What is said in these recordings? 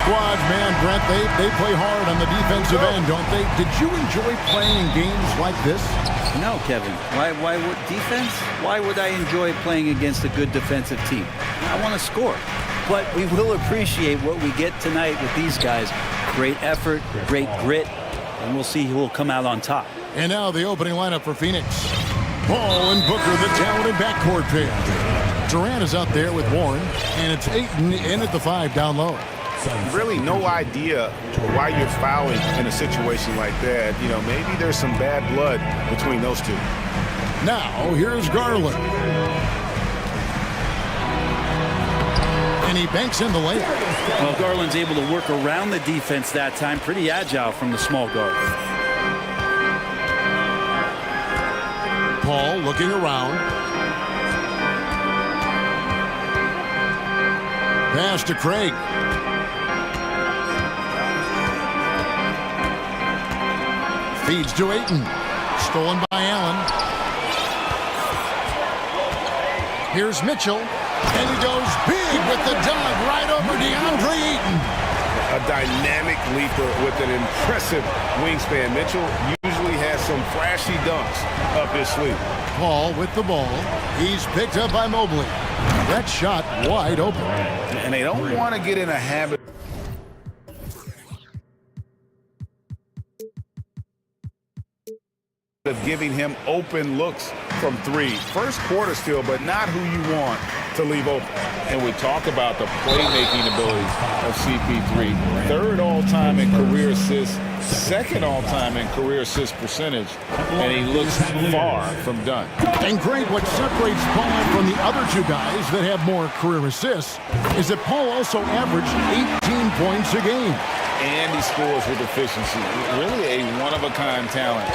Squads, man, Brent, they play hard on the defensive end, don't they? Did you enjoy playing in games like this? No, Kevin. Why would defense? Why would I enjoy playing against a good defensive team? I want to score. But we will appreciate what we get tonight with these guys. Great effort, great grit, and we'll see who will come out on top. And now the opening lineup for Phoenix. Paul and Booker, the talented backcourt pair. Durant is out there with Warren, and it's Ayton in at the 5 down low. Really no idea why you're fouling in a situation like that. You know, maybe there's some bad blood between those two. Now, here's Garland. And he banks in the layup. Well, Garland's able to work around the defense that time. Pretty agile from the small guard. Paul looking around. Pass to Craig. Feeds to Ayton. Stolen by Allen. Here's Mitchell. And he goes big with the dunk right over DeAndre Ayton. A dynamic leaper with an impressive wingspan. Mitchell usually has some flashy dunks up his sleeve. Paul with the ball. He's picked up by Mobley. That shot wide open. And they don't want to get in a habit of giving him open looks from 3. First quarter still, but not who you want to leave open. And we talk about the playmaking abilities of CP3. 3rd all-time in career assists, 2nd all-time in career assist percentage, and he looks far from done. And great, what separates Paul from the other 2 guys that have more career assists is that Paul also averaged 18 points a game. And he scores with efficiency. Really a one-of-a-kind talent.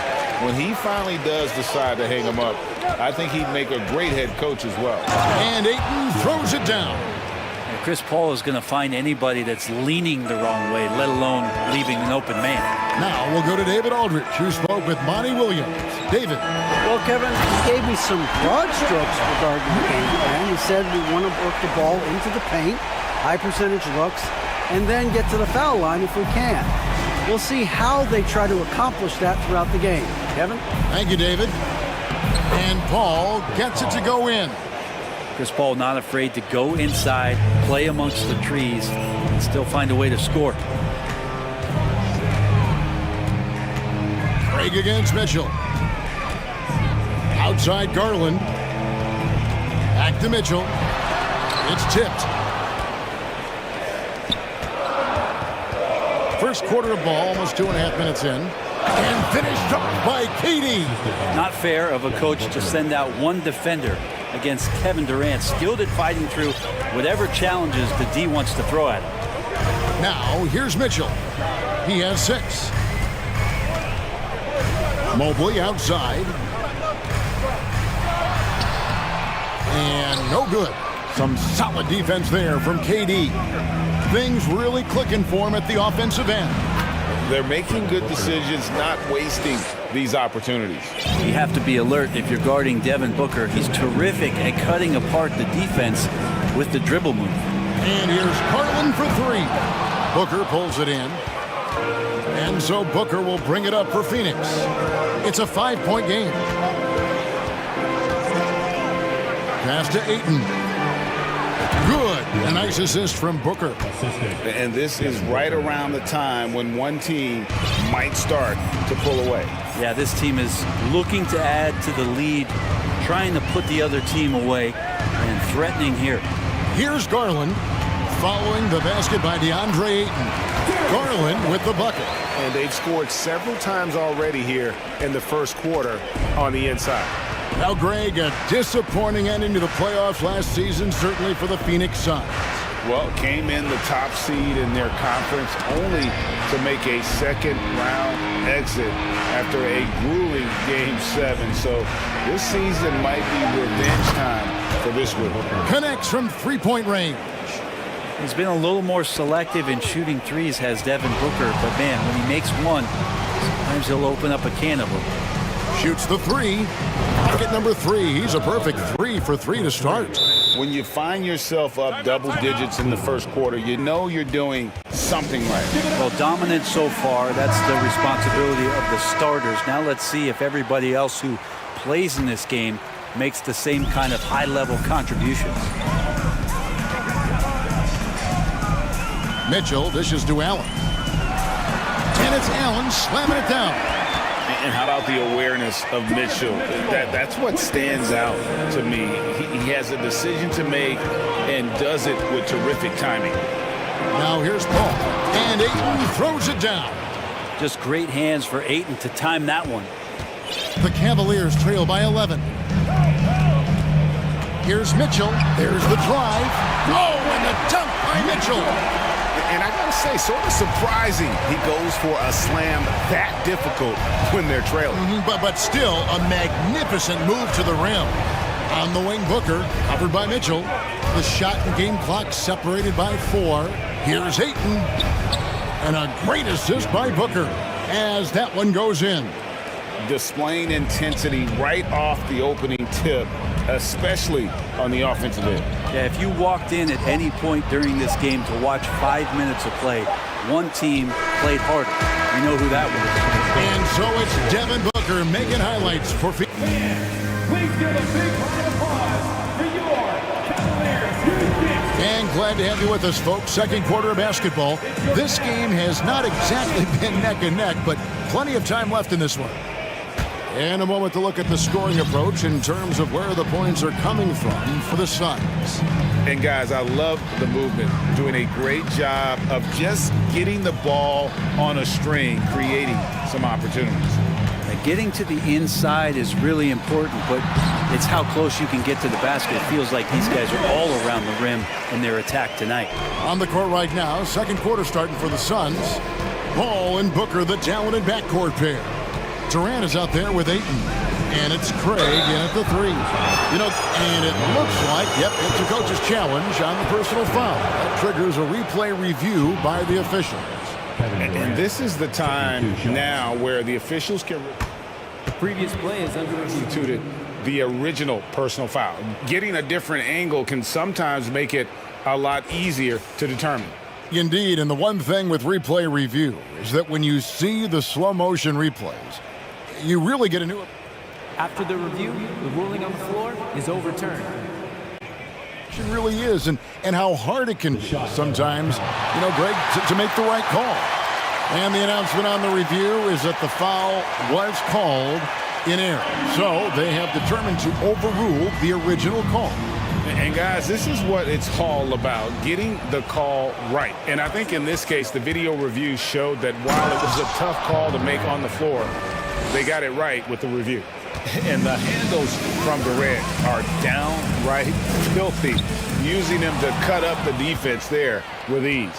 When he finally does decide to hang him up, I think he'd make a great head coach as well. And Ayton throws it down. And Chris Paul is going to find anybody that's leaning the wrong way, let alone leaving an open man. Now we'll go to David Aldrich, who spoke with Monty Williams. David. Well, Kevin, he gave me some broad strokes regarding the game plan. He said we want to work the ball into the paint, high percentage looks, and then get to the foul line if we can. We'll see how they try to accomplish that throughout the game. Kevin? Thank you, David. And Paul gets it to go in. Chris Paul not afraid to go inside, play amongst the trees, and still find a way to score. Craig against Mitchell. Outside Garland. Back to Mitchell. It's tipped. First quarter of ball, almost 2.5 minutes in. And finished off by KD. Not fair of a coach to send out one defender against Kevin Durant, skilled at fighting through whatever challenges the D wants to throw at him. Now, here's Mitchell. He has 6. Mobley outside. And no good. Some solid defense there from KD. Things really clicking for him at the offensive end. They're making good decisions, not wasting these opportunities. You have to be alert if you're guarding Devin Booker. He's terrific at cutting apart the defense with the dribble move. And here's Garland for 3. Booker pulls it in. And so Booker will bring it up for Phoenix. It's a 5-point game. Pass to Ayton. Good. A nice assist from Booker. And this is right around the time when one team might start to pull away. Yeah, this team is looking to add to the lead, trying to put the other team away, and threatening here. Here's Garland following the basket by DeAndre Ayton. Garland with the bucket. And they've scored several times already here in the first quarter on the inside. Now, Greg, a disappointing ending to the playoffs last season, certainly for the Phoenix Suns. Well, came in the top seed in their conference only to make a second-round exit after a grueling Game 7. So this season might be revenge time for this group. Connects from three-point range. He's been a little more selective in shooting threes, has Devin Booker, but man, when he makes one, sometimes he'll open up a can of them. Shoots the three. Bucket number 3. He's a perfect 3 for 3 to start. When you find yourself up double digits in the first quarter, you know you're doing something right. Well, dominant so far. That's the responsibility of the starters. Now let's see if everybody else who plays in this game makes the same kind of high-level contributions. Mitchell dishes to Allen. And it's Allen slamming it down. And how about the awareness of Mitchell? That's what stands out to me. He has a decision to make and does it with terrific timing. Now here's Paul. And Ayton throws it down. Just great hands for Ayton to time that one. The Cavaliers trail by 11. Here's Mitchell. There's the drive. Oh, and the dunk by Mitchell. And I gotta say, sort of surprising he goes for a slam that difficult when they're trailing. But still a magnificent move to the rim. On the wing, Booker, covered by Mitchell. The shot and game clock separated by 4. Here's Ayton. And a great assist by Booker as that one goes in. Displaying intensity right off the opening tip, especially on the offensive end. Yeah, if you walked in at any point during this game to watch 5 minutes of play, one team played harder. You know who that was. And so it's Devin Booker making highlights for Phoenix. Please give a big round of applause for your Cavaliers. And glad to have you with us, folks. Second quarter of basketball. This game has not exactly been neck and neck, but plenty of time left in this one. And a moment to look at the scoring approach in terms of where the points are coming from for the Suns. And guys, I love the movement. Doing a great job of just getting the ball on a string, creating some opportunities. Getting to the inside is really important, but it's how close you can get to the basket. It feels like these guys are all around the rim in their attack tonight. On the court right now, second quarter starting for the Suns. Ball and Booker, the talented backcourt pair. Durant is out there with Ayton. And it's Craig in at the 3. You know, and it looks like, yep, it's a coach's challenge on the personal foul. That triggers a replay review by the officials. And this is the time now where the officials can Previous play is under instituted the original personal foul. Getting a different angle can sometimes make it a lot easier to determine. Indeed, and the one thing with replay review is that when you see the slow motion replays, you really get a new... After the review, the ruling on the floor is overturned. It really is, and how hard it can be sometimes, you know, Greg, to make the right call. And the announcement on the review is that the foul was called in error. So they have determined to overrule the original call. And guys, this is what it's all about, getting the call right. And I think in this case, the video review showed that while it was a tough call to make on the floor, they got it right with the review. And the handles from Durant are downright filthy, using them to cut up the defense there with ease.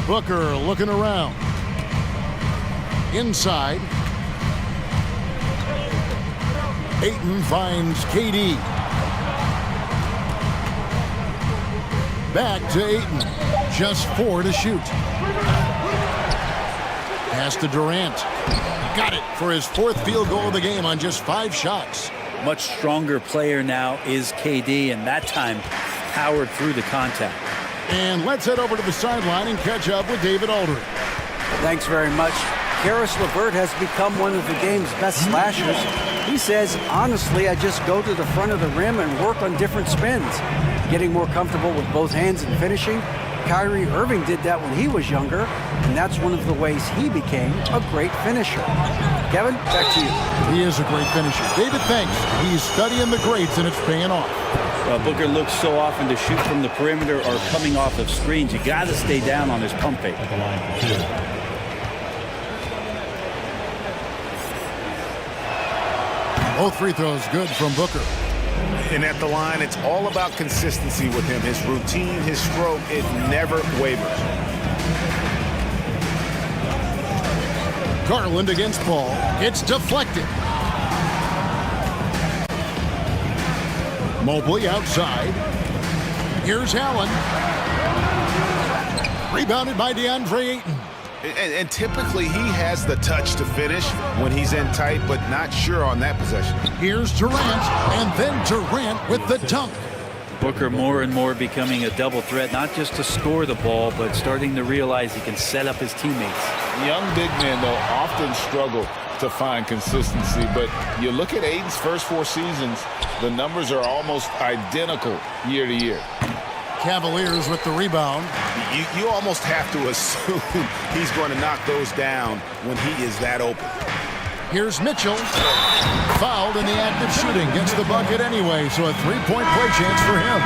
Booker looking around. Inside. Ayton finds KD. Back to Ayton. Just 4 to shoot. Pass to Durant. Got it for his 4th field goal of the game on just 5 shots. Much stronger player now is KD, and that time powered through the contact. And let's head over to the sideline and catch up with David Aldridge. Thanks very much. Karis LeVert has become one of the game's best slashers. He says, honestly, I just go to the front of the rim and work on different spins, getting more comfortable with both hands and finishing. Kyrie Irving did that when he was younger, and that's one of the ways he became a great finisher. Kevin, back to you. He is a great finisher. David thinks he's studying the greats, and it's paying off. Well, Booker looks so often to shoot from the perimeter or coming off of screens. You got to stay down on his pump fake. Both free throws good from Booker. And at the line, it's all about consistency with him. His routine, his stroke, it never wavers. Garland against Paul. It's deflected. Mobley outside. Here's Allen. Rebounded by DeAndre Ayton. And typically he has the touch to finish when he's in tight, but not sure on that possession. Here's Durant, and then Durant with the dunk. Booker more and more becoming a double threat, not just to score the ball, but starting to realize he can set up his teammates. Young big men, though, often struggle to find consistency, but you look at Ayton's first 4 seasons, the numbers are almost identical year to year. Cavaliers with the rebound. You almost have to assume he's going to knock those down when he is that open. Here's Mitchell. Fouled in the act of shooting. Gets the bucket anyway, so a 3-point play chance for him.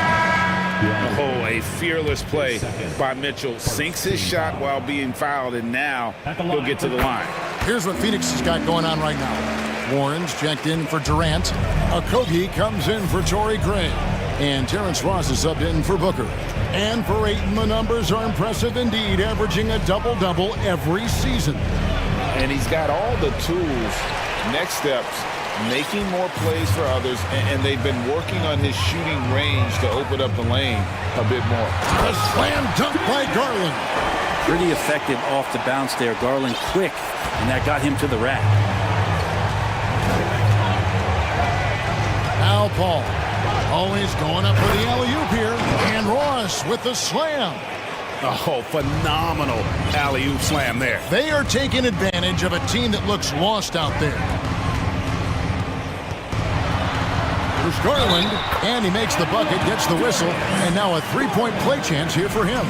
Oh, a fearless play by Mitchell. Sinks his shot while being fouled, and now he'll get to the line. Here's what Phoenix has got going on right now. Warren's checked in for Durant. Okogie comes in for Torrey Craig. And Terrence Ross is subbed in for Booker. And for Ayton, the numbers are impressive indeed, averaging a double-double every season. And he's got all the tools. Next steps, making more plays for others, and they've been working on his shooting range to open up the lane a bit more. A slam dunk by Garland. Pretty effective off the bounce there. Garland quick, and that got him to the rack. Now Paul. Always going up for the alley-oop here. And Ross with the slam. Oh, phenomenal alley-oop slam there. They are taking advantage of a team that looks lost out there. Here's Garland, and he makes the bucket, gets the whistle, and now a 3-point play chance here for him.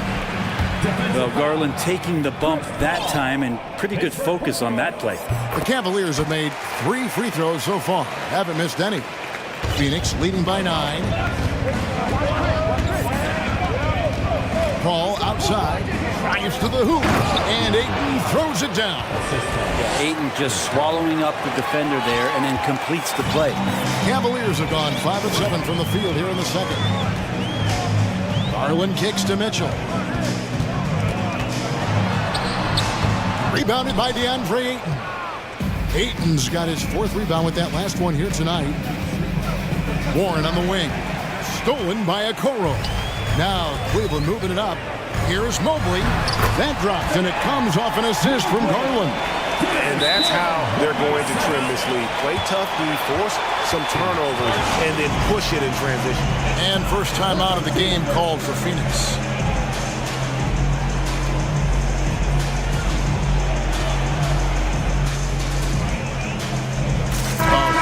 Well, Garland taking the bump that time, and pretty good focus on that play. The Cavaliers have made 3 free throws so far. Haven't missed any. Phoenix leading by 9. Paul outside, drives to the hoop, and Ayton throws it down. Ayton just swallowing up the defender there and then completes the play. Cavaliers have gone 5 of 7 from the field here in the second. Garland kicks to Mitchell. Rebounded by DeAndre Ayton. Ayton's got his 4th rebound with that last one here tonight. Warren on the wing. Stolen by Okoro. Now Cleveland moving it up. Here's Mobley. That drops, and it comes off an assist from Garland. And that's how they're going to trim this lead. Play tough, force some turnovers, and then push it in transition. And first time out of the game called for Phoenix.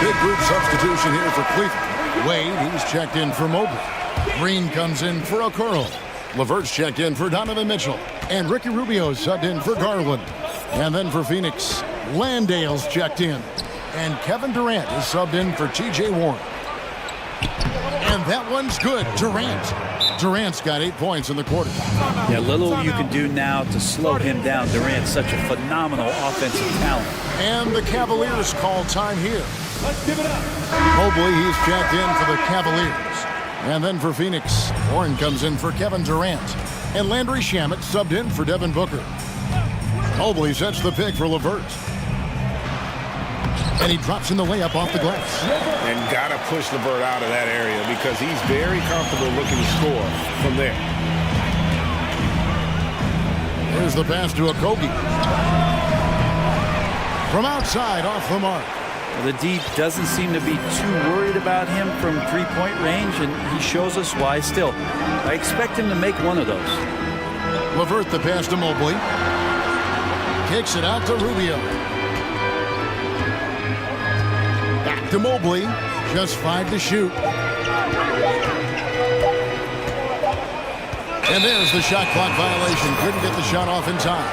Big group substitution here for Cleveland. Wade, he's checked in for Mobley. Green comes in for Okoro. LeVert's checked in for Donovan Mitchell. And Ricky Rubio's subbed in for Garland. And then for Phoenix, Landale's checked in. And Kevin Durant is subbed in for T.J. Warren. And that one's good. Durant's got 8 points in the quarter. Yeah, little you can do now to slow him down. Durant's such a phenomenal offensive talent. And the Cavaliers call time here. Let's give it up. Mobley, he's checked in for the Cavaliers. And then for Phoenix, Warren comes in for Kevin Durant. And Landry Shamet subbed in for Devin Booker. Mobley sets the pick for LeVert. And he drops in the layup off the glass. And got to push LeVert out of that area because he's very comfortable looking to score from there. Here's the pass to Okogie. From outside, off the mark. The D doesn't seem to be too worried about him from three-point range, and he shows us why still. I expect him to make one of those. LeVert the pass to Mobley. Kicks it out to Rubio. Back to Mobley. Just 5 to shoot. And there's the shot clock violation. Couldn't get the shot off in time.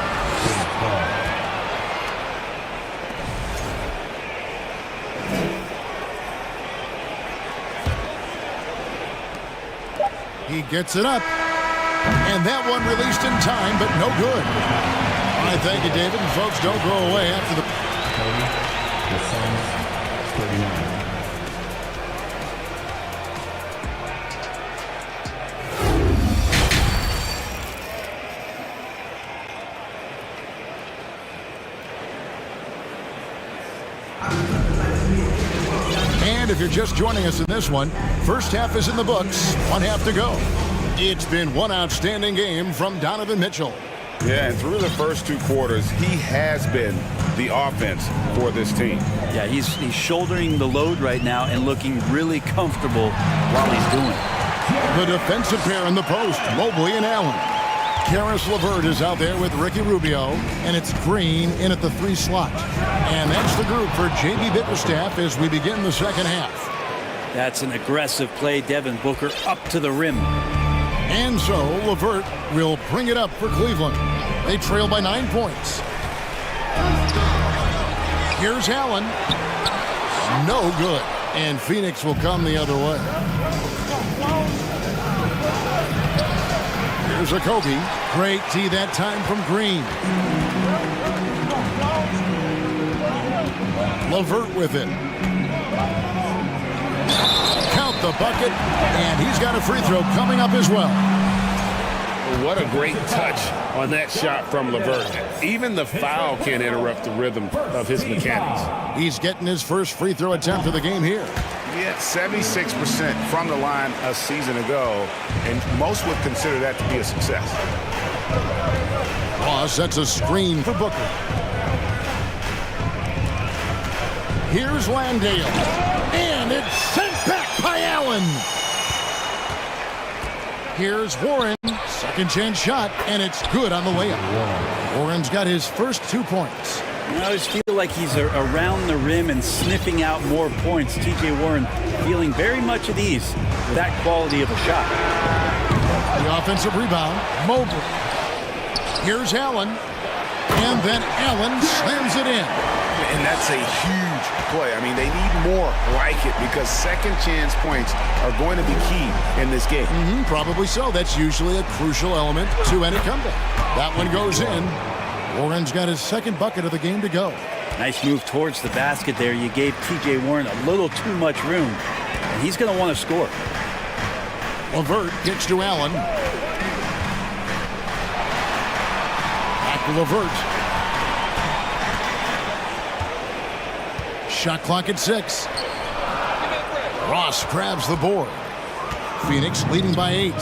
He gets it up. And that one released in time, but no good. All right, thank you, David. And folks, don't go away after the... And if you're just joining us in this one, first half is in the books, one half to go. It's been one outstanding game from Donovan Mitchell. Yeah, and through the first 2 quarters, he has been the offense for this team. Yeah, he's shouldering the load right now and looking really comfortable while he's doing it. The defensive pair in the post, Mobley and Allen. Karis LeVert is out there with Ricky Rubio, and it's Green in at the 3 slot. And that's the group for J.B. Bickerstaff as we begin the second half. That's an aggressive play. Devin Booker up to the rim. And so LeVert will bring it up for Cleveland. They trail by 9 points. Here's Allen. No good. And Phoenix will come the other way. Here's a Kobe. Great tee that time from Green. LeVert with it. Count the bucket, and he's got a free throw coming up as well. What a great touch on that shot from LeVert. Even the foul can't interrupt the rhythm of his mechanics. He's getting his first free throw attempt of the game here. He had 76% from the line a season ago, and most would consider that to be a success. Ross sets a screen for Booker. Here's Landale, and it's sent back by Allen. Here's Warren, second chance shot, and it's good on the layup. Warren's got his first 2 points. I always feel like he's around the rim and sniffing out more points. T.J. Warren feeling very much at ease with that quality of a shot. The offensive rebound, Mobley. Here's Allen, and then Allen slams it in. And that's a huge play. I mean, they need more like it because second chance points are going to be key in this game. Probably so. That's usually a crucial element to any comeback. That one goes in. Warren's got his second bucket of the game to go. Nice move towards the basket there. You gave T.J. Warren a little too much room, and he's going to want to score. LeVert gets to Allen. Back to LeVert. Shot clock at 6. Ross grabs the board. Phoenix leading by 8.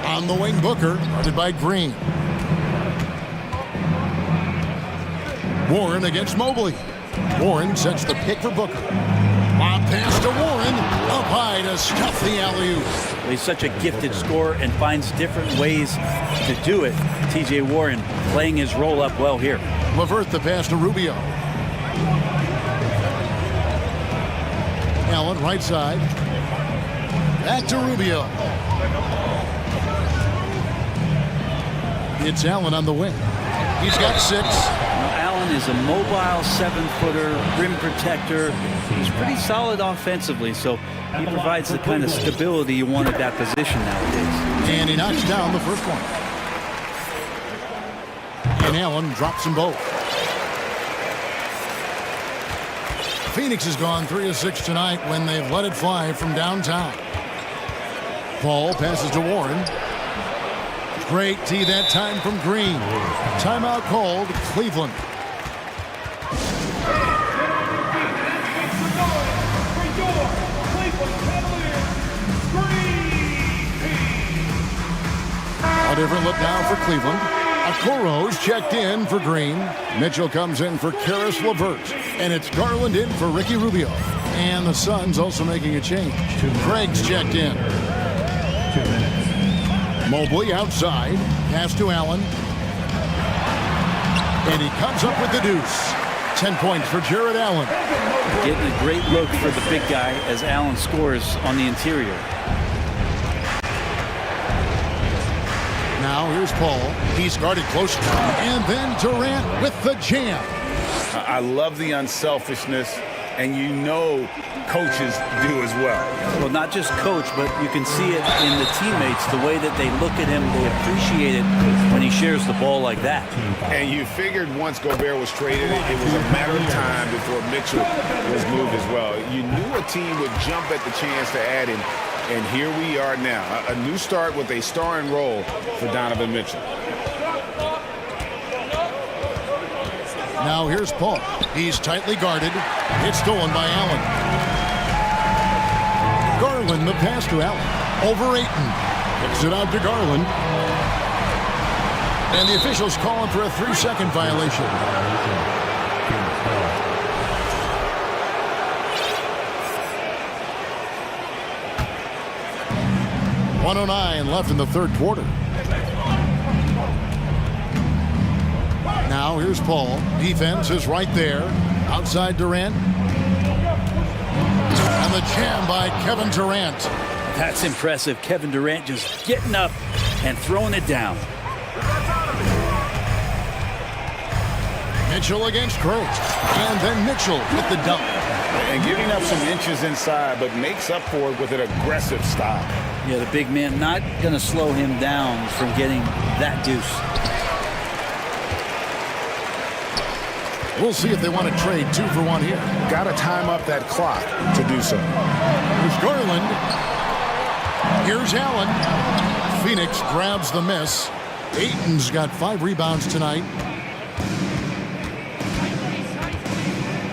On the wing, Booker, guarded by Green. Warren against Mobley. Warren sets the pick for Booker. Lob pass to Warren. Up high to stuff the alley-oop. He's such a gifted scorer and finds different ways to do it. T.J. Warren playing his role up well here. LeVert the pass to Rubio. Allen right side. Back to Rubio. It's Allen on the wing. He's got 6. Allen is a mobile 7-footer, rim protector. He's pretty solid offensively, so he provides the kind of stability you want at that position nowadays. And he knocks down the first one. And Allen drops them both. Phoenix has gone 3 of 6 tonight when they've let it fly from downtown. Paul passes to Warren. Great tee that time from Green. Timeout called, Cleveland. A different look now for Cleveland. Okoro's checked in for Green. Mitchell comes in for Karis LeVert. And it's Garland in for Ricky Rubio. And the Suns also making a change. Craig's checked in. 2 minutes. Mobley outside. Pass to Allen. And he comes up with the deuce. 10 points for Jared Allen. Getting a great look for the big guy as Allen scores on the interior. Now here's Paul. He's guarded close. And then Durant with the jam. I love the unselfishness, and you know coaches do as well. Well, not just coach, but you can see it in the teammates, the way that they look at him, they appreciate it when he shares the ball like that. And you figured once Gobert was traded, it was a matter of time before Mitchell was moved as well. You knew a team would jump at the chance to add him, and here we are now. A new start with a starring role for Donovan Mitchell. Now here's Paul. He's tightly guarded. It's stolen by Allen. Garland, the pass to Allen. Over Ayton. Kicks it out to Garland. And the officials calling for a 3-second violation. .109 left in the third quarter. Now here's Paul. Defense is right there. Outside Durant. And the jam by Kevin Durant. That's impressive. Kevin Durant just getting up and throwing it down. Mitchell against Craig. And then Mitchell with the dunk. And giving up some inches inside, but makes up for it with an aggressive stop. Yeah, the big man not going to slow him down from getting that deuce. We'll see if they want to trade 2 for 1 here. Got to time up that clock to do so. Here's Garland. Here's Allen. Phoenix grabs the miss. Ayton's got 5 rebounds tonight.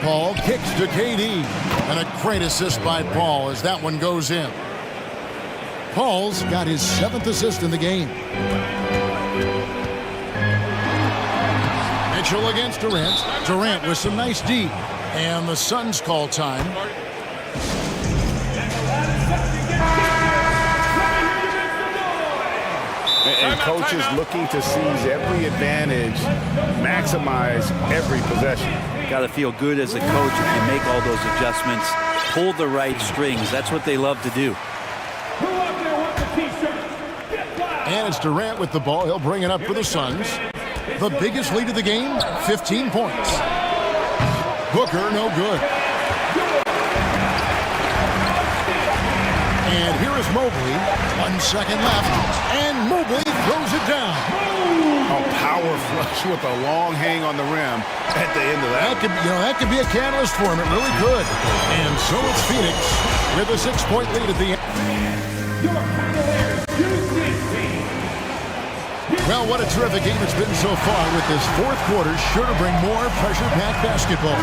Paul kicks to KD. And a great assist by Paul as that one goes in. Paul's got his 7th assist in the game. Mitchell against Durant. Durant with some nice D. And the Suns call time. And coaches looking to seize every advantage, maximize every possession. Got to feel good as a coach if you make all those adjustments, pull the right strings. That's what they love to do. And it's Durant with the ball. He'll bring it up for the Suns. The biggest lead of the game, 15 points. Booker, no good. And here is Mobley. 1 second left. And Mobley throws it down. A power flush with a long hang on the rim at the end of that. That could be a catalyst for him. It really could. And so it's Phoenix with a 6-point lead at the end. Well, what a terrific game it's been so far with this fourth quarter. Sure to bring more pressure-packed basketball.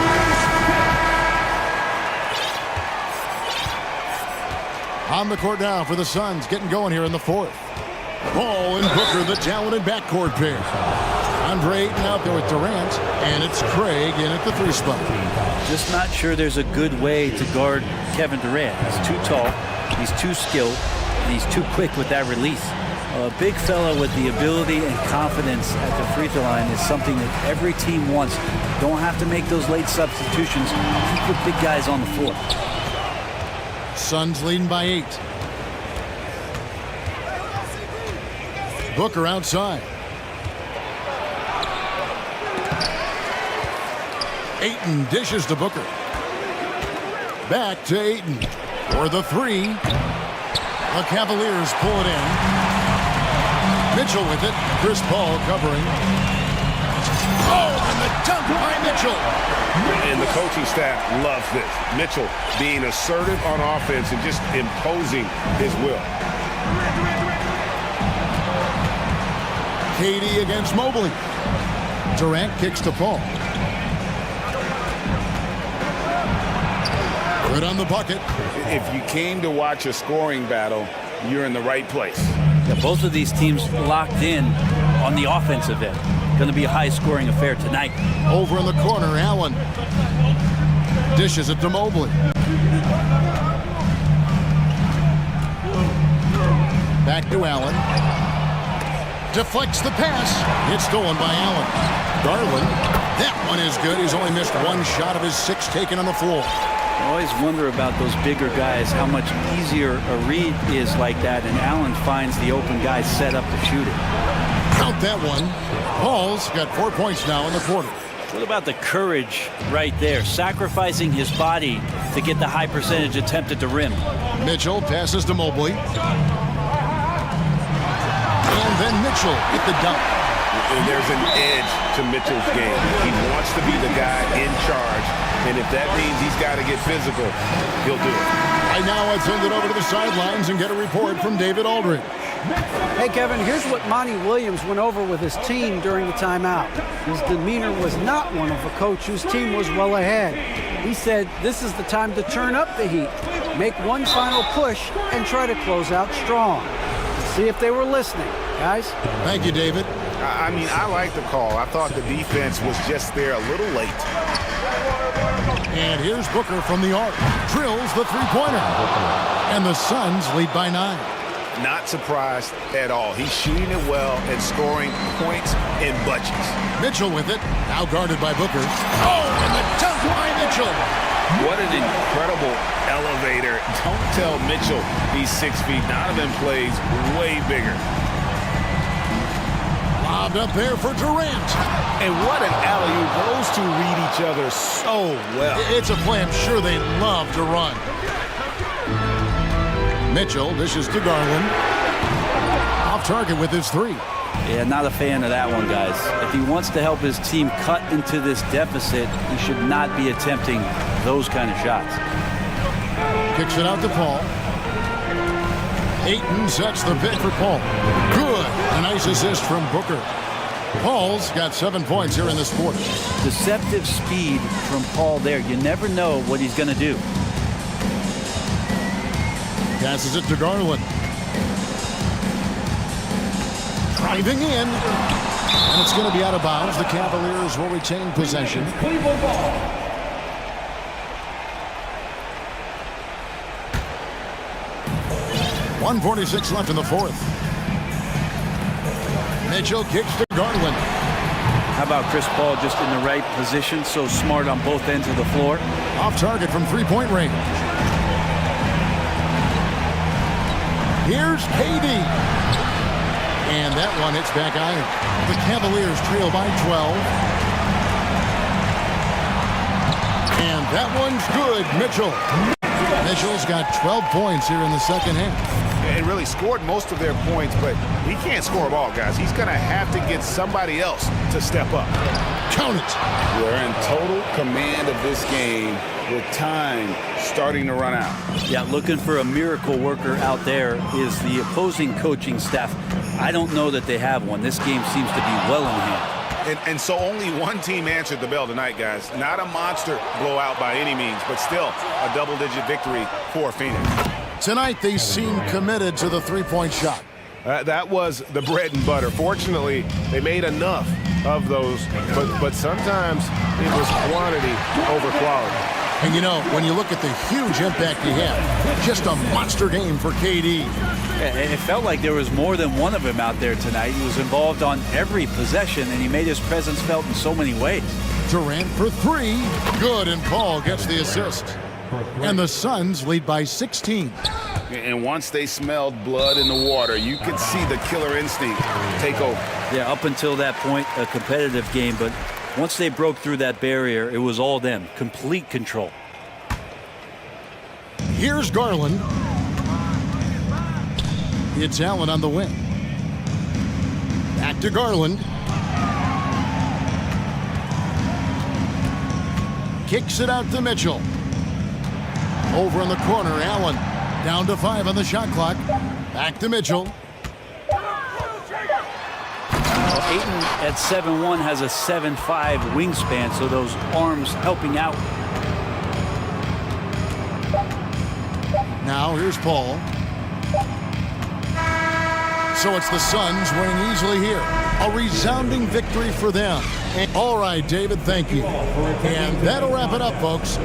On the court now for the Suns, getting going here in the fourth. Ball and Booker, the talented backcourt pair. Andre Ayton out there with Durant, and it's Craig in at the 3 spot. Just not sure there's a good way to guard Kevin Durant. He's too tall, he's too skilled, and he's too quick with that release. A big fella with the ability and confidence at the free throw line is something that every team wants. Don't have to make those late substitutions. Keep the big guys on the floor. Suns leading by 8. Booker outside. Ayton dishes to Booker. Back to Ayton for the 3. The Cavaliers pull it in. Mitchell with it. Chris Paul covering. Oh, and the dunk by Mitchell. And the coaching staff loves this. Mitchell being assertive on offense and just imposing his will. KD against Mobley. Durant kicks to Paul. Good on the bucket. If you came to watch a scoring battle, you're in the right place. Yeah, both of these teams locked in on the offensive end. Going to be a high-scoring affair tonight. Over in the corner, Allen. Dishes it to Mobley. Back to Allen. Deflects the pass. It's stolen by Allen. Garland. That one is good. He's only missed one shot of his 6 taken on the floor. I always wonder about those bigger guys, how much easier a read is like that, and Allen finds the open guy set up to shoot it. Count that one. Paul's got 4 points now in the quarter. What about the courage right there, sacrificing his body to get the high percentage attempt at the rim? Mitchell passes to Mobley. And then Mitchell with the dunk. There's an edge to Mitchell's game. He wants to be the guy in charge, and if that means he's got to get physical, he'll do it. Right now, I'd send it over to the sidelines and get a report from David Aldridge. Hey, Kevin, here's what Monty Williams went over with his team during the timeout. His demeanor was not one of a coach whose team was well ahead. He said, this is the time to turn up the heat, make one final push, and try to close out strong. See if they were listening, guys. Thank you, David. I mean, I like the call. I thought the defense was just there a little late. And here's Booker from the arc. Drills the three-pointer. And the Suns lead by 9. Not surprised at all. He's shooting it well and scoring points in bunches. Mitchell with it. Now guarded by Booker. Oh, and the dunk by Mitchell. What an incredible elevator. Don't tell Mitchell he's 6 feet. Donovan plays way bigger. Lobbed up there for Durant. And what an alley-oop. Those two read each other so well. It's a play I'm sure they love to run. Mitchell dishes to Garland. Off target with his 3. Yeah, not a fan of that one, guys. If he wants to help his team cut into this deficit, he should not be attempting those kind of shots. Kicks it out to Paul. Ayton sets the pick for Paul. Good. A nice assist from Booker. Paul's got 7 points here in this quarter. Deceptive speed from Paul there. You never know what he's going to do. Passes it to Garland. Driving in. And it's going to be out of bounds. The Cavaliers will retain possession. 1:46 left in the fourth. Mitchell kicks to Garland. How about Chris Paul just in the right position, so smart on both ends of the floor? Off target from three-point range. Here's KD. And that one hits back iron. The Cavaliers trail by 12. And that one's good. Mitchell's got 12 points here in the second half. And really scored most of their points, but he can't score them all, guys. He's going to have to get somebody else to step up. Count it. We're in total command of this game with time starting to run out. Yeah, looking for a miracle worker out there is the opposing coaching staff. I don't know that they have one. This game seems to be well in hand. And so only one team answered the bell tonight, guys. Not a monster blowout by any means, but still a double-digit victory for Phoenix. Tonight, they seem committed to the three-point shot. That was the bread and butter. Fortunately, they made enough of those, but sometimes it was quantity over quality. And, you know, when you look at the huge impact he had, just a monster game for KD. It felt like there was more than one of him out there tonight. He was involved on every possession, and he made his presence felt in so many ways. Durant for 3. Good, and Paul gets the assist. And the Suns lead by 16. And once they smelled blood in the water, you could see the killer instinct take over. Yeah, up until that point, a competitive game, but once they broke through that barrier, it was all them. Complete control. Here's Garland. It's Allen on the wing. Back to Garland. Kicks it out to Mitchell. Over in the corner, Allen. Down to 5 on the shot clock. Back to Mitchell. Ayton at 7'1" has a 7'5" wingspan, so those arms helping out. Now here's Paul. So it's the Suns winning easily here. A resounding victory for them. All right, David, thank you. And that'll wrap it up, folks.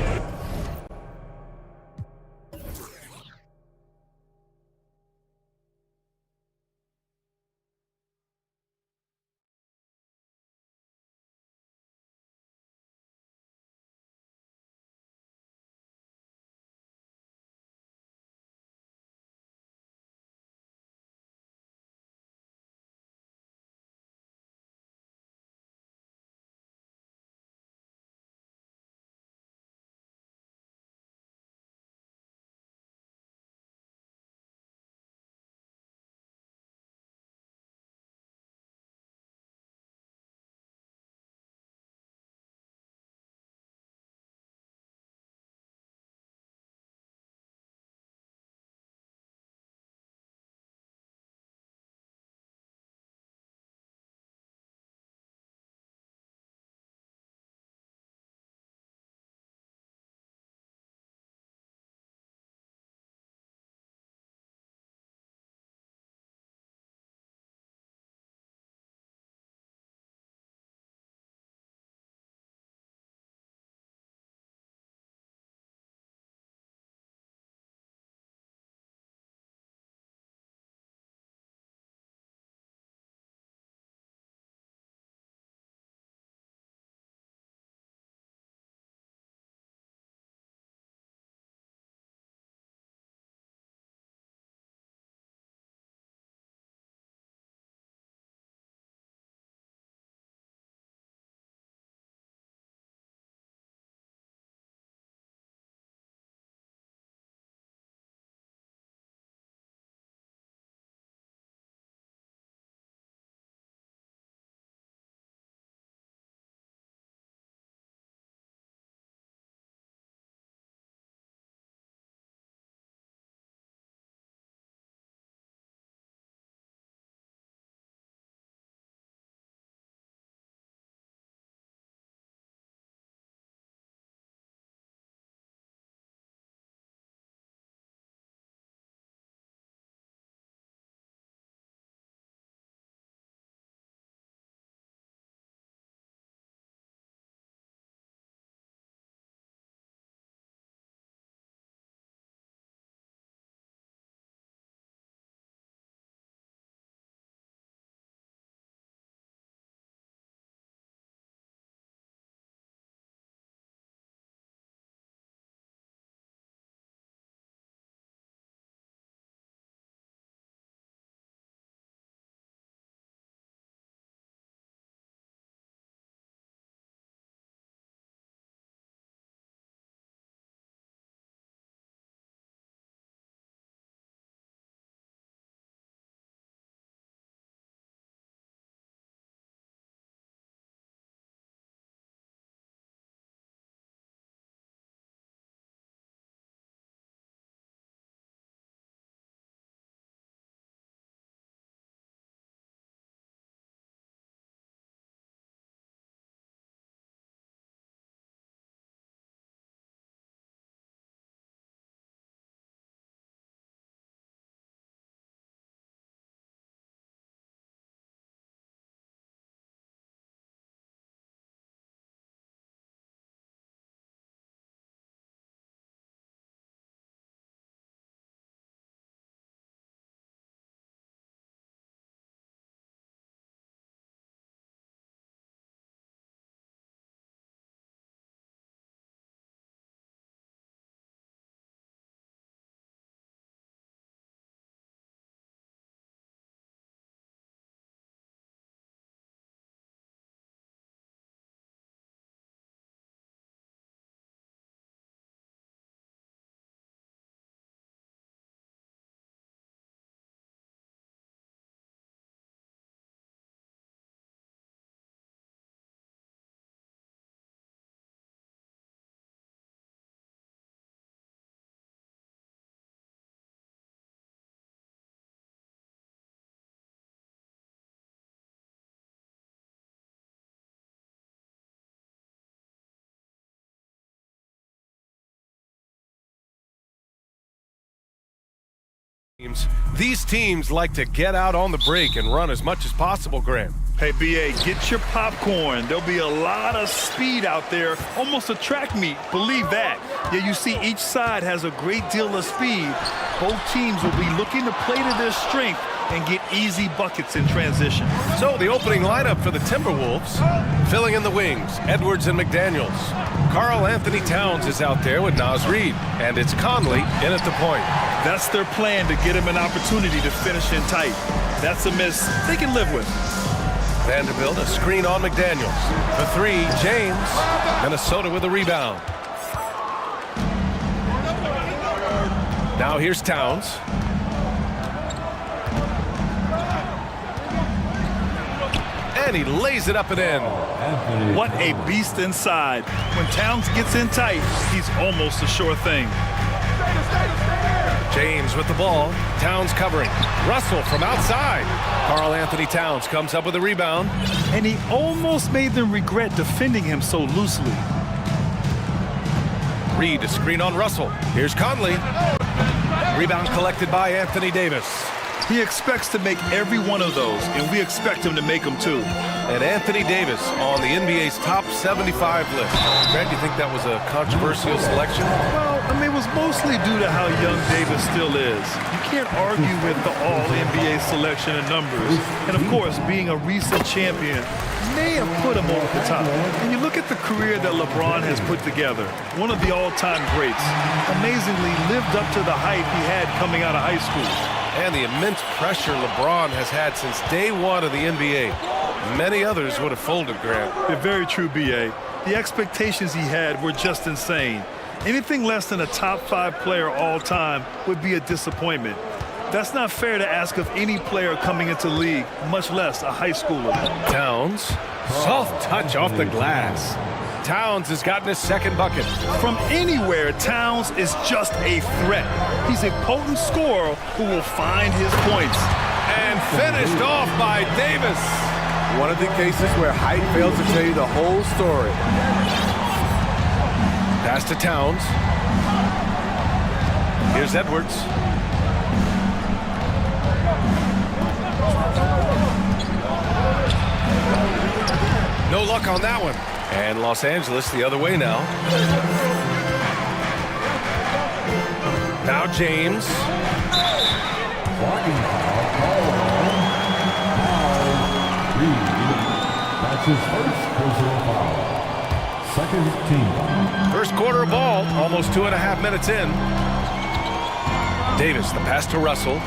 These teams like to get out on the break and run as much as possible, Grant. Hey, BA, get your popcorn. There'll be a lot of speed out there, almost a track meet, believe that. Yeah, you see each side has a great deal of speed. Both teams will be looking to play to their strength and get easy buckets in transition. So the opening lineup for the Timberwolves, filling in the wings, Edwards and McDaniels. Karl Anthony Towns is out there with Naz Reid, and it's Conley in at the point. That's their plan, to get him an opportunity to finish in tight. That's a miss they can live with. Vanderbilt, a screen on McDaniels. For three, James. Minnesota with a rebound. Now here's Towns. And he lays it up and in. What a beast inside. When Towns gets in tight, he's almost a sure thing. James with the ball. Towns covering. Russell from outside. Karl Anthony Towns comes up with a rebound. And he almost made them regret defending him so loosely. Reid a screen on Russell. Here's Conley. Rebound collected by Anthony Davis. He expects to make every one of those, and we expect him to make them too. And Anthony Davis on the NBA's top 75 list. Grant, you think that was a controversial selection? Well, I mean, it was mostly due to how young Davis still is. You can't argue with the all-NBA selection and numbers. And of course, being a recent champion may have put him over the top. And you look at the career that LeBron has put together, one of the all-time greats, amazingly lived up to the hype he had coming out of high school. And the immense pressure LeBron has had since day one of the NBA. Many others would have folded, Grant. They're very true, B.A. The expectations he had were just insane. Anything less than a top 5 player all time would be a disappointment. That's not fair to ask of any player coming into the league, much less a high schooler. Towns, soft touch off the glass. Towns has gotten his second bucket. From anywhere, Towns is just a threat. He's a potent scorer who will find his points. And finished off by Davis. One of the cases where height fails to tell you the whole story. Pass to Towns. Here's Edwards. No luck on that one. And Los Angeles the other way now. Now James. That's his first personal foul. Second team. First quarter of ball, almost 2.5 minutes in. Davis, the pass to Russell.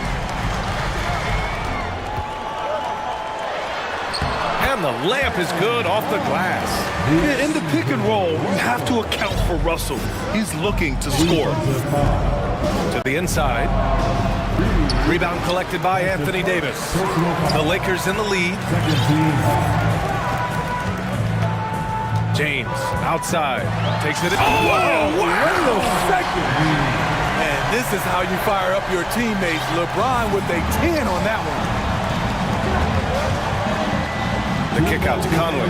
And the layup is good off the glass. Yeah, in the pick and roll, you have to account for Russell. He's looking to score. To the inside. Rebound collected by Anthony Davis. The Lakers in the lead. James outside. Takes it. Oh, wait a second. And this is how you fire up your teammates. LeBron with a 10 on that one. The kick out to Conley.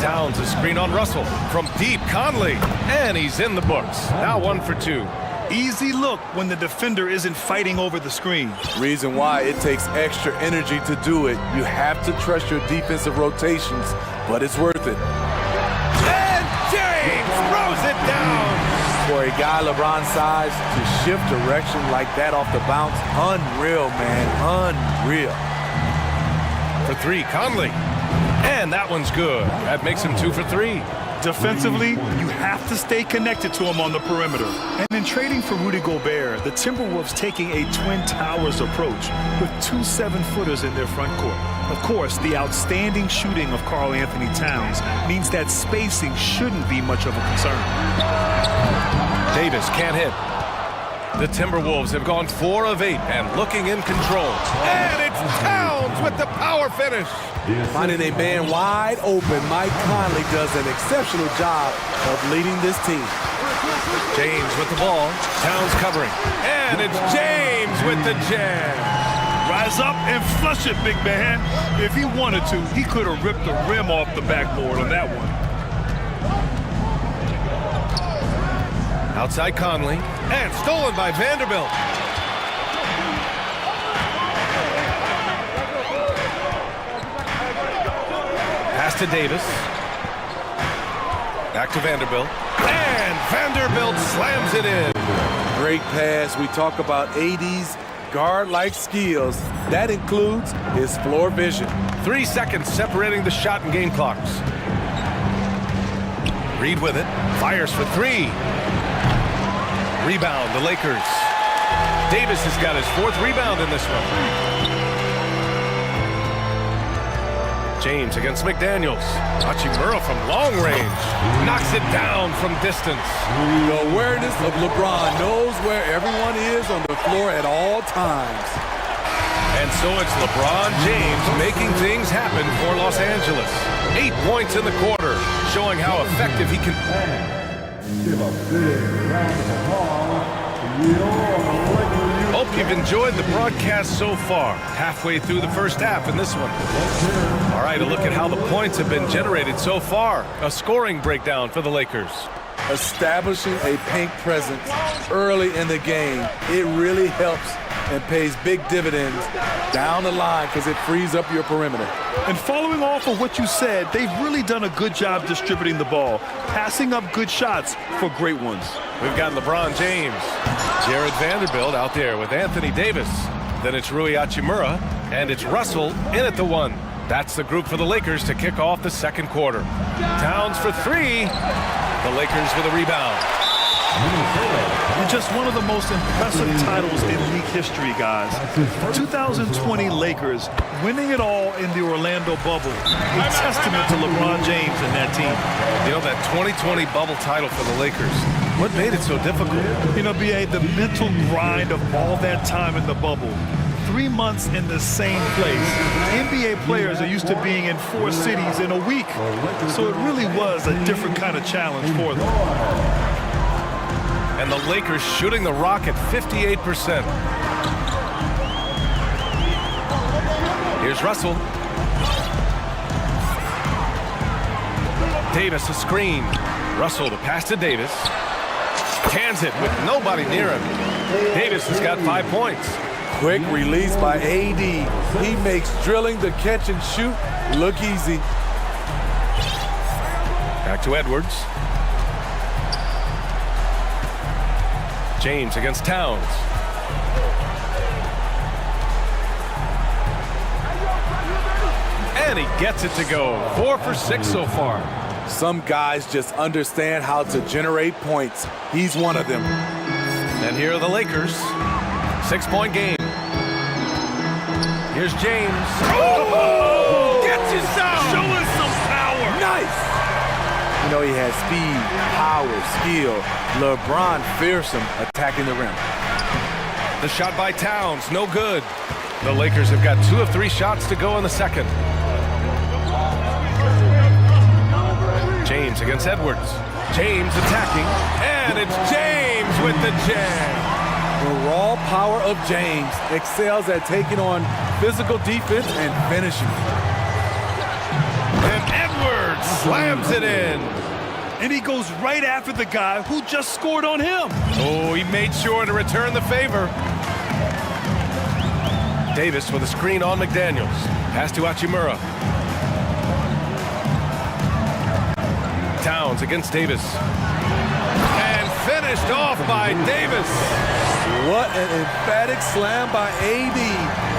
Towns a screen on Russell. From deep, Conley. And he's in the books. Now 1 for 2. Easy look when the defender isn't fighting over the screen. Reason why it takes extra energy to do it. You have to trust your defensive rotations, but it's worth it. And James throws it down. For a guy LeBron's size to shift direction like that off the bounce, unreal, man, unreal. For 3, Conley. And that one's good. That makes him 2 for 3. Defensively, you have to stay connected to him on the perimeter. And in trading for Rudy Gobert, the Timberwolves taking a Twin Towers approach with 2 7-footers in their front court. Of course, the outstanding shooting of Karl Anthony Towns means that spacing shouldn't be much of a concern. Davis can't hit. The Timberwolves have gone 4 of 8 and looking in control. And it's Towns with the power finish. Finding a man wide open, Mike Conley does an exceptional job of leading this team. James with the ball. Towns covering. And it's James with the jam. Rise up and flush it, big man. If he wanted to, he could have ripped the rim off the backboard on that one. Outside Conley. And stolen by Vanderbilt. Pass to Davis. Back to Vanderbilt. And Vanderbilt slams it in. Great pass. We talk about AD's guard-like skills. That includes his floor vision. 3 seconds separating the shot and game clocks. Reed with it. Fires for 3. Rebound, the Lakers. Davis has got his 4th rebound in this one. James against McDaniels. Hachimura from long range. Knocks it down from distance. The awareness of LeBron knows where everyone is on the floor at all times. And so it's LeBron James making things happen for Los Angeles. 8 points in the quarter, showing how effective he can. Give a big round of applause to your Lakers. Hope you've enjoyed the broadcast so far. Halfway through the first half in this one. All right, a look at how the points have been generated so far. A scoring breakdown for the Lakers. Establishing a paint presence early in the game, it really helps and pays big dividends down the line because it frees up your perimeter. And following off of what you said, they've really done a good job distributing the ball, passing up good shots for great ones. We've got LeBron James, Jared Vanderbilt out there with Anthony Davis. Then it's Rui Hachimura, and it's Russell in at the 1. That's the group for the Lakers to kick off the second quarter. Towns for 3. The Lakers with a rebound. And just one of the most impressive titles in league history, guys. The 2020 Lakers winning it all in the Orlando bubble. A testament to LeBron James and that team. You know, that 2020 bubble title for the Lakers, what made it so difficult? You know, B.A., the mental grind of all that time in the bubble. 3 months in the same place. NBA players are used to being in 4 cities in a week. So it really was a different kind of challenge for them. And the Lakers shooting the rock at 58%. Here's Russell. Davis a screen. Russell to pass to Davis. Cans it with nobody near him. Davis has got 5 points. Quick release by AD. He makes drilling the catch and shoot look easy. Back to Edwards. James against Towns. And he gets it to go. 4 for 6 so far. Some guys just understand how to generate points. He's one of them. And here are the Lakers. 6-point game. Here's James. Oh! Gets you some! Showing some power! Nice! You know, he has speed, power, skill. LeBron fearsome attacking the rim. The shot by Towns, no good. The Lakers have got 2 of 3 shots to go in the second. James against Edwards. James attacking, and it's James with the jam. The raw power of James excels at taking on physical defense and finishing. And Edwards slams it in. And he goes right after the guy who just scored on him. Oh, he made sure to return the favor. Davis with a screen on McDaniels. Pass to Hachimura. Towns against Davis. And finished off by Davis. What an emphatic slam by AD.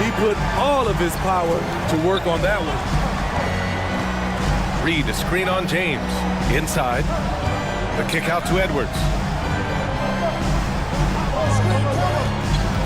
He put all of his power to work on that one. Reed, a screen on James. Inside. The kick out to Edwards.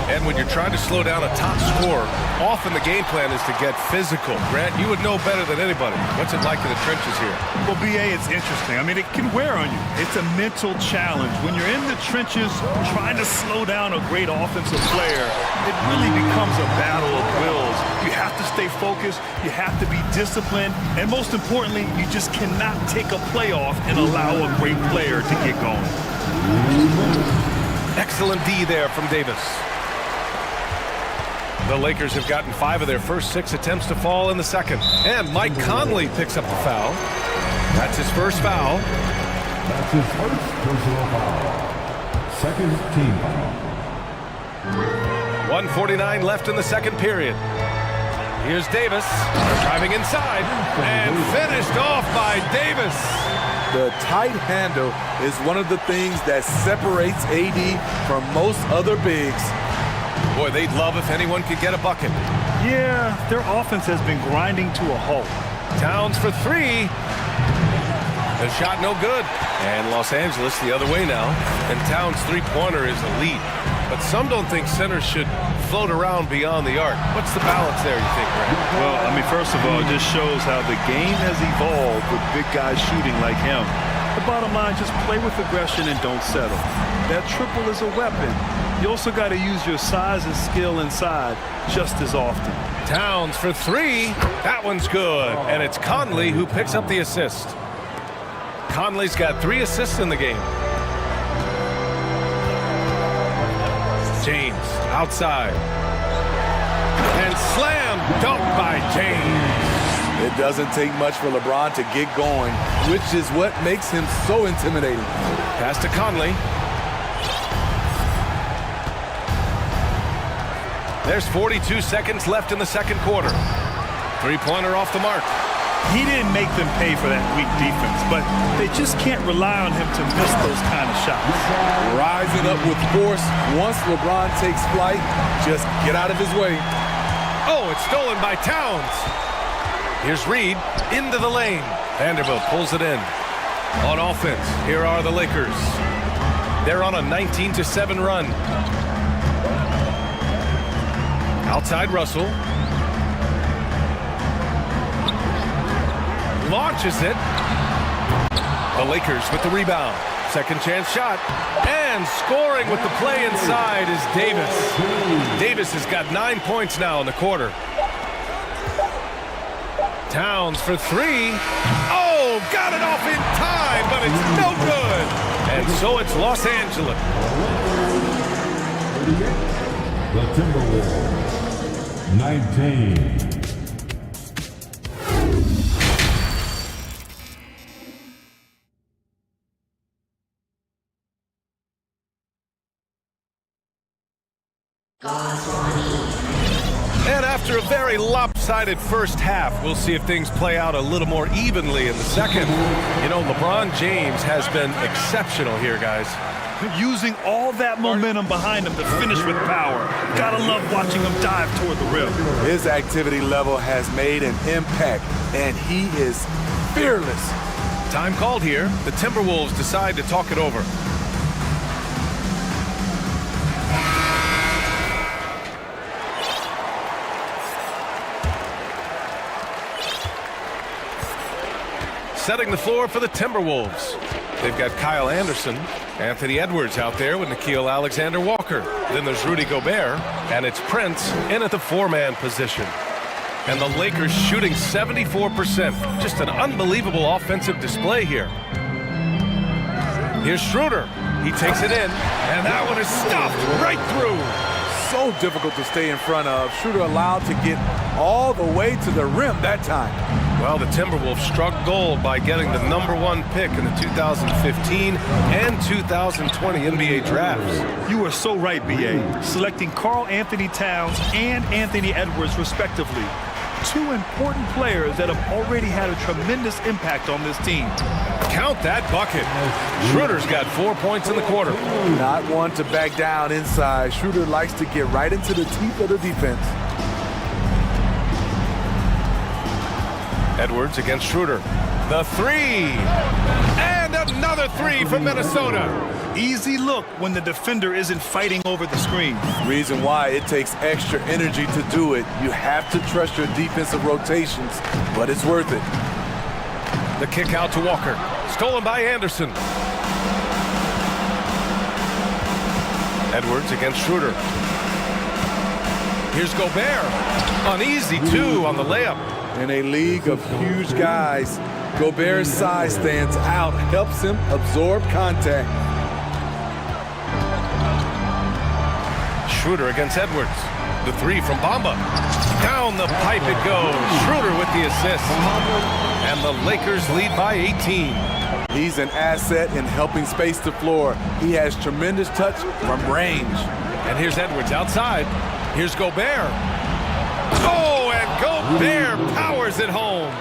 And when you're trying to slow down a top scorer, often the game plan is to get physical. Grant, you would know better than anybody. What's it like in the trenches here? Well, B.A., it's interesting. I mean, it can wear on you. It's a mental challenge. When you're in the trenches trying to slow down a great offensive player, it really becomes a battle of wills. You have to stay focused. You have to be disciplined. And most importantly, you just cannot take a play off and allow a great player to get going. Excellent D there from Davis. The Lakers have gotten 5 of their first 6 attempts to fall in the second. And Mike Conley picks up the foul. That's his first foul. That's his first personal foul. Second team foul. 1:49 left in the second period. Here's Davis, driving inside, and finished off by Davis. The tight handle is one of the things that separates AD from most other bigs. Boy, they'd love if anyone could get a bucket. Yeah, their offense has been grinding to a halt. Towns for three. The shot no good. And Los Angeles the other way now. And Towns' three-pointer is elite. But some don't think centers should float around beyond the arc. What's the balance there, you think, Ray? Well, I mean, first of all, it just shows how the game has evolved with big guys shooting like him. The bottom line, just play with aggression and don't settle. That triple is a weapon. You also got to use your size and skill inside just as often. Towns for three. That one's good. And it's Conley who picks up the assist. Conley's got 3 assists in the game. James outside. And slam dunk by James. It doesn't take much for LeBron to get going, which is what makes him so intimidating. Pass to Conley. There's 42 seconds left in the second quarter. Three-pointer off the mark. He didn't make them pay for that weak defense, but they just can't rely on him to miss those kind of shots. Rising up with force. Once LeBron takes flight, just get out of his way. Oh, it's stolen by Towns. Here's Reed into the lane. Vanderbilt pulls it in. On offense, here are the Lakers. They're on a 19-7 run. Outside Russell. Launches it. The Lakers with the rebound. Second chance shot. And scoring with the play inside is Davis. Davis has got 9 points now in the quarter. Towns for three. Oh, got it off in time, but it's no good. And so it's Los Angeles. The Timberwolves, 19. And after a very lopsided first half, we'll see if things play out a little more evenly in the second. You know, LeBron James has been exceptional here, guys. Using all that momentum behind him to finish with power. Gotta love watching him dive toward the rim. His activity level has made an impact, and he is fearless. Time called here. The Timberwolves decide to talk it over. Setting the floor for the Timberwolves. They've got Kyle Anderson, Anthony Edwards out there with Nickeil Alexander-Walker. Then there's Rudy Gobert, and it's Prince in at the four-man position. And the Lakers shooting 74%. Just an unbelievable offensive display here. Here's Schroeder. He takes it in, and that one is stuffed right through. So difficult to stay in front of. Schroeder allowed to get all the way to the rim that time. Well, the Timberwolves struck gold by getting the #1 pick in the 2015 and 2020 NBA drafts. You are so right, B.A. Selecting Karl Anthony Towns and Anthony Edwards, respectively. Two important players that have already had a tremendous impact on this team. Count that bucket. Schroeder's got 4 points in the quarter. Not one to back down inside. Schroeder likes to get right into the teeth of the defense. Edwards against Schroeder. The three. And another three from Minnesota. Easy look when the defender isn't fighting over the screen. Reason why it takes extra energy to do it. You have to trust your defensive rotations, but it's worth it. The kick out to Walker. Stolen by Anderson. Edwards against Schroeder. Here's Gobert. An easy two on the layup. In a league of huge guys, Gobert's size stands out, helps him absorb contact. Schroeder against Edwards. The three from Bamba. Down the pipe it goes. Schroeder with the assist. And the Lakers lead by 18. He's an asset in helping space the floor. He has tremendous touch from range. And here's Edwards outside. Here's Gobert. Oh, and Gobert powers it home.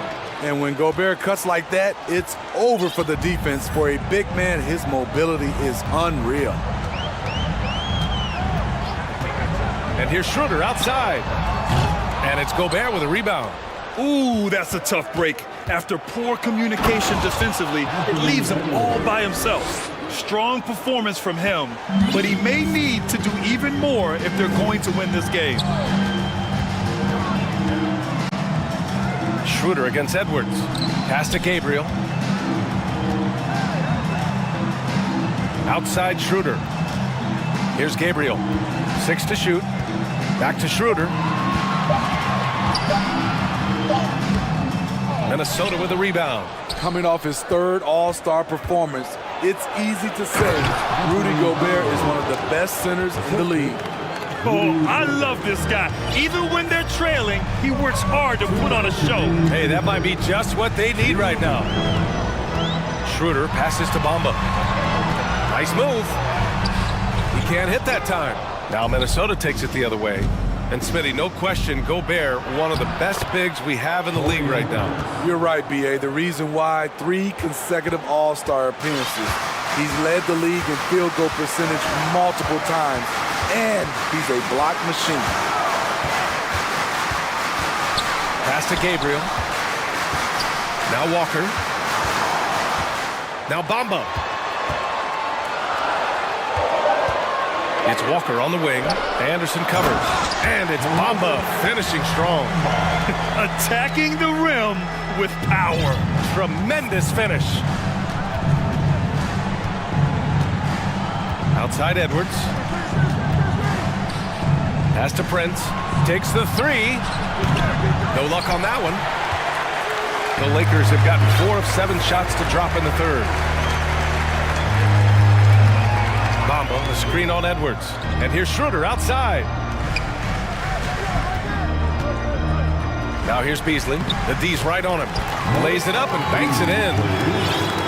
And when Gobert cuts like that, it's over for the defense. For a big man, his mobility is unreal. And here's Schroeder outside. And it's Gobert with a rebound. Ooh, that's a tough break. After poor communication defensively, it leaves him all by himself. Strong performance from him, but he may need to do even more if they're going to win this game. Schroeder against Edwards. Pass to Gabriel. Outside Schroeder. Here's Gabriel. 6 to shoot. Back to Schroeder. Minnesota with a rebound. Coming off his third All-Star performance, it's easy to say Rudy Gobert is one of the best centers in the league. Oh, I love this guy. Even when they're trailing, he works hard to put on a show. Hey, that might be just what they need right now. Schroeder passes to Bamba. Nice move. He can't hit that time. Now Minnesota takes it the other way. And Smitty, no question, Gobert, one of the best bigs we have in the league right now. You're right, B.A. The reason why 3 consecutive All-Star appearances. He's led the league in field goal percentage multiple times, and he's a block machine. Pass to Gabriel. Now Walker. Now Bamba. It's Walker on the wing. Anderson covers. And it's Bamba finishing strong. Attacking the rim with power. Tremendous finish. Outside Edwards. Pass to Prince. Takes the 3. No luck on that one. The Lakers have gotten 4 of 7 shots to drop in the third. Bamba, the screen on Edwards. And here's Schroeder outside. Now here's Beasley. The D's right on him. Lays it up and banks it in.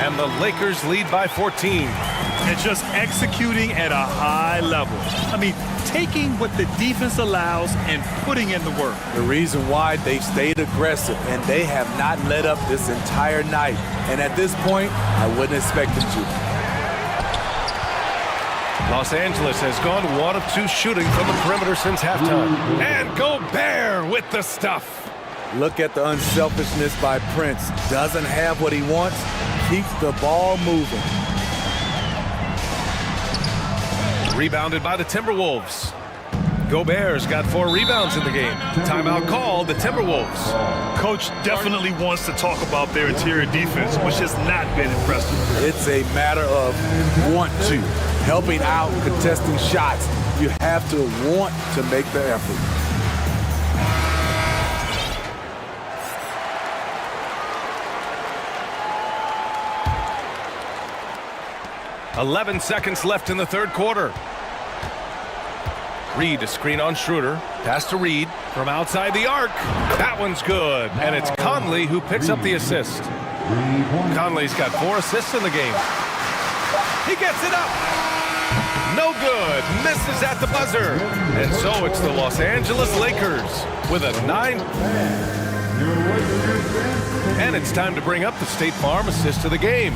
And the Lakers lead by 14. And just executing at a high level. I mean, taking what the defense allows and putting in the work. The reason why they stayed aggressive, and they have not let up this entire night. And at this point, I wouldn't expect them to. Los Angeles has gone 1 of 2 shooting from the perimeter since halftime. And Gobert with the stuff. Look at the unselfishness by Prince. Doesn't have what he wants, keeps the ball moving. Rebounded by the Timberwolves. Gobert's got 4 rebounds in the game. Timeout called the Timberwolves. Coach definitely wants to talk about their interior defense, which has not been impressive. It's a matter of want to. Helping out, contesting shots. You have to want to make the effort. .11 seconds left in the third quarter. Reed to screen on Schroeder. Pass to Reed from outside the arc. That one's good. And it's Conley who picks up the assist. Conley's got 4 assists in the game. He gets it up. No good. Misses at the buzzer. And so it's the Los Angeles Lakers with a 9. And it's time to bring up the State Farm assist of the game.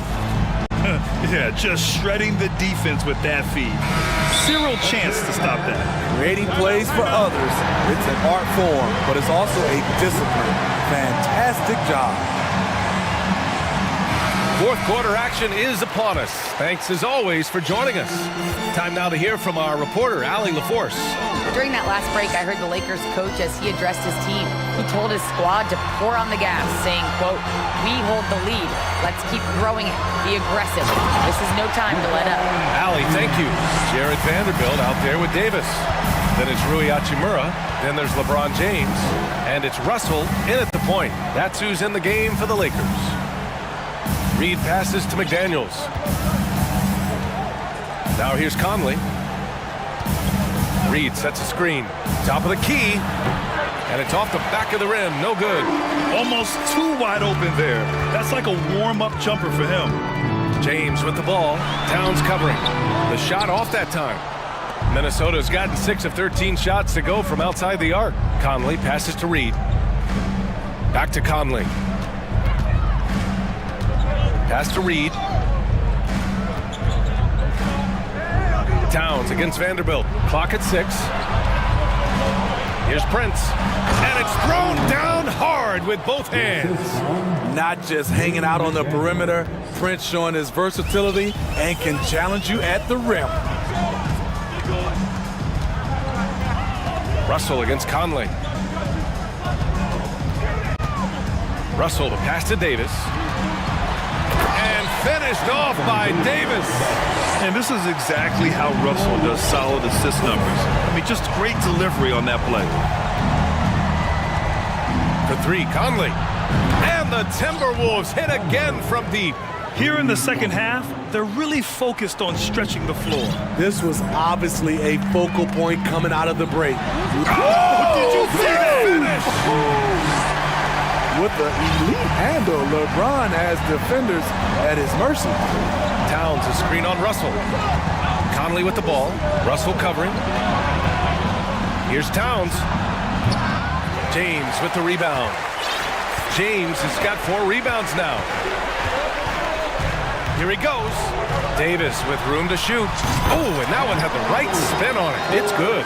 Yeah, just shredding the defense with that feed. Zero chance to stop that. Creating plays for others. It's an art form, but it's also a discipline. Fantastic job. Fourth quarter action is upon us. Thanks as always for joining us. Time now to hear from our reporter, Allie LaForce. During that last break, I heard the Lakers coach as he addressed his team. He told his squad to pour on the gas, saying, quote, "We hold the lead. Let's keep growing it. Be aggressive. This is no time to let up." Allie, thank you. Jared Vanderbilt out there with Davis. Then it's Rui Hachimura. Then there's LeBron James. And it's Russell in at the point. That's who's in the game for the Lakers. Reed passes to McDaniels. Now here's Conley. Reed sets a screen. Top of the key. And it's off the back of the rim. No good. Almost too wide open there. That's like a warm-up jumper for him. James with the ball. Towns covering. The shot off that time. Minnesota's gotten 6 of 13 shots to go from outside the arc. Conley passes to Reed. Back to Conley. Pass to Reed. Towns against Vanderbilt. Clock at 6. Here's Prince. And it's thrown down hard with both hands. Not just hanging out on the perimeter, Prince showing his versatility and can challenge you at the rim. Russell against Conley. Russell to pass to Davis. And finished off by Davis. And this is exactly how Russell does solid assist numbers. I mean, just great delivery on that play. For 3, Conley. And the Timberwolves hit again from deep. Here in the second half, they're really focused on stretching the floor. This was obviously a focal point coming out of the break. Oh, did you see that finish? With the elite handle, LeBron has defenders at his mercy. Towns a screen on Russell. Conley with the ball. Russell covering. Here's Towns. James with the rebound. James has got 4 rebounds now. Here he goes. Davis with room to shoot. Oh, and that one had the right spin on it. It's good.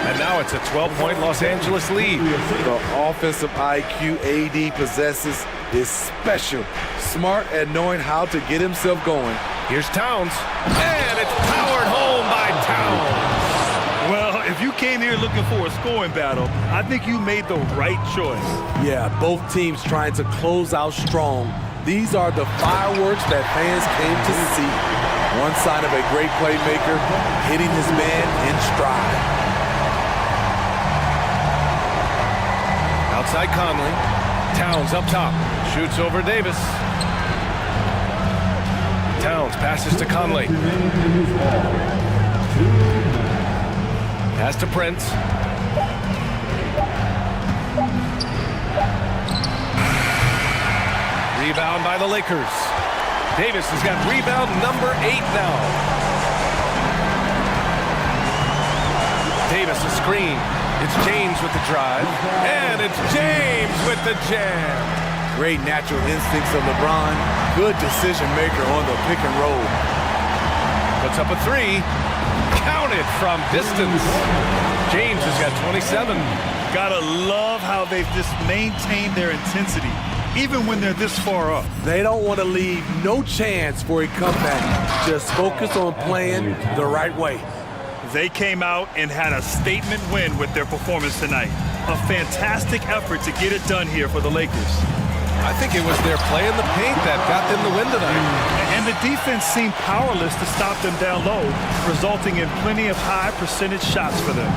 And now it's a 12-point Los Angeles lead. The offensive IQ AD possesses is special. Smart at knowing how to get himself going. Here's Towns. And it's powered home by Towns. Well, if you came here looking for a scoring battle, I think you made the right choice. Yeah, both teams trying to close out strong. These are the fireworks that fans came to see. One sign of a great playmaker hitting his man in stride. Outside Conley. Towns up top. Shoots over Davis. Towns passes to Conley. Pass to Prince. Rebound by the Lakers. Davis has got rebound number 8 now. Davis a screen. It's James with the drive. And it's James with the jam. Great natural instincts of LeBron. Good decision maker on the pick and roll. Puts up a 3. Counted from distance. James has got 27. Gotta love how they've just maintained their intensity, even when they're this far up. They don't want to leave no chance for a comeback. Just focus on playing the right way. They came out and had a statement win with their performance tonight. A fantastic effort to get it done here for the Lakers. I think it was their play in the paint that got them the win tonight. And the defense seemed powerless to stop them down low, resulting in plenty of high percentage shots for them.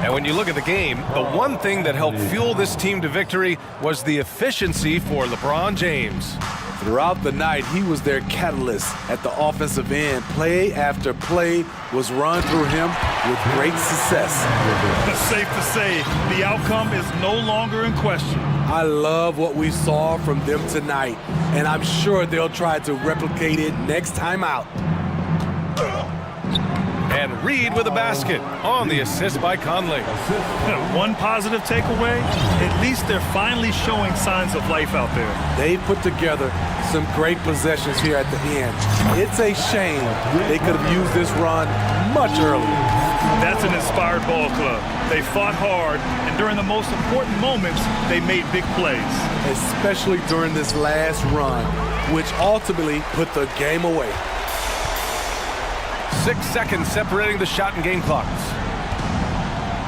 And when you look at the game, the one thing that helped fuel this team to victory was the efficiency for LeBron James. Throughout the night, he was their catalyst at the offensive end. Play after play was run through him with great success. It's safe to say the outcome is no longer in question. I love what we saw from them tonight, and I'm sure they'll try to replicate it next time out. And Reed with a basket on the assist by Conley. One positive takeaway, at least they're finally showing signs of life out there. They put together some great possessions here at the end. It's a shame they could have used this run much earlier. That's an inspired ball club. They fought hard, and during the most important moments, they made big plays. Especially during this last run, which ultimately put the game away. 6 seconds separating the shot and game clocks.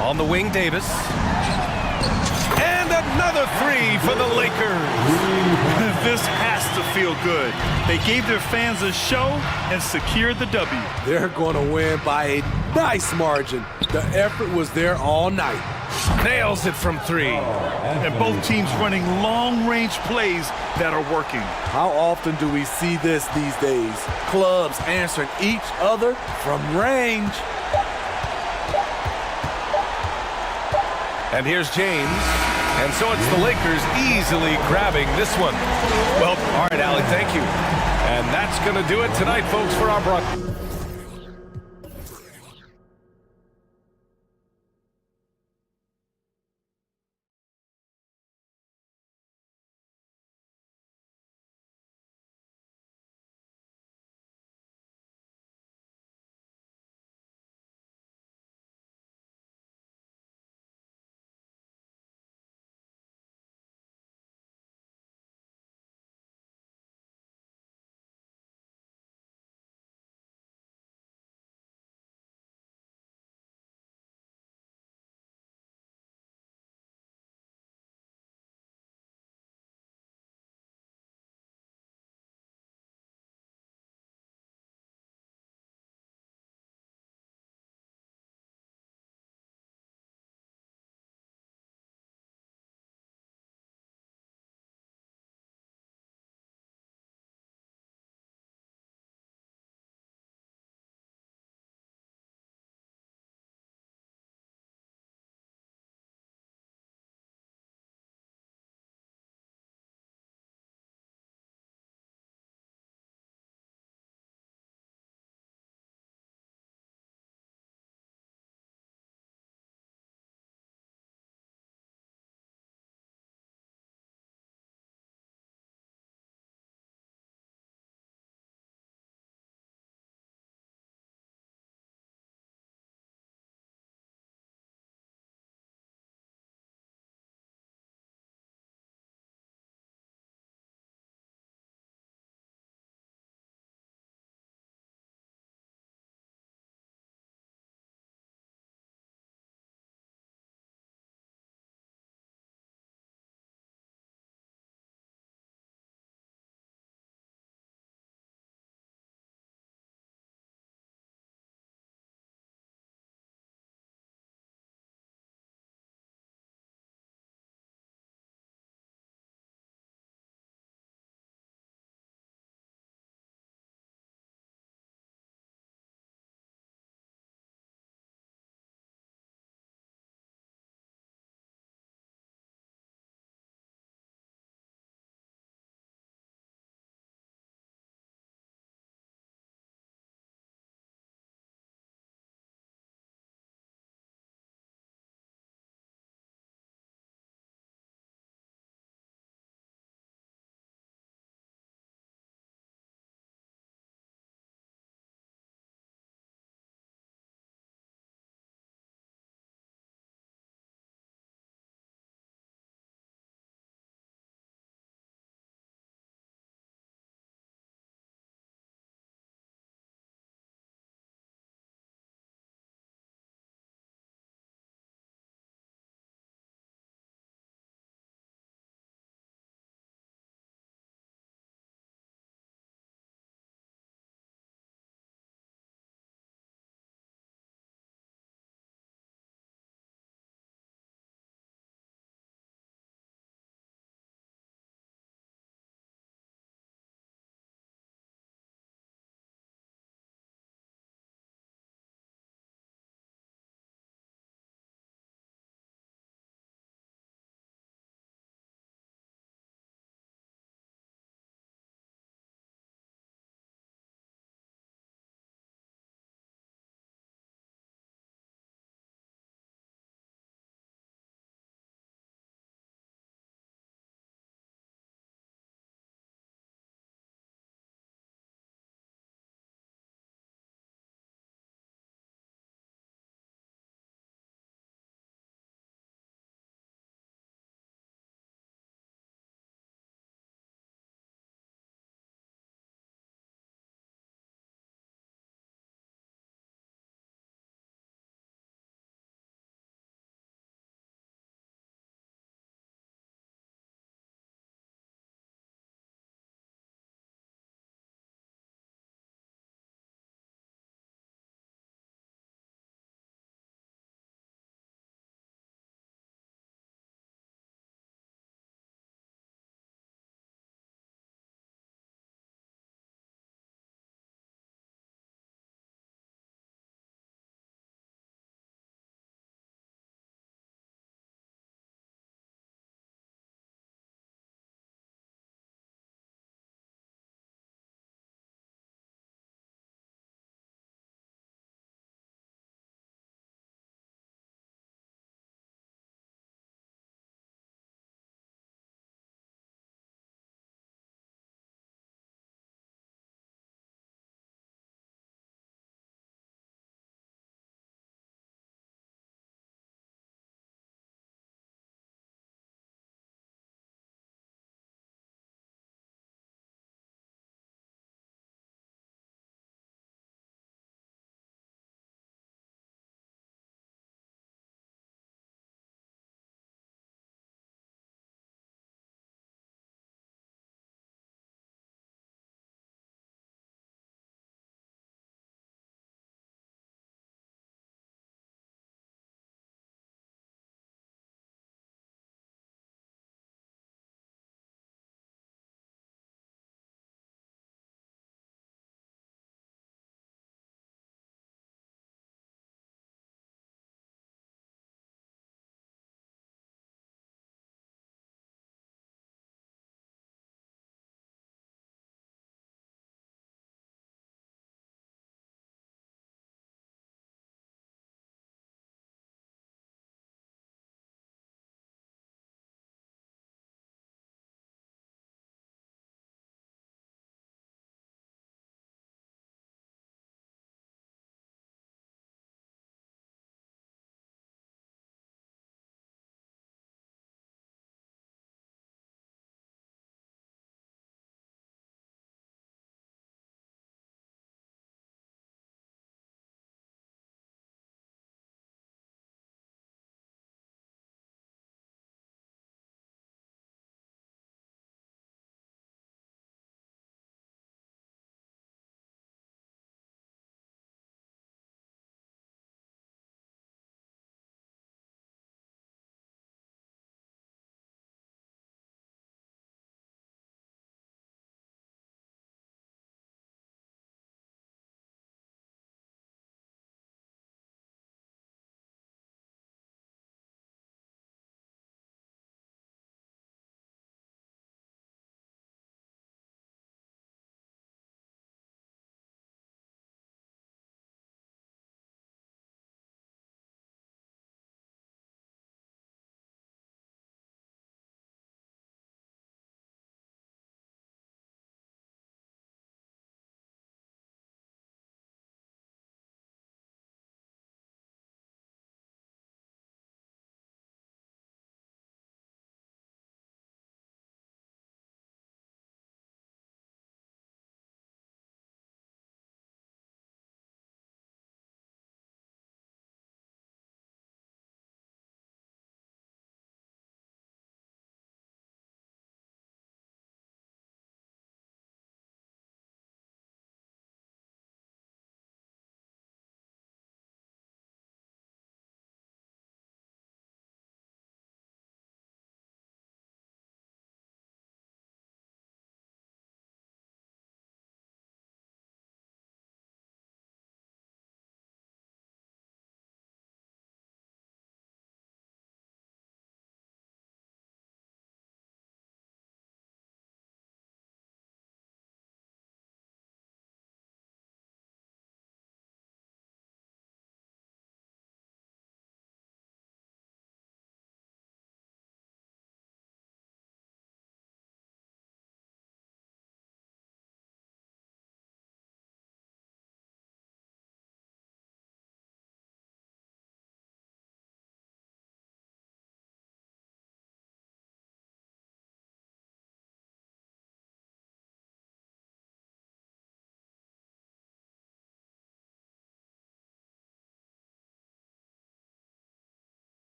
On the wing, Davis. And another 3 for the Lakers. This has to feel good. They gave their fans a show and secured the W. They're going to win by a nice margin. The effort was there all night. Nails it from 3. And both teams running long-range plays that are working. How often do we see this these days? Clubs answering each other from range. And here's James. And so it's the Lakers easily grabbing this one. Well, all right, Allie, thank you. And that's going to do it tonight, folks, for our broadcast.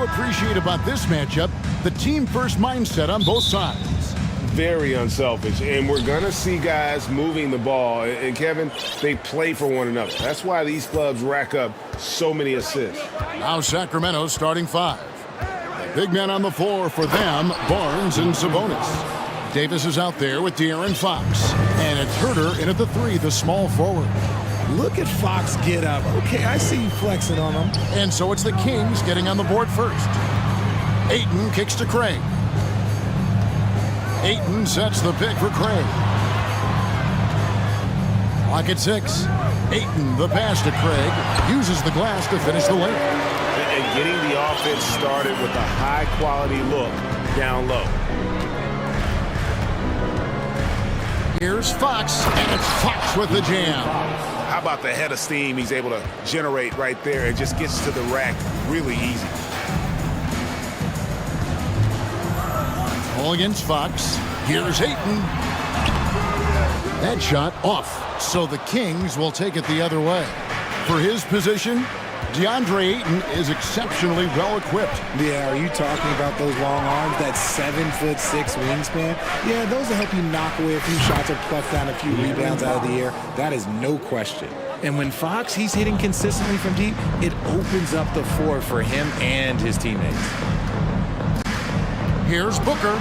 you appreciate about this matchup? The team-first mindset on both sides. Very unselfish, and we're going to see guys moving the ball. And Kevin, they play for one another. That's why these clubs rack up so many assists. Now Sacramento's starting five. Big men on the floor for them, Barnes and Sabonis. Davis is out there with De'Aaron Fox. And it's Herter in at the three, the small forward. Look at Fox get up. Okay, I see you flexing on him. And so it's the Kings getting on the board first. Ayton kicks to Craig. Ayton sets the pick for Craig. Clock at 6. Ayton, the pass to Craig, uses the glass to finish the layup. And getting the offense started with a high-quality look down low. Here's Fox, and it's Fox with the jam. How about the head of steam he's able to generate right there? It just gets to the rack really easy. Ball against Fox. Here's Ayton. That shot off. So the Kings will take it the other way. For his position, DeAndre Ayton is exceptionally well equipped. Yeah, are you talking about those long arms, that 7'6" wingspan? Yeah, those will help you knock away a few shots or pluck down a few rebounds out of the air. That is no question. And when Fox, he's hitting consistently from deep, it opens up the floor for him and his teammates. Here's Booker.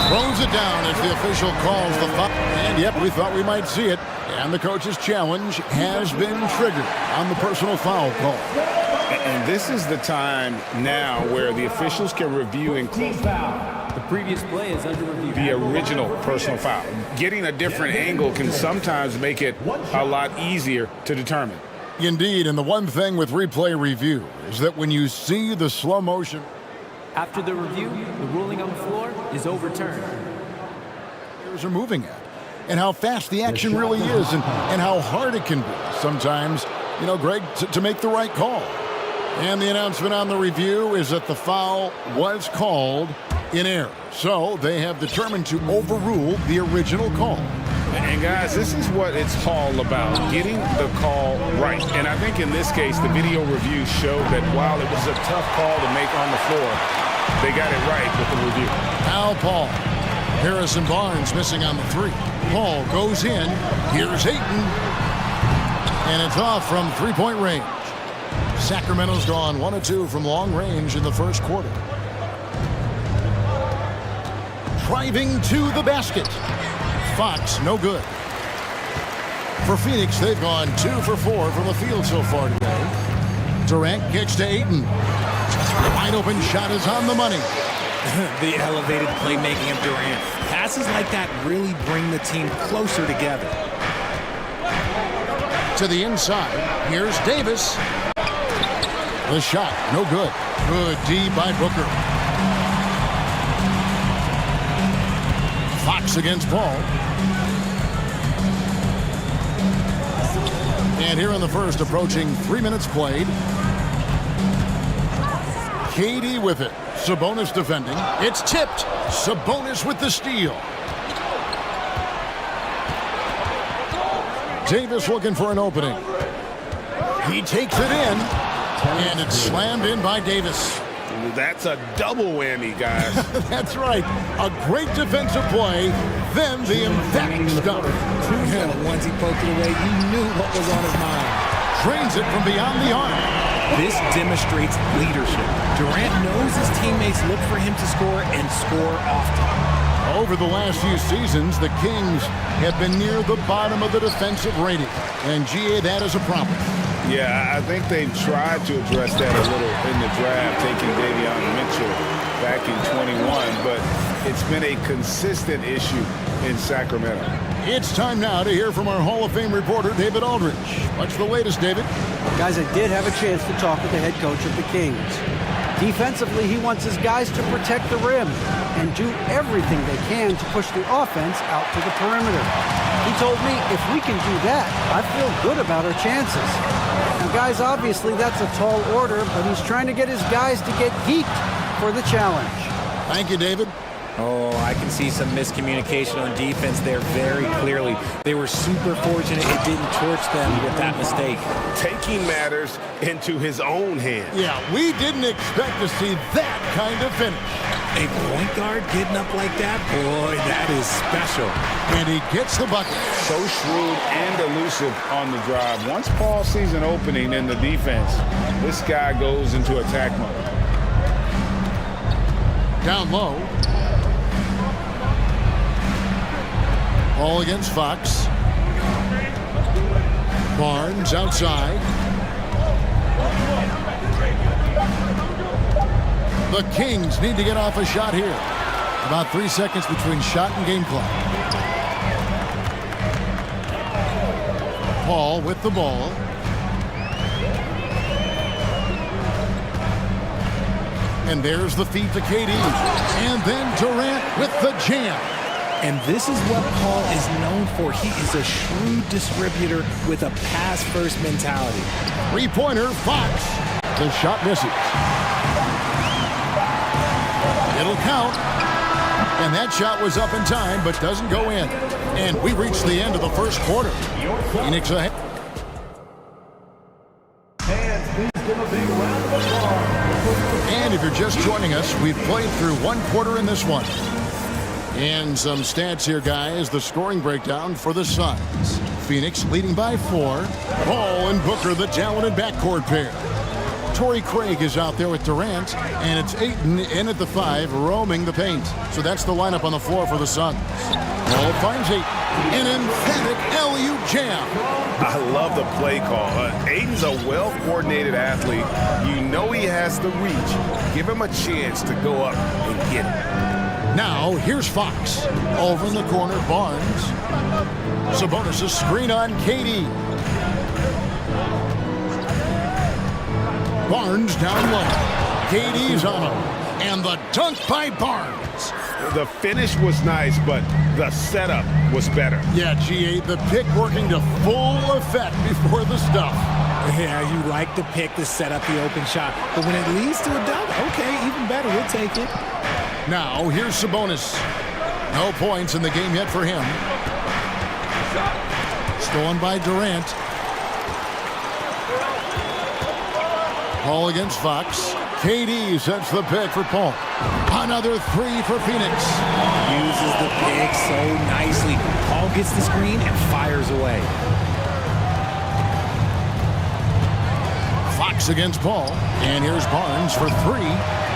Throws it down as the official calls the foul. And yep, we thought we might see it. And the coach's challenge has been triggered on the personal foul call. And this is the time now where the officials can review and call The previous play is under review. the original personal foul. Getting a different angle can sometimes make it a lot easier to determine. Indeed, and the one thing with replay review is that when you see the slow motion, After the review, the ruling on the floor is overturned. players are moving at, and how fast the action really is, and how hard it can be sometimes, you know, Greg, to make the right call. And the announcement on the review is that the foul was called in error. So they have determined to overrule the original call. And guys, this is what it's all about, getting the call right. And I think in this case, the video review showed that while it was a tough call to make on the floor, they got it right with the review. Now Paul. Harrison Barnes missing on the three. Paul goes in. Here's Ayton. And it's off from three-point range. Sacramento's gone 1 of 2 from long range in the first quarter. Driving to the basket. Fox, no good. For Phoenix, they've gone 2 for 4 from the field so far today. Durant kicks to Ayton. Wide open shot is on the money. The elevated playmaking of Durant. Passes like that really bring the team closer together. To the inside, here's Davis. The shot, no good. Good D by Booker. Fox against Paul. And here in the first, approaching 3 minutes played. Katie with it. Sabonis defending. It's tipped. Sabonis with the steal. Davis looking for an opening. He takes it in. And it's slammed in by Davis. That's a double whammy, guys. That's right. A great defensive play, then the emphatic stuff. Yeah, once he poked it away, you knew what was on his mind. Trains it from beyond the arc. This demonstrates leadership. Durant knows his teammates look for him to score and score often. Over the last few seasons, the Kings have been near the bottom of the defensive rating. And GA, that is a problem. Yeah, I think they've tried to address that a little in the draft, taking Davion Mitchell back in 21, but it's been a consistent issue in Sacramento. It's time now to hear from our Hall of Fame reporter, David Aldridge. What's the latest, David? Guys, I did have a chance to talk with the head coach of the Kings. Defensively, he wants his guys to protect the rim and do everything they can to push the offense out to the perimeter. He told me if we can do that, I feel good about our chances. Now, guys, obviously that's a tall order, but he's trying to get his guys to get geeked for the challenge. Thank you, David. Oh, I can see some miscommunication on defense there very clearly. They were super fortunate it didn't torch them with that mistake. Taking matters into his own hands. Yeah, we didn't expect to see that kind of finish. A point guard getting up like that, boy, that is special. And he gets the bucket. So shrewd and elusive on the drive. Once Paul sees an opening in the defense, this guy goes into attack mode. Down low. Ball against Fox. Barnes outside. The Kings need to get off a shot here. About 3 seconds between shot and game clock. Paul with the ball. And there's the feed to KD. And then Durant with the jam. And this is what Paul is known for. He is a shrewd distributor with a pass-first mentality. Three-pointer, Fox. The shot misses. It'll count. And that shot was up in time, but doesn't go in. And we reached the end of the first quarter. Phoenix ahead. And if you're just joining us, we've played through one quarter in this one. And some stats here, guys. The scoring breakdown for the Suns. Phoenix leading by 4. Paul and Booker, the talented backcourt pair. Torrey Craig is out there with Durant, and it's Ayton in at the 5, roaming the paint. So that's the lineup on the floor for the Suns. Paul finds Ayton. An emphatic LU jam. I love the play call. Ayton's a well-coordinated athlete. You know he has the reach. Give him a chance to go up and get it. Now, here's Fox. Over in the corner, Barnes. Sabonis' screen on KD. Barnes down low. KD's on him. And the dunk by Barnes. The finish was nice, but the setup was better. Yeah, G8, the pick working to full effect before the stuff. Yeah, you like the pick to set up the open shot. But when it leads to a dunk, okay, even better, we'll take it. Now, here's Sabonis. No points in the game yet for him. Stolen by Durant. Paul against Fox. KD sets the pick for Paul. Another 3 for Phoenix. Uses the pick so nicely. Paul gets the screen and fires away. Fox against Paul. And here's Barnes for 3.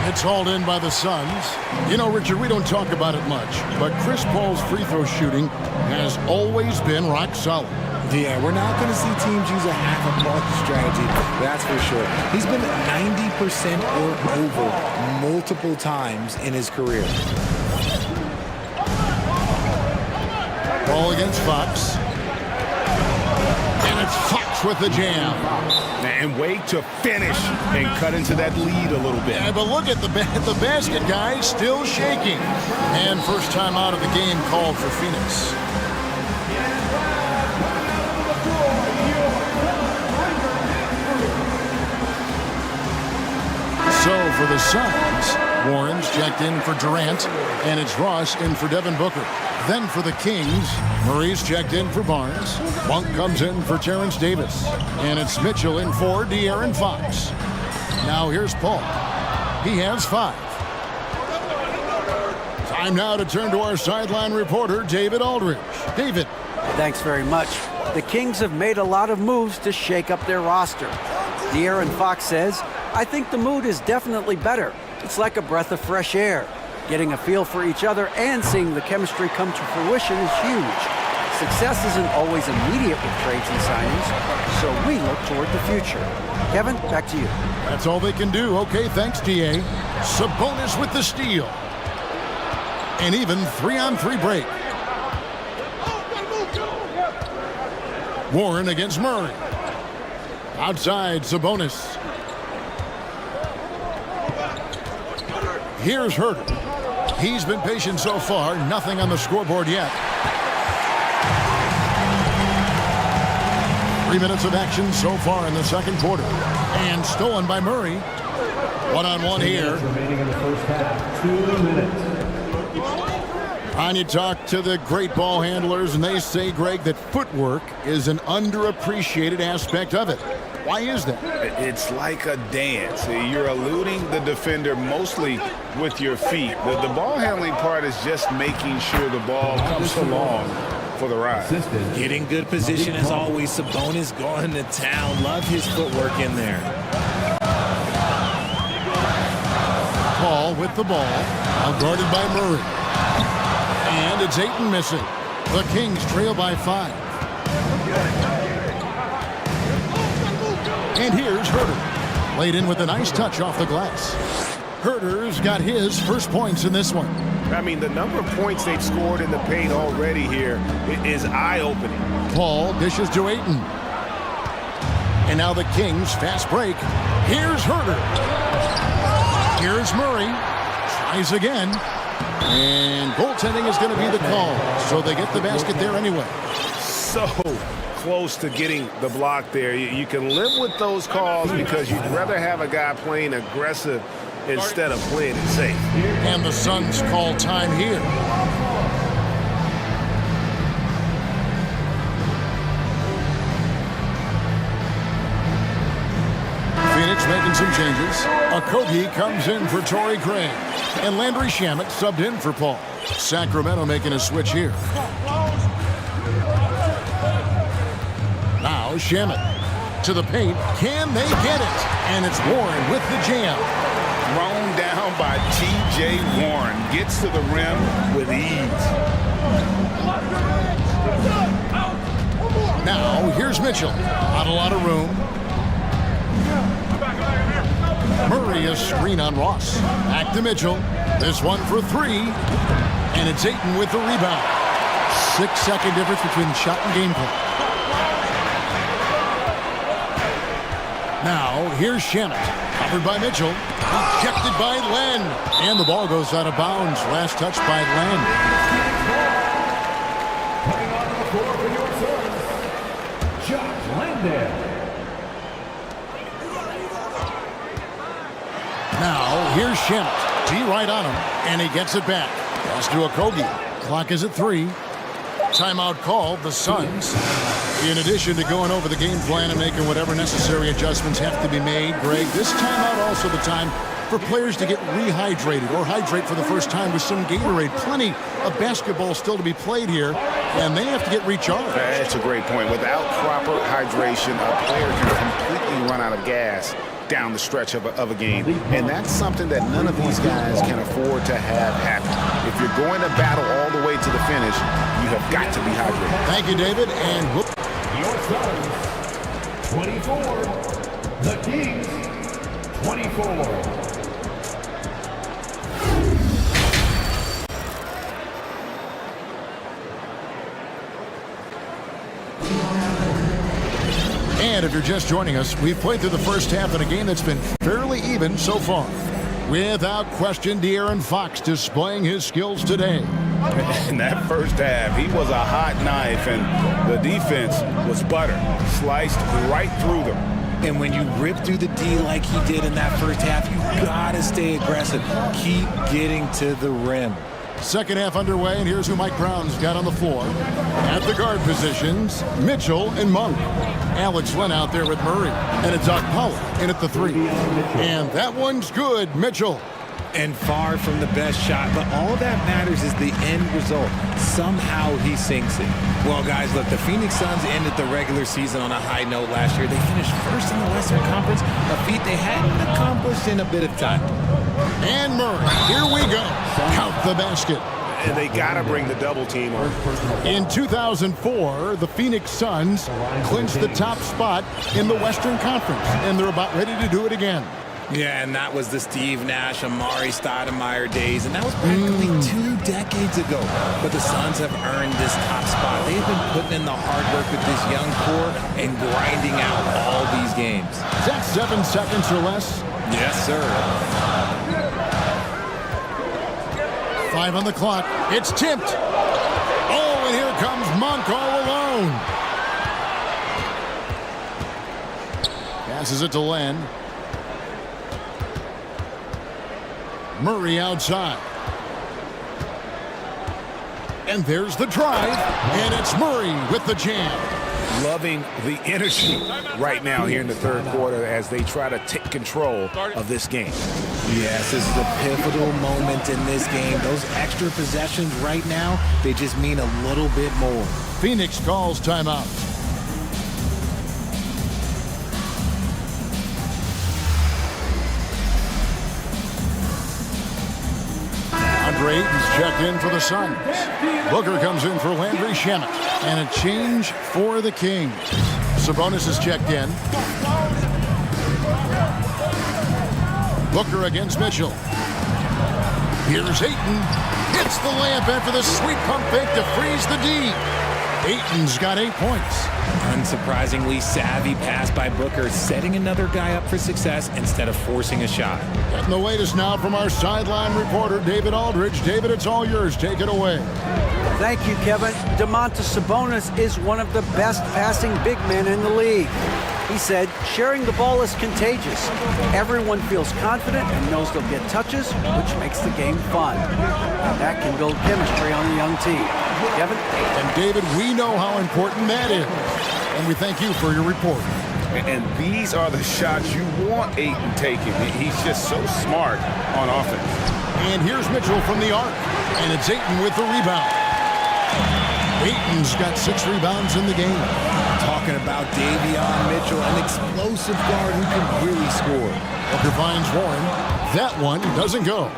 It's hauled in by the Suns. You know, Richard, we don't talk about it much, but Chris Paul's free throw shooting has always been rock solid. Yeah, we're not going to see teams use a half-a-ball strategy, that's for sure. He's been 90% or over multiple times in his career. Ball against Fox. And it's Fox with the jam. And wait to finish and cut into that lead a little bit. Yeah, but look at the basket, guys, still shaking. And first time out of the game called for Phoenix. So for the Suns, Warren's checked in for Durant, and it's Ross in for Devin Booker. Then for the Kings, Murray's checked in for Barnes. Monk comes in for Terrence Davis. And it's Mitchell in for De'Aaron Fox. Now here's Paul. He has 5. Time now to turn to our sideline reporter, David Aldridge. David. Thanks very much. The Kings have made a lot of moves to shake up their roster. De'Aaron Fox says, I think the mood is definitely better. It's like a breath of fresh air. Getting a feel for each other and seeing the chemistry come to fruition is huge. Success isn't always immediate with trades and signings, so we look toward the future. Kevin, back to you. That's all they can do. Okay, thanks, DA. Sabonis with the steal. And even 3-on-3 break. Warren against Murray. Outside, Sabonis. Here's Herter. He's been patient so far. Nothing on the scoreboard yet. 3 minutes of action so far in the second quarter. And stolen by Murray. One-on-one here. Remaining in the first half. 2 minutes. And you talk to the great ball handlers, and they say, Greg, that footwork is an underappreciated aspect of it. Why is that? It's like a dance. You're eluding the defender mostly with your feet. The ball handling part is just making sure the ball comes along for the ride. Getting good position as always. Sabonis going to town. Love his footwork in there. Paul with the ball, now guarded by Murray. And it's Ayton missing. The Kings trail by 5. And here's Herter. Laid in with a nice touch off the glass. Herter's got his first points in this one. I mean, the number of points they've scored in the paint already here is eye-opening. Paul dishes to Ayton. And now the Kings fast break. Here's Herter. Here's Murray. Tries again. And goaltending is going to be the call. So they get the basket there anyway. So close to getting the block there. You can live with those calls because you'd rather have a guy playing aggressive instead of playing it safe. And the Suns call time here. Phoenix making some changes. Okogie comes in for Torrey Craig. And Landry Shamet subbed in for Paul. Sacramento making a switch here. Now Shamet to the paint. Can they get it? And it's Warren with the jam. Thrown down by T.J. Warren. Gets to the rim with ease. Now here's Mitchell. Not a lot of room. Murray a screen on Ross. Back to Mitchell. This one for 3. And it's Ayton with the rebound. 6-second difference between shot and game clock. Now here's Shamet. Covered by Mitchell. Ejected by Len. And the ball goes out of bounds. Last touch by Len. Coming onto the floor for your Suns, Josh Landale. Now, here's Shamet. T right on him, and he gets it back. Pass to Okogie. Clock is at 3. Timeout called, the Suns. In addition to going over the game plan and making whatever necessary adjustments have to be made, Greg, this timeout also the time for players to get rehydrated or hydrate for the first time with some Gatorade. Plenty of basketball still to be played here, and they have to get recharged. That's a great point. Without proper hydration, a player can completely run out of gas down the stretch of a game. And that's something that none of these guys can afford to have happen. If you're going to battle all the way to the finish, you have got to be hydrated. Thank you, David. And whoop. Your Suns, 24. The Kings, 24. And if you're just joining us, we've played through the first half in a game that's been fairly even so far. Without question, De'Aaron Fox displaying his skills today. In that first half, he was a hot knife, and the defense was butter. Sliced right through them. And when you rip through the D like he did in that first half, you gotta stay aggressive. Keep getting to the rim. Second half underway, and here's who Mike Brown's got on the floor. At the guard positions, Mitchell and Monk. Alex Len out there with Murray. And it's Pollard in at the 3. And that one's good, Mitchell. And far from the best shot, but all that matters is the end result. Somehow he sinks it. Well, guys, look, the Phoenix Suns ended the regular season on a high note last year. They finished first in the Western Conference, a feat they hadn't accomplished in a bit of time. And Murray, here we go. Count the basket. And they got to bring the double team on. In 2004, the Phoenix Suns clinched the top spot in the Western Conference, and they're about ready to do it again. Yeah, and that was the Steve Nash, Amari Stoudemire days, and that was practically 2 decades ago. But the Suns have earned this top spot. They've been putting in the hard work with this young core and grinding out all these games. Is that 7 seconds or less? Yes, sir. 5 on the clock. It's tipped. Oh, and here comes Monk all alone. Passes it to Len. Murray outside. And there's the drive, and it's Murray with the jam. Loving the energy right now here in the third quarter as they try to take control of this game. Yes, this is a pivotal moment in this game. Those extra possessions right now, they just mean a little bit more. Phoenix calls timeout. DeAndre Ayton's checked in for the Suns. Booker comes in for Landry Shamet. And a change for the Kings. Sabonis is checked in. Booker against Mitchell. Here's Ayton. Hits the layup after the sweet pump fake to freeze the D. Ayton's got 8 points. Unsurprisingly savvy pass by Booker, setting another guy up for success instead of forcing a shot. Getting the latest now from our sideline reporter, David Aldridge. David, it's all yours. Take it away. Thank you, Kevin. Domantas Sabonis is one of the best passing big men in the league. He said, sharing the ball is contagious. Everyone feels confident and knows they'll get touches, which makes the game fun. That can build chemistry on a young team. Kevin? And David, we know how important that is. And we thank you for your report. And these are the shots you want Ayton taking. He's just so smart on offense. And here's Mitchell from the arc. And it's Ayton with the rebound. Ayton's got 6 rebounds in the game. Talking about Davion Mitchell, an explosive guard who can really score. Booker finds Warren. That one doesn't go.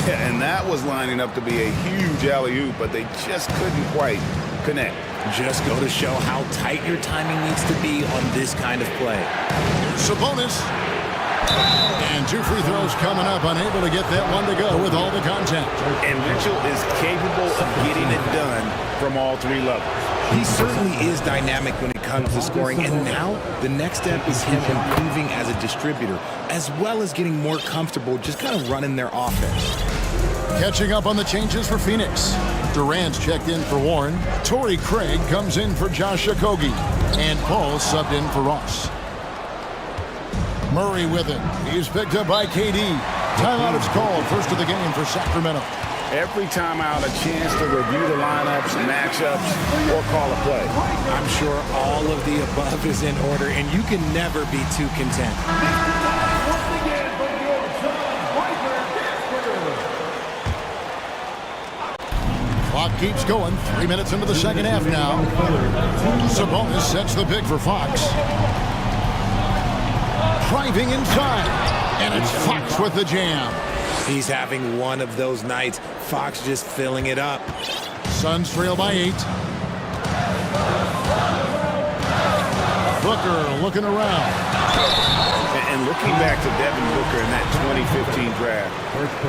Yeah, and that was lining up to be a huge alley-oop, but they just couldn't quite connect. Just go to show how tight your timing needs to be on this kind of play. Sabonis. And 2 free throws coming up, unable to get that one to go with all the contact. And Mitchell is capable of getting it done from all 3 levels. He certainly is dynamic when it comes to scoring, and now the next step is him improving as a distributor, as well as getting more comfortable just kind of running their offense. Catching up on the changes for Phoenix. Durant's checked in for Warren. Torrey Craig comes in for Josh Okogie. And Paul subbed in for Ross. Murray with it. He's picked up by KD. Timeout is called. First of the game for Sacramento. Every timeout, a chance to review the lineups, matchups, or call a play. I'm sure all of the above is in order, and you can never be too content. Clock keeps going. 3 minutes into the second half now. Sabonis sets the pick for Fox. Driving inside. And it's Fox with the jam. He's having one of those nights. Fox just filling it up. Suns trail by 8. Booker looking around. And looking back to Devin Booker in that 2015 draft,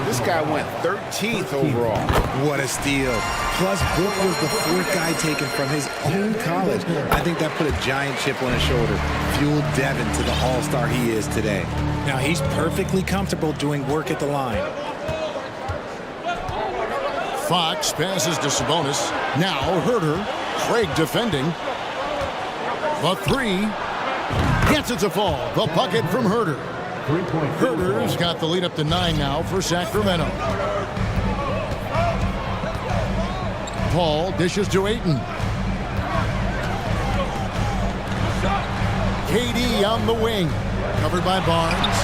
this guy went 13th overall. What a steal. Plus, Booker was the 4th guy taken from his own college. I think that put a giant chip on his shoulder, fueled Devin to the all-star he is today. Now, he's perfectly comfortable doing work at the line. Fox passes to Sabonis. Now Herter. Craig defending. The 3. Gets it to fall. The bucket from Herter. Herter's got the lead up to 9 now for Sacramento. Paul dishes to Ayton. KD on the wing. Covered by Barnes.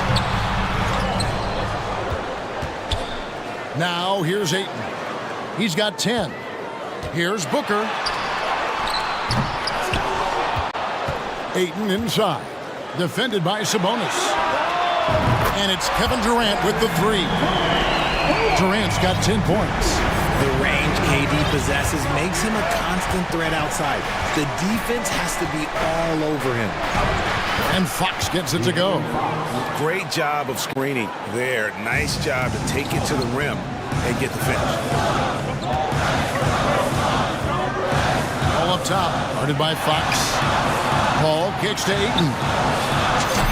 Now here's Ayton. He's got 10. Here's Booker. Ayton inside. Defended by Sabonis. And it's Kevin Durant with the 3. Durant's got 10 points. The range KD possesses makes him a constant threat outside. The defense has to be all over him. And Fox gets it to go. Great job of screening there. Nice job to take it to the rim and get the finish. All up top. Guarded by Fox. Paul kicks to Ayton.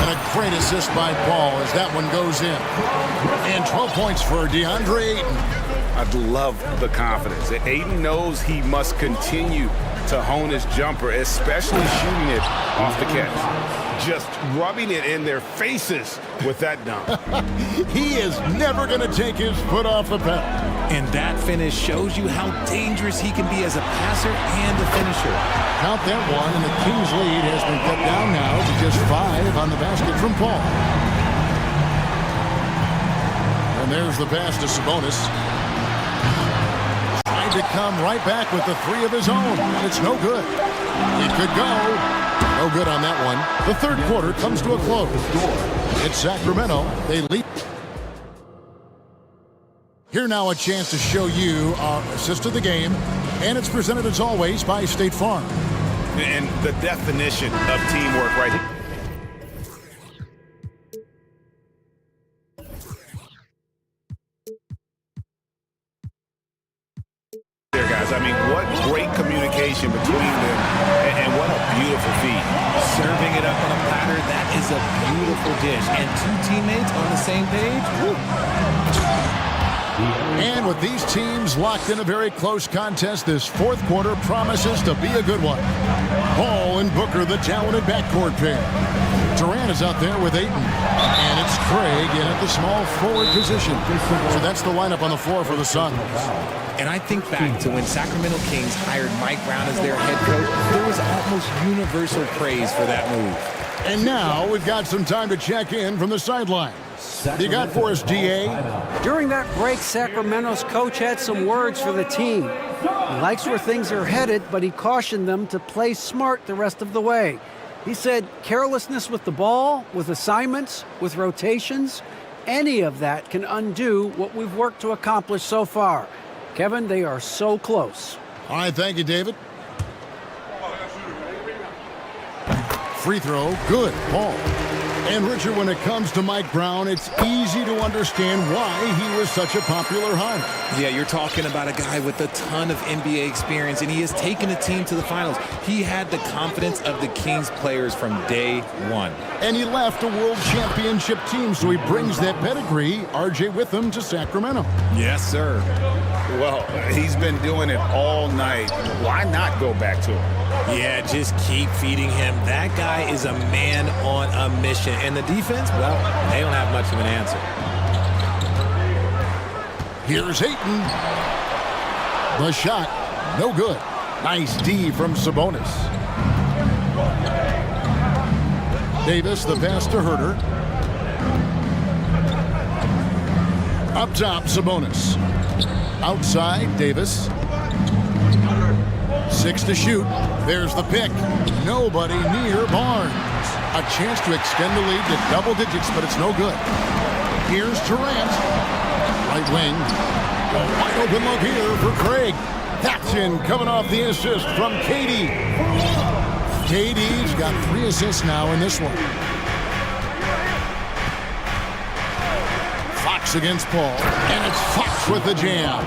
And a great assist by Paul as that one goes in. And 12 points for DeAndre Ayton. I love the confidence. Ayton knows he must continue to hone his jumper, especially shooting it off the catch. Just rubbing it in their faces with that dunk. He is never going to take his foot off the pedal. And that finish shows you how dangerous he can be as a passer and a finisher. Count that one, and the Kings lead has been cut down now to just 5 on the basket from Paul. And there's the pass to Sabonis. Trying to come right back with the 3 of his own, and it's no good. It could go. No good on that one. The third quarter comes to a close. It's Sacramento. They lead. Here now a chance to show you our assist of the game, and it's presented as always by State Farm. And the definition of teamwork right here. There, guys. I mean, what great communication between them, and what a beautiful feed. Serving it up on a platter, that is a beautiful dish. And 2 teammates on the same page, woo. And with these teams locked in a very close contest, this fourth quarter promises to be a good one. Ball and Booker, the talented backcourt pair. Durant is out there with Ayton. And it's Craig in at the small forward position. So that's the lineup on the floor for the Suns. And I think back to when Sacramento Kings hired Mike Brown as their head coach, there was almost universal praise for that move. And now we've got some time to check in from the sideline. What do you got for us, DA? During that break, Sacramento's coach had some words for the team. He likes where things are headed, but he cautioned them to play smart the rest of the way. He said carelessness with the ball, with assignments, with rotations, any of that can undo what we've worked to accomplish so far. Kevin, they are so close. All right, thank you, David. Free throw, good, Paul. And Richard, when it comes to Mike Brown, it's easy to understand why he was such a popular hire. Yeah, you're talking about a guy with a ton of NBA experience, and he has taken a team to the finals. He had the confidence of the Kings players from day one. And he left a world championship team, so he brings that pedigree, RJ, with him to Sacramento. Yes, sir. Well, he's been doing it all night. Why not go back to him? Yeah, just keep feeding him. That guy is a man on a mission. And the defense, well, they don't have much of an answer. Here's Ayton. The shot, no good. Nice D from Sabonis. Davis, the pass to Herter. Up top, Sabonis. Outside, Davis. 6 to shoot. There's the pick. Nobody near Barnes. A chance to extend the lead to double digits, but it's no good. Here's Durant. Right wing. A wide open look here for Craig. That's in, coming off the assist from KD. KD's got 3 assists now in this one. Fox against Paul. And it's Fox with the jam.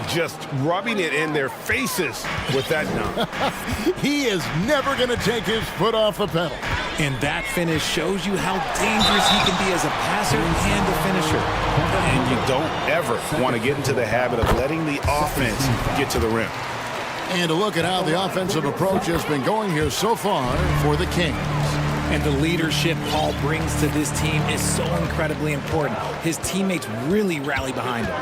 Just rubbing it in their faces with that dunk. He is never going to take his foot off the pedal. And that finish shows you how dangerous he can be as a passer and a finisher. And you don't ever want to get into the habit of letting the offense get to the rim. And to look at how the offensive approach has been going here so far for the Kings. And the leadership Paul brings to this team is so incredibly important. His teammates really rally behind him.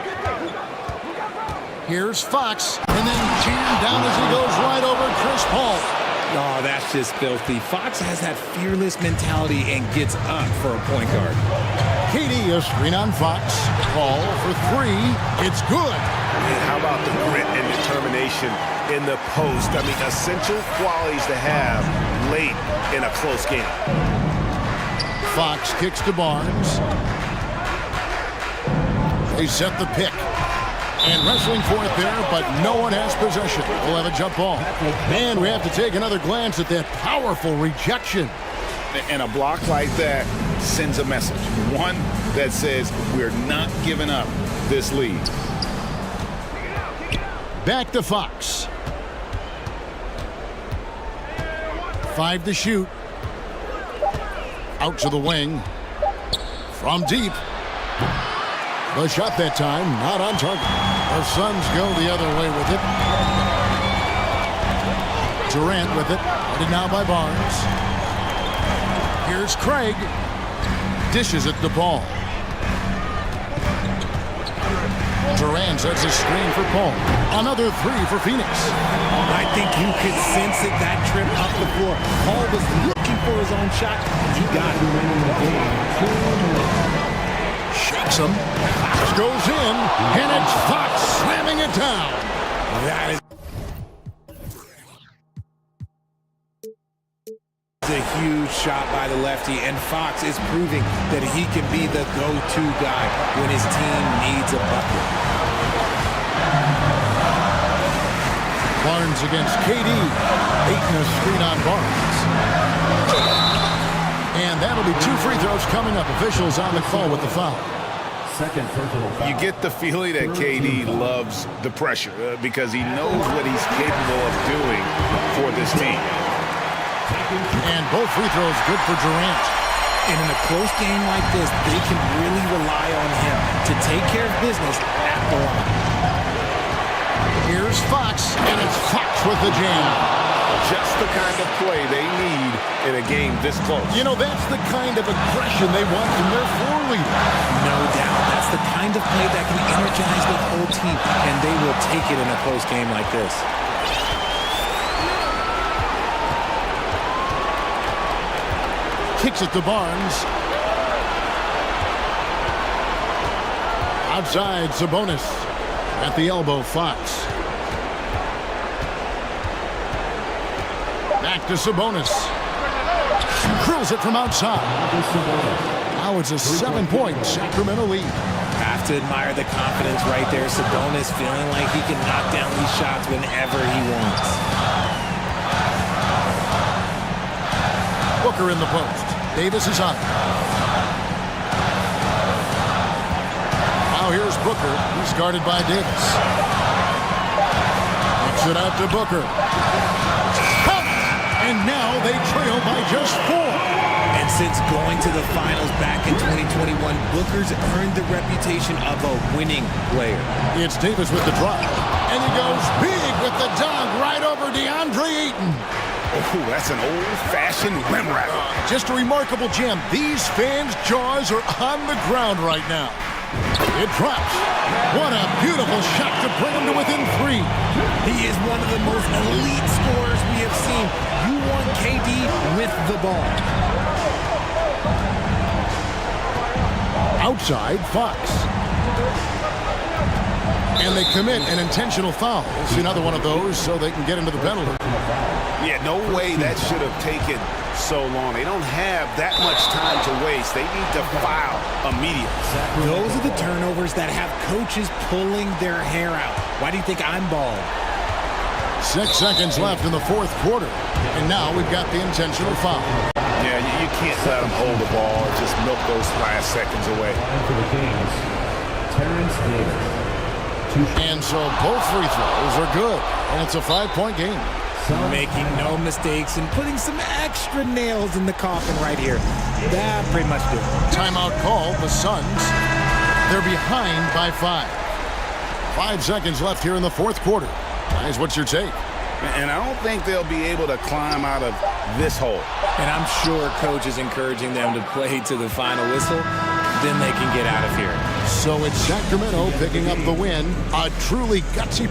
Here's Fox, and then jammed down as he goes right over Chris Paul. Oh, that's just filthy. Fox has that fearless mentality and gets up for a point guard. KD, a screen on Fox. Paul for 3. It's good. And how about the grit and determination in the post? I mean, essential qualities to have late in a close game. Fox kicks to Barnes. They set the pick. And wrestling for it there, but no one has possession. We'll have a jump ball. Man, we have to take another glance at that powerful rejection. And a block like that sends a message. One that says we're not giving up this lead. Back to Fox. 5 to shoot. Out to the wing. From deep. The shot that time, not on target. The Suns go the other way with it. Durant with it. Headed now by Barnes. Here's Craig. Dishes it to Paul. Duran sets a screen for Paul. Another three for Phoenix. I think you could sense it that trip up the floor. Paul was looking for his own shot. He got it. Shakes him. Fox goes in, and it's Fox slamming it down. That is a huge shot by the lefty, and Fox is proving that he can be the go-to guy when his team needs a bucket. Barnes against KD. Ayton a screen on Barnes. And that'll be 2 free throws coming up. Officials on the call with the foul. You get the feeling that KD loves the pressure because he knows what he's capable of doing for this team. And both free throws good for Durant. And in a close game like this, they can really rely on him to take care of business at the line. Here's Fox, and it's Fox with the jam. Just the kind of play they need in a game this close. You know, that's the kind of aggression they want from their floor leader. No doubt. That's the kind of play that can energize the whole team, and they will take it in a close game like this. Kicks it to Barnes. Outside, Sabonis. At the elbow, Fox. Back to Sabonis. Drills it from outside. Now it's a 7-point Sacramento lead. Have to admire the confidence right there. Sabonis feeling like he can knock down these shots whenever he wants. Booker in the post. Davis is on. Now here's Booker. He's guarded by Davis. Kicks it out to Booker. And now they trail by just 4. And since going to the finals back in 2021, Booker's earned the reputation of a winning player. It's Davis with the drive. And he goes big with the dunk right over DeAndre Ayton. Oh, that's an old-fashioned rim rattle. Just a remarkable jam. These fans' jaws are on the ground right now. It drops. What a beautiful shot to bring him to within 3. He is one of the most elite scorers we have seen. You want KD with the ball. Outside, Fox. And they commit an intentional foul. We'll see another one of those so they can get into the penalty. Yeah, no way that should have taken so long. They don't have that much time to waste. They need to foul immediately. Those are the turnovers that have coaches pulling their hair out. Why do you think I'm bald? 6 seconds left in the 4th quarter. And now we've got the intentional foul. Yeah, you can't let them hold the ball or just milk those last seconds away. For the Kings, Terrence Davis. And so both free throws are good. And it's a 5-point game. Making no mistakes and putting some extra nails in the coffin right here. That pretty much did it. Timeout call, the Suns. They're behind by 5. 5 seconds left here in the 4th quarter. Guys, what's your take? And I don't think they'll be able to climb out of this hole. And I'm sure coach is encouraging them to play to the final whistle. Then they can get out of here. So it's Sacramento picking up the win. A truly gutsy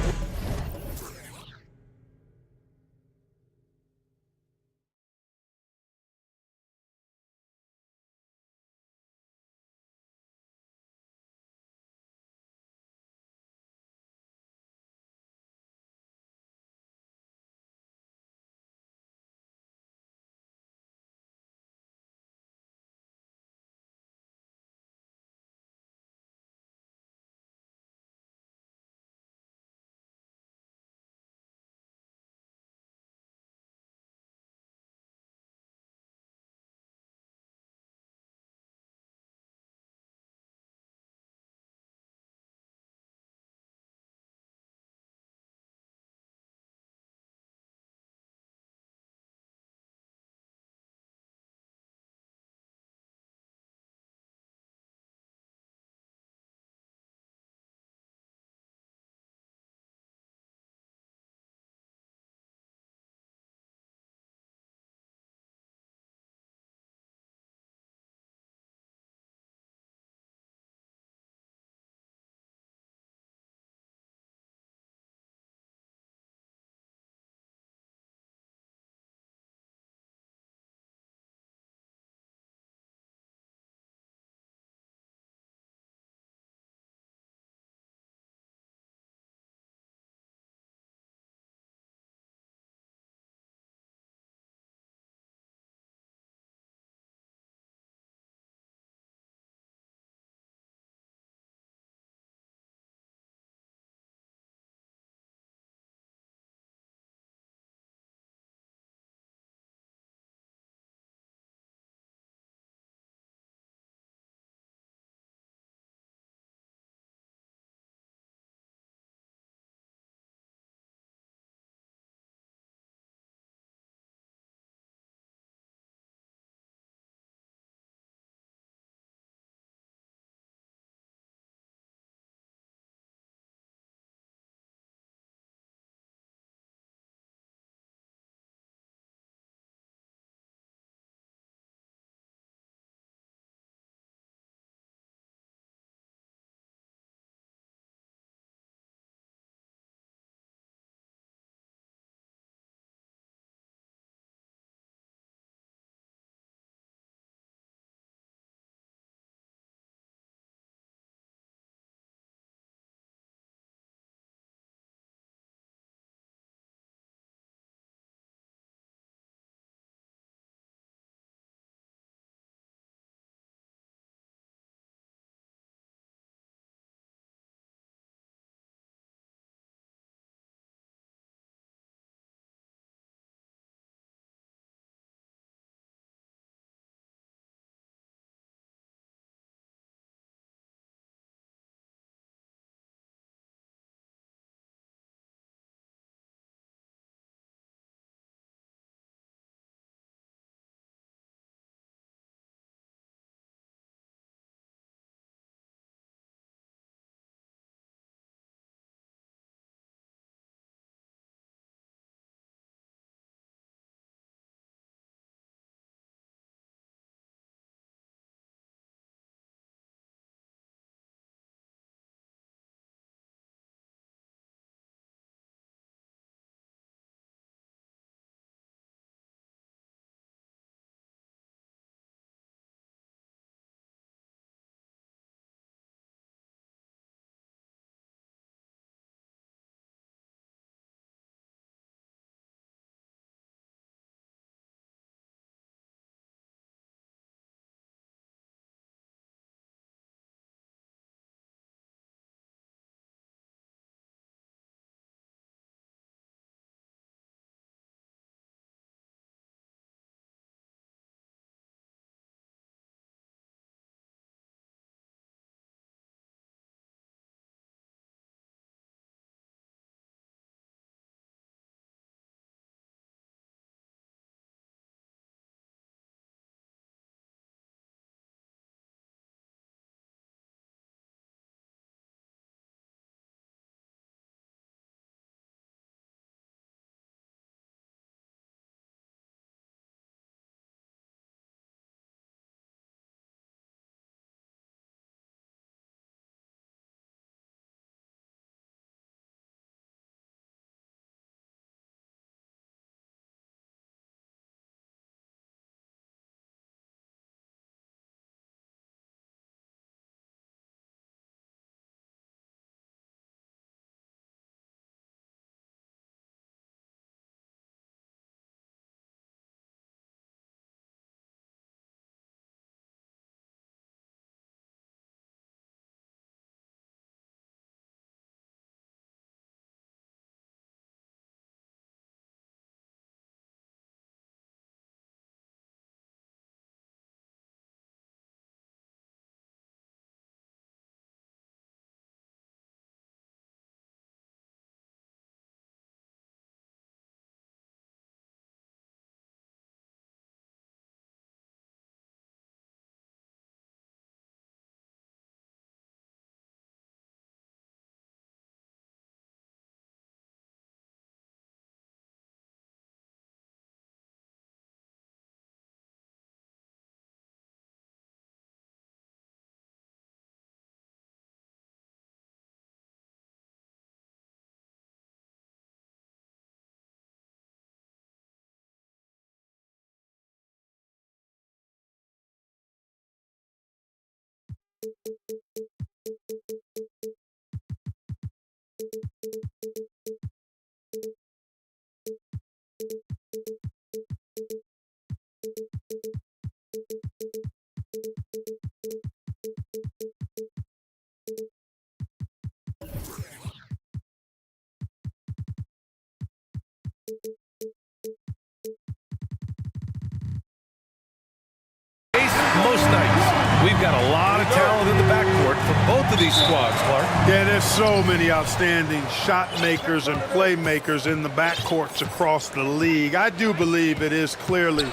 Most nights, we've got a lot of talent in the backcourt for both of these squads, Clark. Yeah, there's so many outstanding shot makers and playmakers in the backcourts across the league. I do believe it is clearly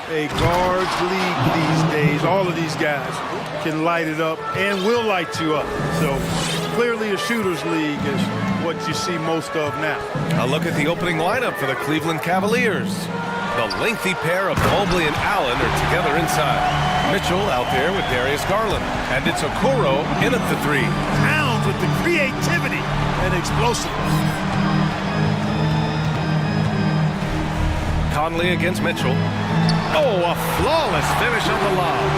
a guards league these days. All of these guys can light it up and will light you up. So clearly a shooters league is what you see most of now. A look at the opening lineup for the Cleveland Cavaliers. The lengthy pair of Mobley and Allen are together inside. Mitchell out there with Darius Garland. And it's Okoro in at the three. Towns with the creativity and explosiveness. Conley against Mitchell. Oh, a flawless finish on the lob.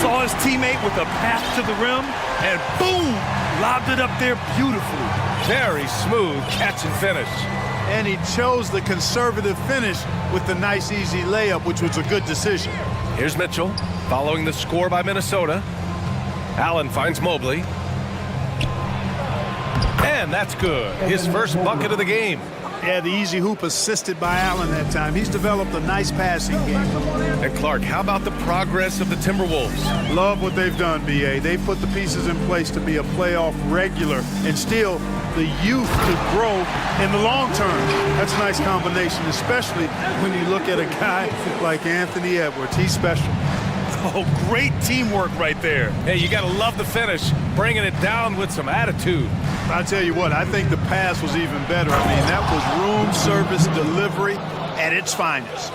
Saw his teammate with a path to the rim, and boom! Lobbed it up there beautifully. Very smooth catch and finish. And he chose the conservative finish with the nice, easy layup, which was a good decision. Here's Mitchell, following the score by Minnesota. Allen finds Mobley. And that's good. His first bucket of the game. Yeah, the easy hoop assisted by Allen that time. He's developed a nice passing game. And Clark, how about the progress of the Timberwolves? Love what they've done, B.A. They've put the pieces in place to be a playoff regular and still the youth to grow in the long term. That's a nice combination, especially when you look at a guy like Anthony Edwards. He's special. Oh, great teamwork right there. Hey, you got to love the finish, bringing it down with some attitude. I'll tell you what, I think the pass was even better. I mean, that was room service delivery at its finest.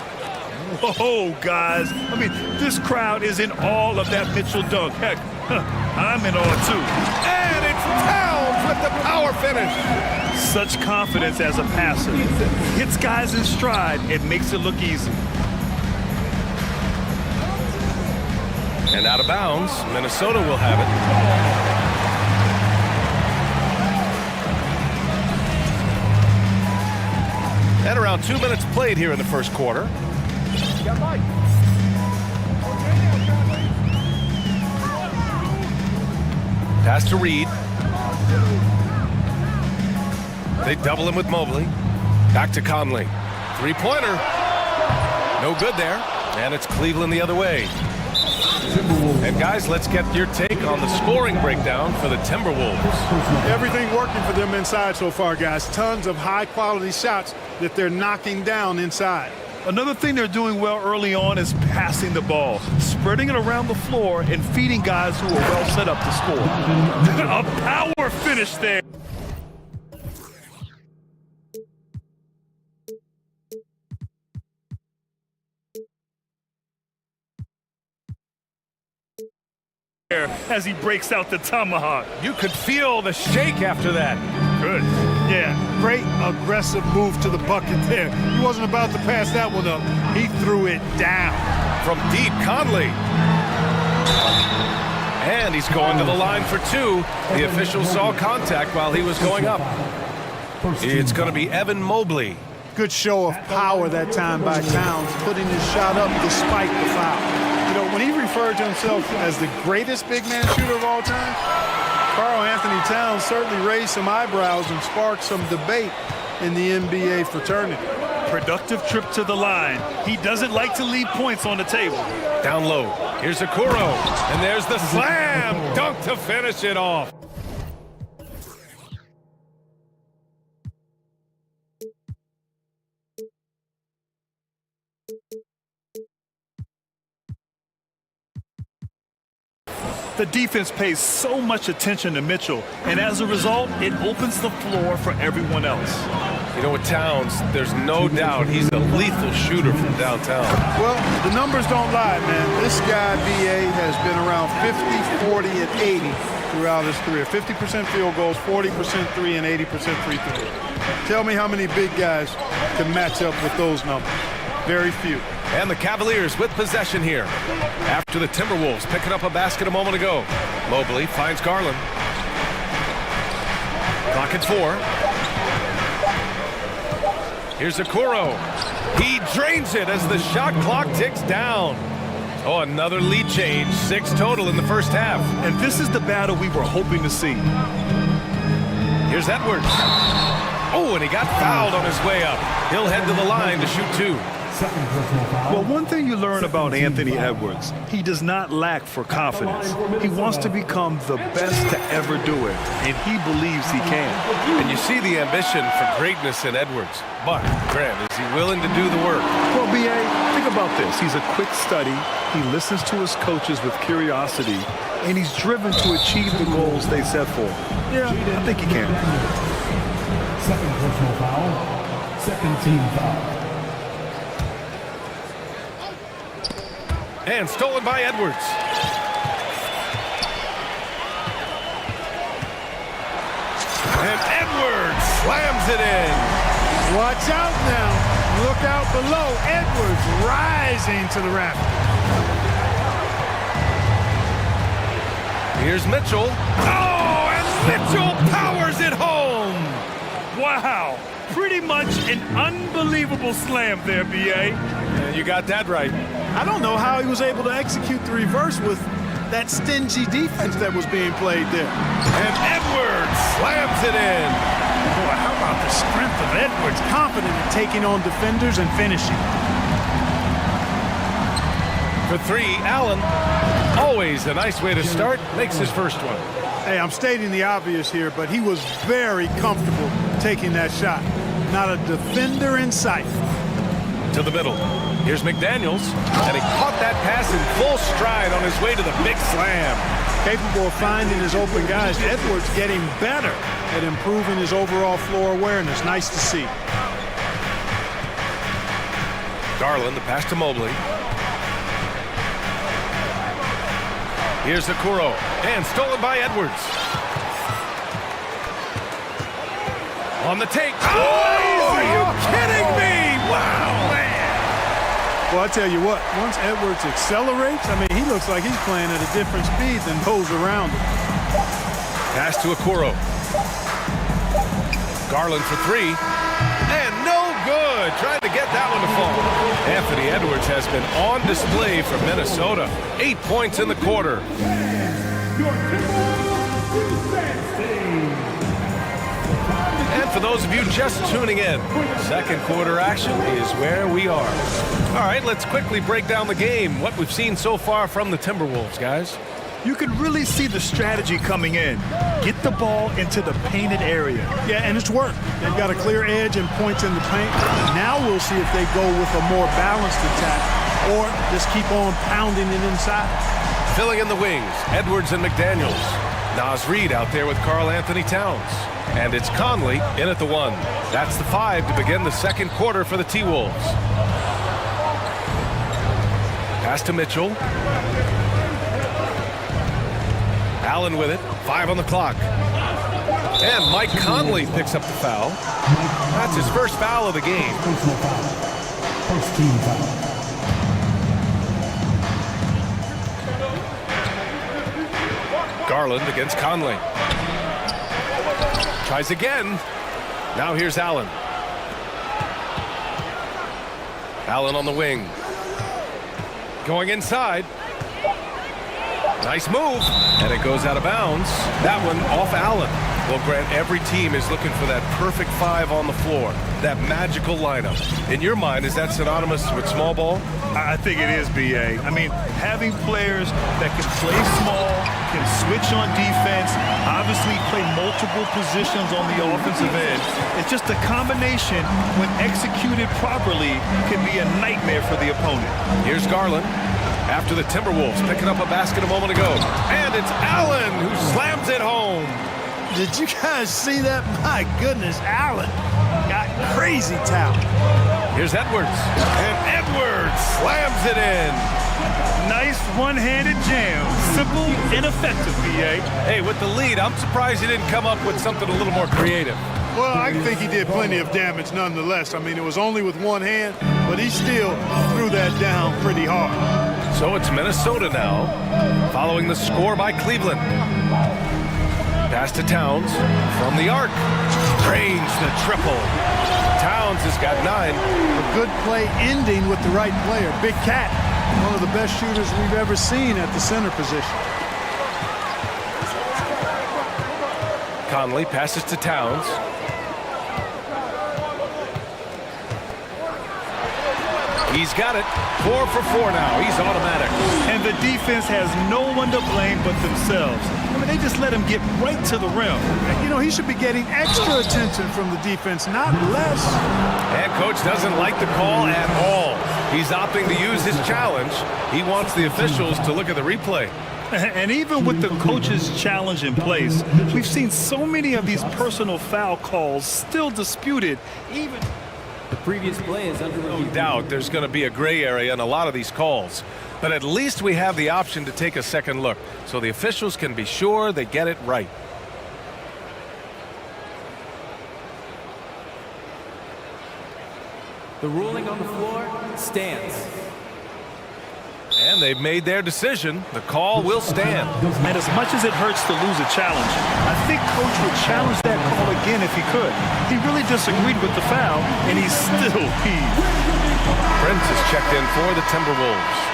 Oh, guys. I mean, this crowd is in awe of that Mitchell dunk. Heck, I'm in awe, too. And it's Towns with the power finish. Such confidence as a passer. Hits guys in stride. It makes it look easy. And out of bounds, Minnesota will have it. And around 2 minutes played here in the first quarter. Pass to Reed. They double him with Mobley. Back to Conley. Three-pointer. No good there. And it's Cleveland the other way. And guys, let's get your take on the scoring breakdown for the Timberwolves. Everything working for them inside so far, guys. Tons of high-quality shots that they're knocking down inside. Another thing they're doing well early on is passing the ball, spreading it around the floor and feeding guys who are well set up to score. A power finish there. As he breaks out the tomahawk. You could feel the shake after that. Good. Yeah, great aggressive move to the bucket there. He wasn't about to pass that one up. He threw it down. From deep, Conley. And he's going to the line for two. The official saw contact while he was going up. It's going to be Evan Mobley. Good show of power that time by Towns, putting his shot up despite the foul. You know, when he referred to himself as the greatest big man shooter of all time, Karl Anthony Towns certainly raised some eyebrows and sparked some debate in the NBA fraternity. Productive trip to the line. He doesn't like to leave points on the table. Down low. Here's Okoro. And there's the slam dunk to finish it off. The defense pays so much attention to Mitchell, and as a result, it opens the floor for everyone else. You know, with Towns, there's no doubt he's a lethal shooter from downtown. Well, the numbers don't lie, man. This guy, B.A., has been around 50, 40, and 80 throughout his career. 50% field goals, 40% three, and 80% free throws. Tell me how many big guys can match up with those numbers. Very few. And the Cavaliers with possession here. After the Timberwolves picking up a basket a moment ago. Mobley finds Garland. Clock at 4. Here's Okoro. He drains it as the shot clock ticks down. Oh, another lead change. 6 total in the first half. And this is the battle we were hoping to see. Here's Edwards. Oh, and he got fouled on his way up. He'll head to the line to shoot 2. Well, one thing you learn about Anthony Edwards, he does not lack for confidence. He wants to become the best to ever do it, and he believes he can. And you see the ambition for greatness in Edwards. But, Grant, is he willing to do the work? Well, B.A., think about this. He's a quick study. He listens to his coaches with curiosity, and he's driven to achieve the goals they set for him. Yeah, I think he can. Second personal foul. Second team foul. And stolen by Edwards. And Edwards slams it in. Watch out now. Look out below. Edwards rising to the rafters. Here's Mitchell. Oh, and Mitchell powers it home. Wow. Pretty much an unbelievable slam there, B.A. And you got that right. I don't know how he was able to execute the reverse with that stingy defense that was being played there. And Edwards slams it in. Boy, how about the strength of Edwards, confident in taking on defenders and finishing. For 3, Allen. Always a nice way to start. Makes his first one. Hey, I'm stating the obvious here, but he was very comfortable taking that shot. Not a defender in sight. To the middle. Here's McDaniels, and he caught that pass in full stride on his way to the big slam. Capable of finding his open guys. Edwards getting better at improving his overall floor awareness. Nice to see. Garland, the pass to Mobley. Here's Okoro, and stolen by Edwards. On the take. Oh, are you kidding me? Wow, man. Well, I tell you what, once Edwards accelerates, I mean, he looks like he's playing at a different speed than those around him. Pass to Okoro. Garland for 3. And no good. Trying to get that one to fall. Anthony Edwards has been on display for Minnesota. 8 points in the quarter. And for those of you just tuning in, second quarter action is where we are. All right, let's quickly break down the game. What we've seen so far from the Timberwolves, guys. You can really see the strategy coming in. Get the ball into the painted area. Yeah, and it's worked. They've got a clear edge and points in the paint. Now we'll see if they go with a more balanced attack or just keep on pounding it inside. Filling in the wings, Edwards and McDaniels. Naz Reid out there with Karl Anthony Towns. And it's Conley in at the 1. That's the 5 to begin the second quarter for the T-Wolves. Pass to Mitchell. Allen with it. 5 on the clock. And Mike Conley picks up the foul. That's his first foul of the game. First team foul. Garland against Conley. Tries again. Now here's Allen. Allen on the wing. Going inside. Nice move. And it goes out of bounds. That one off Allen. Well, Grant, every team is looking for that perfect 5 on the floor. That magical lineup. In your mind, is that synonymous with small ball? I think it is, B.A. I mean, having players that can play small, can switch on defense, obviously play multiple positions on the offensive end. It's just a combination, when executed properly, can be a nightmare for the opponent. Here's Garland. After the Timberwolves picking up a basket a moment ago. And it's Allen who slams it home. Did you guys see that? My goodness, Allen got crazy talent. Here's Edwards. And Edwards slams it in. Nice one-handed jam. Simple and effective, B.A. Hey, with the lead, I'm surprised he didn't come up with something a little more creative. Well, I think he did plenty of damage nonetheless. I mean, it was only with one hand, but he still threw that down pretty hard. So it's Minnesota now, following the score by Cleveland. Pass to Towns from the arc. Drains the triple. Towns has got 9. A good play ending with the right player. Big Cat, one of the best shooters we've ever seen at the center position. Conley passes to Towns. He's got it. 4 for 4 now. He's automatic. And the defense has no one to blame but themselves. I mean, they just let him get right to the rim. You know, he should be getting extra attention from the defense, not less. And coach doesn't like the call at all. He's opting to use his challenge. He wants the officials to look at the replay. And even with the coach's challenge in place, we've seen so many of these personal foul calls still disputed, even... The previous play is under review. No doubt there's going to be a gray area in a lot of these calls. But at least we have the option to take a second look, so the officials can be sure they get it right. The ruling on the floor stands. And they've made their decision. The call will stand. And as much as it hurts to lose a challenge, I think Coach would challenge that call again if he could. He really disagreed with the foul, and he's still peeved. Prince is checked in for the Timberwolves.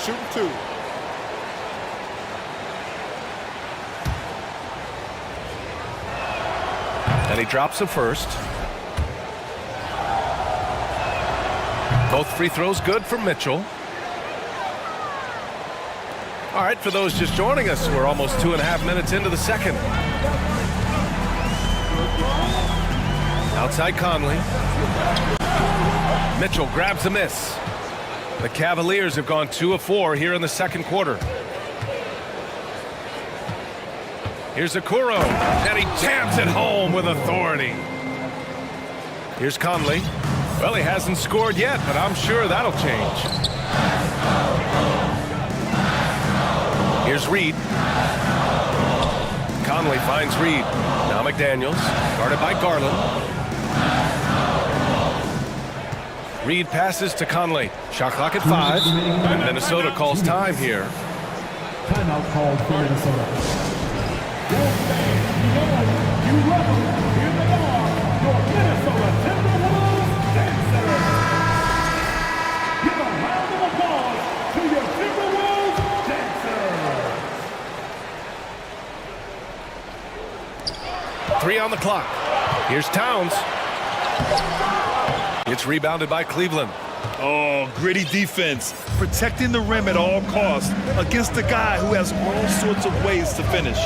Shooting 2. And he drops the first. Both free throws good for Mitchell. All right, for those just joining us, we're almost 2.5 minutes into the second. Outside Conley. Mitchell grabs a miss. The Cavaliers have gone 2 of 4 here in the second quarter. Here's Okoro, and he jams it home with authority. Here's Conley. Well, he hasn't scored yet, but I'm sure that'll change. Here's Reed. Conley finds Reed. Now McDaniels, guarded by Garland. Reed passes to Conley. Shot clock at 5. And Minnesota calls time here. Timeout called for Minnesota. Your fans, you love them. Here they are, your Minnesota Timberwolves dancers. Give a round of applause to your Timberwolves dancers. 3 on the clock. Here's Towns. It's rebounded by Cleveland. Oh, gritty defense, protecting the rim at all costs against a guy who has all sorts of ways to finish.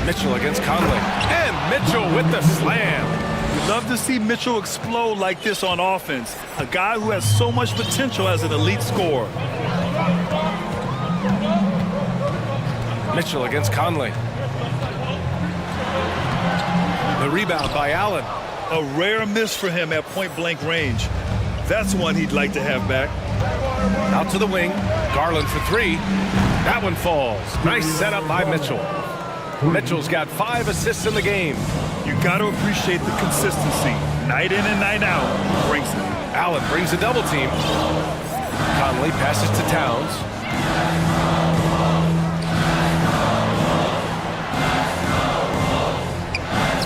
Mitchell against Conley. And Mitchell with the slam. We'd love to see Mitchell explode like this on offense, a guy who has so much potential as an elite scorer. Mitchell against Conley. The rebound by Allen. A rare miss for him at point-blank range. That's one he'd like to have back. Out to the wing. Garland for 3. That one falls. Nice setup by Mitchell. Mitchell's got 5 assists in the game. You got to appreciate the consistency. Night in and night out. Brings it. Allen brings a double team. Conley passes to Towns.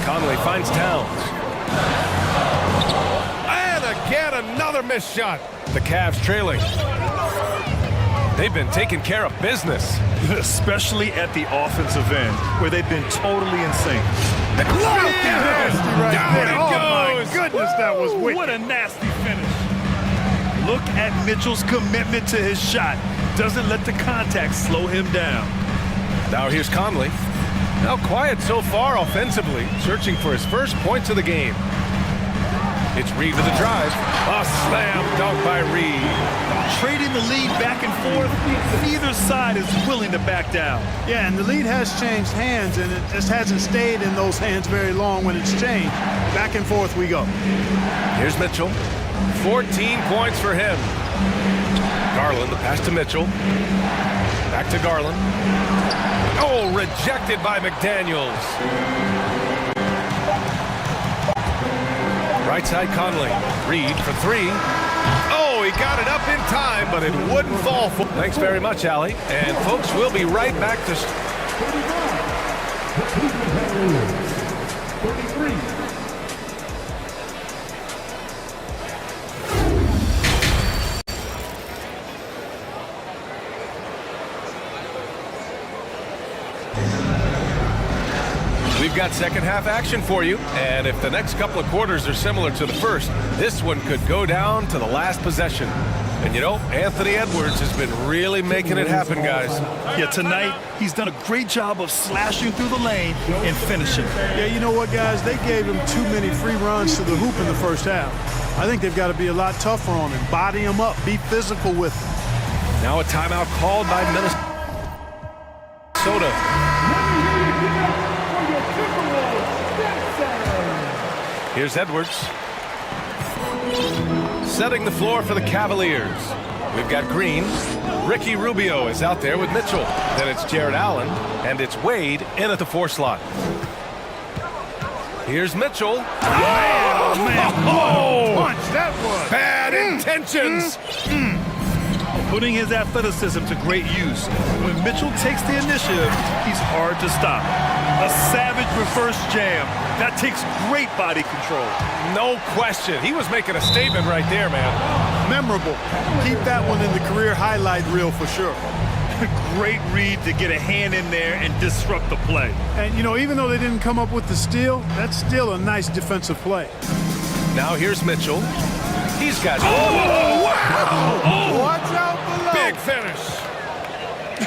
Conley finds Towns. And again, another missed shot. The Cavs trailing. They've been taking care of business. Especially at the offensive end, where they've been totally in sync. Right Down there. it Oh, goes. my goodness, that was wicked. What a nasty finish. Look at Mitchell's commitment to his shot. Doesn't let the contact slow him down. Now here's Conley. Now quiet so far offensively, searching for his first points of the game. It's Reed with the drive. A slam dunk by Reed. Trading the lead back and forth, neither side is willing to back down. Yeah, and the lead has changed hands, and it just hasn't stayed in those hands very long when it's changed. Back and forth we go. Here's Mitchell. 14 points for him. Garland, the pass to Mitchell. Back to Garland. Oh, rejected by McDaniels. Right side Conley. Reed for three. Oh, he got it up in time, but it wouldn't fall for. Thanks very much, Allie. And folks, we'll be right back to. 33. We've got second half action for you, and if the next couple of quarters are similar to the first, this one could go down to the last possession. And you know, Anthony Edwards has been really making it happen, guys. Yeah, tonight he's done a great job of slashing through the lane and finishing. Yeah, you know what, guys? They gave him too many free runs to the hoop in the first half. I think they've got to be a lot tougher on him, body him up, be physical with him. Now a timeout called by Minnesota. Here's Edwards. Setting the floor for the Cavaliers. We've got Green. Ricky Rubio is out there with Mitchell. Then it's Jared Allen, and it's Wade in at the 4 slot. Here's Mitchell. Oh, man. Oh, Punch, that was. bad intentions. Putting his athleticism to great use. When Mitchell takes the initiative, he's hard to stop. A savage reverse jam. That takes great body control. No question. He was making a statement right there, man. Memorable. Keep that one in the career highlight reel for sure. Great read to get a hand in there and disrupt the play. And, you know, even though they didn't come up with the steal, that's still a nice defensive play. Now here's Mitchell. He's got... Oh, wow! Oh, watch out below. Big finish.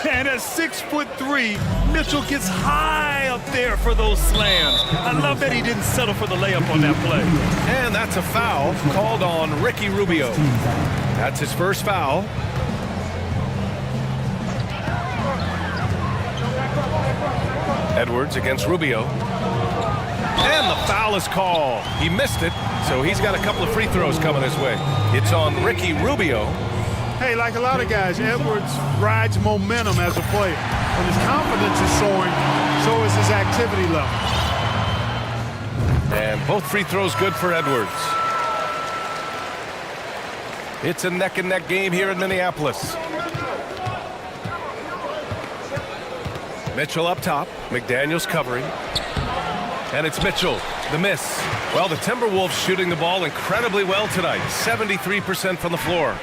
And at 6'3", Mitchell gets high up there for those slams. I love that he didn't settle for the layup on that play. And that's a foul called on Ricky Rubio. That's his first foul. Edwards against Rubio. And the foul is called. He missed it, so he's got a couple of free throws coming his way. It's on Ricky Rubio. Hey, like a lot of guys, Edwards rides momentum as a player. When his confidence is soaring, so is his activity level. And both free throws good for Edwards. It's a neck-and-neck game here in Minneapolis. Mitchell up top. McDaniels covering. And it's Mitchell, the miss. Well, the Timberwolves shooting the ball incredibly well tonight. 73% from the floor.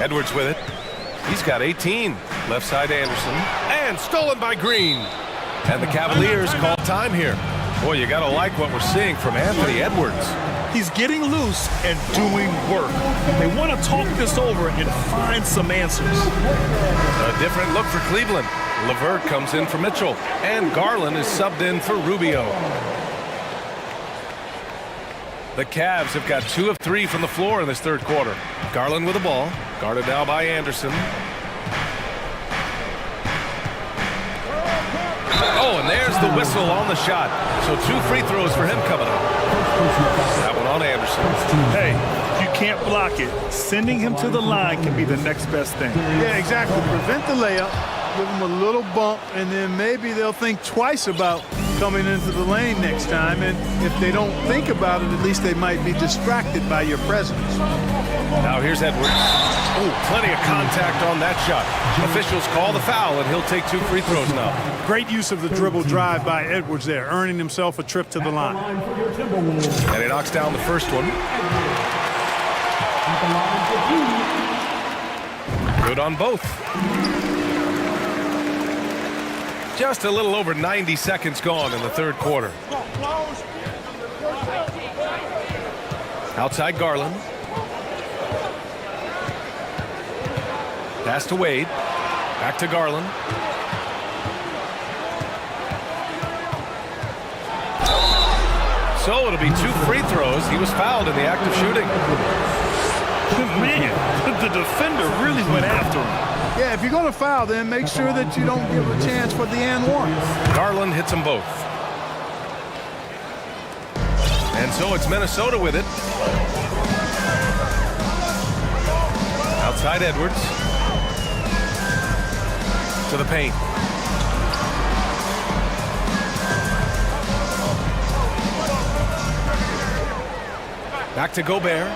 Edwards with it. He's got 18. Left side Anderson. And stolen by Green. And the Cavaliers call time here. Boy, you gotta like what we're seeing from Anthony Edwards. He's getting loose and doing work. They want to talk this over and find some answers. A different look for Cleveland. LeVert comes in for Mitchell. And Garland is subbed in for Rubio. The Cavs have got 2 of 3 from the floor in this third quarter. Garland with the ball. Guarded now by Anderson. Oh, and there's the whistle on the shot. So 2 free throws for him coming up. That one on Anderson. Hey, if you can't block it, sending him to the line can be the next best thing. Yeah, exactly. Prevent the layup, give them a little bump, and then maybe they'll think twice about coming into the lane next time. And if they don't think about it, at least they might be distracted by your presence. Now here's Edwards. Oh, plenty of contact on that shot. Officials call the foul, and he'll take 2 free throws now. Great use of the dribble drive by Edwards there, earning himself a trip to the line. And he knocks down the first one. Good on both. Just a little over 90 seconds gone in the third quarter. Outside Garland. Pass to Wade. Back to Garland. So it'll be 2 free throws. He was fouled in the act of shooting. Man, the defender really went after him. Yeah, if you're going to foul, then make sure that you don't give a chance for the and one. Garland hits them both. And so it's Minnesota with it. Outside Edwards. To the paint. Back to Gobert.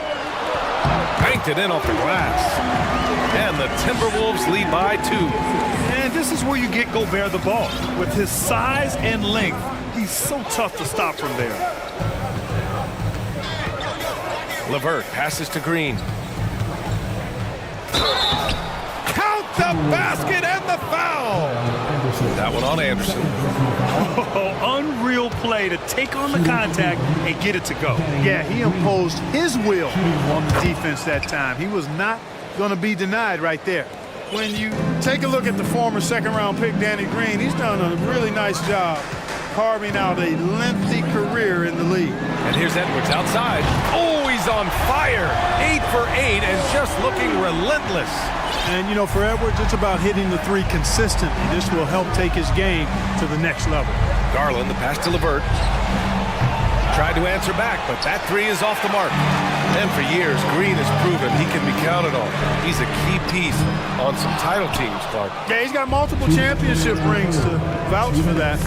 Banked it in off the glass. And the Timberwolves lead by 2. And this is where you get Gobert the ball. With his size and length, he's so tough to stop from there. LeVert passes to Green. Count the basket and the foul. That one on Anderson. Oh, unreal play to take on the contact and get it to go. Yeah, he imposed his will on the defense that time. He was not going to be denied right there. When you take a look at the former second-round pick, Danny Green, he's done a really nice job carving out a lengthy career in the league. And here's Edwards outside. Oh, he's on fire. 8 for 8 and just looking relentless. And, you know, for Edwards, it's about hitting the 3 consistently. This will help take his game to the next level. Garland, the pass to LeVert. Tried to answer back, but that 3 is off the mark. And for years, Green has proven he can be counted on. He's a key piece on some title teams, Clark. Yeah, he's got multiple championship rings to vouch for that,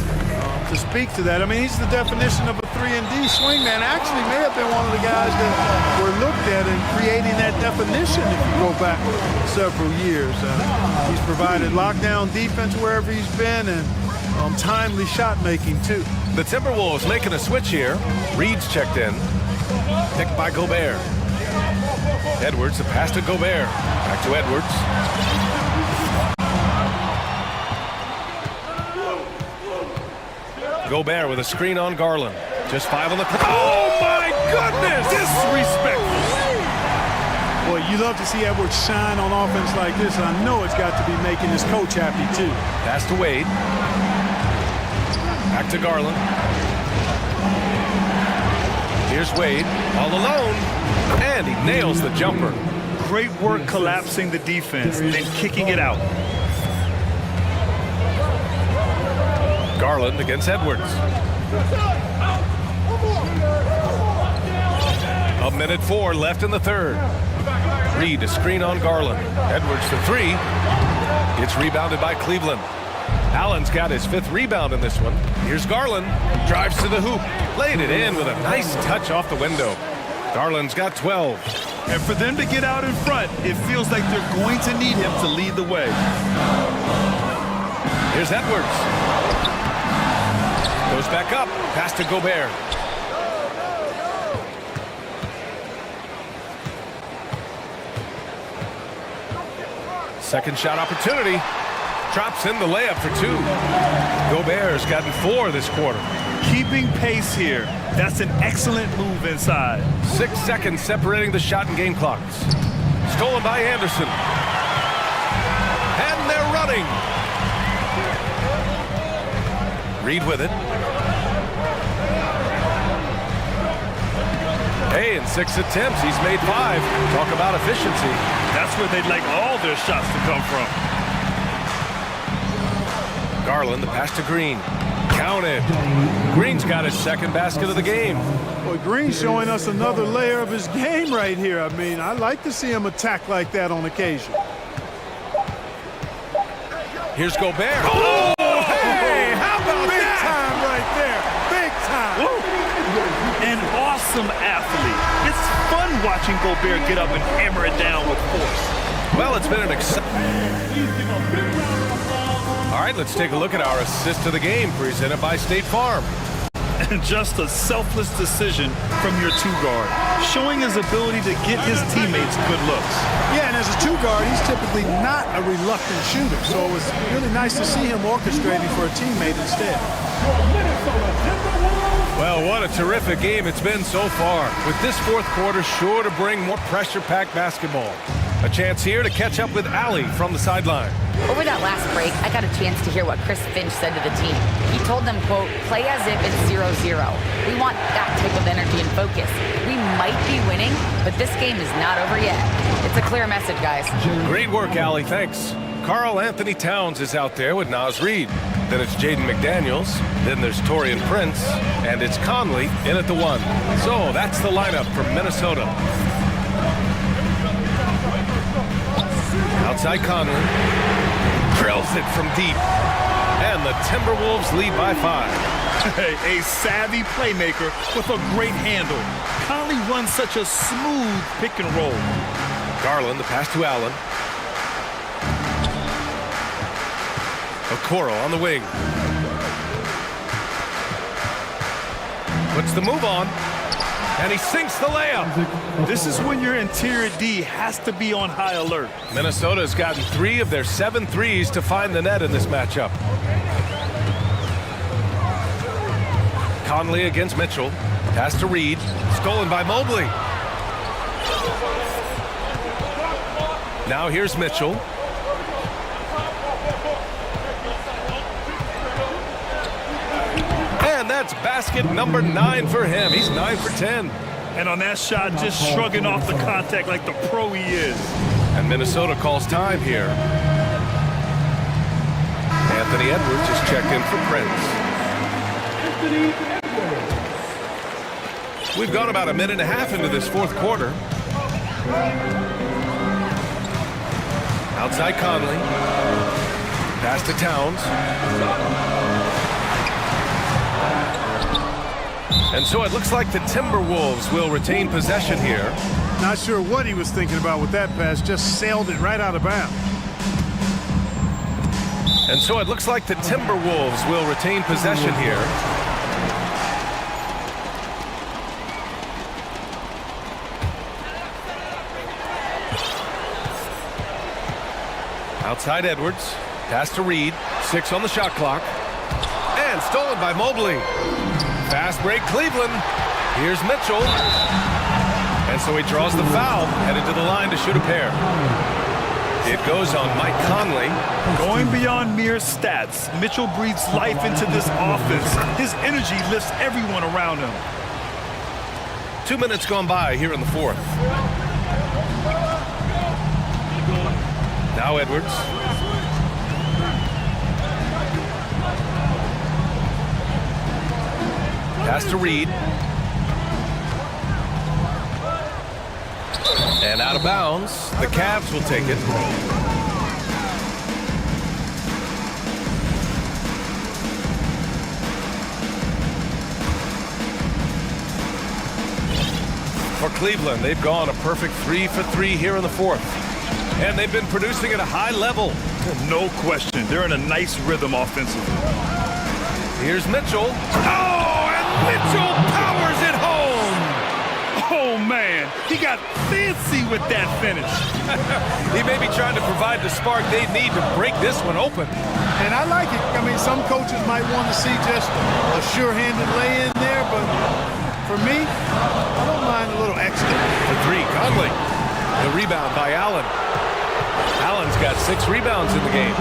to speak to that. I mean, he's the definition of a 3-and-D swingman. Actually may have been one of the guys that were looked at in creating that definition if you go back several years. He's provided lockdown defense wherever he's been and timely shot making too. The Timberwolves making a switch here. Reed's checked in. Picked by Gobert. Edwards, the pass to Gobert. Back to Edwards. Gobert with a screen on Garland. Just 5 on the... Oh, my goodness! Disrespectful. Boy, you love to see Edwards shine on offense like this. And I know it's got to be making his coach happy, too. Pass to Wade. Back to Garland. Here's Wade, all alone, and he nails the jumper. Great work collapsing the defense, then kicking it out. Garland against Edwards. A minute 4 left in the third. Reed, a screen on Garland. Edwards for 3. It's rebounded by Cleveland. Allen's got his 5th rebound in this one. Here's Garland. Drives to the hoop. Laid it in with a nice touch off the window. Garland's got 12. And for them to get out in front, it feels like they're going to need him to lead the way. Here's Edwards. Goes back up. Pass to Gobert. Second shot opportunity. Drops in the layup for 2. Gobert's gotten 4 this quarter. Keeping pace here. That's an excellent move inside. 6 seconds separating the shot and game clocks. Stolen by Anderson. And they're running. Reed with it. Hey, in 6 attempts, he's made 5. Talk about efficiency. That's where they'd like all their shots to come from. Garland, the pass to Green. Counted. Green's got his 2nd basket of the game. Boy, Green's showing us another layer of his game right here. I mean, I like to see him attack like that on occasion. Here's Gobert. Oh, hey, how about Big that? time right there. Big time. An awesome athlete. It's fun watching Gobert get up and hammer it down with force. Well, it's been an exciting... All right, let's take a look at our assist to the game presented by State Farm. And just a selfless decision from your 2-guard, showing his ability to get his teammates good looks. Yeah, and as a 2-guard, he's typically not a reluctant shooter, so it was really nice to see him orchestrating for a teammate instead. Well, what a terrific game it's been so far, with this 4th quarter sure to bring more pressure-packed basketball. A chance here to catch up with Allie from the sideline. Over that last break, I got a chance to hear what Chris Finch said to the team. He told them, quote, play as if it's 0-0. We want that type of energy and focus. We might be winning, but this game is not over yet. It's a clear message, guys. Great work, Allie. Thanks. Carl Anthony Towns is out there with Naz Reid. Then it's Jaden McDaniels. Then there's Torian Prince. And it's Conley in at the 1. So that's the lineup for Minnesota. Outside Conley. Drills it from deep. And the Timberwolves lead by 5. A savvy playmaker with a great handle. Conley runs such a smooth pick and roll. Garland, the pass to Allen. Okoro on the wing. Puts the move on. And he sinks the layup. This is when your interior D has to be on high alert. Minnesota's gotten 3 of their 7 threes to find the net in this matchup. Conley against Mitchell. Pass to Reid. Stolen by Mobley. Now here's Mitchell. And that's basket number 9 for him. He's 9 for 10. And on that shot, just shrugging off the contact like the pro he is. And Minnesota calls time here. Anthony Edwards is checked in for Prince. We've gone about a minute and a half into this fourth quarter. Outside Conley. Pass to Towns. And so it looks like the Timberwolves will retain possession here. Not sure what he was thinking about with that pass. Just sailed it right out of bounds. And so it looks like the Timberwolves will retain possession here. Outside Edwards. Pass to Reid. 6 on the shot clock. And stolen by Mobley. Fast break, Cleveland. Here's Mitchell. And so he draws the foul, headed to the line to shoot a pair. It goes on Mike Conley. Going beyond mere stats, Mitchell breathes life into this offense. His energy lifts everyone around him. 2 minutes gone by here in the fourth. Now Edwards. Pass to Reid. And out of bounds. The Cavs will take it. For Cleveland, they've gone a perfect 3 for 3 here in the fourth. And they've been producing at a high level. No question. They're in a nice rhythm offensively. Here's Mitchell. Oh, and Mitchell powers it home. Oh, man. He got fancy with that finish. He may be trying to provide the spark they need to break this one open. And I like it. I mean, some coaches might want to see just a sure-handed lay-in there, but for me, I don't mind a little extra. For 3, Conley. The rebound by Allen. Allen's got 6 rebounds in the game.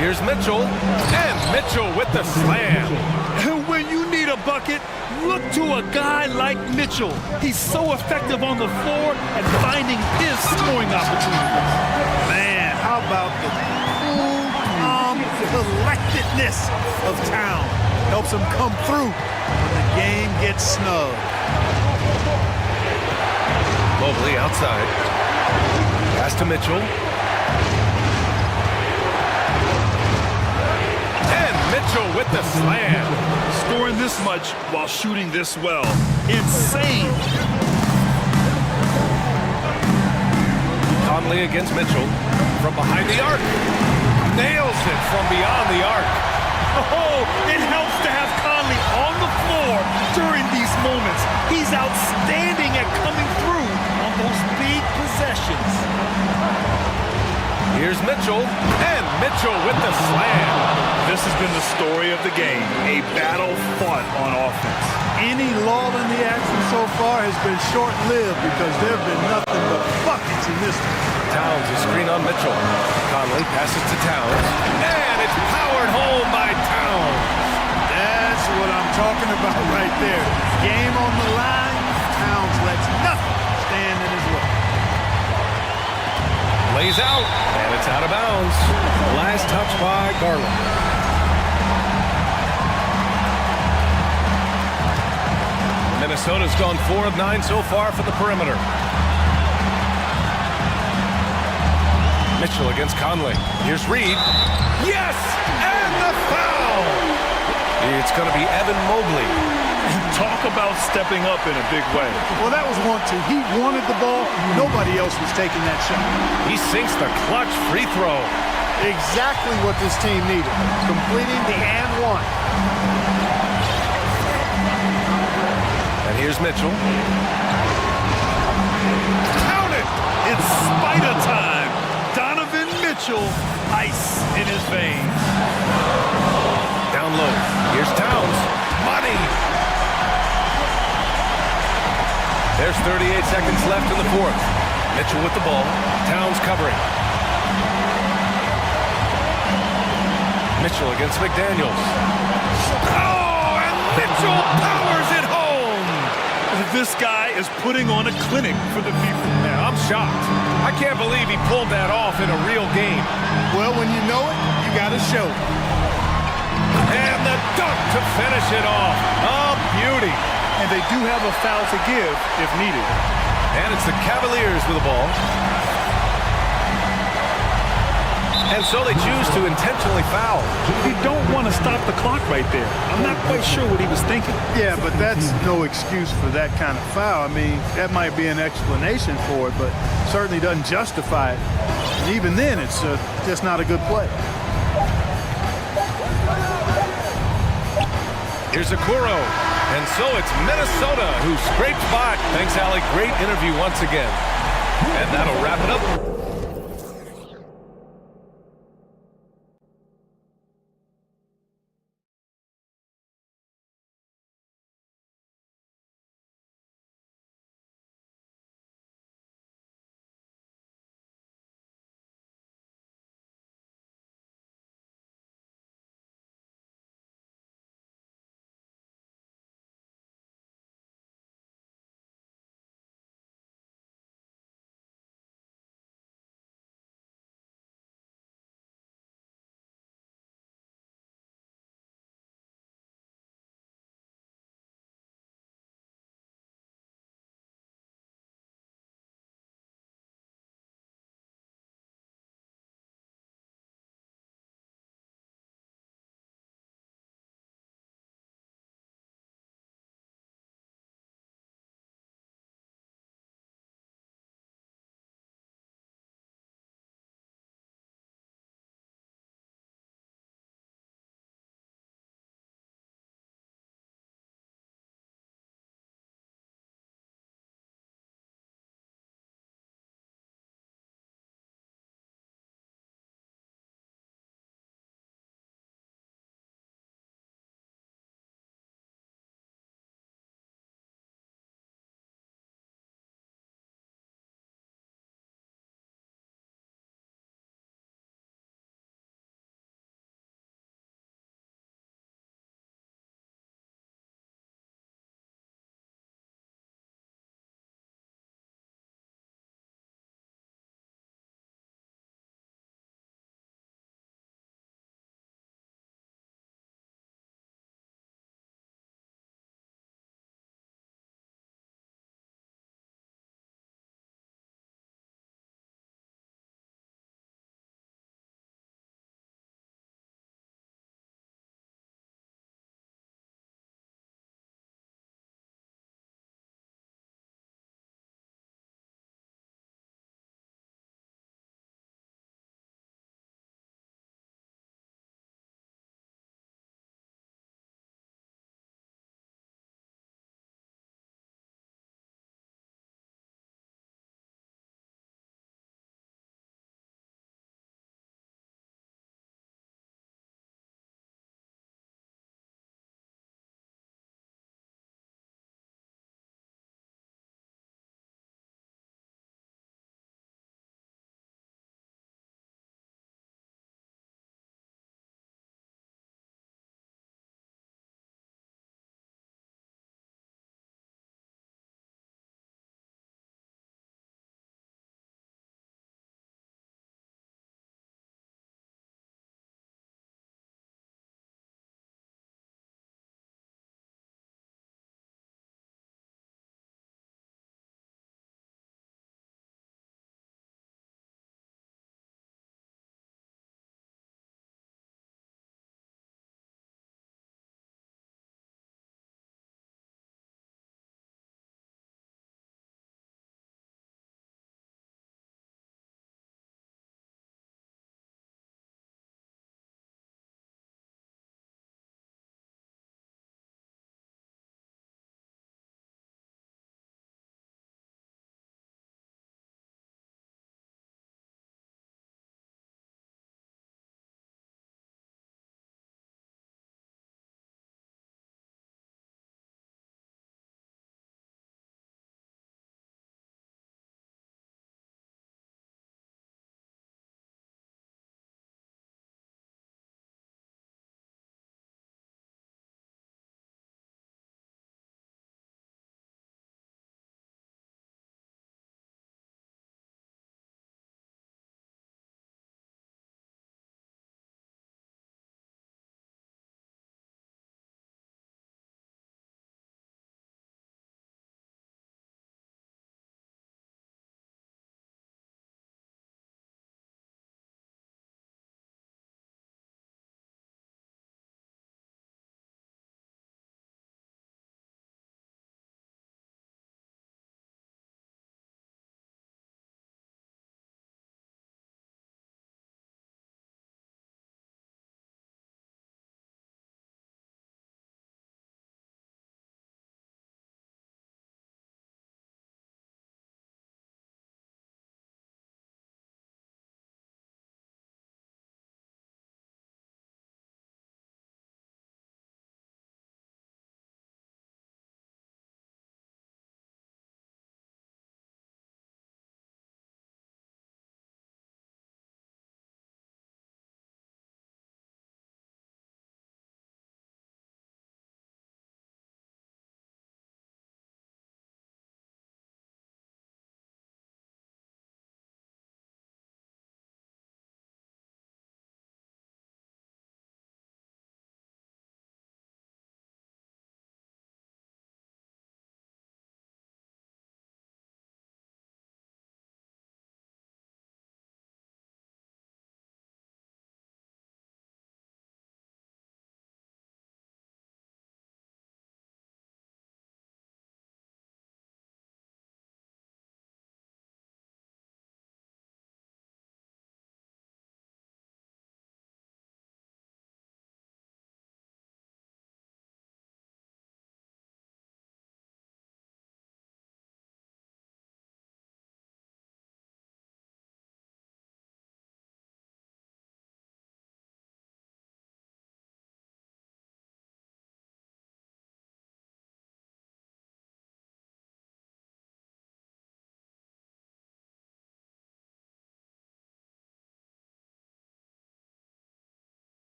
Here's Mitchell. And Mitchell with the slam. And when you need a bucket, look to a guy like Mitchell. He's so effective on the floor at finding his scoring opportunities. Man, how about the cool, calm collectedness of Town? Helps him come through when the game gets snug. Mobley outside. Pass to Mitchell. And Mitchell with the slam. Scoring this much while shooting this well. Insane. Conley against Mitchell. From behind the arc. Nails it from beyond the arc. Oh, it helps to have Conley on the floor during these moments. He's outstanding at coming through on those big possessions. Here's Mitchell, and Mitchell with the slam. This has been the story of the game, a battle fought on offense. Any lull in the action so far has been short-lived because there have been nothing but buckets in this one. Towns, a screen on Mitchell. Conley passes to Towns. And it's powered home by Towns. That's what I'm talking about right there. Game on the line, Towns lets nothing stand in his way. Lays out, and it's out of bounds. Last touch by Garland. Minnesota's gone 4 of 9 so far for the perimeter. Mitchell against Conley. Here's Reed. Yes! And the foul! It's going to be Evan Mobley. Talk about stepping up in a big way. Well, that was 1-2. He wanted the ball. Nobody else was taking that shot. He sinks the clutch free throw. Exactly what this team needed. Completing the and one. And here's Mitchell. Count it! It's spider time. Donovan Mitchell, ice in his veins. Down low. Here's Towns. Money! There's 38 seconds left in the fourth. Mitchell with the ball. Towns covering. Mitchell against McDaniels. Oh, and Mitchell powers it home! This guy is putting on a clinic for the people. Yeah, I'm shocked. I can't believe he pulled that off in a real game. Well, when you know it, you got to show it. And the dunk to finish it off. A beauty. And they do have a foul to give if needed. And it's the Cavaliers with the ball. And so they choose to intentionally foul. You don't want to stop the clock right there. I'm not quite sure what he was thinking. Yeah, but that's no excuse for that kind of foul. I mean, that might be an explanation for it, but certainly doesn't justify it. And even then, it's just not a good play. Here's Okoro. And so it's Minnesota who scrapes by. Thanks, Allie. Great interview once again. And that'll wrap it up.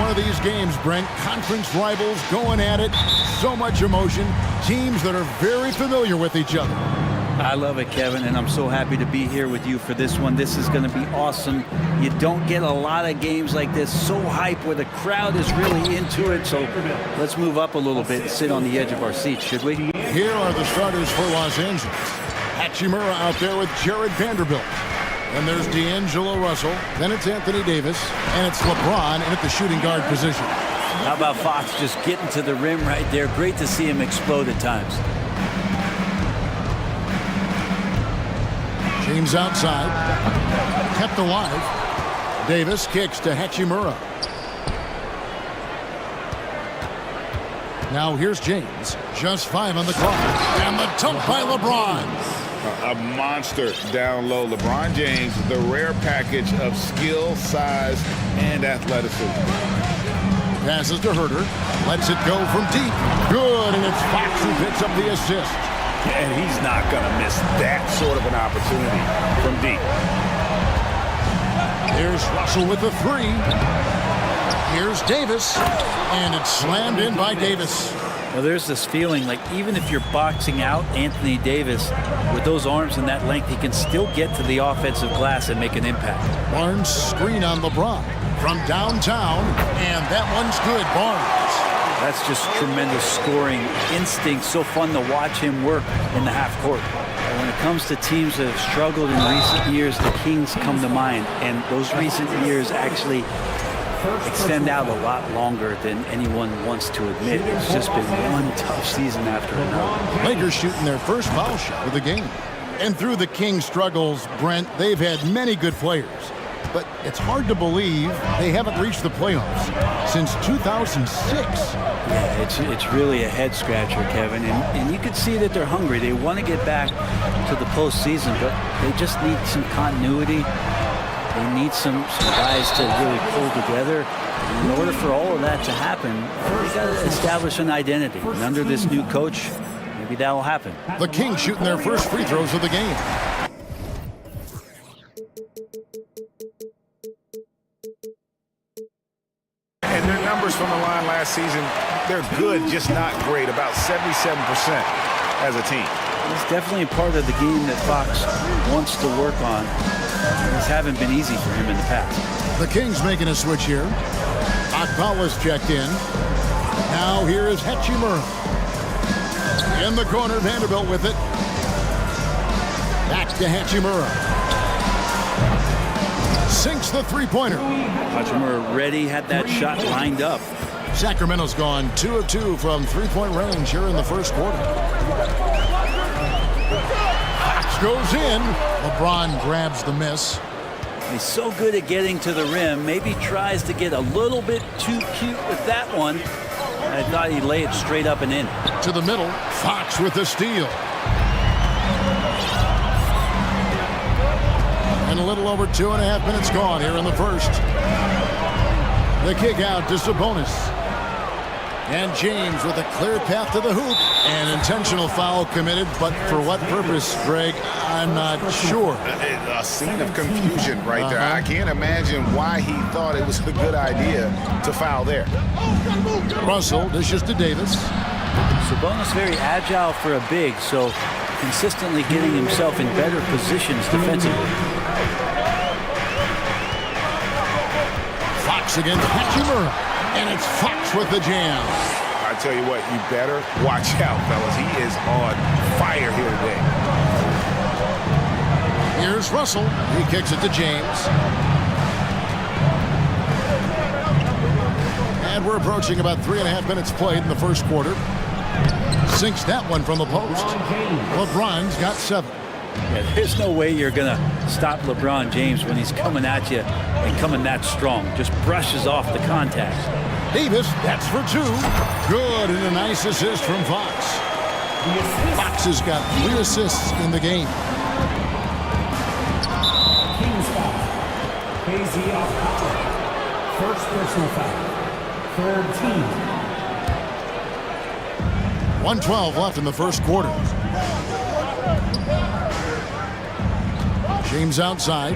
one of these games, Brent. Conference rivals going at it. So much emotion. Teams that are very familiar with each other. I love it, Kevin, and I'm so happy to be here with you for this one. This is going to be awesome. You don't get a lot of games like this, so hype, where the crowd is really into it. So let's move up a little bit and sit on the edge of our seats, should we? Here are the starters for Los Angeles. Hachimura out there with Jared Vanderbilt. And there's D'Angelo Russell. Then it's Anthony Davis. And it's LeBron in at the shooting guard position. How about Fox just getting to the rim right there? Great to see him explode at times. James outside. Kept alive. Davis kicks to Hachimura. Now here's James. Just 5 on the clock. And the dunk by LeBron. A monster down low. LeBron James, the rare package of skill, size, and athleticism. Passes to Herter. Lets it go from deep. Good, and it's Fox who picks up the assist. And he's not going to miss that sort of an opportunity from deep. Here's Russell with the 3. Here's Davis. And it's slammed in by Davis. Well, there's this feeling like even if you're boxing out Anthony Davis with those arms and that length, he can still get to the offensive glass and make an impact. Barnes screen on LeBron from downtown, and that one's good. Barnes. That's just tremendous scoring instinct. So fun to watch him work in the half court. And when it comes to teams that have struggled in recent years, the Kings come to mind, and those recent years actually extend out a lot longer than anyone wants to admit. It's just been one tough season after another. Lakers shooting their first foul shot of the game. And through the Kings' struggles, Brent, they've had many good players. But it's hard to believe they haven't reached the playoffs since 2006. Yeah, it's really a head-scratcher, Kevin. And you can see that they're hungry. They want to get back to the postseason, but they just need some continuity. They need some guys to really pull together. In order for all of that to happen, they got to establish an identity. And under this new coach, maybe that'll happen. The Kings shooting their first free throws of the game. And their numbers from the line last season, they're good, just not great. About 77% as a team. It's definitely a part of the game that Fox wants to work on. This haven't been easy for him in the past. The Kings making a switch here. Akbala's checked in. Now here is Hachimura. In the corner, Vanderbilt with it. Back to Hachimura. Sinks the three-pointer. Hachimura ready, had that shot lined up. Sacramento's gone 2 of 2 from three-point range here in the first quarter. Fox goes in. LeBron grabs the miss. He's so good at getting to the rim. Maybe tries to get a little bit too cute with that one. I thought he'd lay it straight up and in. To the middle. Fox with the steal. And a little over 2.5 minutes gone here in the first. The kick out to Sabonis. And James with a clear path to the hoop. An intentional foul committed, but for what purpose, Greg? I'm not sure. A scene of confusion right there. I can't imagine why he thought it was a good idea to foul there. Russell dishes to Davis. Sabonis very agile for a big, so consistently getting himself in better positions defensively. Fox against Hachimura. And it's Fox with the jam. I tell you what, you better watch out, fellas. He is on fire here today. Here's Russell. He kicks it to James. And we're approaching about 3.5 minutes played in the first quarter. Sinks that one from the post. LeBron's got 7. Yeah, there's no way you're going to stop LeBron James when he's coming at you and coming that strong. Just brushes off the contact. Davis, that's for 2. Good, and a nice assist from Fox. Fox has got 3 assists in the game. Kings foul. KZ off foul. First personal foul. Third team. 1:12 left in the first quarter. James outside.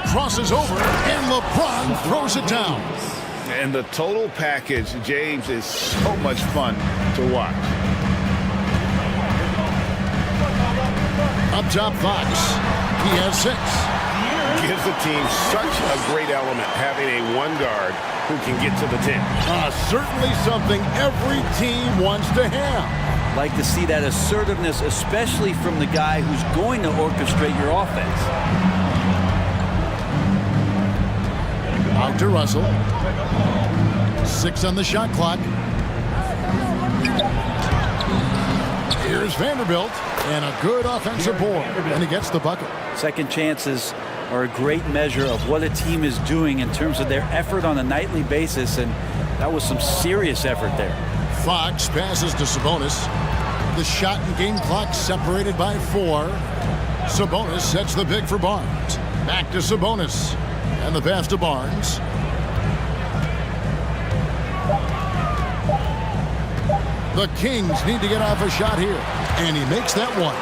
Crosses over, and LeBron throws it down. And the total package, James, is so much fun to watch. Up top, Fox. He has 6. Gives the team such a great element having a one guard who can get to the 10. Certainly something every team wants to have. Like to see that assertiveness, especially from the guy who's going to orchestrate your offense. Out to Russell. 6 on the shot clock. Here's Vanderbilt, and a good offensive board, and he gets the bucket. Second chances are a great measure of what a team is doing in terms of their effort on a nightly basis, and that was some serious effort there. Fox passes to Sabonis. The shot and game clock separated by 4. Sabonis sets the pick for Barnes. Back to Sabonis. And the pass to Barnes. The Kings need to get off a shot here. And he makes that one.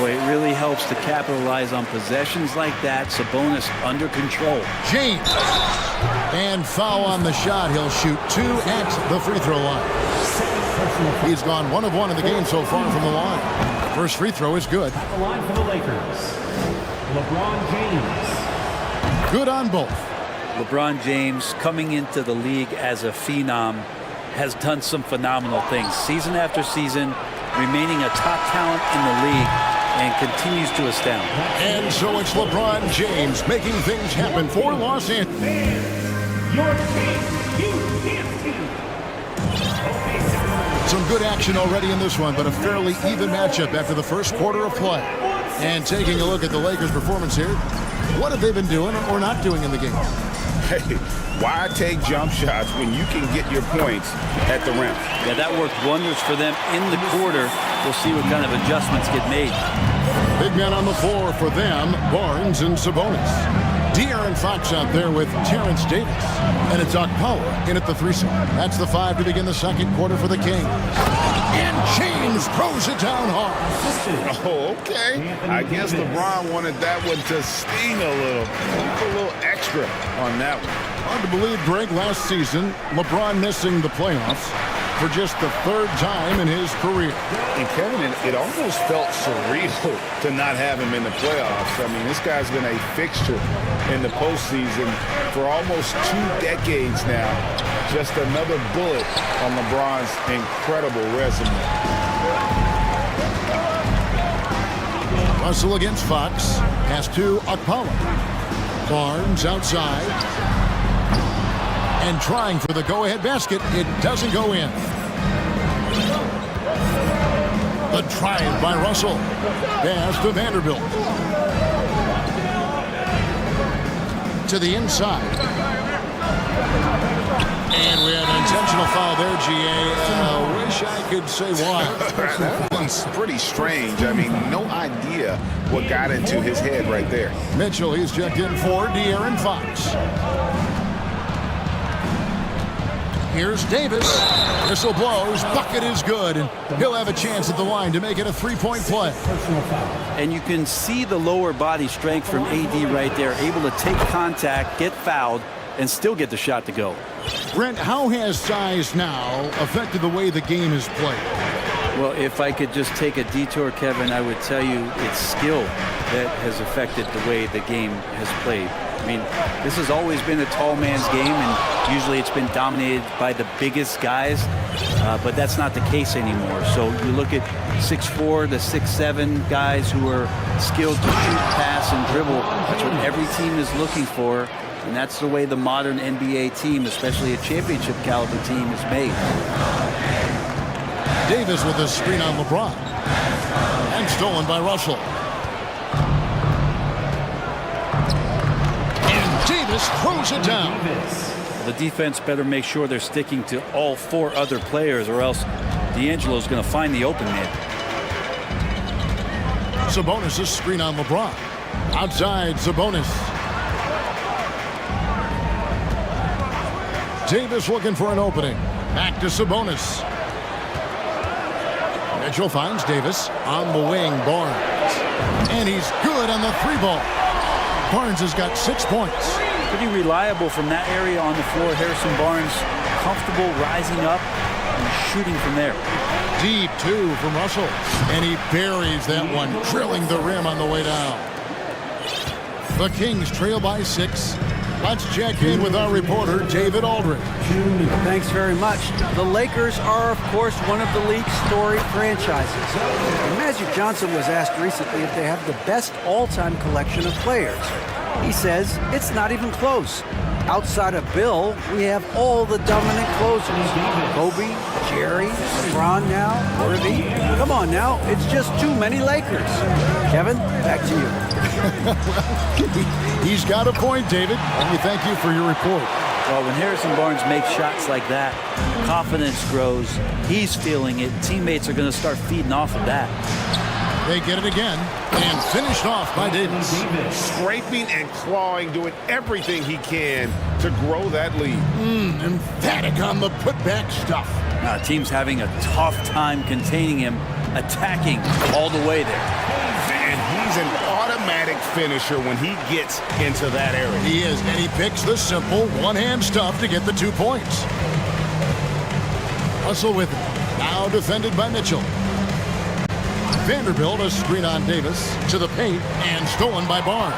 Boy, it really helps to capitalize on possessions like that. Sabonis under control. James. And foul on the shot. He'll shoot 2 at the free throw line. He's gone 1 of 1 in the game so far from the line. First free throw is good. At the line for the Lakers, LeBron James. Good on both. LeBron James, coming into the league as a phenom, has done some phenomenal things. Season after season, remaining a top talent in the league, and continues to astound. And so it's LeBron James making things happen for Los Angeles. Your team, Some good action already in this one, but a fairly even matchup after the first quarter of play. And taking a look at the Lakers' performance here, what have they been doing or not doing in the game? Hey, why take jump shots when you can get your points at the rim? Yeah, that worked wonders for them in the quarter. We'll see what kind of adjustments get made. Big men on the floor for them, Barnes and Sabonis. De'Aaron Fox out there with Terrence Davis. And it's Okpala in at the 3-0. That's the 5 to begin the second quarter for the Kings. And James throws it down hard. Oh, okay. I guess LeBron wanted that one to sting a little. Put a little extra on that one. Hard to believe, Greg, last season, LeBron missing the playoffs for just the 3rd time in his career. And Kevin, it almost felt surreal to not have him in the playoffs. I mean, this guy's been a fixture in the postseason for almost 2 decades now. Just another bullet on LeBron's incredible resume. Russell against Fox. Pass to Okpala. Barnes outside. And trying for the go-ahead basket. It doesn't go in. The drive by Russell. Pass to Vanderbilt. To the inside. And we had an intentional foul there, GA. Wish I could say why. That one's pretty strange. I mean, no idea what got into his head right there. Mitchell, he's checked in for De'Aaron Fox. Here's Davis. Whistle blows. Bucket is good. And he'll have a chance at the line to make it a 3-point play. And you can see the lower body strength from AD right there. Able to take contact, get fouled, and still get the shot to go. Brent, how has size now affected the way the game is played? Well, if I could just take a detour, Kevin, I would tell you it's skill that has affected the way the game has played. I mean, this has always been a tall man's game, and usually it's been dominated by the biggest guys, but that's not the case anymore. So you look at 6'4" to 6'7" guys who are skilled to shoot, pass, and dribble. That's what every team is looking for, and that's the way the modern NBA team, especially a championship caliber team, is made. Davis with a screen on LeBron. And stolen by Russell. And Davis throws it down. The defense better make sure they're sticking to all 4 other players, or else D'Angelo's going to find the open man. Sabonis' screen on LeBron. Outside, Sabonis. Davis looking for an opening. Back to Sabonis. Mitchell finds Davis on the wing. Barnes. And he's good on the 3-ball. Barnes has got 6 points. Pretty reliable from that area on the floor. Harrison Barnes comfortable rising up and shooting from there. Deep two from Russell. And he buries that one, drilling the rim on the way down. The Kings trail by 6. Let's check in with our reporter, David Aldridge. Thanks very much. The Lakers are, of course, one of the league's storied franchises. And Magic Johnson was asked recently if they have the best all-time collection of players. He says it's not even close. Outside of Bill, we have all the dominant closers. Kobe, Jerry, LeBron now, Worthy. Come on now, it's just too many Lakers. Kevin, back to you. He's got a point, David, and we thank you for your report. Well, when Harrison Barnes makes shots like that, confidence grows. He's feeling it. Teammates are going to start feeding off of that. They get it again, and finished off by Davis. Scraping and clawing, doing everything he can to grow that lead. Emphatic on the putback stuff. Team's having a tough time containing him, attacking all the way there. And he's an automatic finisher when he gets into that area. He is, and he picks the simple one-hand stuff to get the 2 points. Russell with it. Now defended by Mitchell. Vanderbilt, a screen on Davis, to the paint, and stolen by Barnes.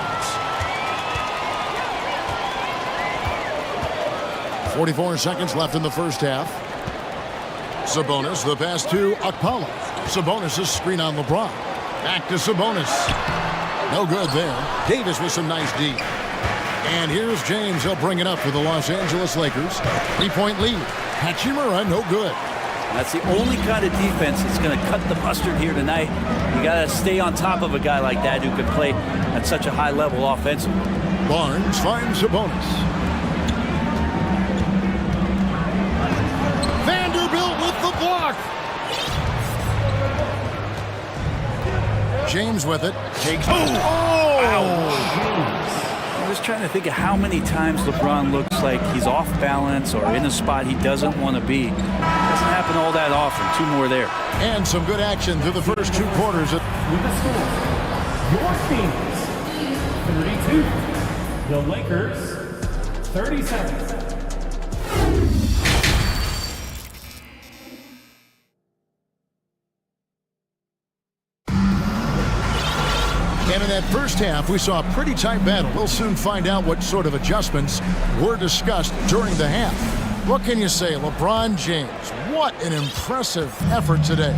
44 seconds left in the first half. Sabonis, the pass to Okpala. Sabonis' screen on LeBron. Back to Sabonis. No good there. Davis with some nice D. And here's James. He'll bring it up for the Los Angeles Lakers. 3-point lead. Hachimura, no good. That's the only kind of defense that's going to cut the mustard here tonight. You got to stay on top of a guy like that who can play at such a high level offensively. Barnes finds Sabonis. Vanderbilt with the block. James with it. Takes. I was trying to think of how many times LeBron looks like he's off balance or in a spot he doesn't want to be. Doesn't happen all that often. 2 more there. And some good action through the first 2 quarters. With the score, your Kings 32, the Lakers 37. And in that first half, we saw a pretty tight battle. We'll soon find out what sort of adjustments were discussed during the half. What can you say, LeBron James? What an impressive effort today.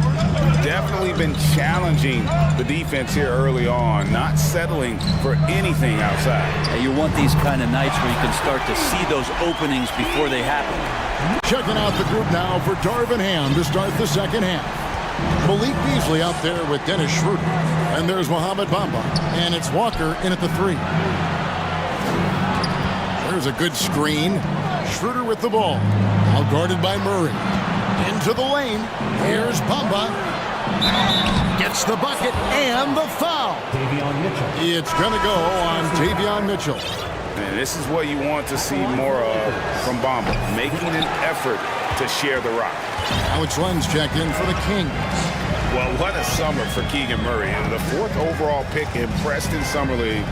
Definitely been challenging the defense here early on, not settling for anything outside. You want these kind of nights where you can start to see those openings before they happen. Checking out the group now for Darvin Ham to start the second half. Malik Beasley out there with Dennis Schroeder. And there's Mohamed Bamba. And it's Walker in at the 3. There's a good screen. Schroeder with the ball. Now guarded by Murray. Into the lane. Here's Bamba. Gets the bucket and the foul. It's going to go on Davion Mitchell. And this is what you want to see more of from Bamba, making an effort to share the rock. Alex Lenz checked in for the Kings. Well, what a summer for Keegan Murray. And the 4th overall pick in Preston Summer League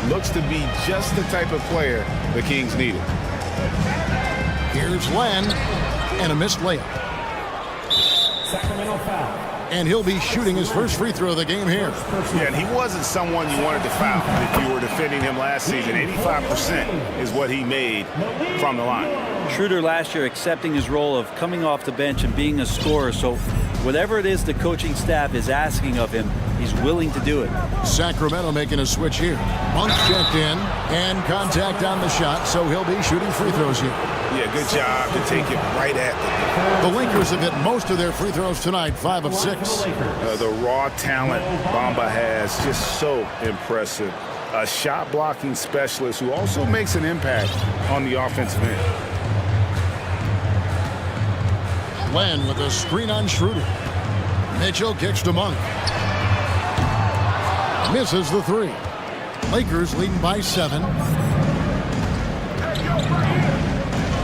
looks to be just the type of player the Kings needed. Here's Len, and a missed layup. Sacramento foul. And he'll be shooting his first free throw of the game here. Yeah, and he wasn't someone you wanted to foul if you were defending him last season. 85% is what he made from the line. Schroeder last year accepting his role of coming off the bench and being a scorer. So whatever it is the coaching staff is asking of him, he's willing to do it. Sacramento making a switch here. Monk's checked in, and contact on the shot, so he'll be shooting free throws here. Yeah, good job to take it right at the Lakers have hit most of their free throws tonight, 5 of 6. The raw talent Bamba has, just so impressive. A shot blocking specialist who also makes an impact on the offensive end. Len with a screen on Schroeder. Mitchell kicks to Monk. Misses the 3. Lakers leading by 7.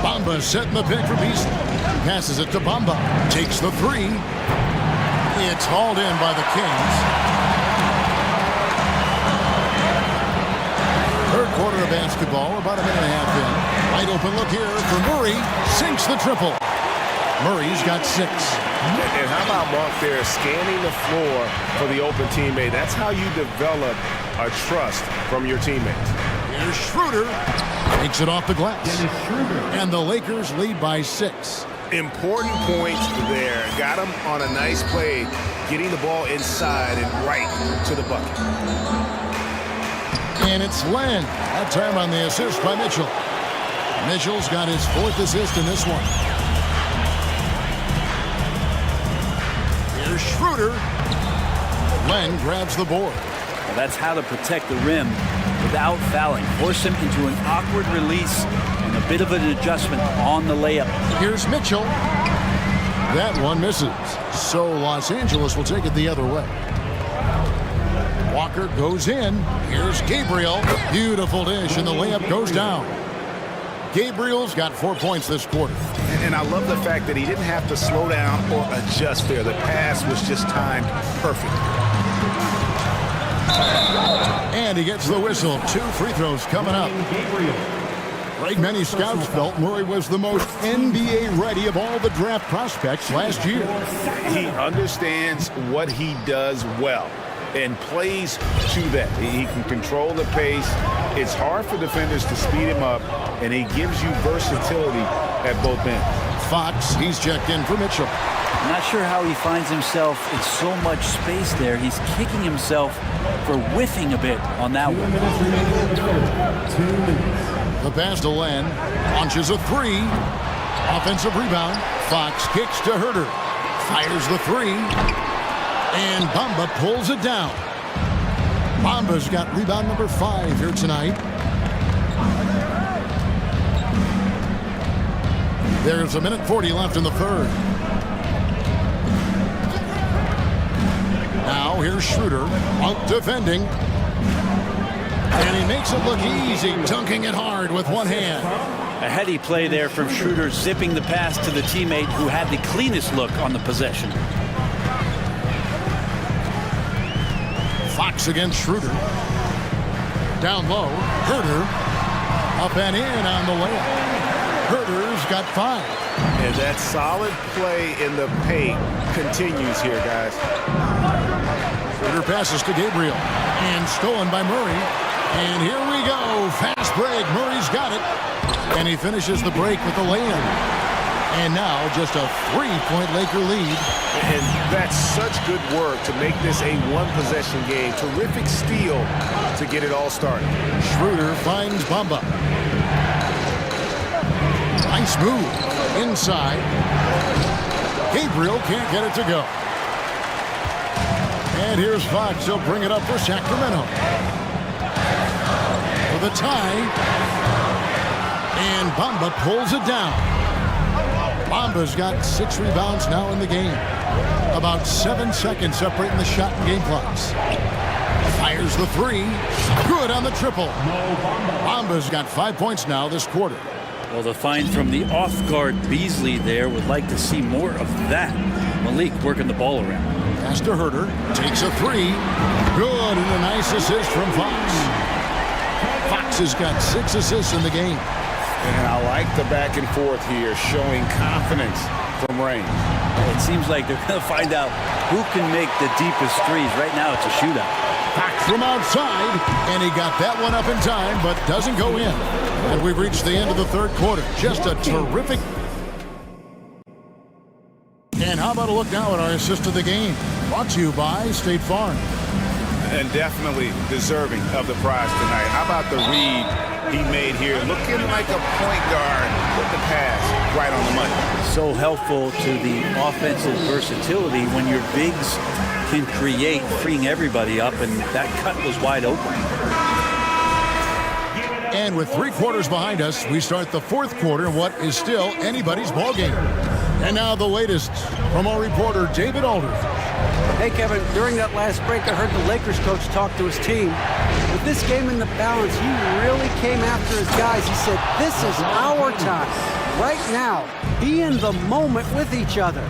Bamba setting the pick for Beasley. Passes it to Bamba. Takes the 3. It's hauled in by the Kings. quarter of basketball, about a minute and a half in. Wide open look here for Murray. Sinks the triple. Murray's got 6. And how about Mark there scanning the floor for the open teammate? That's how you develop a trust from your teammates. Here's Schroeder. Takes it off the glass. And the Lakers lead by 6. Important points there. Got him on a nice play, getting the ball inside and right to the bucket. And it's Len. That time on the assist by Mitchell. Mitchell's got his 4th assist in this one. Here's Schroeder. Len grabs the board. Well, that's how to protect the rim without fouling. Force him into an awkward release and a bit of an adjustment on the layup. Here's Mitchell. That one misses. So Los Angeles will take it the other way. Walker goes in. Here's Gabriel. Beautiful dish, and the layup goes down. Gabriel's got 4 points this quarter. And I love the fact that he didn't have to slow down or adjust there. The pass was just timed perfectly. And he gets the whistle. 2 free throws coming up. Right, many scouts felt Murray was the most NBA ready of all the draft prospects last year. He understands what he does well and plays to that. He can control the pace. It's hard for defenders to speed him up, and he gives you versatility at both ends. Fox, he's checked in for Mitchell. I'm not sure how he finds himself in so much space there. He's kicking himself for whiffing a bit on that one. The pass to Len. Launches a 3. Offensive rebound. Fox kicks to Herter. Fires the 3. And Bamba pulls it down. Bamba's got rebound number 5 here tonight. There's a minute 40 left in the third. Now here's Schroeder out defending. And he makes it look easy, dunking it hard with one hand. A heady play there from Schroeder, zipping the pass to the teammate who had the cleanest look on the possession. Fox against Schroeder. Down low, Herter. Up and in on the layup. Herter's got 5. And that solid play in the paint continues here, guys. Herter passes to Gabriel. And stolen by Murray. And here we go. Fast break. Murray's got it. And he finishes the break with the lay-in. And now just a 3-point Laker lead. And that's such good work to make this a one-possession game. Terrific steal to get it all started. Schroeder finds Bamba. Nice move. Inside. Gabriel can't get it to go. And here's Fox. He'll bring it up for Sacramento. For the tie. And Bamba pulls it down. Bamba's got 6 rebounds now in the game. About 7 seconds separating the shot and game clocks. Fires the 3. Good on the triple. Bamba's got 5 points now this quarter. Well, the find from the off-guard Beasley there, would like to see more of that. Malik working the ball around. Pass to Herter. Takes a 3. Good, and a nice assist from Fox. Fox has got 6 assists in the game. And I like the back and forth here, showing confidence from range. It seems like they're going to find out who can make the deepest threes. Right now, it's a shootout. Fox from outside, and he got that one up in time, but doesn't go in. And we've reached the end of the third quarter. Just a terrific. And how about a look now at our assist of the game? Brought to you by State Farm. And definitely deserving of the prize tonight. How about the read he made here? Looking like a point guard with the pass right on the money. So helpful to the offensive versatility when your bigs can create, freeing everybody up, and that cut was wide open. And with 3 quarters behind us, we start the fourth quarter in what is still anybody's ball game. And now the latest from our reporter, David Aldridge. Hey, Kevin, during that last break, I heard the Lakers coach talk to his team. With this game in the balance, he really came after his guys. He said, this is our time. Right now, be in the moment with each other.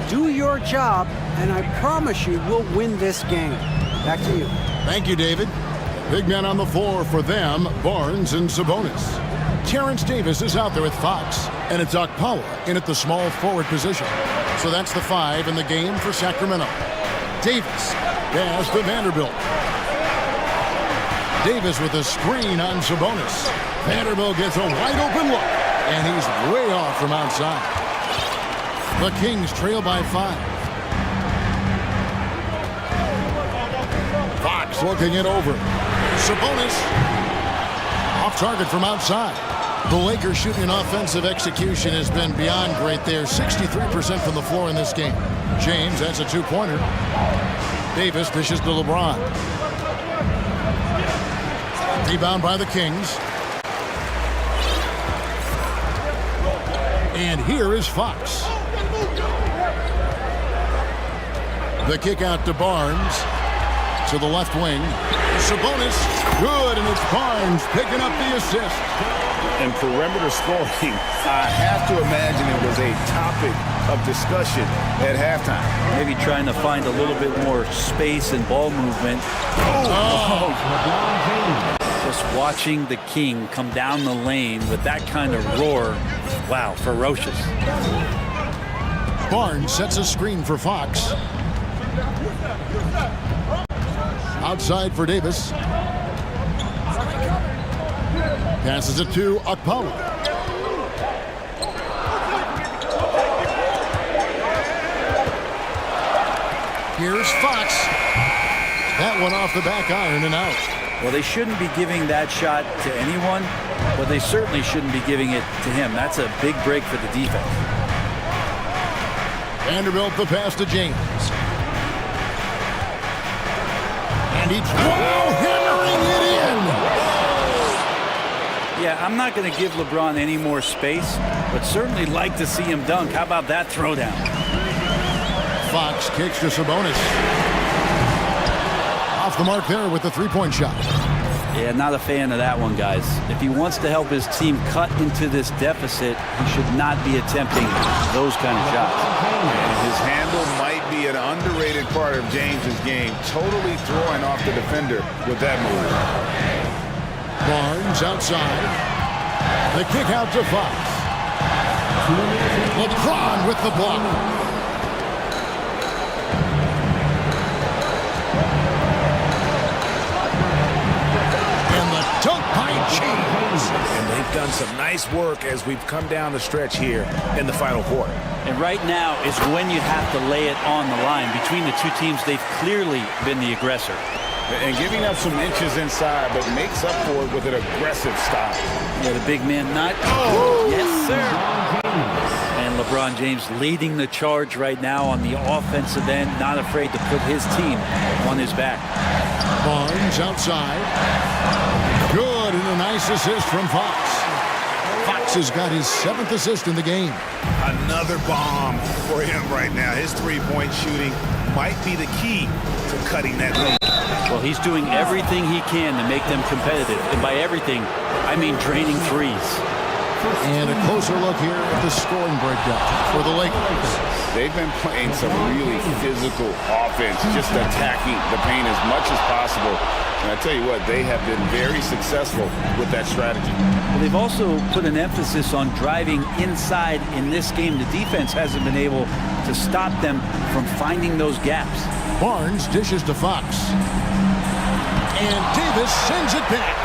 Do your job, and I promise you we'll win this game. Back to you. Thank you, David. Big men on the floor for them, Barnes and Sabonis. Terrence Davis is out there with Fox, and it's Okpala in at the small forward position. So that's the 5 in the game for Sacramento. Davis pass to Vanderbilt. Davis with a screen on Sabonis. Vanderbilt gets a wide open look, and he's way off from outside. The Kings trail by 5. Fox looking it over. Sabonis off target from outside. The Lakers shooting an offensive execution has been beyond great there. 63% from the floor in this game. James, that's a two-pointer. Davis dishes to LeBron. Rebound by the Kings. And here is Fox. The kick out to Barnes. To the left wing. Sabonis, good, and it's Barnes picking up the assist. And perimeter scoring, I have to imagine it was a topic of discussion at halftime. Maybe trying to find a little bit more space and ball movement. Just watching the King come down the lane with that kind of roar. Wow, ferocious. Barnes sets a screen for Fox. Outside for Davis. Passes it to Okpala. Here's Fox. That one off the back iron and out. Well, they shouldn't be giving that shot to anyone, but they certainly shouldn't be giving it to him. That's a big break for the defense. Vanderbilt the pass to James. And he's hammering it in. Yeah, I'm not going to give LeBron any more space, but certainly like to see him dunk. How about that throwdown? Fox kicks to Sabonis. Off the mark there with the three-point shot. Yeah, not a fan of that one, guys. If he wants to help his team cut into this deficit, he should not be attempting those kind of shots. And his handle might be an underrated part of James's game. Totally throwing off the defender with that move. Barnes outside. The kick out to Fox. LeBron with the block. And the dunk by James. And they've done some nice work as we've come down the stretch here in the final quarter. And right now is when you have to lay it on the line. Between the two teams, they've clearly been the aggressor. And giving up some inches inside, but makes up for it with an aggressive style. Yeah, the big man not. Oh, yes, sir. And LeBron James leading the charge right now on the offensive end, not afraid to put his team on his back. Barnes outside. Good, and a nice assist from Fox. Fox has got his 7th assist in the game. Another bomb for him right now. His three-point shooting might be the key to cutting that lead. Well, he's doing everything he can to make them competitive. And by everything, I mean draining threes. And a closer look here at the scoring breakdown for the Lakers. They've been playing some really physical offense, just attacking the paint as much as possible. And I tell you what, they have been very successful with that strategy. Well, they've also put an emphasis on driving inside in this game. The defense hasn't been able to stop them from finding those gaps. Barnes dishes to Fox. And Davis sends it back.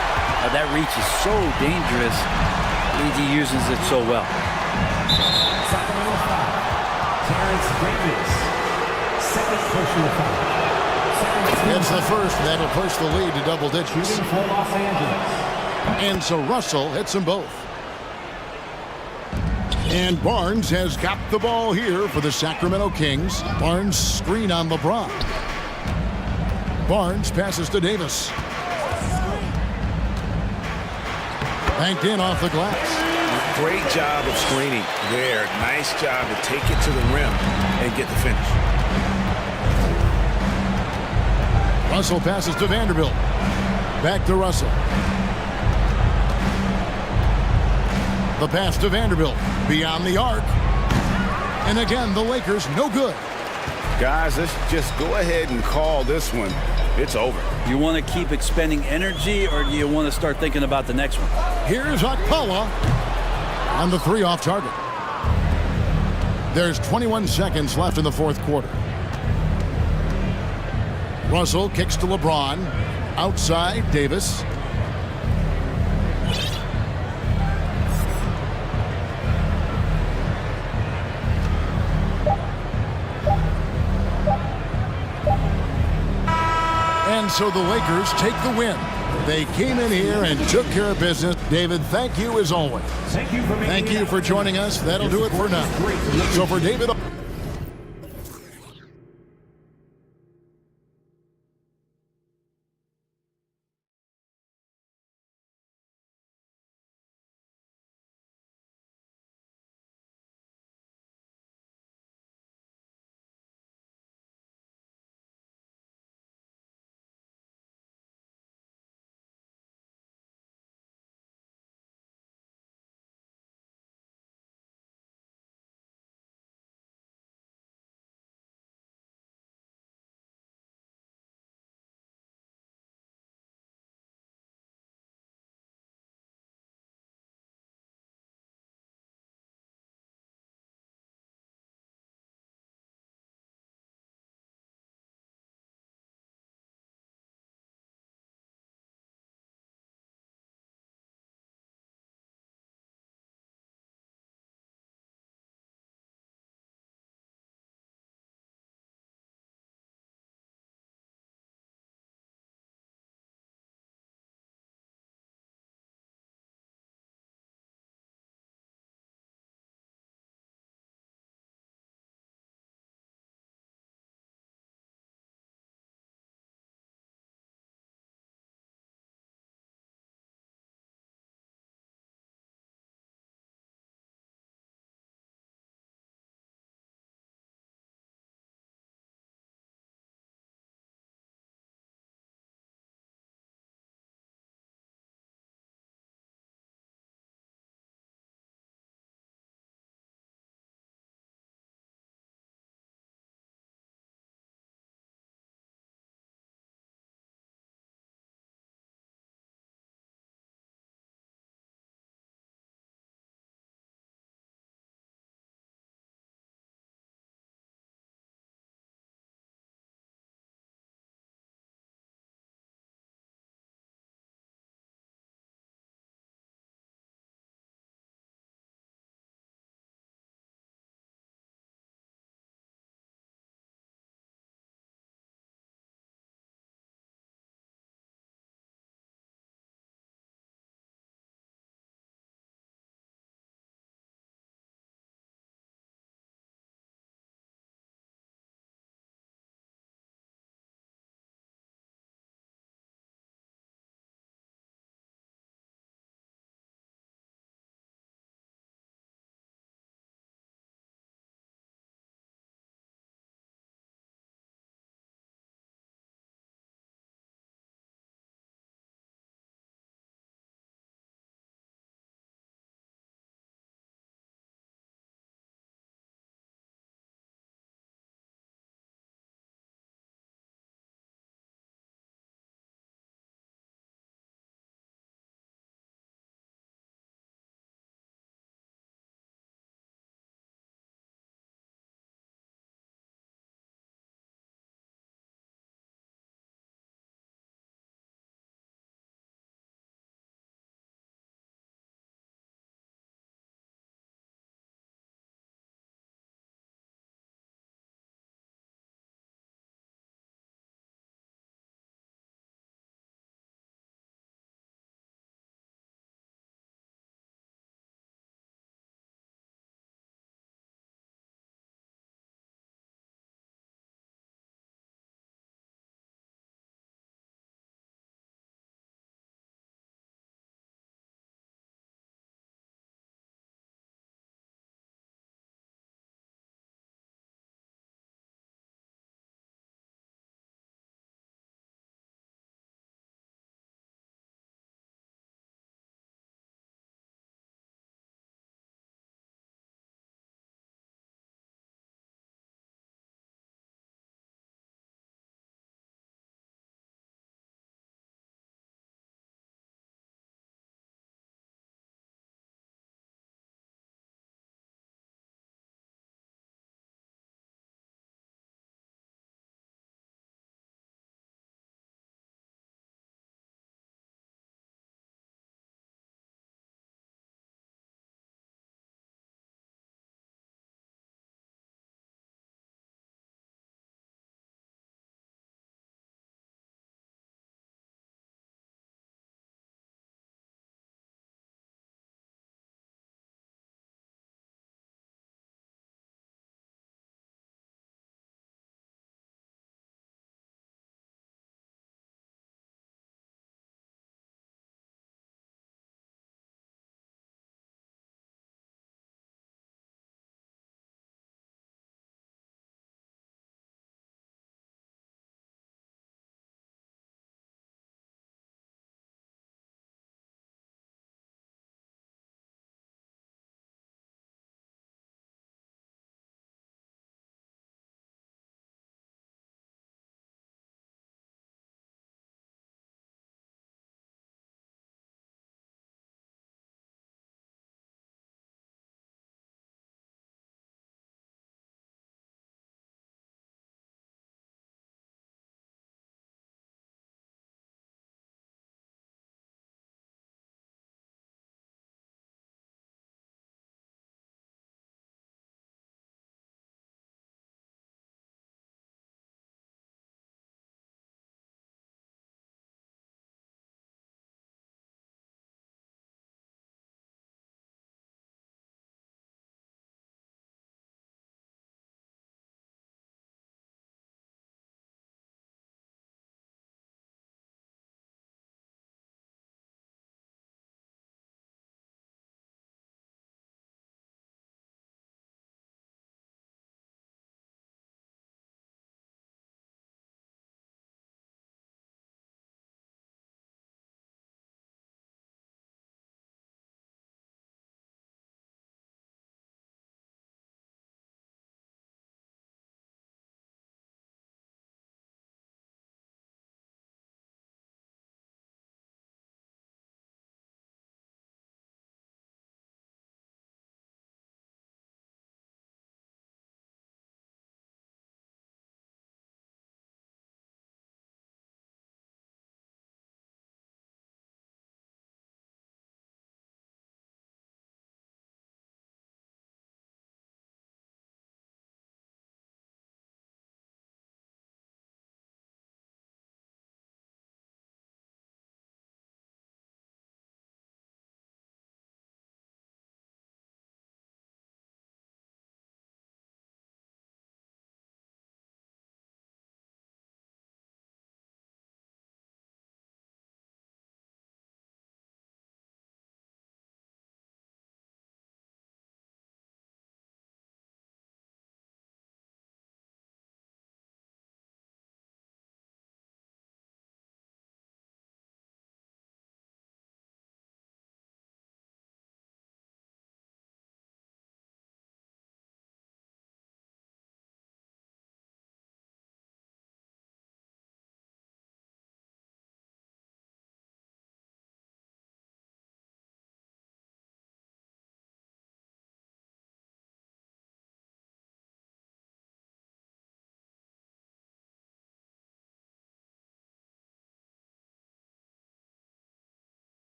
Now that reach is so dangerous. He uses it so well. Sacramento foul. Terrence Davis. Second personal foul. It's the first. That'll push the lead to double digits. Shooting for Los Angeles. And so Russell hits them both. And Barnes has got the ball here for the Sacramento Kings. Barnes screen on LeBron. Barnes passes to Davis. Banked in off the glass. Great job of screening there. Nice job to take it to the rim and get the finish. Russell passes to Vanderbilt. Back to Russell. The pass to Vanderbilt. Beyond the arc. And again, the Lakers no good. Guys, let's just go ahead and call this one it's over. You want to keep expending energy, or do you want to start thinking about the next one? Here's Akpala on the 3 off target. There's 21 seconds left in the fourth quarter. Russell kicks to LeBron. Outside, Davis. And so the Lakers take the win. They came in here and took care of business. David, thank you as always. Thank you for joining us. That'll do it for now. So for David...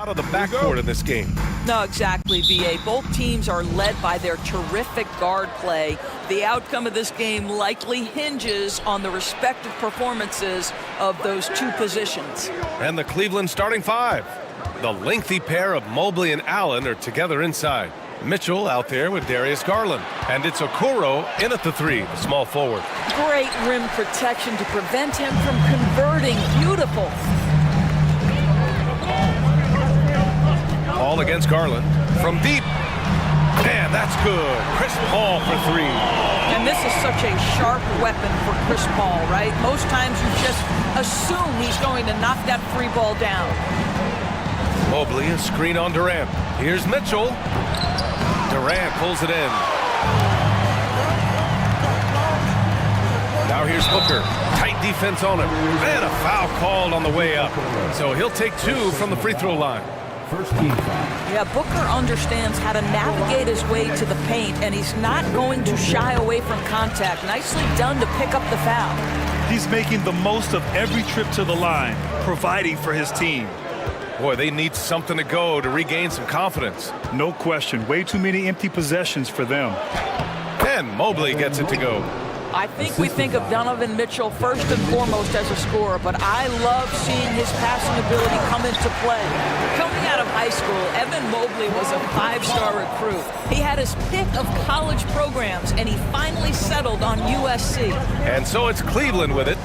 Out of the backcourt in this game. No, exactly, VA. Both teams are led by their terrific guard play. The outcome of this game likely hinges on the respective performances of those two positions. And the Cleveland starting five. The lengthy pair of Mobley and Allen are together inside. Mitchell out there with Darius Garland. And it's Okoro in at the three, the small forward. Great rim protection to prevent him from converting. Beautiful. Ball against Garland from deep. Man, that's good. Chris Paul for three. And this is such a sharp weapon for Chris Paul, right? Most times you just assume he's going to knock that free ball down. Mobley, a screen on Durant. Here's Mitchell. Durant pulls it in. Now here's Booker. Tight defense on him. And a foul called on the way up. So he'll take two from the free throw line. Yeah, Booker understands how to navigate his way to the paint, and he's not going to shy away from contact. Nicely done to pick up the foul. He's making the most of every trip to the line, providing for his team. Boy, they need something to go to regain some confidence. No question. Way too many empty possessions for them. And Mobley gets it to go. I think we think of Donovan Mitchell first and foremost as a scorer, but I love seeing his passing ability come into play. Coming out of high school, Evan Mobley was a five-star recruit. He had his pick of college programs, and he finally settled on USC. And so it's Cleveland with it.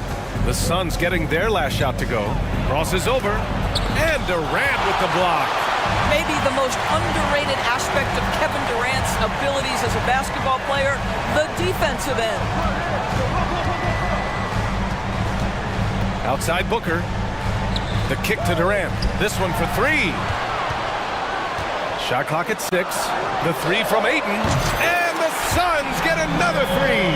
The Suns getting their last shot to go. Crosses over. And Durant with the block. Maybe the most underrated aspect of Kevin Durant's abilities as a basketball player, the defensive end. Outside Booker. The kick to Durant. This one for three. Shot clock at 6. The three from Ayton. And the Suns get another three.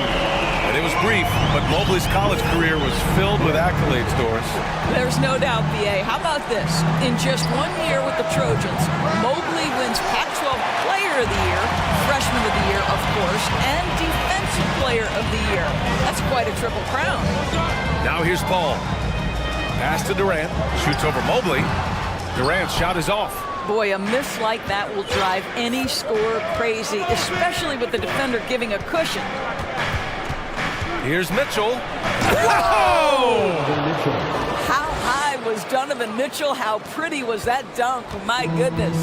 And it was brief, but Mobley's college career was filled with accolades, Doris. There's no doubt, BA. How about this? In just 1 year with the Trojans, Mobley wins Pac-12 Player of the Year, Freshman of the Year, of course, and Defensive Player of the Year. That's quite a triple crown. Now here's Paul. Pass to Durant. Shoots over Mobley. Durant's shot is off. Boy, a miss like that will drive any scorer crazy, especially with the defender giving a cushion. Here's Mitchell. Whoa! How high was Donovan Mitchell? How pretty was that dunk? My goodness.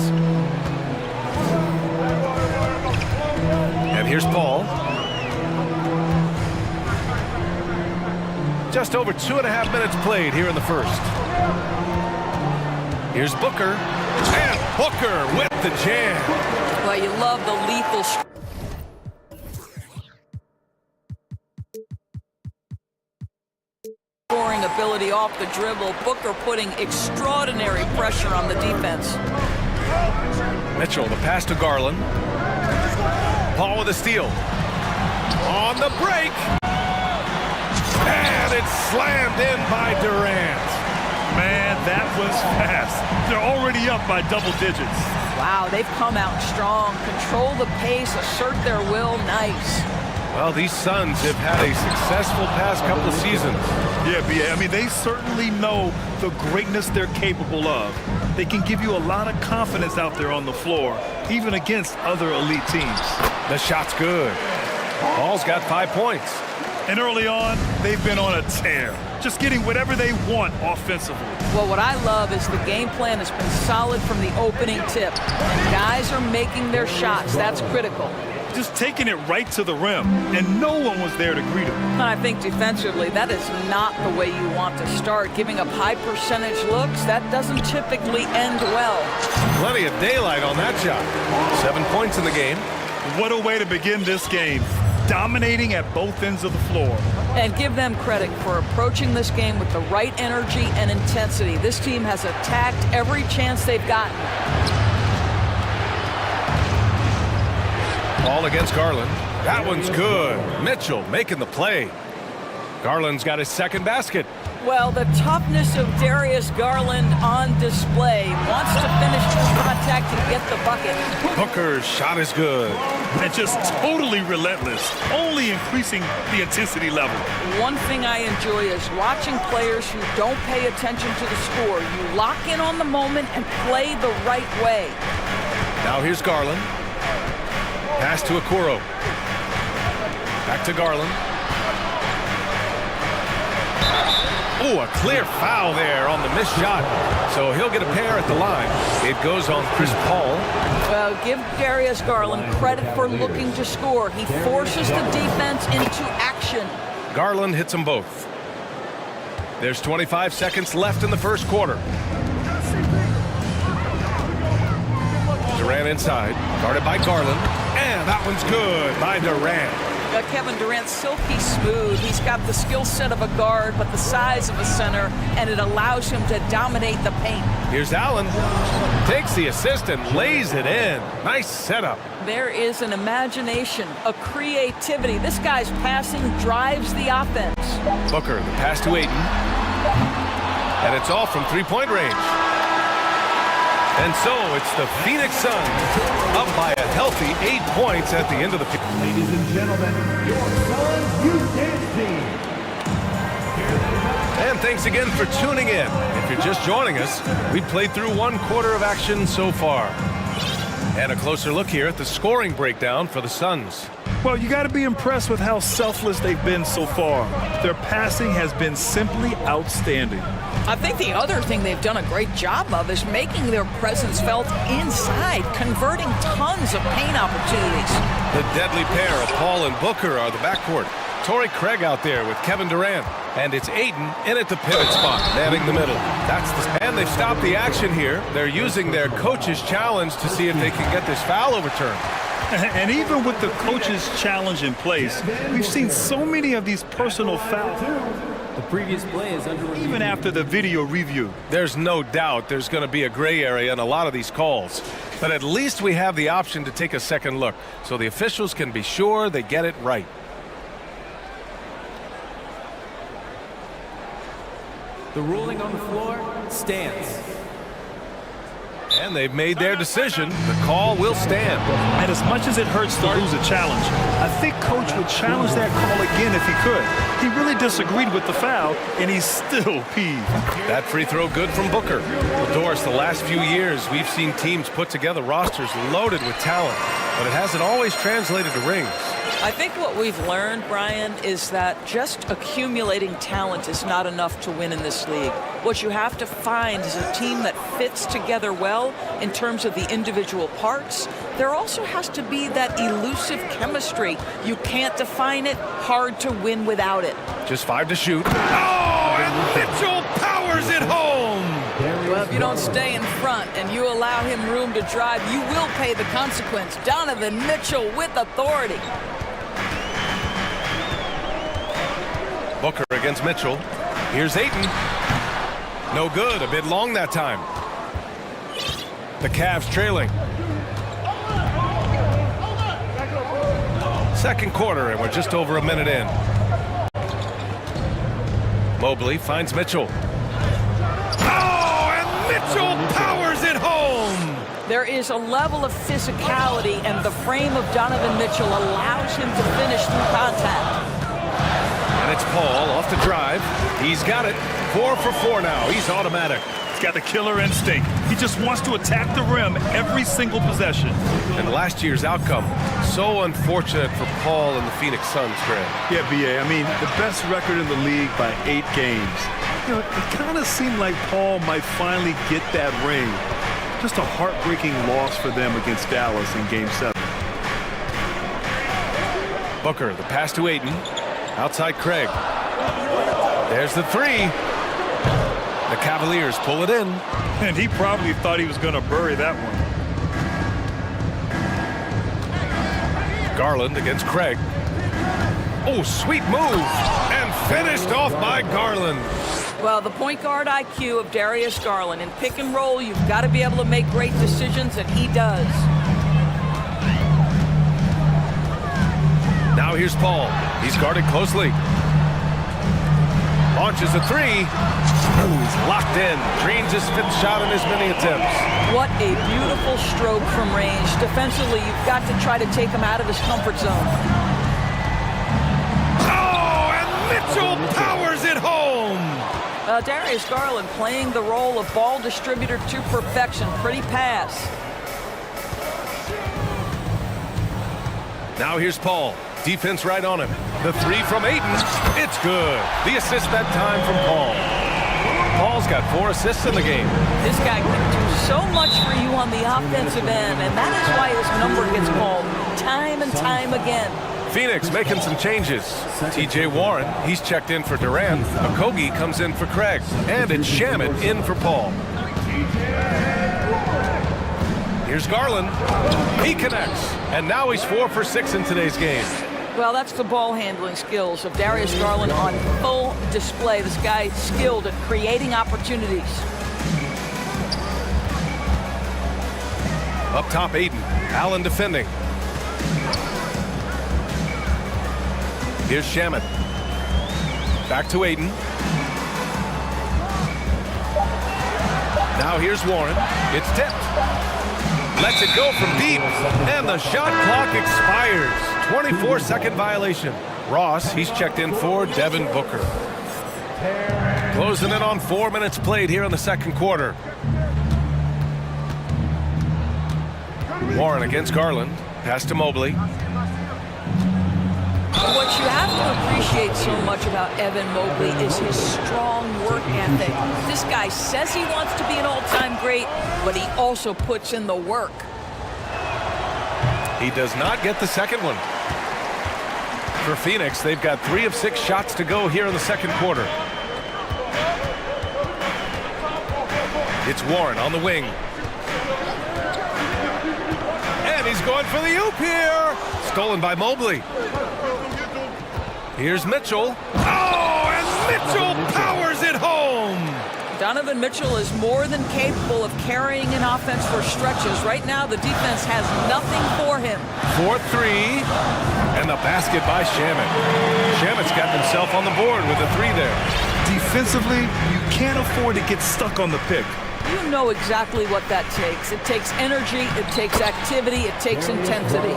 And here's Paul. Just over 2.5 minutes played here in the first. Here's Booker. And Booker with the jam. Well, you love the lethal scoring ability off the dribble. Booker putting extraordinary pressure on the defense. Mitchell, the pass to Garland. Paul with a steal. On the break. And it's slammed in by Durant. Man, that was fast. They're already up by double digits. Wow, they've come out strong. Control the pace, assert their will. Nice. Well, these Suns have had a successful past couple of seasons. Yeah, BA. I mean, they certainly know the greatness they're capable of. They can give you a lot of confidence out there on the floor, even against other elite teams. The shot's good. Paul's got 5 points. And early on, they've been on a tear, just getting whatever they want offensively. Well, what I love is the game plan has been solid from the opening tip. And guys are making their shots. That's critical. Just taking it right to the rim, and no one was there to greet him. And I think defensively, that is not the way you want to start. Giving up high percentage looks, that doesn't typically end well. Plenty of daylight on that shot. 7 points in the game. What a way to begin this game. Dominating at both ends of the floor. And give them credit for approaching this game with the right energy and intensity. This team has attacked every chance they've gotten. Ball against Garland. That one's good. Mitchell making the play. Garland's got his second basket. Well, the toughness of Darius Garland on display. Wants to finish the contact and get get the bucket. Booker's shot is good. And just totally relentless, only increasing the intensity level. One thing I enjoy is watching players who don't pay attention to the score. You lock in on the moment and play the right way. Now here's Garland. Pass to Okoro. Back to Garland. Oh, a clear foul there on the missed shot. So he'll get a pair at the line. It goes on Chris Paul. Well, give Darius Garland credit for looking to score. He forces the defense into action. Garland hits them both. There's 25 seconds left in the first quarter. Durant inside, guarded by Garland. And that one's good by Durant. Kevin Durant's silky smooth. He's got the skill set of a guard, but the size of a center, and it allows him to dominate the paint. Here's Allen. Takes the assist and lays it in. Nice setup. There is an imagination, a creativity. This guy's passing drives the offense. Booker, the pass to Ayton. And it's all from three-point range. And so it's the Phoenix Suns up by a healthy 8 points at the end of the period. Ladies and gentlemen, your Suns Youth Dance Team. And thanks again for tuning in. If you're just joining us, we played through 1 quarter of action so far. And a closer look here at the scoring breakdown for the Suns. Well, you got to be impressed with how selfless they've been so far. Their passing has been simply outstanding. I think the other thing they've done a great job of is making their presence felt inside, converting tons of paint opportunities. The deadly pair of Paul and Booker are the backcourt. Torrey Craig out there with Kevin Durant. And it's Ayton in at the pivot spot, manning the middle. And they've stopped the action here. They're using their coach's challenge to see if they can get this foul overturned. And even with the coach's challenge in place, we've seen so many of these personal fouls. The previous play is under review. Even after the video review. There's no doubt there's going to be a gray area in a lot of these calls. But at least we have the option to take a second look, so the officials can be sure they get it right. The ruling on the floor stands. And they've made their decision. The call will stand. And as much as it hurts to lose a challenge, I think Coach would challenge that call again if he could. He really disagreed with the foul, and he's still peeved. That free throw good from Booker. Well, Doris, the last few years, we've seen teams put together rosters loaded with talent, but it hasn't always translated to rings. I think what we've learned, Brian, is that just accumulating talent is not enough to win in this league. What you have to find is a team that fits together well in terms of the individual parts. There also has to be that elusive chemistry. You can't define it, hard to win without it. Just 5 to shoot. Oh, and Mitchell powers it home! Well, if you don't stay in front and you allow him room to drive, you will pay the consequence. Donovan Mitchell with authority. Booker against Mitchell. Here's Ayton. No good. A bit long that time. The Cavs trailing. Second quarter, and we're just over a minute in. Mobley finds Mitchell. Oh, and Mitchell powers it home! There is a level of physicality, and the frame of Donovan Mitchell allows him to finish through contact. And it's Paul off the drive. He's got it. 4 for 4 now. He's automatic. He's got the killer instinct. He just wants to attack the rim every single possession. And last year's outcome, so unfortunate for Paul and the Phoenix Suns, Greg. Yeah, B.A., I mean, the best record in the league by 8 games. You know, it kind of seemed like Paul might finally get that ring. Just a heartbreaking loss for them against Dallas in Game 7. Booker, the pass to Ayton. Outside Craig. There's the 3. The Cavaliers pull it in. And he probably thought he was going to bury that one. Garland against Craig. Oh, sweet move. And finished off by Garland. Well, the point guard IQ of Darius Garland. In pick and roll, you've got to be able to make great decisions, and he does. Now here's Paul. He's guarded closely. Launches a three. Ooh, he's locked in. Drains his 5th shot in his many attempts. What a beautiful stroke from range. Defensively, you've got to try to take him out of his comfort zone. Oh, and Mitchell powers it home. Darius Garland playing the role of ball distributor to perfection. Pretty pass. Now here's Paul. Defense right on him. The three from Ayton. It's good. The assist that time from Paul. Paul's got 4 assists in the game. This guy can do so much for you on the offensive end, and that is why his number gets called time and time again. Phoenix making some changes. TJ Warren, he's checked in for Durant. Okogie comes in for Craig. And it's Shamet in for Paul. Here's Garland. He connects. And now he's 4 for 6 in today's game. Well, that's the ball handling skills of Darius Garland on full display. This guy skilled at creating opportunities. Up top, Ayton. Allen defending. Here's Shamet. Back to Ayton. Now here's Warren. It's tipped. Lets it go from deep. And the shot clock expires. 24-second violation. Ross, he's checked in for Devin Booker. Closing in on 4 minutes played here in the second quarter. Warren against Garland. Pass to Mobley. What you have to appreciate so much about Evan Mobley is his strong work ethic. This guy says he wants to be an all-time great, but he also puts in the work. He does not get the second one. For Phoenix, they've got 3 of 6 shots to go here in the second quarter. It's Warren on the wing. And he's going for the oop here. Stolen by Mobley. Here's Mitchell. Oh, and Mitchell powers it home. Donovan Mitchell is more than capable of carrying an offense for stretches. Right now, the defense has nothing for him. 4-3, and the basket by Shamet. Shamet's got himself on the board with a 3 there. Defensively, you can't afford to get stuck on the pick. You know exactly what that takes. It takes energy, it takes activity, it takes intensity.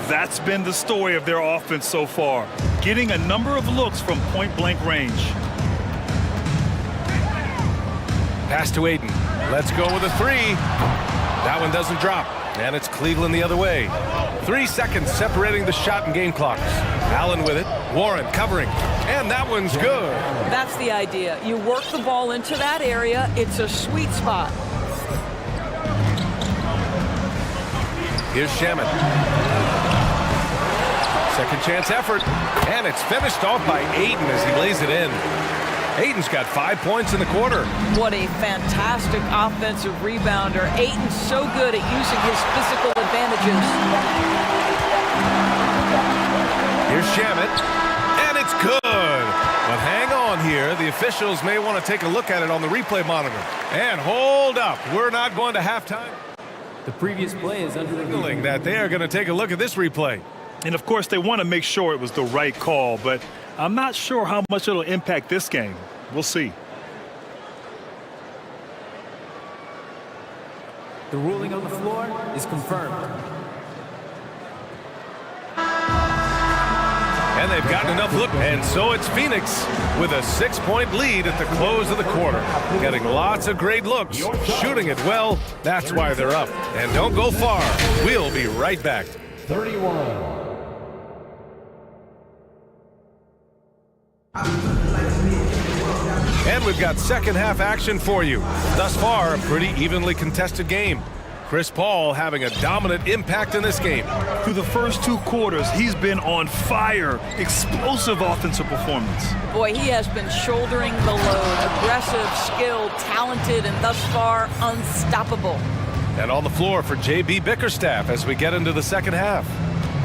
That's been the story of their offense so far, getting a number of looks from point-blank range. Pass to Ayton. Let's go with a 3. That one doesn't drop, and it's Cleveland the other way. 3 seconds separating the shot and game clocks. Allen with it. Warren covering, and that one's good. That's the idea. You work the ball into that area. It's a sweet spot. Here's Shamet. Second chance effort, and it's finished off by Ayton as he lays it in. Ayton's got 5 points in the quarter. What a fantastic offensive rebounder. Ayton's so good at using his physical advantages. Here's Shamet, and it's good. But hang on here. The officials may want to take a look at it on the replay monitor. And hold up. We're not going to halftime. The previous play is under review. That they are going to take a look at this replay. And of course, they want to make sure it was the right call, but I'm not sure how much it'll impact this game. We'll see. The ruling on the floor is confirmed. And they've gotten enough look, and so it's Phoenix with a 6-point lead at the close of the quarter. Getting lots of great looks, shooting it well. That's why they're up. And don't go far. We'll be right back. 31. And we've got second half action for you. Thus far, a pretty evenly contested game. Chris Paul having a dominant impact in this game. Through the first 2 quarters, he's been on fire. Explosive offensive performance. Boy, he has been shouldering the load. Aggressive, skilled, talented, and thus far, unstoppable. And on the floor for J.B. Bickerstaff as we get into the second half.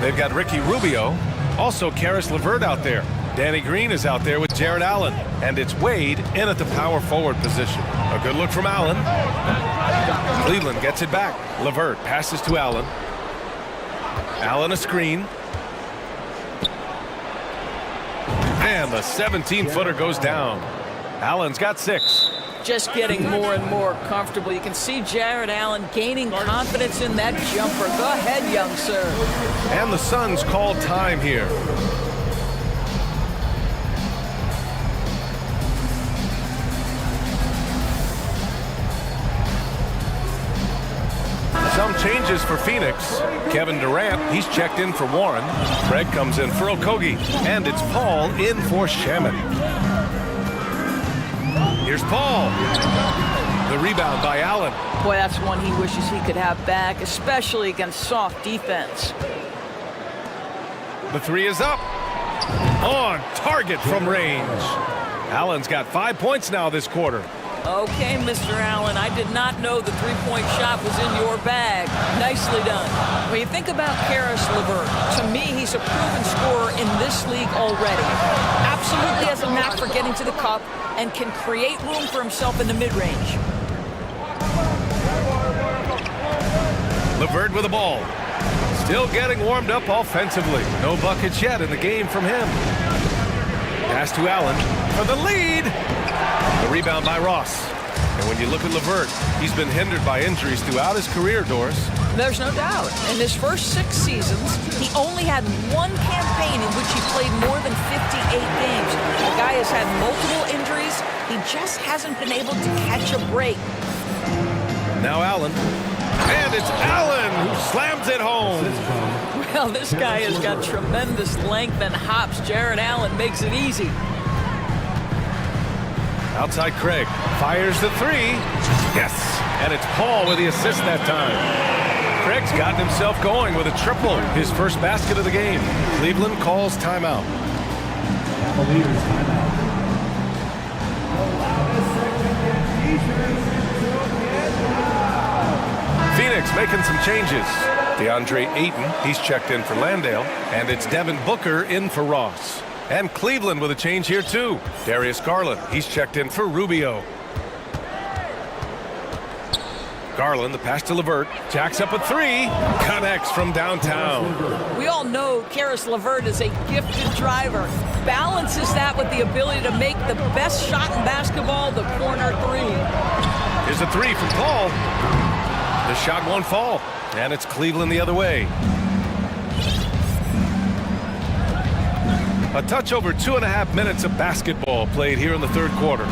They've got Ricky Rubio, also Karis LeVert out there. Danny Green is out there with Jared Allen. And it's Wade in at the power forward position. A good look from Allen. Cleveland gets it back. LeVert passes to Allen. Allen a screen. And the 17-footer goes down. Allen's got 6. Just getting more and more comfortable. You can see Jared Allen gaining confidence in that jumper. Go ahead, young sir. And the Suns call time here. Some changes for Phoenix. Kevin Durant, he's checked in for Warren. Craig comes in for Okogie. And it's Paul in for Shaman. Here's Paul. The rebound by Allen. Boy, that's one he wishes he could have back, especially against soft defense. The 3 is up. On target from range. Allen's got 5 points now this quarter. Okay, Mr. Allen, I did not know the three-point shot was in your bag. Nicely done. When you think about Caris LeVert, to me, he's a proven scorer in this league already. Absolutely has a knack for getting to the cup and can create room for himself in the mid-range. LeVert with the ball. Still getting warmed up offensively. No buckets yet in the game from him. Pass to Allen for the lead. The rebound by Ross. And when you look at LeVert, he's been hindered by injuries throughout his career, Doris. There's no doubt. In his first 6 seasons, he only had one campaign in which he played more than 58 games. The guy has had multiple injuries. He just hasn't been able to catch a break. Now Allen. And it's Allen who slams it home. Well, this guy has got tremendous length and hops. Jared Allen makes it easy. Outside Craig. Fires the 3. Yes. And it's Paul with the assist that time. Craig's gotten himself going with a triple. His first basket of the game. Cleveland calls timeout. Phoenix making some changes. DeAndre Ayton, he's checked in for Landale. And it's Devin Booker in for Ross. And Cleveland with a change here too. Darius Garland, he's checked in for Rubio. Garland, the pass to LeVert. Jacks up a 3. Connects from downtown. We all know Caris LeVert is a gifted driver. Balances that with the ability to make the best shot in basketball, the corner 3. Here's a 3 from Paul. The shot won't fall. And it's Cleveland the other way. A touch over 2.5 minutes of basketball played here in the third quarter.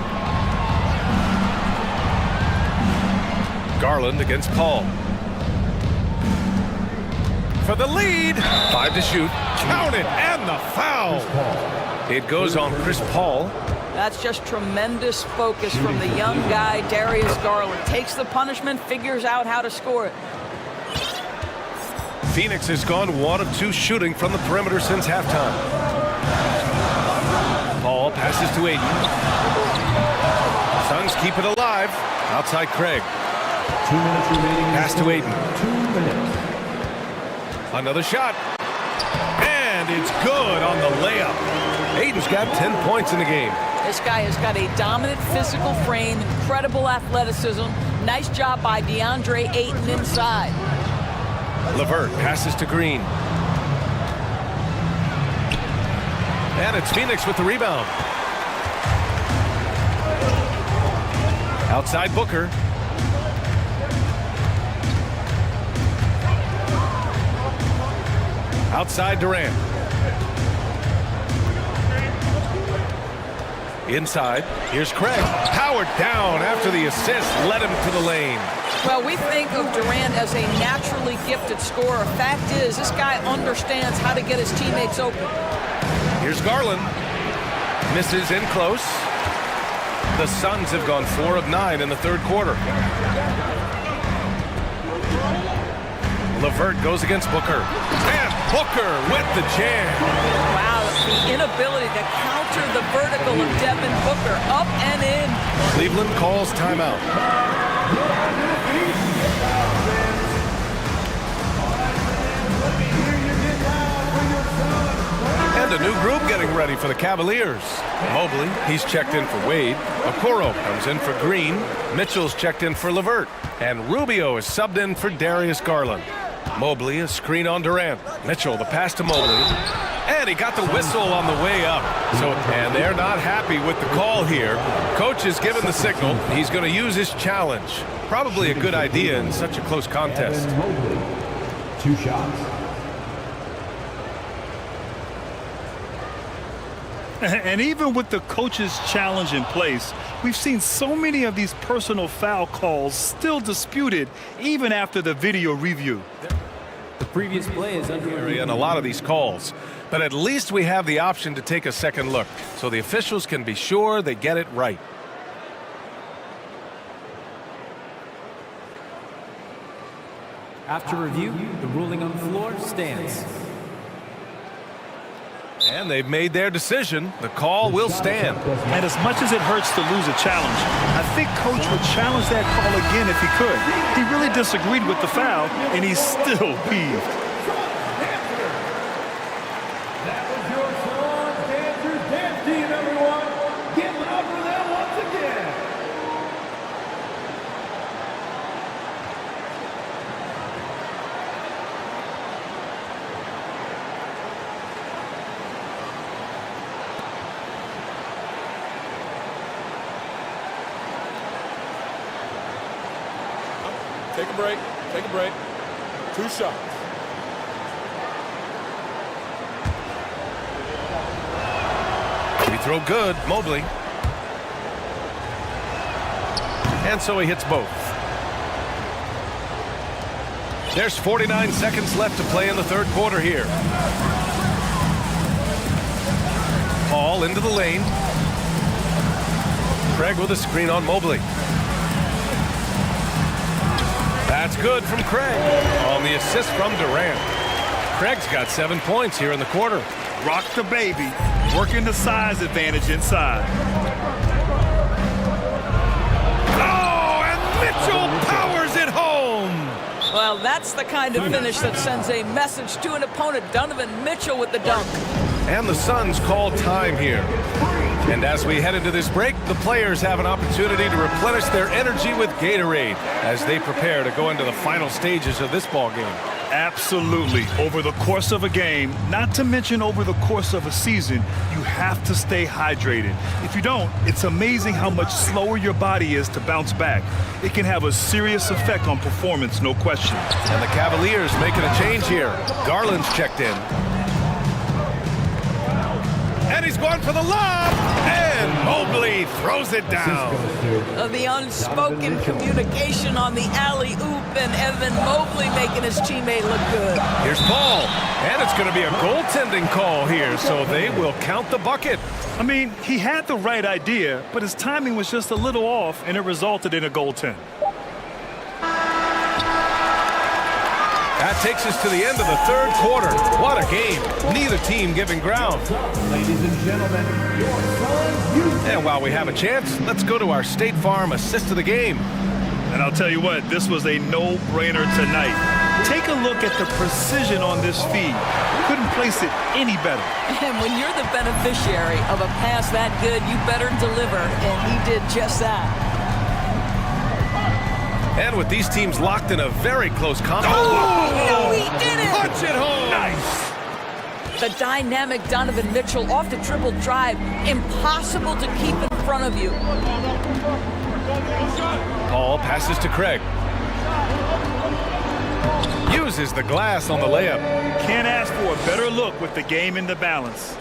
Garland against Paul. For the lead. 5 to shoot. Count it. And the foul. It goes on Chris Paul. That's just tremendous focus from the young guy, Darius Garland. Takes the punishment, figures out how to score it. Phoenix has gone 1 of 2 shooting from the perimeter since halftime. Paul passes to Ayton. Suns keep it alive. Outside Craig. 2 minutes remaining. Pass to Ayton. 2 minutes. Another shot. And it's good on the layup. Ayton's got 10 points in the game. This guy has got a dominant physical frame, incredible athleticism. Nice job by DeAndre Ayton inside. LeVert passes to Green. And it's Phoenix with the rebound. Outside Booker. Outside Durant. Inside, here's Craig. Powered down after the assist led him to the lane. Well, we think of Durant as a naturally gifted scorer. Fact is, this guy understands how to get his teammates open. Here's Garland. Misses in close. The Suns have gone 4 of 9 in the third quarter. LeVert goes against Booker. And Booker with the jam. Wow, the inability to counter the vertical of Devin Booker. Up and in. Cleveland calls timeout. And a new group getting ready for the Cavaliers. Mobley, he's checked in for Wade. Okoro comes in for Green. Mitchell's checked in for LeVert. And Rubio is subbed in for Darius Garland. Mobley, a screen on Durant. Mitchell, the pass to Mobley. And he got the whistle on the way up. And they're not happy with the call here. Coach has given the signal. He's going to use his challenge. Probably a good idea in such a close contest. Evan Mobley, 2 shots. And even with the coach's challenge in place, we've seen so many of these personal foul calls still disputed even after the video review. The previous play is under In a lot of these calls. But at least we have the option to take a second look, so the officials can be sure they get it right. After review, the ruling on the floor stands. And they've made their decision. The call will stand. And as much as it hurts to lose a challenge, I think Coach would challenge that call again if he could. He really disagreed with the foul, and he's still peeved. That was your song, dancers, dance team, everyone. Get loud for them once again. Take a break. Take a break. 2 shots. Free throw good, Mobley. And so he hits both. There's 49 seconds left to play in the third quarter here. Paul into the lane. Craig with a screen on Mobley. That's good from Craig on the assist from Durant. Craig's got 7 points here in the quarter. Rock the baby, working the size advantage inside. Oh, and Mitchell powers it home. Well, that's the kind of finish that sends a message to an opponent. Donovan Mitchell with the dunk. And the Suns call time here. And as we head into this break, the players have an opportunity to replenish their energy with Gatorade as they prepare to go into the final stages of this ball game. Absolutely. Over the course of a game, not to mention over the course of a season, you have to stay hydrated. If you don't, it's amazing how much slower your body is to bounce back. It can have a serious effect on performance, no question. And the Cavaliers making a change here. Garland's checked in. And he's going for the lob, and Mobley throws it down. The unspoken communication on the alley-oop, and Evan Mobley making his teammate look good. Here's Paul, and it's going to be a goaltending call here, so they will count the bucket. I mean, he had the right idea, but his timing was just a little off, and it resulted in a goaltend. That takes us to the end of the third quarter. What a game. Neither team giving ground. Ladies and gentlemen, your Suns. And while we have a chance, let's go to our State Farm assist of the game. And I'll tell you what, this was a no-brainer tonight. Take a look at the precision on this feed. Couldn't place it any better. And when you're the beneficiary of a pass that good, you better deliver, and he did just that. And with these teams locked in a very close combat. Oh, no, he did it! Punch it home! Nice! The dynamic Donovan Mitchell off the dribble drive. Impossible to keep in front of you. Paul passes to Craig. Uses the glass on the layup. Can't ask for a better look with the game in the balance.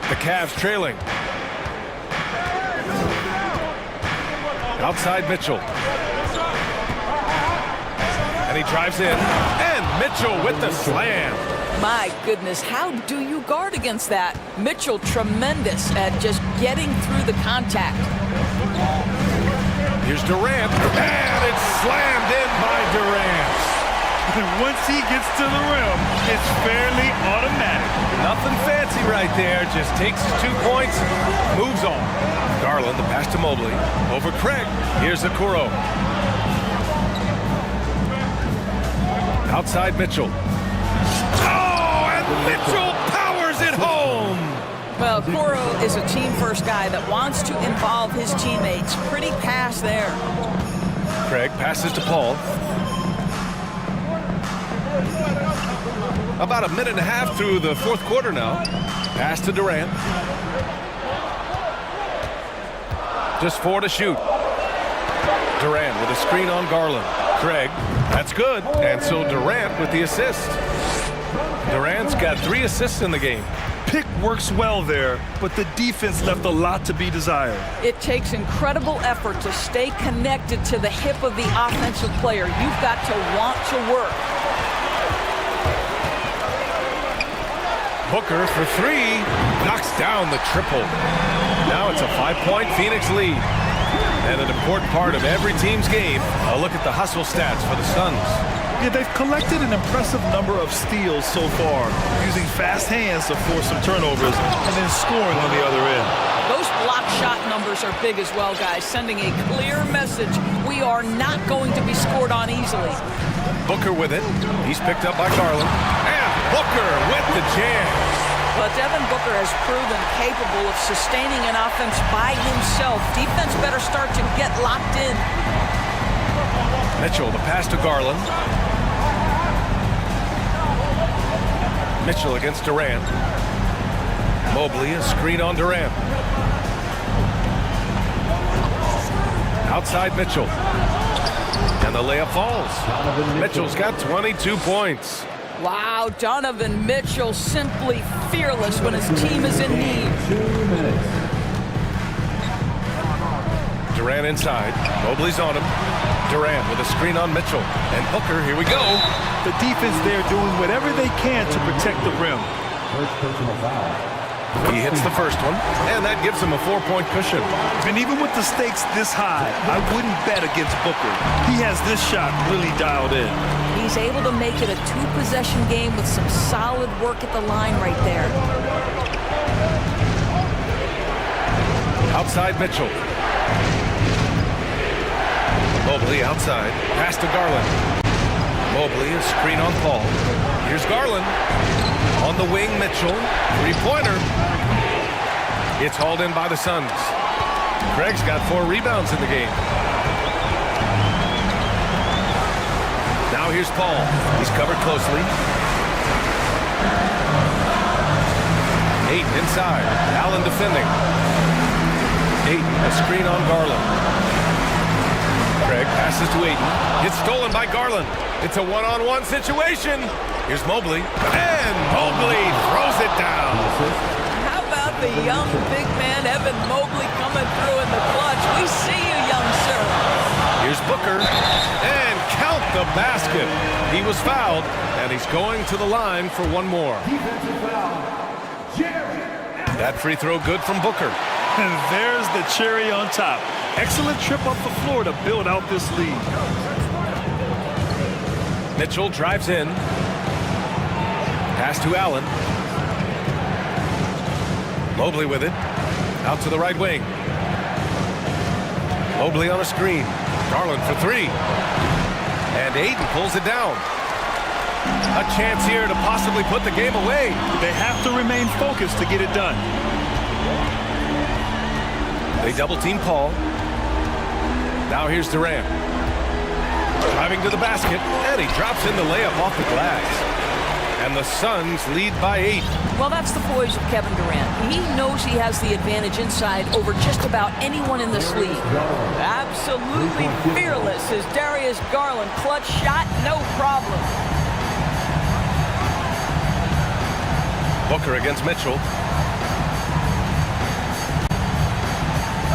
The Cavs trailing. Outside Mitchell. And he drives in. And Mitchell with the slam. My goodness, how do you guard against that? Mitchell tremendous at just getting through the contact. Here's Durant. And it's slammed in by Durant. And once he gets to the rim, it's fairly automatic. Nothing fancy right there. Just takes his 2 points, moves on. Garland, the pass to Mobley. Over Craig. Here's Okoro. Outside Mitchell. Oh, and Mitchell powers it home. Well, Okoro is a team-first guy that wants to involve his teammates. Pretty pass there. Craig passes to Paul. About a minute and a half through the fourth quarter now. Pass to Durant. Just 4 to shoot. Durant with a screen on Garland. Craig, that's good. And so Durant with the assist. Durant's got 3 assists in the game. Pick works well there, but the defense left a lot to be desired. It takes incredible effort to stay connected to the hip of the offensive player. You've got to want to work. Booker for 3, knocks down the triple. Now it's a 5-point Phoenix lead. And an important part of every team's game, a look at the hustle stats for the Suns. Yeah, they've collected an impressive number of steals so far, using fast hands to force some turnovers and then scoring on the other end. Those block shot numbers are big as well, guys, sending a clear message. We are not going to be scored on easily. Booker with it. He's picked up by Garland. And Booker with the jam. But Devin Booker has proven capable of sustaining an offense by himself. Defense better start to get locked in. Mitchell, the pass to Garland. Mitchell against Durant. Mobley, a screen on Durant. Outside Mitchell. And the layup falls. Mitchell's got 22 points. Wow, Donovan Mitchell simply fearless when his team is in need. Durant inside. Mobley's on him. Durant with a screen on Mitchell. And Booker, here we go. The defense there doing whatever they can to protect the rim. He hits the first one, and that gives him a 4-point cushion. And even with the stakes this high, I wouldn't bet against Booker. He has this shot really dialed in. He's able to make it a 2-possession game with some solid work at the line right there. Outside Mitchell. Mobley outside. Pass to Garland. Mobley, a screen on Paul. Here's Garland. On the wing, Mitchell. 3-pointer. It's hauled in by the Suns. Craig's got 4 rebounds in the game. Now here's Paul. He's covered closely. Ayton inside. Allen defending. Ayton, a screen on Garland. Craig passes to Ayton. It's stolen by Garland. It's a one-on-one situation. Here's Mobley. And Mobley throws it down. How about the young big man, Evan Mobley, coming through in the clutch? We see you, young sir. Here's Booker. And count the basket. He was fouled, and he's going to the line for one more. That free throw good from Booker. And there's the cherry on top. Excellent trip up the floor to build out this lead. Mitchell drives in. Pass to Allen. Mobley with it. Out to the right wing. Mobley on a screen. Garland for 3. And Ayton pulls it down. A chance here to possibly put the game away. They have to remain focused to get it done. They double team Paul. Now here's Durant. Driving to the basket, and he drops in the layup off the glass. And the Suns lead by 8. Well, that's the poise of Kevin Durant. He knows he has the advantage inside over just about anyone in this league. Absolutely fearless is Darius Garland. Clutch shot, no problem. Booker against Mitchell.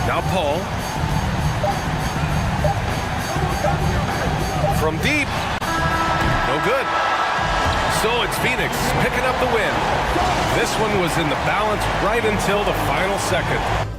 Now Paul. From deep. No good. So it's Phoenix picking up the win. This one was in the balance right until the final second.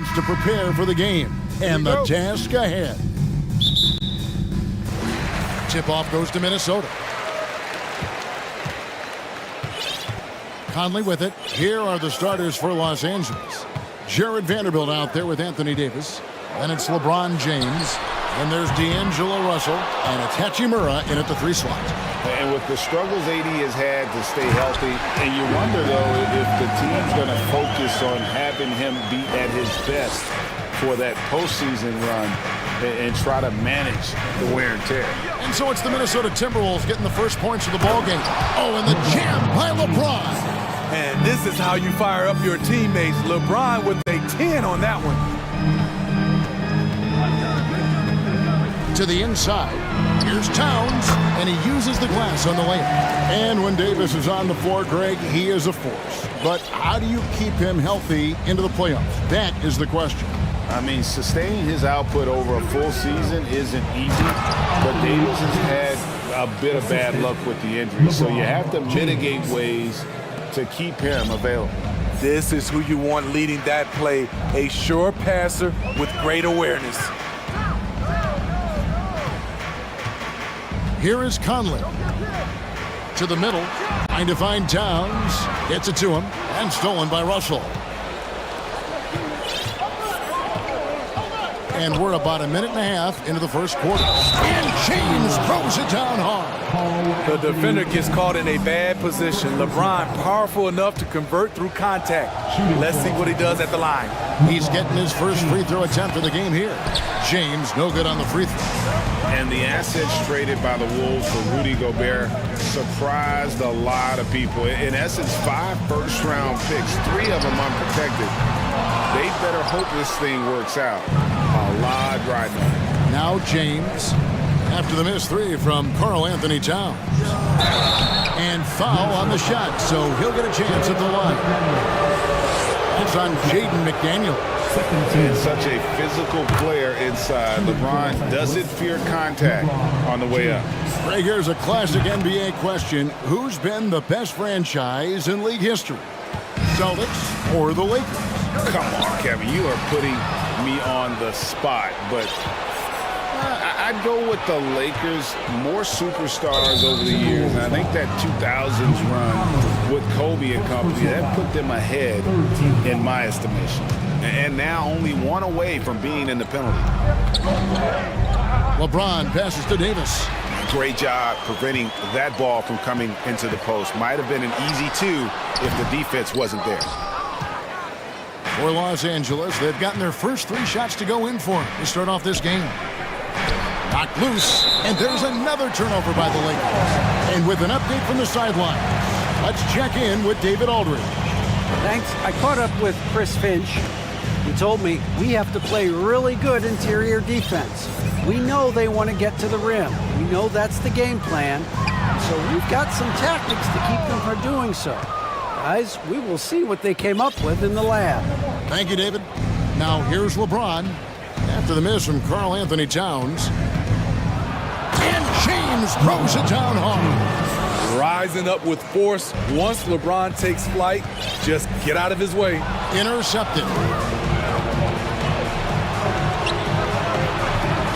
to prepare for the game and the task ahead. Tip-off goes to Minnesota. Conley with it. Here are the starters for Los Angeles. Jared Vanderbilt out there with Anthony Davis. Then it's LeBron James. And there's D'Angelo Russell. And it's Hachimura in at the 3 slot. And with the struggles AD has had to stay healthy, and you wonder, though, if the team's going to focus on having him be at his best for that postseason run and try to manage the wear and tear. And so it's the Minnesota Timberwolves getting the first points of the ballgame. Oh, and the jam by LeBron. And this is how you fire up your teammates. LeBron with a 10 on that one. To the inside. Here's Towns, and he uses the glass on the layup. And when Davis is on the floor, Greg, he is a force. But how do you keep him healthy into the playoffs? That is the question. I mean, sustaining his output over a full season isn't easy, but Davis has had a bit of bad luck with the injury, so you have to mitigate ways to keep him available. This is who you want leading that play, a sure passer with great awareness. Here is Conley. To the middle, trying to find Towns. Gets it to him, and stolen by Russell. And we're about a minute and a half into the first quarter. And James throws it down hard. The defender gets caught in a bad position. LeBron powerful enough to convert through contact. Let's see what he does at the line. He's getting his first free throw attempt of the game here. James no good on the free throw. And the assets traded by the Wolves for Rudy Gobert surprised a lot of people. In essence, 5 first-round picks, 3 of them unprotected. They better hope this thing works out. A lot right now. Now James, after the missed 3 from Karl Anthony Towns. And foul on the shot, so he'll get a chance at the line. It's on Jaden McDaniel. And such a physical player inside. LeBron doesn't fear contact on the way up. Right, here's a classic NBA question. Who's been the best franchise in league history? Celtics or the Lakers? Come on, Kevin. You are putting me on the spot, but I'd go with the Lakers. More superstars over the years. And I think that 2000s run with Kobe and company, that put them ahead in my estimation. And now only 1 away from being in the penalty. LeBron passes to Davis. Great job preventing that ball from coming into the post. Might have been an easy 2 if the defense wasn't there. For Los Angeles, they've gotten their first 3 shots to go in for to start off this game. Knocked loose, and there's another turnover by the Lakers. And with an update from the sideline, let's check in with David Aldridge. Thanks. I caught up with Chris Finch. He told me we have to play really good interior defense. We know they want to get to the rim. We know that's the game plan. So we've got some tactics to keep them from doing so. Guys, we will see what they came up with in the lab. Thank you, David. Now here's LeBron after the miss from Karl Anthony Towns. And James throws it down hard. Rising up with force. Once LeBron takes flight, just get out of his way. Intercepted.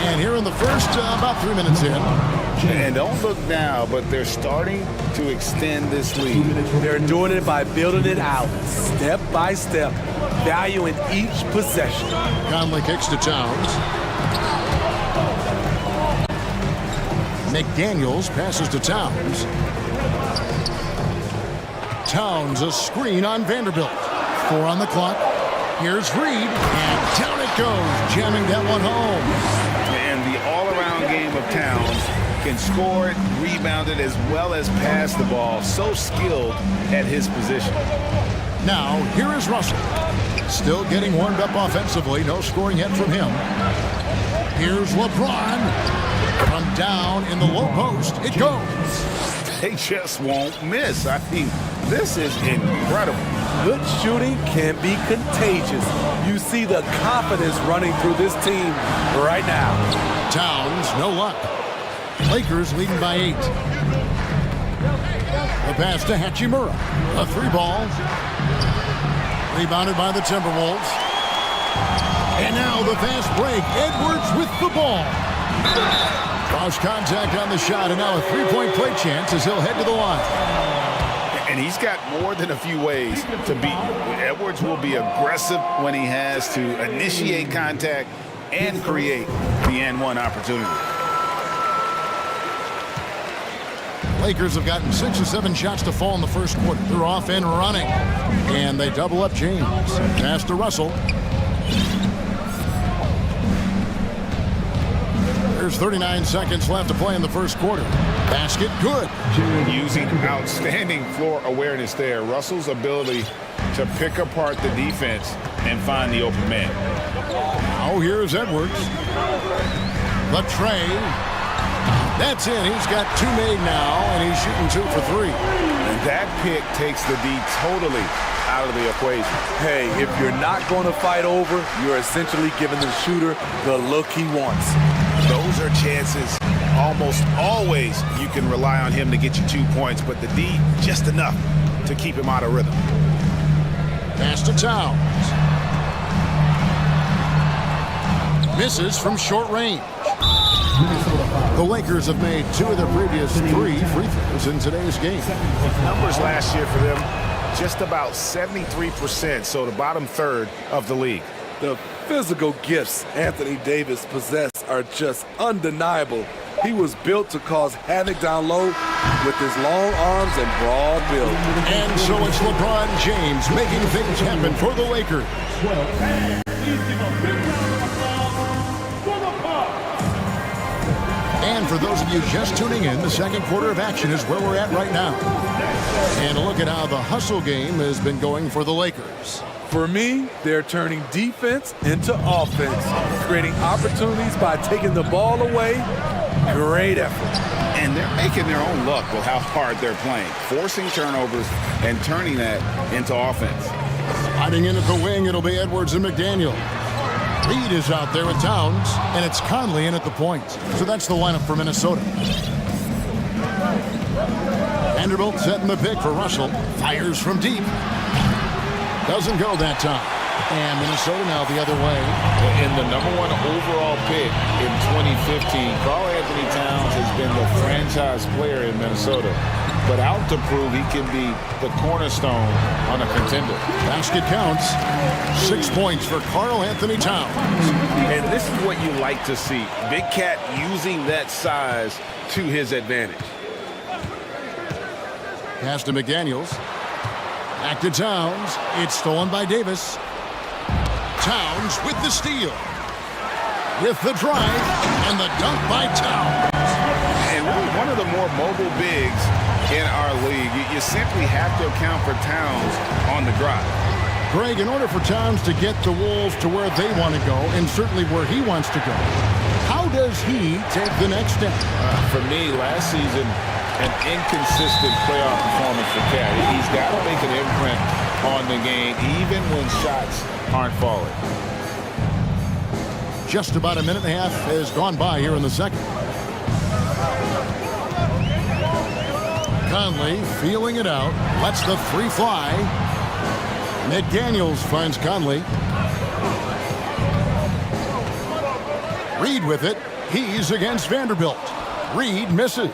And here in the first, about 3 minutes in. And don't look now, but they're starting to extend this lead. They're doing it by building it out, step by step, valuing each possession. Conley kicks to Towns. McDaniels passes to Towns. Towns, a screen on Vanderbilt. 4 on the clock. Here's Reed, and down it goes, jamming that one home. And the all-around game of Towns can score it, rebound it, as well as pass the ball. So skilled at his position. Now, here is Russell. Still getting warmed up offensively. No scoring yet from him. Here's LeBron. From down in the low post, it goes. They just won't miss. I mean, this is incredible. Good shooting can be contagious. You see the confidence running through this team right now. Towns, no luck. Lakers leading by 8. The pass to Hachimura. A 3 ball. Rebounded by the Timberwolves. And now the fast break. Edwards with the ball. Cross contact on the shot, and now a three-point play chance as he'll head to the line. And he's got more than a few ways to beat you. Edwards will be aggressive when he has to initiate contact and create the and-one opportunity. Lakers have gotten 6 or 7 shots to fall in the first quarter. They're off and running. And they double up James. Pass to Russell. There's 39 seconds left to play in the first quarter. Basket good. Using outstanding floor awareness there. Russell's ability to pick apart the defense and find the open man. Now here's Edwards. The tray. That's it. He's got 2 made now, and he's shooting 2 for 3. And that pick takes the D totally out of the equation. Hey, if you're not going to fight over, you're essentially giving the shooter the look he wants. Those are chances almost always you can rely on him to get you 2 points, but the D just enough to keep him out of rhythm. Pass to Towns. Misses from short range. The Lakers have made 2 of their previous 3 free throws in today's game. Numbers last year for them, just about 73%, so the bottom third of the league. The physical gifts Anthony Davis possesses are just undeniable. He was built to cause havoc down low with his long arms and broad build. And so it's LeBron James making things happen for the Lakers. And for those of you just tuning in, the second quarter of action is where we're at right now. And a look at how the hustle game has been going for the Lakers. For me, they're turning defense into offense, creating opportunities by taking the ball away. Great effort. And they're making their own luck with how hard they're playing, forcing turnovers and turning that into offense. Hiding in at the wing, it'll be Edwards and McDaniel. Reed is out there with Towns, and it's Conley in at the point. So that's the lineup for Minnesota. Vanderbilt setting the pick for Russell. Fires from deep. Doesn't go that time. And Minnesota now the other way. In the #1 overall pick in 2015, Karl Anthony Towns has been the franchise player in Minnesota, but out to prove he can be the cornerstone on a contender. Basket counts. 6 points for Karl Anthony Towns. And this is what you like to see. Big Cat using that size to his advantage. Pass to McDaniels. Back to Towns. It's stolen by Davis. Towns with the steal. With the drive and the dunk by Towns. And really one of the more mobile bigs in our league. You simply have to account for Towns on the drive. Greg, in order for Towns to get the Wolves to where they want to go, and certainly where he wants to go, how does he take the next step? For me, last season, an inconsistent playoff performance for Cat. He's got to make an imprint on the game, even when shots aren't falling. Just about a minute and a half has gone by here in the second. Conley feeling it out. Lets the 3 fly. McDaniels finds Conley. Reed with it. He's against Vanderbilt. Reed misses.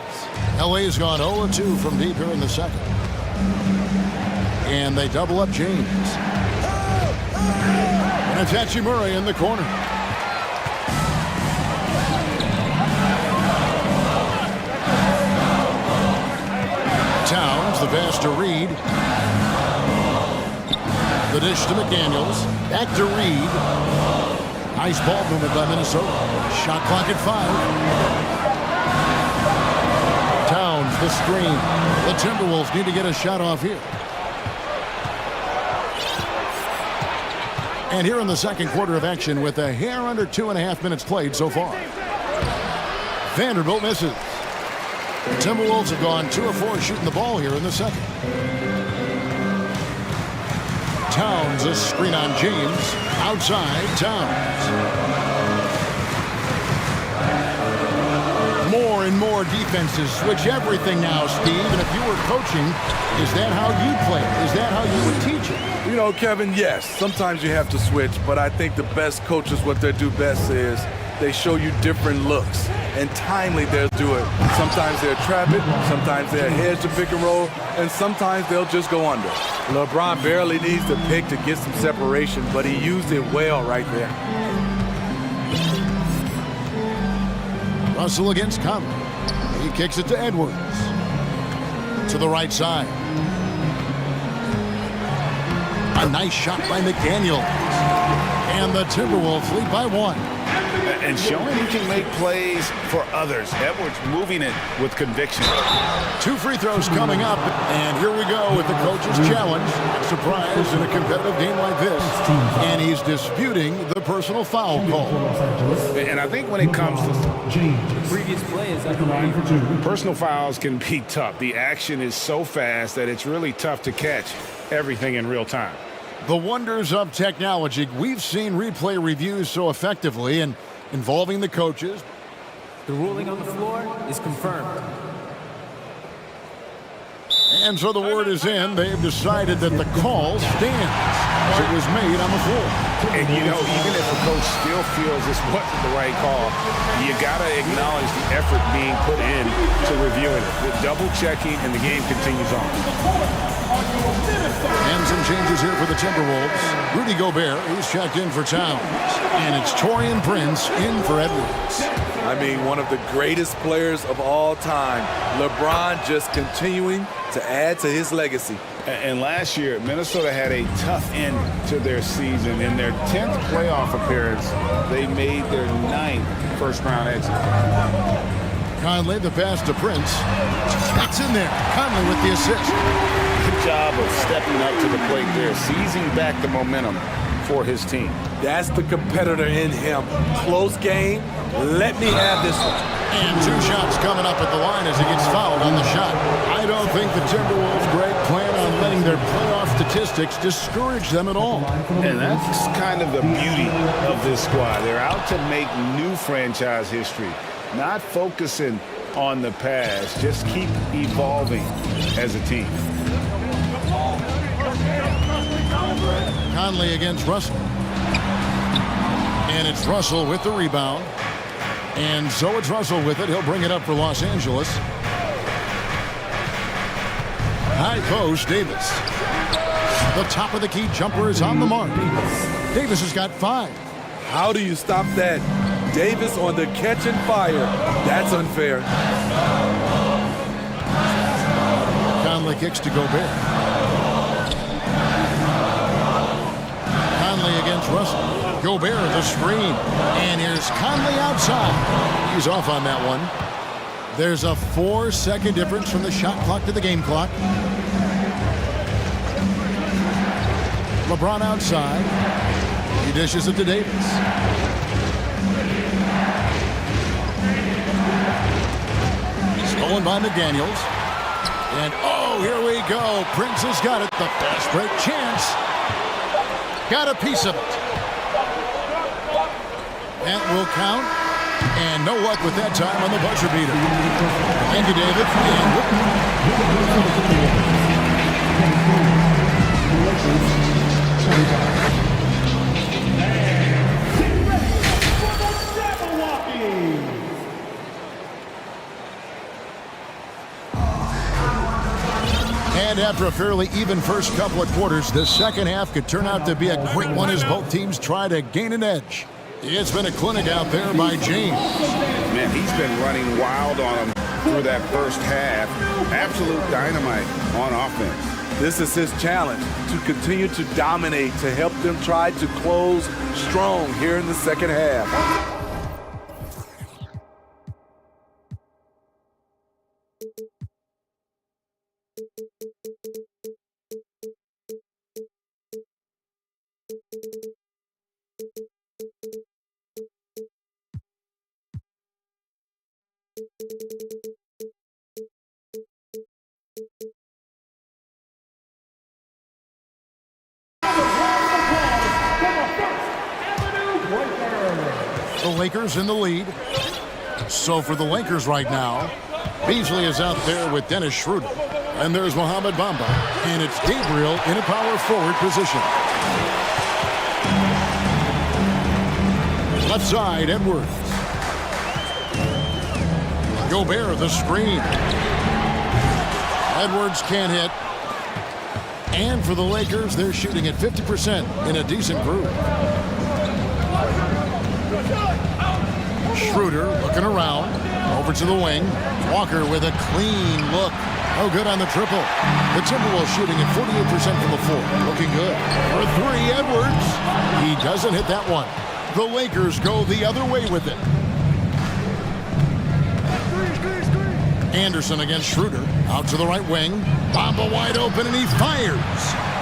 LA's gone 0-2 from deep here in the second. And they double up James. And it's Hachimura in the corner. Towns, the pass to Reed. The dish to McDaniels. Back to Reed. Nice ball movement by Minnesota. Shot clock at 5. Towns, the screen. The Timberwolves need to get a shot off here. And here in the second quarter of action with a hair under 2.5 minutes played so far. Vanderbilt misses. The Timberwolves have gone 2 of 4 shooting the ball here in the second. Towns, a screen on James. Outside, Towns. More and more defenses switch everything now, Steve. And if you were coaching, is that how you play? Is that how you would teach it? You know, Kevin, yes, sometimes you have to switch, but I think the best coaches, what they do best is they show you different looks, and timely they'll do it. Sometimes they'll trap it, sometimes they'll hedge the pick and roll, and sometimes they'll just go under. LeBron barely needs to pick to get some separation, but he used it well right there. Russell against Conley. He kicks it to Edwards. To the right side. A nice shot by McDaniel. And the Timberwolves lead by 1. And showing he can make plays for others. Edwards moving it with conviction. 2 free throws coming up. And here we go with the coach's challenge. Surprise in a competitive game like this. And he's disputing the personal foul call. And I think when it comes to The previous play is at the line for 2. personal fouls can be tough. The action is so fast that it's really tough to catch everything in real time. The wonders of technology. We've seen replay reviews so effectively and involving the coaches. The ruling on the floor is confirmed. And so the word is in. They've decided that the call stands. It was made on the floor. And, you know, even if a coach still feels this wasn't the right call, you got to acknowledge the effort being put in to reviewing it. The double checking, and the game continues on. And some changes here for the Timberwolves. Rudy Gobert, he's checked in for Towns. And it's Taurean Prince in for Edwards. I mean, one of the greatest players of all time. LeBron just continuing to add to his legacy. And last year, Minnesota had a tough end to their season. In their 10th playoff appearance, they made their 9th first-round exit. Conley, the pass to Prince. That's in there. Conley with the assist. Good job of stepping up to the plate there, seizing back the momentum for his team. That's the competitor in him. Close game. Let me have this one. And 2 shots coming up at the line as he gets fouled on the shot. I don't think the Timberwolves, Greg, plan on letting their playoff statistics discourage them at all. And that's kind of the beauty of this squad. They're out to make new franchise history, not focusing on the past. Just keep evolving as a team. Conley against Russell. And it's Russell with the rebound. And so it's Russell with it. He'll bring it up for Los Angeles. High post, Davis. The top of the key jumper is on the mark. Davis has got 5. How do you stop that? Davis on the catch and fire. That's unfair. Conley kicks to Gobert. Conley against Russell. Gobert the screen. And here's Conley outside. He's off on that one. There's a 4-second difference from the shot clock to the game clock. LeBron outside. He dishes it to Davis. Stolen by McDaniels. And oh, here we go. Prince has got it. The fast break chance. Got a piece of it. That will count. And no luck with that time on the buzzer beater. Thank you, David. And after a fairly even first couple of quarters, the second half could turn out to be a great one as both teams try to gain an edge. It's been a clinic out there by James. Man, he's been running wild on him through that first half. Absolute dynamite on offense. This is his challenge, to continue to dominate, to help them try to close strong here in the second half. The Lakers in the lead. So for the Lakers right now, Beasley is out there with Dennis Schroeder. And there's Mohamed Bamba. And it's Gabriel in a power forward position. Left side, Edwards. Gobert, the screen. Edwards can't hit. And for the Lakers, they're shooting at 50% in a decent group. Schroeder looking around. Over to the wing. Walker with a clean look. Oh, good on the triple. The Timberwolves shooting at 48% from the floor. Looking good. For three, Edwards. He doesn't hit that one. The Lakers go the other way with it. Anderson against Schroeder. Out to the right wing. Bamba wide open, and he fires.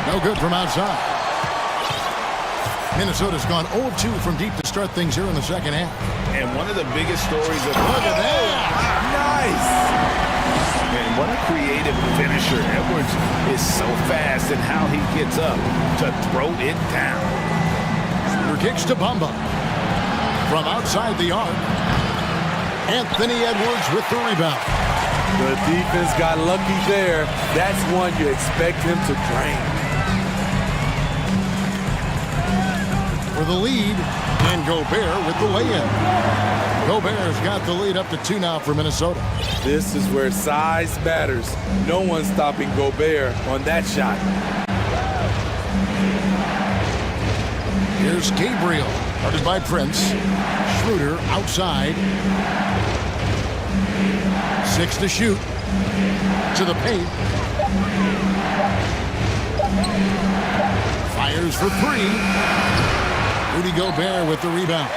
No good from outside. Minnesota's gone 0-2 from deep to start things here in the second half. And one of the biggest stories of... Look at that. Nice. And what a creative finisher. Edwards is so fast in how he gets up to throw it down. Schroeder kicks to Bamba. From outside the arc. Anthony Edwards with the rebound. The defense got lucky there. That's one you expect him to drain. For the lead, and Gobert with the lay-in. Gobert's got the lead up to 2 now for Minnesota. This is where size matters. No one's stopping Gobert on that shot. Here's Gabriel, guarded by Prince. Schroeder outside. 6 to shoot. To the paint. Fires for 3. Rudy Gobert with the rebound.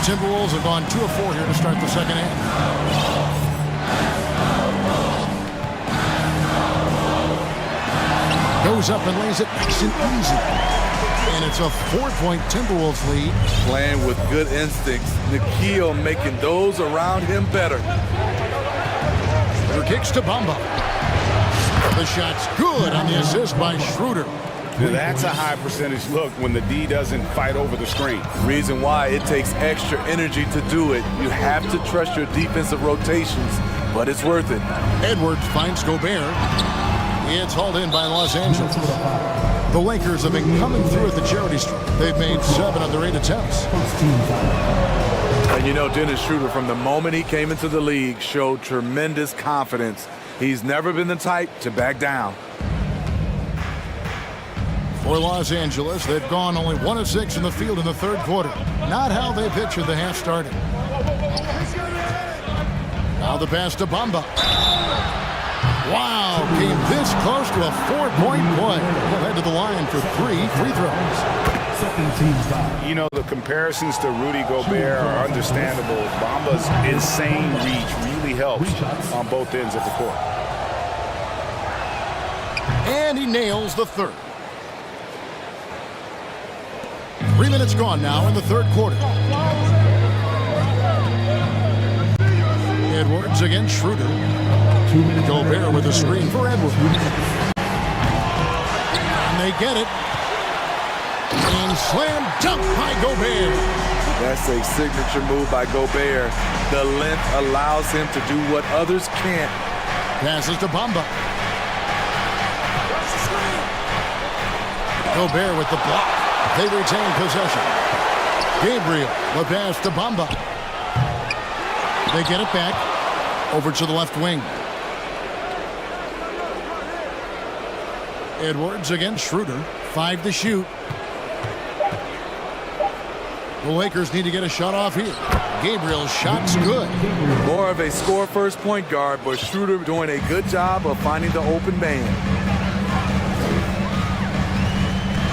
Timberwolves have gone 2 of 4 here to start the second half. Goes up and lays it nice and easy. And it's a 4-point Timberwolves lead. Playing with good instincts. Nikhil making those around him better. Schroeder kicks to Bamba. The shot's good on the assist by Schroeder. That's a high percentage look when the D doesn't fight over the screen. Reason why it takes extra energy to do it. You have to trust your defensive rotations, but it's worth it. Edwards finds Gobert. It's hauled in by Los Angeles. The Lakers have been coming through at the charity stripe. They've made 7 of their 8 attempts. And you know, Dennis Schroeder, from the moment he came into the league, showed tremendous confidence. He's never been the type to back down. For Los Angeles, they've gone only 1 of 6 in the field in the third quarter. Not how they pictured the half starting. Now the pass to Bamba. Wow, came this close to a 4-point play. He'll head to the line for 3 free throws. You know, the comparisons to Rudy Gobert are understandable. Bamba's insane reach really helps on both ends of the court. And he nails the third. 3 minutes gone now in the third quarter. Edwards against Schroeder. Gobert with a screen for Edwards. And they get it. And slam dunk by Gobert. That's a signature move by Gobert. The length allows him to do what others can't. Passes to Bamba. Gobert with the block. They retain possession. Gabriel, the pass to Bamba. They get it back. Over to the left wing. Edwards against Schroeder. 5 to shoot. The Lakers need to get a shot off here. Gabriel's shot's good. More of a score-first point guard, but Schroeder doing a good job of finding the open man.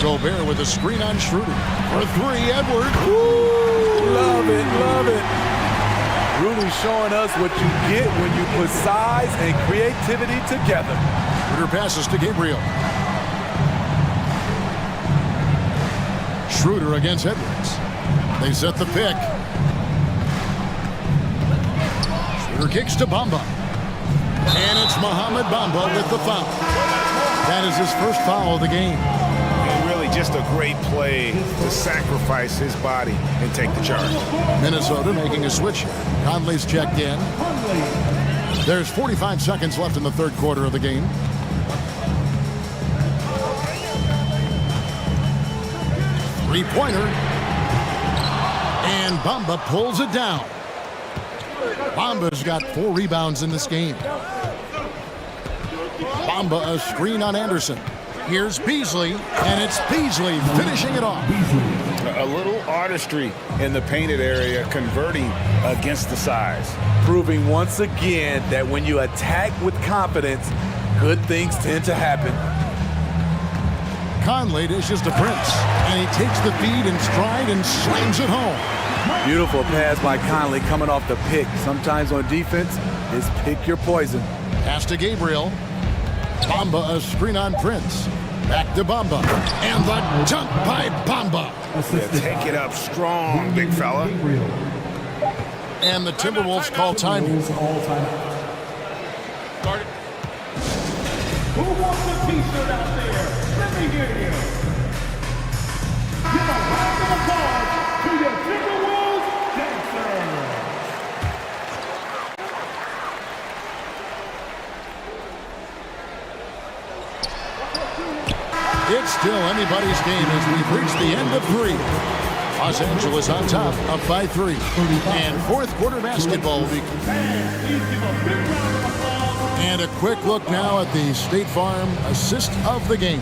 Gobert with a screen on Schroeder. For 3, Edwards. Woo! Love it, love it. Rudy showing us what you get when you put size and creativity together. Schroeder passes to Gabriel. Schroeder against Edwards. They set the pick. Schroeder kicks to Bamba. And it's Mohamed Bamba with the foul. That is his first foul of the game. Just a great play to sacrifice his body and take the charge. Minnesota making a switch. Conley's checked in. There's 45 seconds left in the third quarter of the game. Three-pointer. And Bamba pulls it down. Bamba's got 4 rebounds in this game. Bamba a screen on Anderson. Here's Beasley, and it's Beasley finishing it off. A little artistry in the painted area, converting against the size. Proving once again that when you attack with confidence, good things tend to happen. Conley dishes to Prince, and he takes the feed in stride and slams it home. Beautiful pass by Conley coming off the pick. Sometimes on defense, it's pick your poison. Pass to Gabriel. Bamba a screen on Prince. Back to Bamba. And the jump by Bamba. Yeah, take it up strong, big fella. And the Timberwolves call time. Who wants a t-shirt out there? Let me hear you. Give a round of applause to your Timberwolves dancers. It's still anybody's game as we've reached the end of 3. Los Angeles on top, up by 3. And fourth quarter basketball will be. And a quick look now at the State Farm assist of the game.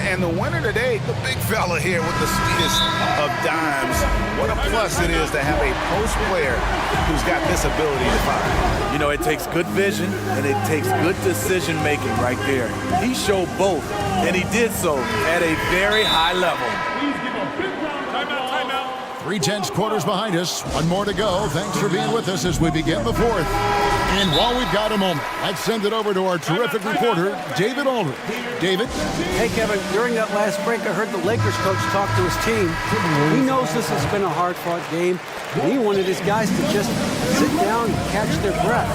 And the winner today, the big fella here with the sweetest of dimes. What a plus it is to have a post player who's got this ability to find. You know, it takes good vision and it takes good decision making right there. He showed both, and he did so at a very high level. 3 quarters behind us. One more to go. Thanks for being with us as we begin the fourth. And while we've got a moment, let's send it over to our terrific reporter, David Aldridge. David? Hey, Kevin, during that last break, I heard the Lakers coach talk to his team. He knows this has been a hard-fought game, and he wanted his guys to just sit down and catch their breath.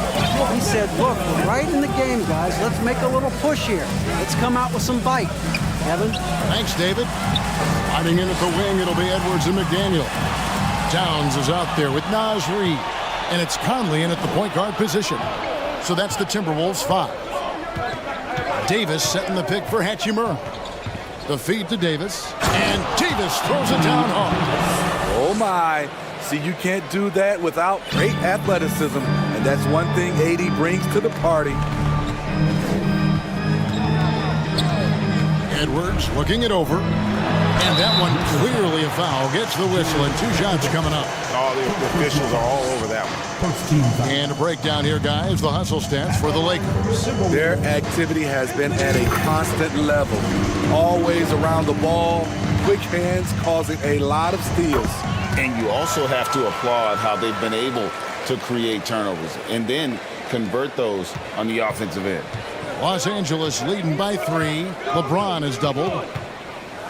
He said, look, we're right in the game, guys. Let's make a little push here. Let's come out with some bite. Kevin? Thanks, David. Sliding in at the wing, it'll be Edwards and McDaniel. Downs is out there with Naz Reid. And it's Conley in at the point guard position. So that's the Timberwolves 5. Davis setting the pick for Hachimura. The feed to Davis. And Davis throws it down hard. Oh, my. See, you can't do that without great athleticism. And that's one thing AD brings to the party. Edwards looking it over. And that one clearly a foul. Gets the whistle and 2 shots coming up. All the officials are all over that one. And a breakdown here, guys. The hustle stats for the Lakers. Their activity has been at a constant level. Always around the ball. Quick hands causing a lot of steals. And you also have to applaud how they've been able to create turnovers and then convert those on the offensive end. Los Angeles leading by 3. LeBron is doubled.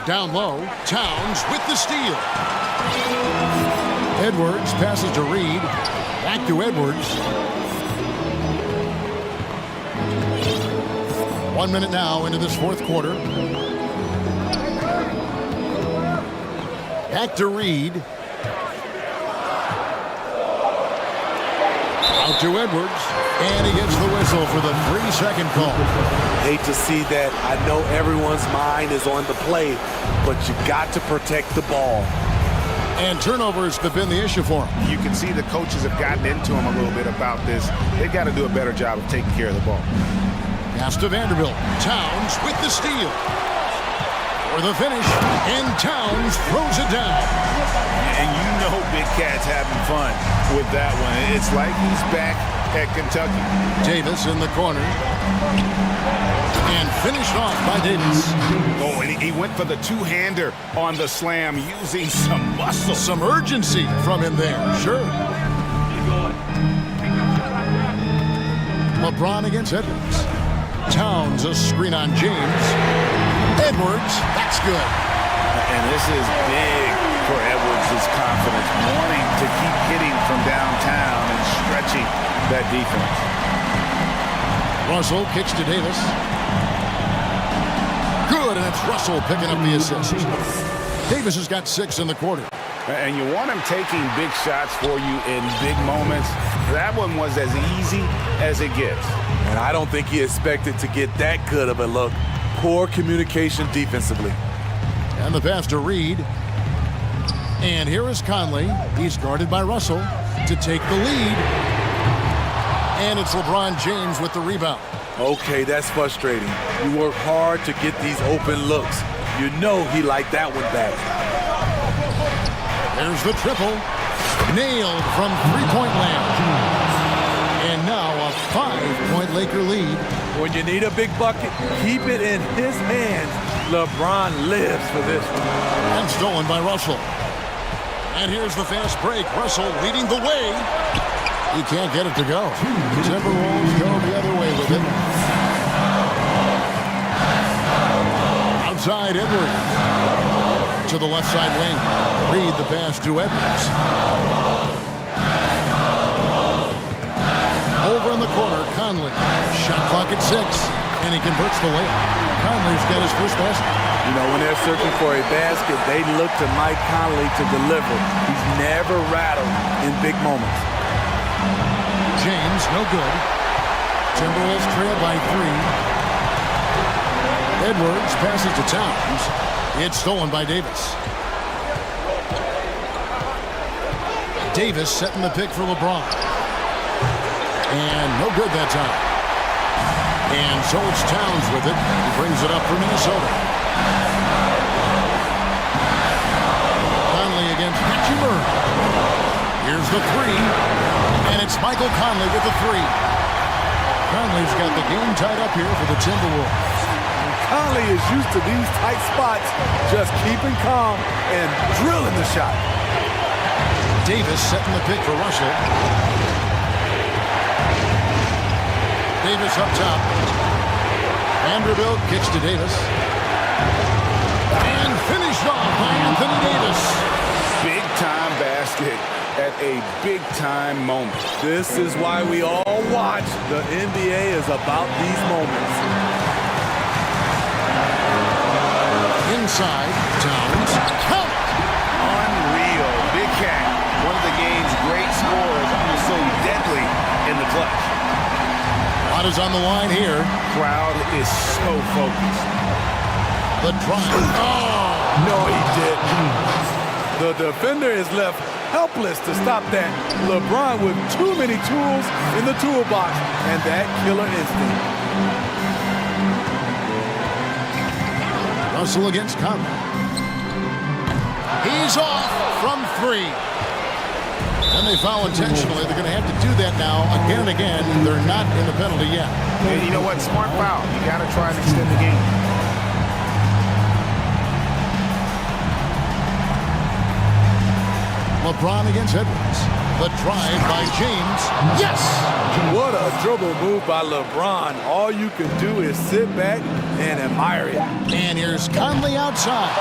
Down low, Towns with the steal. Edwards passes to Reed. Back to Edwards. 1 minute now into this fourth quarter. Back to Reed. Out to Edwards. And he gets the whistle for the 3-second call. Hate to see that. I know everyone's mind is on the play, but you got to protect the ball. And turnovers have been the issue for him. You can see the coaches have gotten into him a little bit about this. They've got to do a better job of taking care of the ball. Pass to Vanderbilt. Towns with the steal. For the finish, and Towns throws it down. And you know Big Cat's having fun with that one. It's like he's back at Kentucky. Davis in the corner. And finished off by Davis. Oh, and he went for the two-hander on the slam using some muscle. Some urgency from him there, sure. LeBron against Edwards. Towns a screen on James. Edwards, that's good. And this is big for Edwards' confidence, wanting to keep hitting from downtown and stretching that defense. Russell kicks to Davis. Good, and it's Russell picking up the assist. Davis has got 6 in the quarter. And you want him taking big shots for you in big moments. That one was as easy as it gets. And I don't think he expected to get that good of a look. Poor communication defensively. And the pass to Reed. And here is Conley. He's guarded by Russell to take the lead. And it's LeBron James with the rebound. Okay, that's frustrating. You work hard to get these open looks. You know he liked that one back. There's the triple. Nailed from three-point land. And now a 5-point Laker lead. When you need a big bucket, keep it in his hands. LeBron lives for this one. And stolen by Russell. And here's the fast break. Russell leading the way. He can't get it to go. The Timberwolves go the other way with it. Outside Edwards. To the left side wing. Reed the pass to Edwards. Over in the corner, Conley. Shot clock at 6. And he converts the layup. Conley's got his first basket. You know, when they're searching for a basket, they look to Mike Conley to deliver. He's never rattled in big moments. James, no good. Timberwolves trail by 3. Edwards passes to Towns. It's stolen by Davis. Davis setting the pick for LeBron. And no good that time. And so it's Towns with it. He brings it up for Minnesota. Conley against Hachimura. Here's the 3. And it's Michael Conley with the 3. Conley's got the game tied up here for the Timberwolves. Conley is used to these tight spots, just keeping calm and drilling the shot. Davis setting the pick for Russell. Davis up top. Vanderbilt kicks to Davis. And finished off by Anthony Davis. Big time basket at a big time moment. This is why we all watch. The NBA is about these moments. Inside, Towns. Count! Unreal. Big Cat, one of the game's great scorers, also deadly in the clutch. A lot is on the line here. Crowd is so focused. The drive. Oh! No, he didn't. The defender is left helpless to stop that. LeBron with too many tools in the toolbox and that killer instinct. Russell against Conley. He's off from 3. And they foul intentionally. They're going to have to do that now again and again. They're not in the penalty yet. And you know what? Smart foul. You got to try and extend the game. LeBron against Edwards. The drive by James. Yes! What a dribble move by LeBron. All you can do is sit back and admire it. And here's Conley outside.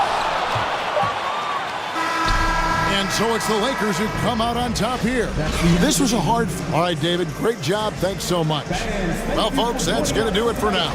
And so it's the Lakers who come out on top here. This was a hard... All right, David, great job. Thanks so much. Well, folks, that's going to do it for now.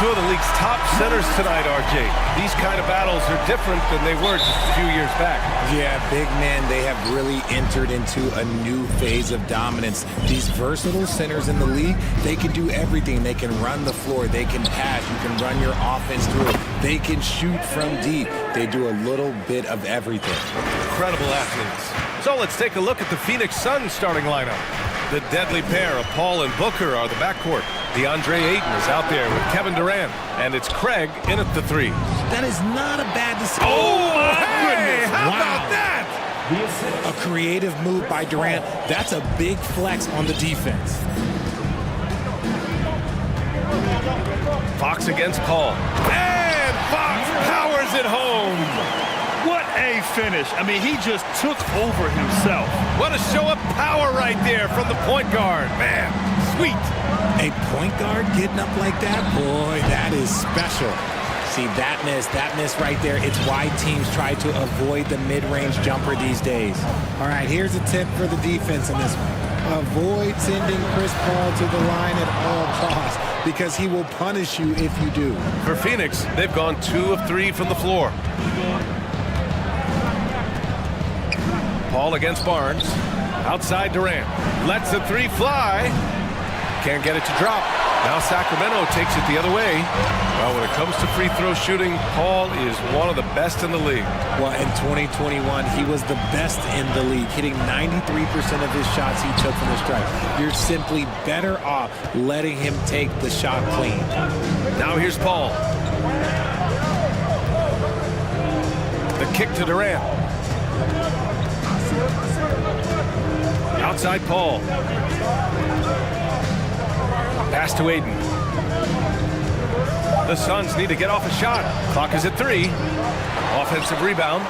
two of the league's top centers tonight, RJ. These kind of battles are different than they were just a few years back. Yeah, big men, they have really entered into a new phase of dominance. These versatile centers in the league, they can do everything. They can run the floor, they can pass, you can run your offense through it. They can shoot from deep. They do a little bit of everything. Incredible athletes. So let's take a look at the Phoenix Suns starting lineup. The deadly pair of Paul and Booker are the backcourt. DeAndre Ayton is out there with Kevin Durant, and it's Craig in at the 3. That is not a bad decision. Oh, my goodness! How about that? A creative move by Durant. That's a big flex on the defense. Fox against Paul. And Fox powers it home. What a finish. I mean, he just took over himself. What a show of power right there from the point guard. Man, sweet. A point guard getting up like that? Boy, that is special. See, that miss right there. It's why teams try to avoid the mid-range jumper these days. All right, here's a tip for the defense in this one. Avoid sending Chris Paul to the line at all costs because he will punish you if you do. For Phoenix, they've gone 2 of 3 from the floor. Paul against Barnes. Outside Durant. Lets the 3 fly. Can't get it to drop. Now Sacramento takes it the other way. Well, when it comes to free throw shooting, Paul is one of the best in the league. Well, in 2021, he was the best in the league, hitting 93% of his shots he took from the stripe. You're simply better off letting him take the shot clean. Now here's Paul. The kick to Durant. Outside Paul. Pass to Ayton. The Suns need to get off a shot. Clock is at 3. Offensive rebound.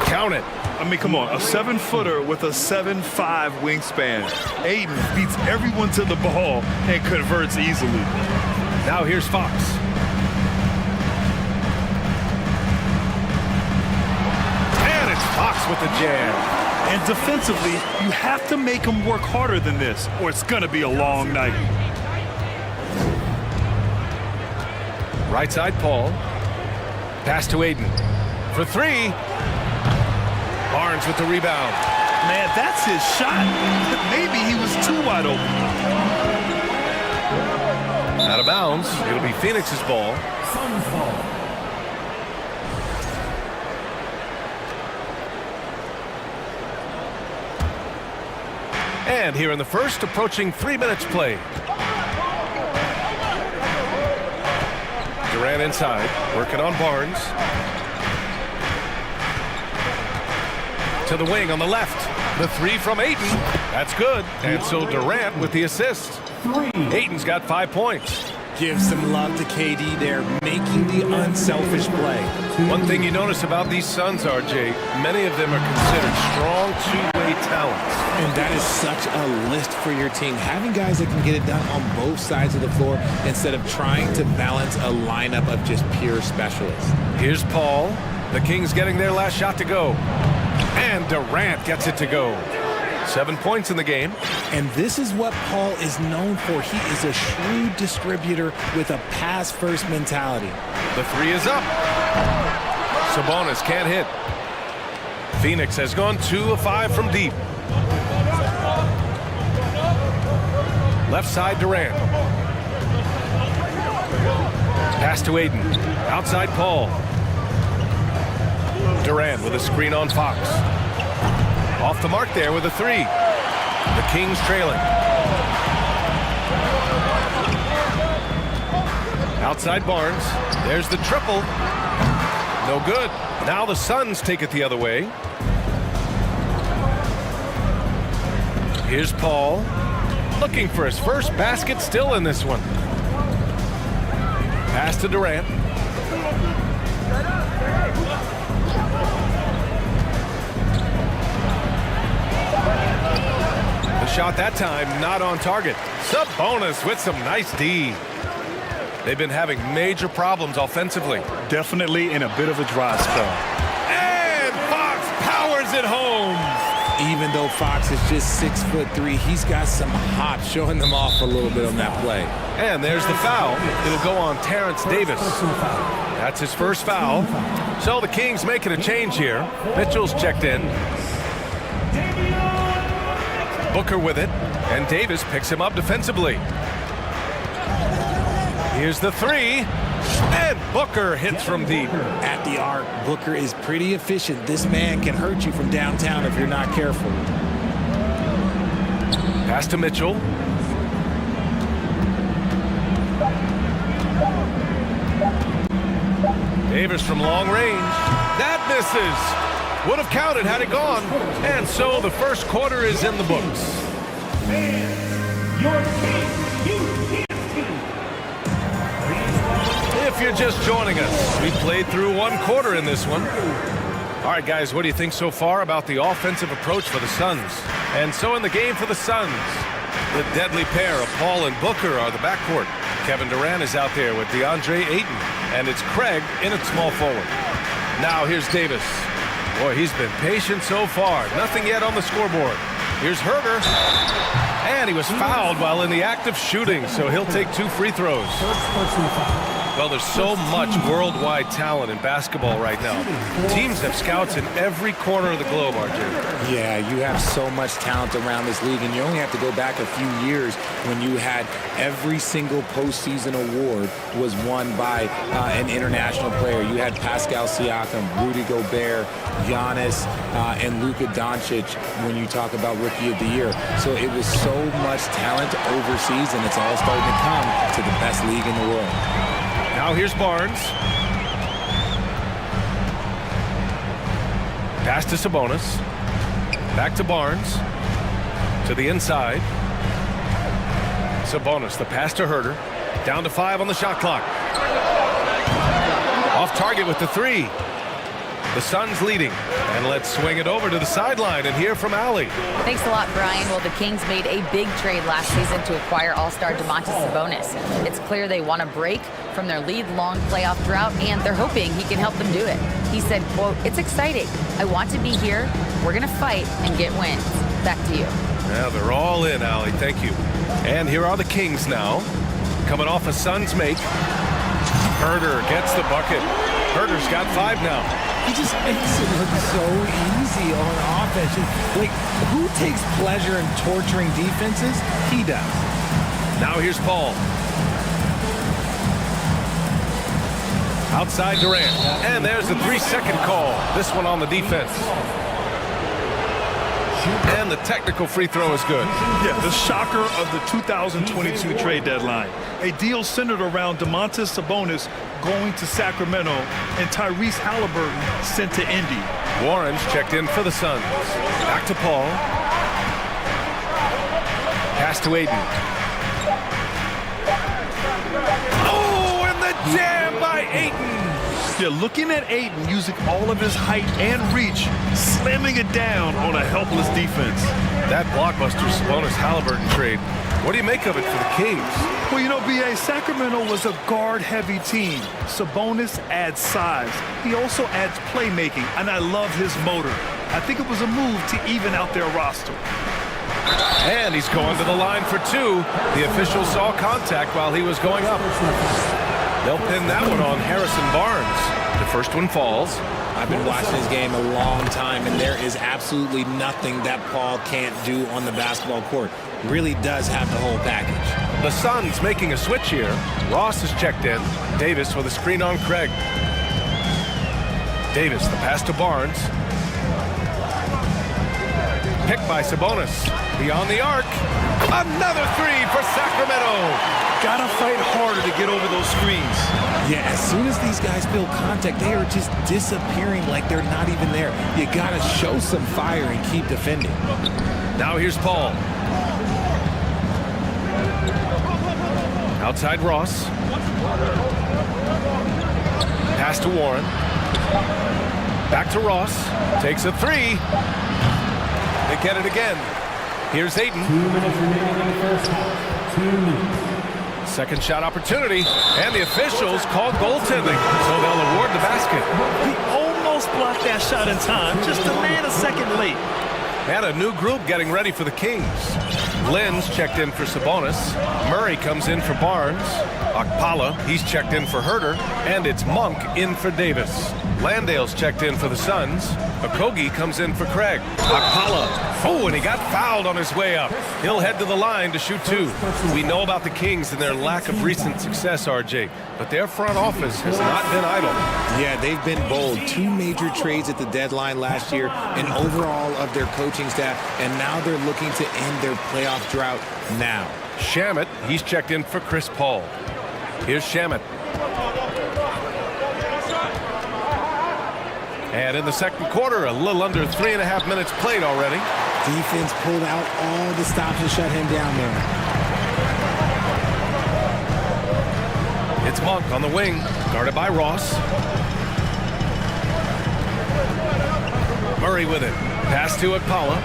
Count it. I mean, come on, a 7-footer with a 7'5" wingspan. Ayton beats everyone to the ball and converts easily. Now here's Fox. And it's Fox with the jam. And defensively, you have to make them work harder than this, or it's going to be a long night. Right side, Paul. Pass to Ayton. For 3. Barnes with the rebound. Man, that's his shot. Maybe he was too wide open. Out of bounds. It'll be Phoenix's ball. Suns ball. And here in the first, approaching 3 minutes played. Durant inside, working on Barnes. To the wing on the left. The 3 from Ayton. That's good. And so Durant with the assist. Ayton's got 5 points. Give some love to KD there, making the unselfish play. One thing you notice about these Suns, RJ, many of them are considered strong two-way talents. And that is such a list for your team. Having guys that can get it done on both sides of the floor instead of trying to balance a lineup of just pure specialists. Here's Paul. The Kings getting their last shot to go. And Durant gets it to go. 7 points in the game. And this is what Paul is known for. He is a shrewd distributor with a pass-first mentality. The 3 is up. Sabonis can't hit. Phoenix has gone 2 of 5 from deep. Left side, Durant. Pass to Ayton. Outside, Paul. Durant with a screen on Fox. Off the mark there with a 3. The Kings trailing. Outside Barnes. There's the triple. No good. Now the Suns take it the other way. Here's Paul. Looking for his first basket still in this one. Pass to Durant. The shot that time not on target. Sabonis with some nice D. They've been having major problems offensively. Definitely in a bit of a dry spell. And Fox powers it home. Even though Fox is just 6'3", he's got some hop, showing them off a little bit on that play. And there's the foul. It'll go on Terrence Davis. That's his first foul. So the Kings making a change here. Mitchell's checked in. Booker with it, and Davis picks him up defensively. Here's the three, and Booker hits from deep. At the arc, Booker is pretty efficient. This man can hurt you from downtown if you're not careful. Pass to Mitchell. Davis from long range. That misses. Would have counted had it gone. And so the first quarter is in the books. If you're just joining us, we played through one quarter in this one. All right, guys, what do you think so far about the offensive approach for the Suns? And so in the game for the Suns, the deadly pair of Paul and Booker are the backcourt. Kevin Durant is out there with DeAndre Ayton, and it's Craig in at small forward. Now here's Davis. Boy, he's been patient so far. Nothing yet on the scoreboard. Here's Herder. And he was fouled while in the act of shooting, so he'll take 2 free throws. Well, there's so much worldwide talent in basketball right now. Teams have scouts in every corner of the globe, RJ. Yeah, you have so much talent around this league, and you only have to go back a few years when you had every single postseason award was won by an international player. You had Pascal Siakam, Rudy Gobert, Giannis, and Luka Doncic when you talk about Rookie of the Year. So it was so much talent overseas, and it's all starting to come to the best league in the world. Now here's Barnes. Pass to Sabonis. Back to Barnes. To the inside. Sabonis, the pass to Herder. Down to 5 on the shot clock. Off target with the 3. The Suns leading. And let's swing it over to the sideline and hear from Allie. Thanks a lot, Brian. Well, the Kings made a big trade last season to acquire all-star Domantas Sabonis. It's clear they want to break from their lead-long playoff drought, and they're hoping he can help them do it. He said, quote, "It's exciting. I want to be here. We're going to fight and get wins." Back to you. Yeah, they're all in, Allie. Thank you. And here are the Kings now. Coming off a Suns make. Herder gets the bucket. Herder's got 5 now. He just makes it look so easy on offense. Like, who takes pleasure in torturing defenses? He does. Now here's Paul. Outside Durant. And there's the 3-second call. This one on the defense. And the technical free throw is good. Yeah, the shocker of the 2022 trade deadline. A deal centered around Domantas Sabonis going to Sacramento and Tyrese Halliburton sent to Indy. Warren's checked in for the Suns. Back to Paul. Pass to Ayton. Oh, and the jam by Ayton. Yeah, looking at Ayton using all of his height and reach, slamming it down on a helpless defense. That blockbuster Sabonis-Halliburton trade. What do you make of it for the Kings? Well, you know, B.A., Sacramento was a guard-heavy team. Sabonis adds size. He also adds playmaking, and I love his motor. I think it was a move to even out their roster. And he's going to the line for 2. The official saw contact while he was going up. They'll pin that one on Harrison Barnes. The first one falls. I've been watching this game a long time, and there is absolutely nothing that Paul can't do on the basketball court. Really does have the whole package. The Suns making a switch here. Ross is checked in. Davis with a screen on Craig. Davis, the pass to Barnes. Picked by Sabonis. Beyond the arc. Another 3 for Sacramento. Gotta fight harder to get over those screens. Yeah, as soon as these guys build contact, they are just disappearing like they're not even there. You gotta show some fire and keep defending. Now here's Paul. Outside Ross. Pass to Warren. Back to Ross. Takes a 3. They get it again. Here's Ayton. 2 minutes remaining in the first half. 2 minutes. Second shot opportunity, and the officials called goaltending, so they'll award the basket. He almost blocked that shot in time, just a man a second late. And a new group getting ready for the Kings. Lynn's checked in for Sabonis. Murray comes in for Barnes. Okpala, he's checked in for Herter. And it's Monk in for Davis. Landale's checked in for the Suns. Okogie comes in for Craig. Okpala. Oh, and he got fouled on his way up. He'll head to the line to shoot 2. We know about the Kings and their lack of recent success, RJ. But their front office has not been idle. Yeah, they've been bold. 2 major trades at the deadline last year, an overall of their coaching staff, and now they're looking to end their playoff drought now. Shamet, he's checked in for Chris Paul. Here's Shamet. And in the second quarter, a little under 3.5 minutes played already. Defense pulled out all the stops to shut him down there. It's Monk on the wing, guarded by Ross. Murray with it. Pass to Okpala.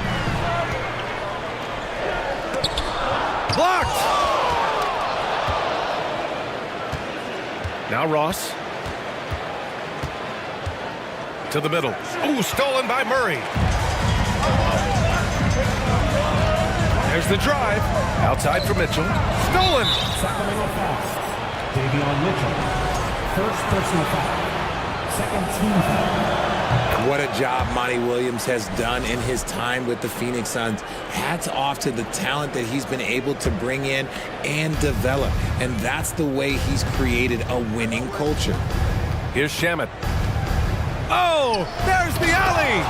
Blocked! Now Ross. To the middle. Ooh, stolen by Murray. There's the drive. Outside for Mitchell. Stolen! Sacramento foul. Davion Mitchell. First personal foul. Second team foul. What a job Monty Williams has done in his time with the Phoenix Suns. Hats off to the talent that he's been able to bring in and develop. And that's the way he's created a winning culture. Here's Shamet. Oh, there's the alley!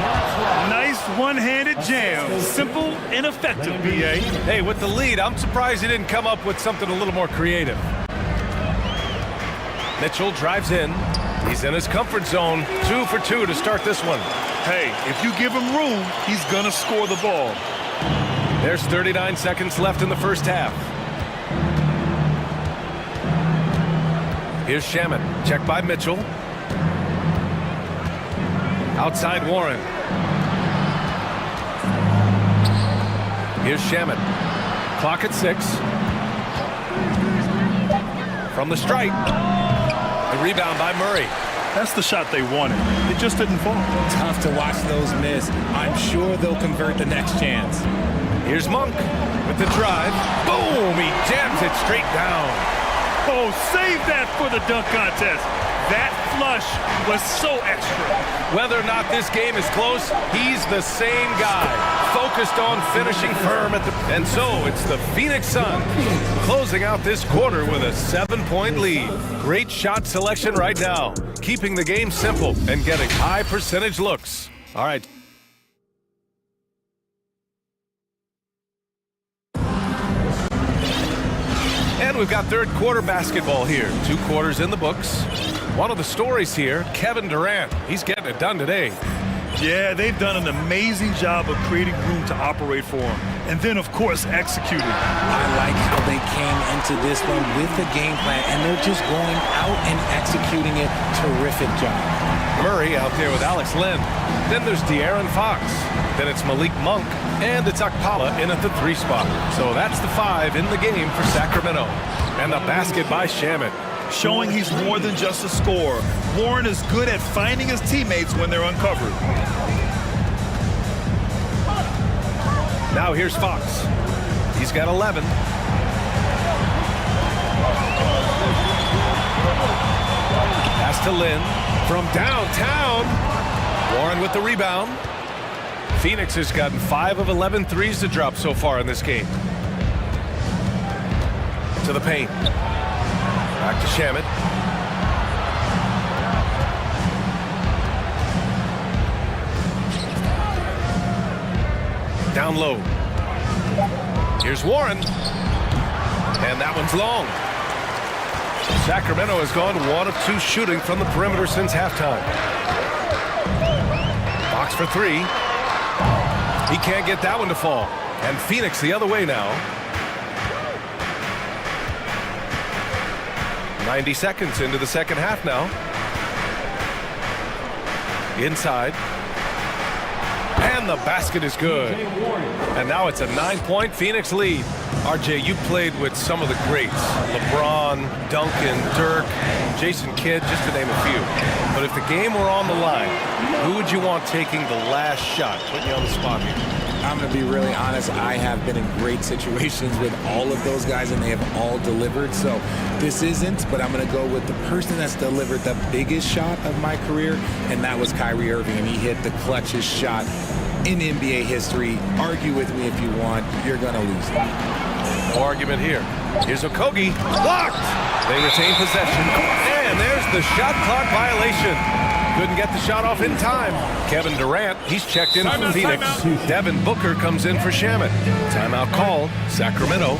Nice one-handed jam. Simple and effective, B.A. Hey, with the lead, I'm surprised he didn't come up with something a little more creative. Mitchell drives in. He's in his comfort zone. 2 for 2 to start this one. Hey, if you give him room, he's gonna score the ball. There's 39 seconds left in the first half. Here's Shamet. Checked by Mitchell. Outside Warren. Here's Shamet. Clock at 6. From the stripe. The rebound by Murray. That's the shot they wanted. It just didn't fall. Tough to watch those miss. I'm sure they'll convert the next chance. Here's Monk with the drive. Boom! He jams it straight down. Oh, save that for the dunk contest. That flush was so extra. Whether or not this game is close, he's the same guy. Focused on finishing firm at the... And so it's the Phoenix Suns closing out this quarter with a 7-point lead. Great shot selection right now. Keeping the game simple and getting high percentage looks. All right. And we've got third quarter basketball here. 2 quarters in the books. One of the stories here, Kevin Durant. He's getting it done today. Yeah, they've done an amazing job of creating room to operate for him. And then, of course, executing. I like how they came into this one with the game plan, and they're just going out and executing it. Terrific job. Murray out there with Alex Len. Then there's De'Aaron Fox. Then it's Malik Monk. And it's Okpala in at the 3 spot. So that's the 5 in the game for Sacramento. And the basket by Shamet. Showing he's more than just a scorer. Warren is good at finding his teammates when they're uncovered. Now here's Fox. He's got 11. Pass to Lynn from downtown. Warren with the rebound. Phoenix has gotten 5 of 11 threes to drop so far in this game. To the paint. Back to Shamet. Down low. Here's Warren. And that one's long. Sacramento has gone 1 of 2 shooting from the perimeter since halftime. Fox for 3. He can't get that one to fall. And Phoenix the other way now. 90 seconds into the second half now. Inside. And the basket is good. And now it's a 9-point Phoenix lead. RJ, you played with some of the greats. LeBron, Duncan, Dirk, Jason Kidd, just to name a few. But if the game were on the line, who would you want taking the last shot? Putting you on the spot here. I'm going to be really honest. I have been in great situations with all of those guys, and they have all delivered. So this isn't, but I'm going to go with the person that's delivered the biggest shot of my career, and that was Kyrie Irving, and he hit the clutchest shot in NBA history. Argue with me if you want. You're going to lose. No argument here. Here's Okogie. Blocked! They retain possession. And there's the shot clock violation. Couldn't get the shot off in time. Kevin Durant, he's checked in for Phoenix. Devin Booker comes in for Shamet. Timeout called. Sacramento.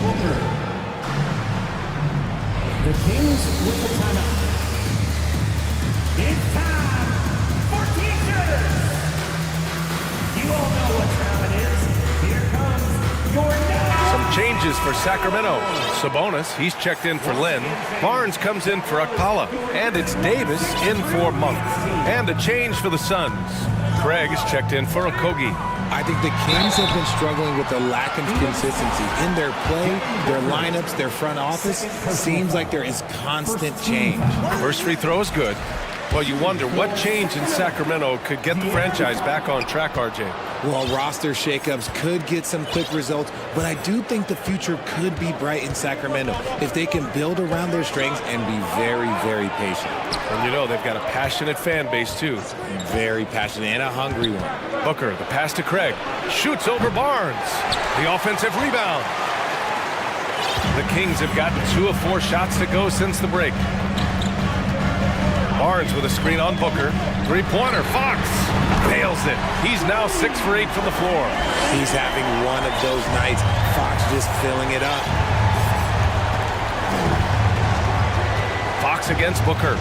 The Kings with the timeout. It's time for teachers. You all know what time it is. Here comes your Some changes for Sacramento. Sabonis, he's checked in for Lynn. Barnes comes in for Akpala. And it's Davis in for Monk. And a change for the Suns. Craig is checked in for Okogie. I think the Kings have been struggling with the lack of consistency in their play, their lineups, their front office. Seems like there is constant change. First free throw is good. Well, you wonder what change in Sacramento could get the franchise back on track, RJ. Well, roster shakeups could get some quick results, but I do think the future could be bright in Sacramento if they can build around their strengths and be very, very patient. And you know they've got a passionate fan base, too. Very passionate and a hungry one. Booker, the pass to Craig. Shoots over Barnes. The offensive rebound. The Kings have gotten 2 of 4 shots to go since the break. Barnes with a screen on Booker. Three-pointer, Fox nails it. He's now 6 for 8 from the floor. He's having one of those nights. Fox just filling it up. Fox against Booker.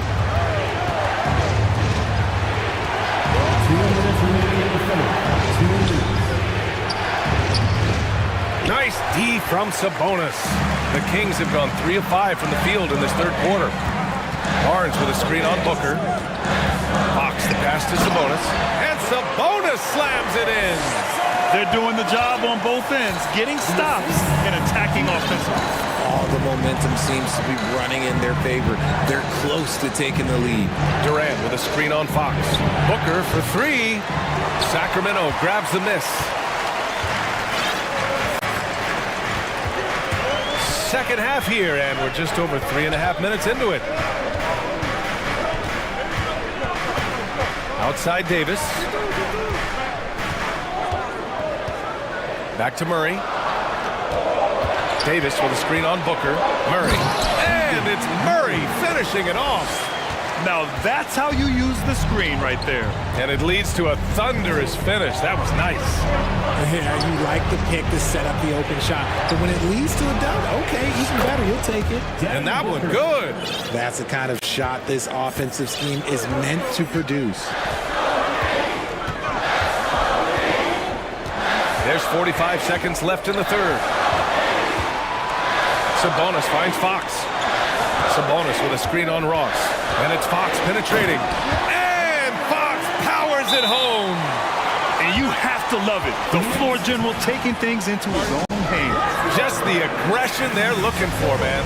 Nice D from Sabonis. The Kings have gone 3 of 5 from the field in this third quarter. Barnes with a screen on Booker. Fox the pass to Sabonis. And Sabonis slams it in. They're doing the job on both ends, getting stops and attacking offensively. All the momentum seems to be running in their favor. They're close to taking the lead. Durant with a screen on Fox. Booker for 3. Sacramento grabs the miss. Second half here, and we're just over 3.5 minutes into it. Outside Davis. Back to Murray. Davis with a screen on Booker. Murray. And it's Murray finishing it off. Now that's how you use the screen right there. And it leads to a thunderous finish. That was nice. Yeah, you like the pick to set up the open shot. But when it leads to a dunk, okay, even better, you'll take it. And that one good. That's the kind of shot this offensive scheme is meant to produce. There's 45 seconds left in the third. Sabonis finds Fox. Sabonis with a screen on Ross. And it's Fox penetrating. And Fox powers it home. And you have to love it. The floor general taking things into his own hands. Just the aggression they're looking for, man.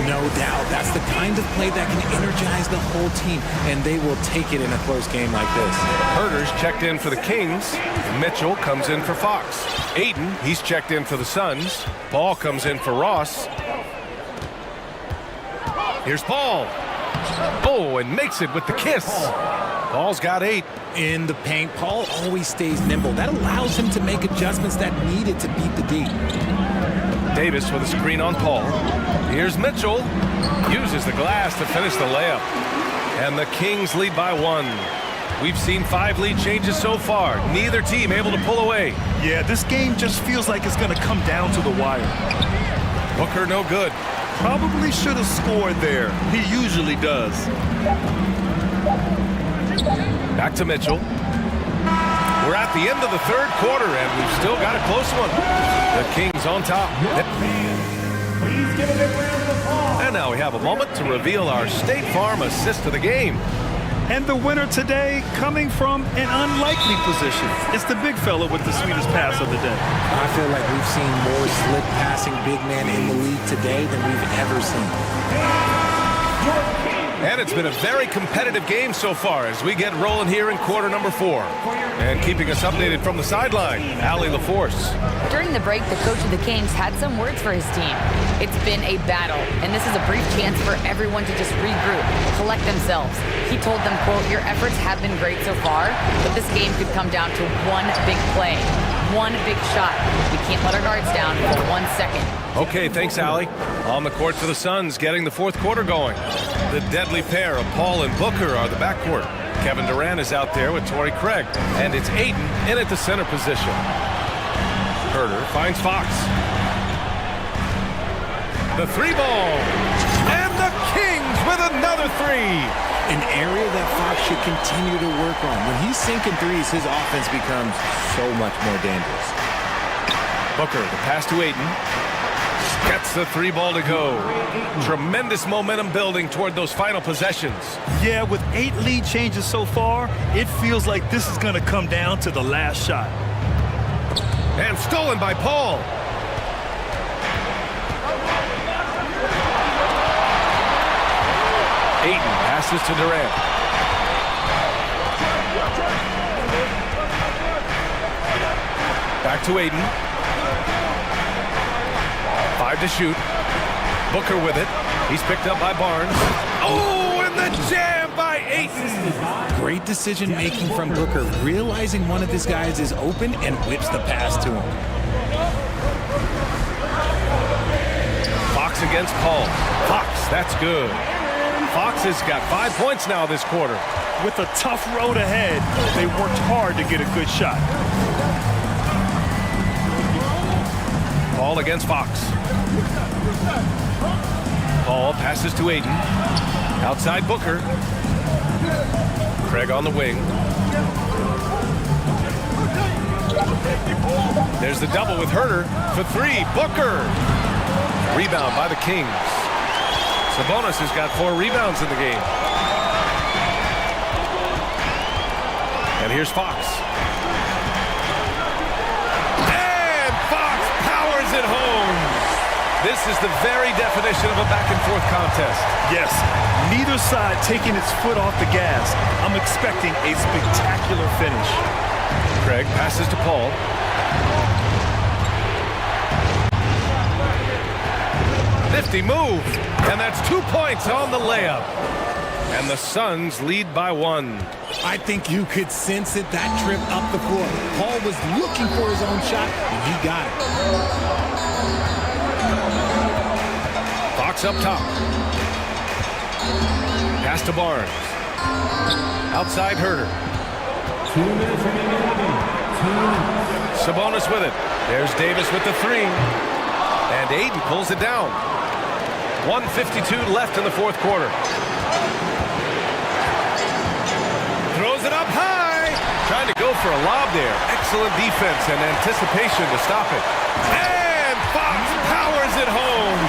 No doubt. That's the kind of play that can energize the whole team, and they will take it in a close game like this. Herter's checked in for the Kings. Mitchell comes in for Fox. Aiden, he's checked in for the Suns. Paul comes in for Ross. Here's Paul. Oh, and makes it with the kiss. Paul's got 8. In the paint, Paul always stays nimble. That allows him to make adjustments that needed to beat the D. Davis with a screen on Paul. Here's Mitchell. Uses the glass to finish the layup. And the Kings lead by 1. We've seen 5 lead changes so far. Neither team able to pull away. Yeah, this game just feels like it's going to come down to the wire. Booker no good. Probably should have scored there. He usually does. Back to Mitchell. We're at the end of the third quarter, and we've still got a close one. The Kings on top. Please give a big round of applause. And now we have a moment to reveal our State Farm assist of the game. And the winner today coming from an unlikely position. It's the big fella with the sweetest pass of the day. I feel like we've seen more slick passing big men in the league today than we've ever seen. And it's been a very competitive game so far as we get rolling here in quarter number 4. And keeping us updated from the sideline, Allie LaForce. During the break, the coach of the Kings had some words for his team. It's been a battle, and this is a brief chance for everyone to just regroup, collect themselves. He told them, quote, "Your efforts have been great so far, but this game could come down to one big play, one big shot. We can't let our guards down for 1 second." Okay, thanks, Allie. On the court for the Suns, getting the fourth quarter going. The deadly pair of Paul and Booker are the backcourt. Kevin Durant is out there with Torrey Craig, and it's Ayton in at the center position. Herter finds Fox. The 3 ball, and the Kings with another 3. An area that Fox should continue to work on. When he's sinking threes, his offense becomes so much more dangerous. Booker, the pass to Ayton. Gets the 3 ball to go. Tremendous momentum building toward those final possessions. Yeah, with 8 lead changes so far, it feels like this is going to come down to the last shot. And stolen by Paul. Ayton passes to Durant. Back to Ayton. 5 to shoot. Booker with it. He's picked up by Barnes. Oh, and the jam by Ayton. Great decision-making from Booker, realizing one of his guys is open and whips the pass to him. Fox against Paul. Fox, that's good. Fox has got 5 points now this quarter. With a tough road ahead, they worked hard to get a good shot. Paul against Fox. Paul passes to Ayton. Outside Booker. Craig on the wing. There's the double with Herter for 3. Booker. Rebound by the Kings. Sabonis has got 4 rebounds in the game. And here's Fox. And Fox powers it home. This is the very definition of a back-and-forth contest. Yes, neither side taking its foot off the gas. I'm expecting a spectacular finish. Craig passes to Paul. Nifty move, and that's 2 points on the layup. And the Suns lead by 1. I think you could sense it, that trip up the court. Paul was looking for his own shot, and he got it. Fox up top. Pass to Barnes. Outside Herter. 2 minutes remaining. 2 minutes. Sabonis with it. There's Davis with the 3. And Ayton pulls it down. 1:52 left in the fourth quarter. Throws it up high. Trying to go for a lob there. Excellent defense and anticipation to stop it. And Fox powers it home.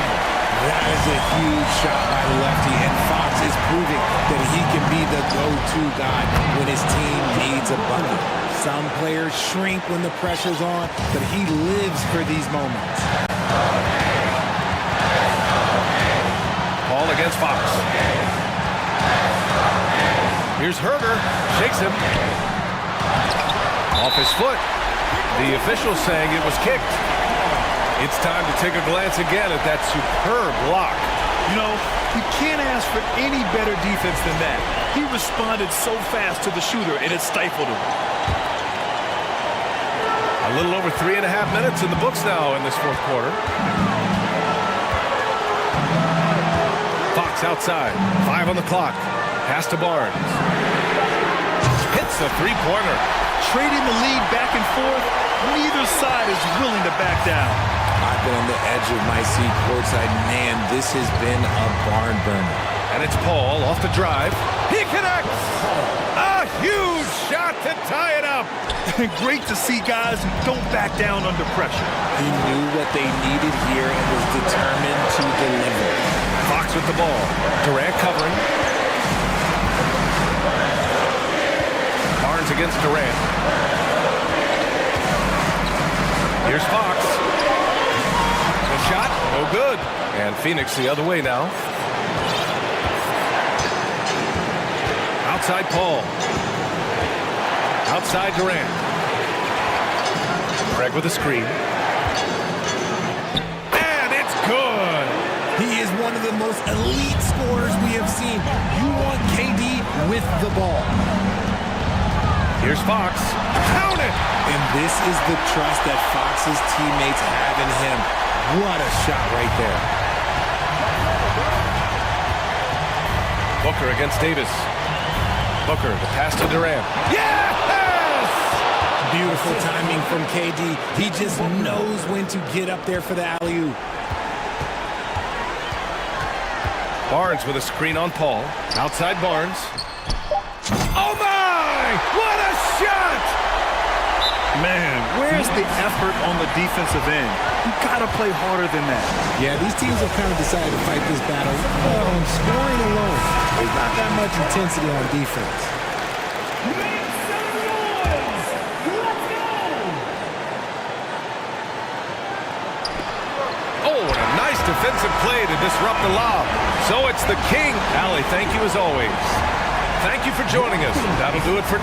That is a huge shot by the lefty, and Fox is proving that he can be the go-to guy when his team needs a bucket. Some players shrink when the pressure's on, but he lives for these moments. Paul against Fox. Here's Herter. Shakes him. Off his foot. The official saying it was kicked. It's time to take a glance again at that superb block. You know, you can't ask for any better defense than that. He responded so fast to the shooter, and it stifled him. A little over 3.5 minutes in the books now in this fourth quarter. Fox outside. 5 on the clock. Pass to Barnes. Hits a 3-pointer. Trading the lead back and forth, neither side is willing to back down. I've been on the edge of my seat courtside. Man, this has been a barn burner. And it's Paul off the drive. He connects! A huge shot to tie it up! Great to see guys who don't back down under pressure. He knew what they needed here and was determined to deliver. Fox with the ball. Durant covering. Barnes against Durant. Here's Fox. The shot, no good. And Phoenix the other way now. Outside Paul. Outside Durant. Craig with a screen. And it's good. He is one of the most elite scorers we have seen. You want KD with the ball. Here's Fox. Count it! And this is the trust that Fox's teammates have in him. What a shot right there. Booker against Davis. Booker, the pass to Durant. Yes! Beautiful timing from KD. He just knows when to get up there for the alley-oop. Barnes with a screen on Paul. Outside Barnes. Oh my! What a shot! Man, where's the effort on the defensive end? You gotta play harder than that. Yeah, these teams have kind of decided to fight this battle on scoring alone. There's not that much intensity on defense. Oh, and a nice defensive play to disrupt the lob. So it's the king. Allie, thank you as always. Thank you for joining us. That'll do it for...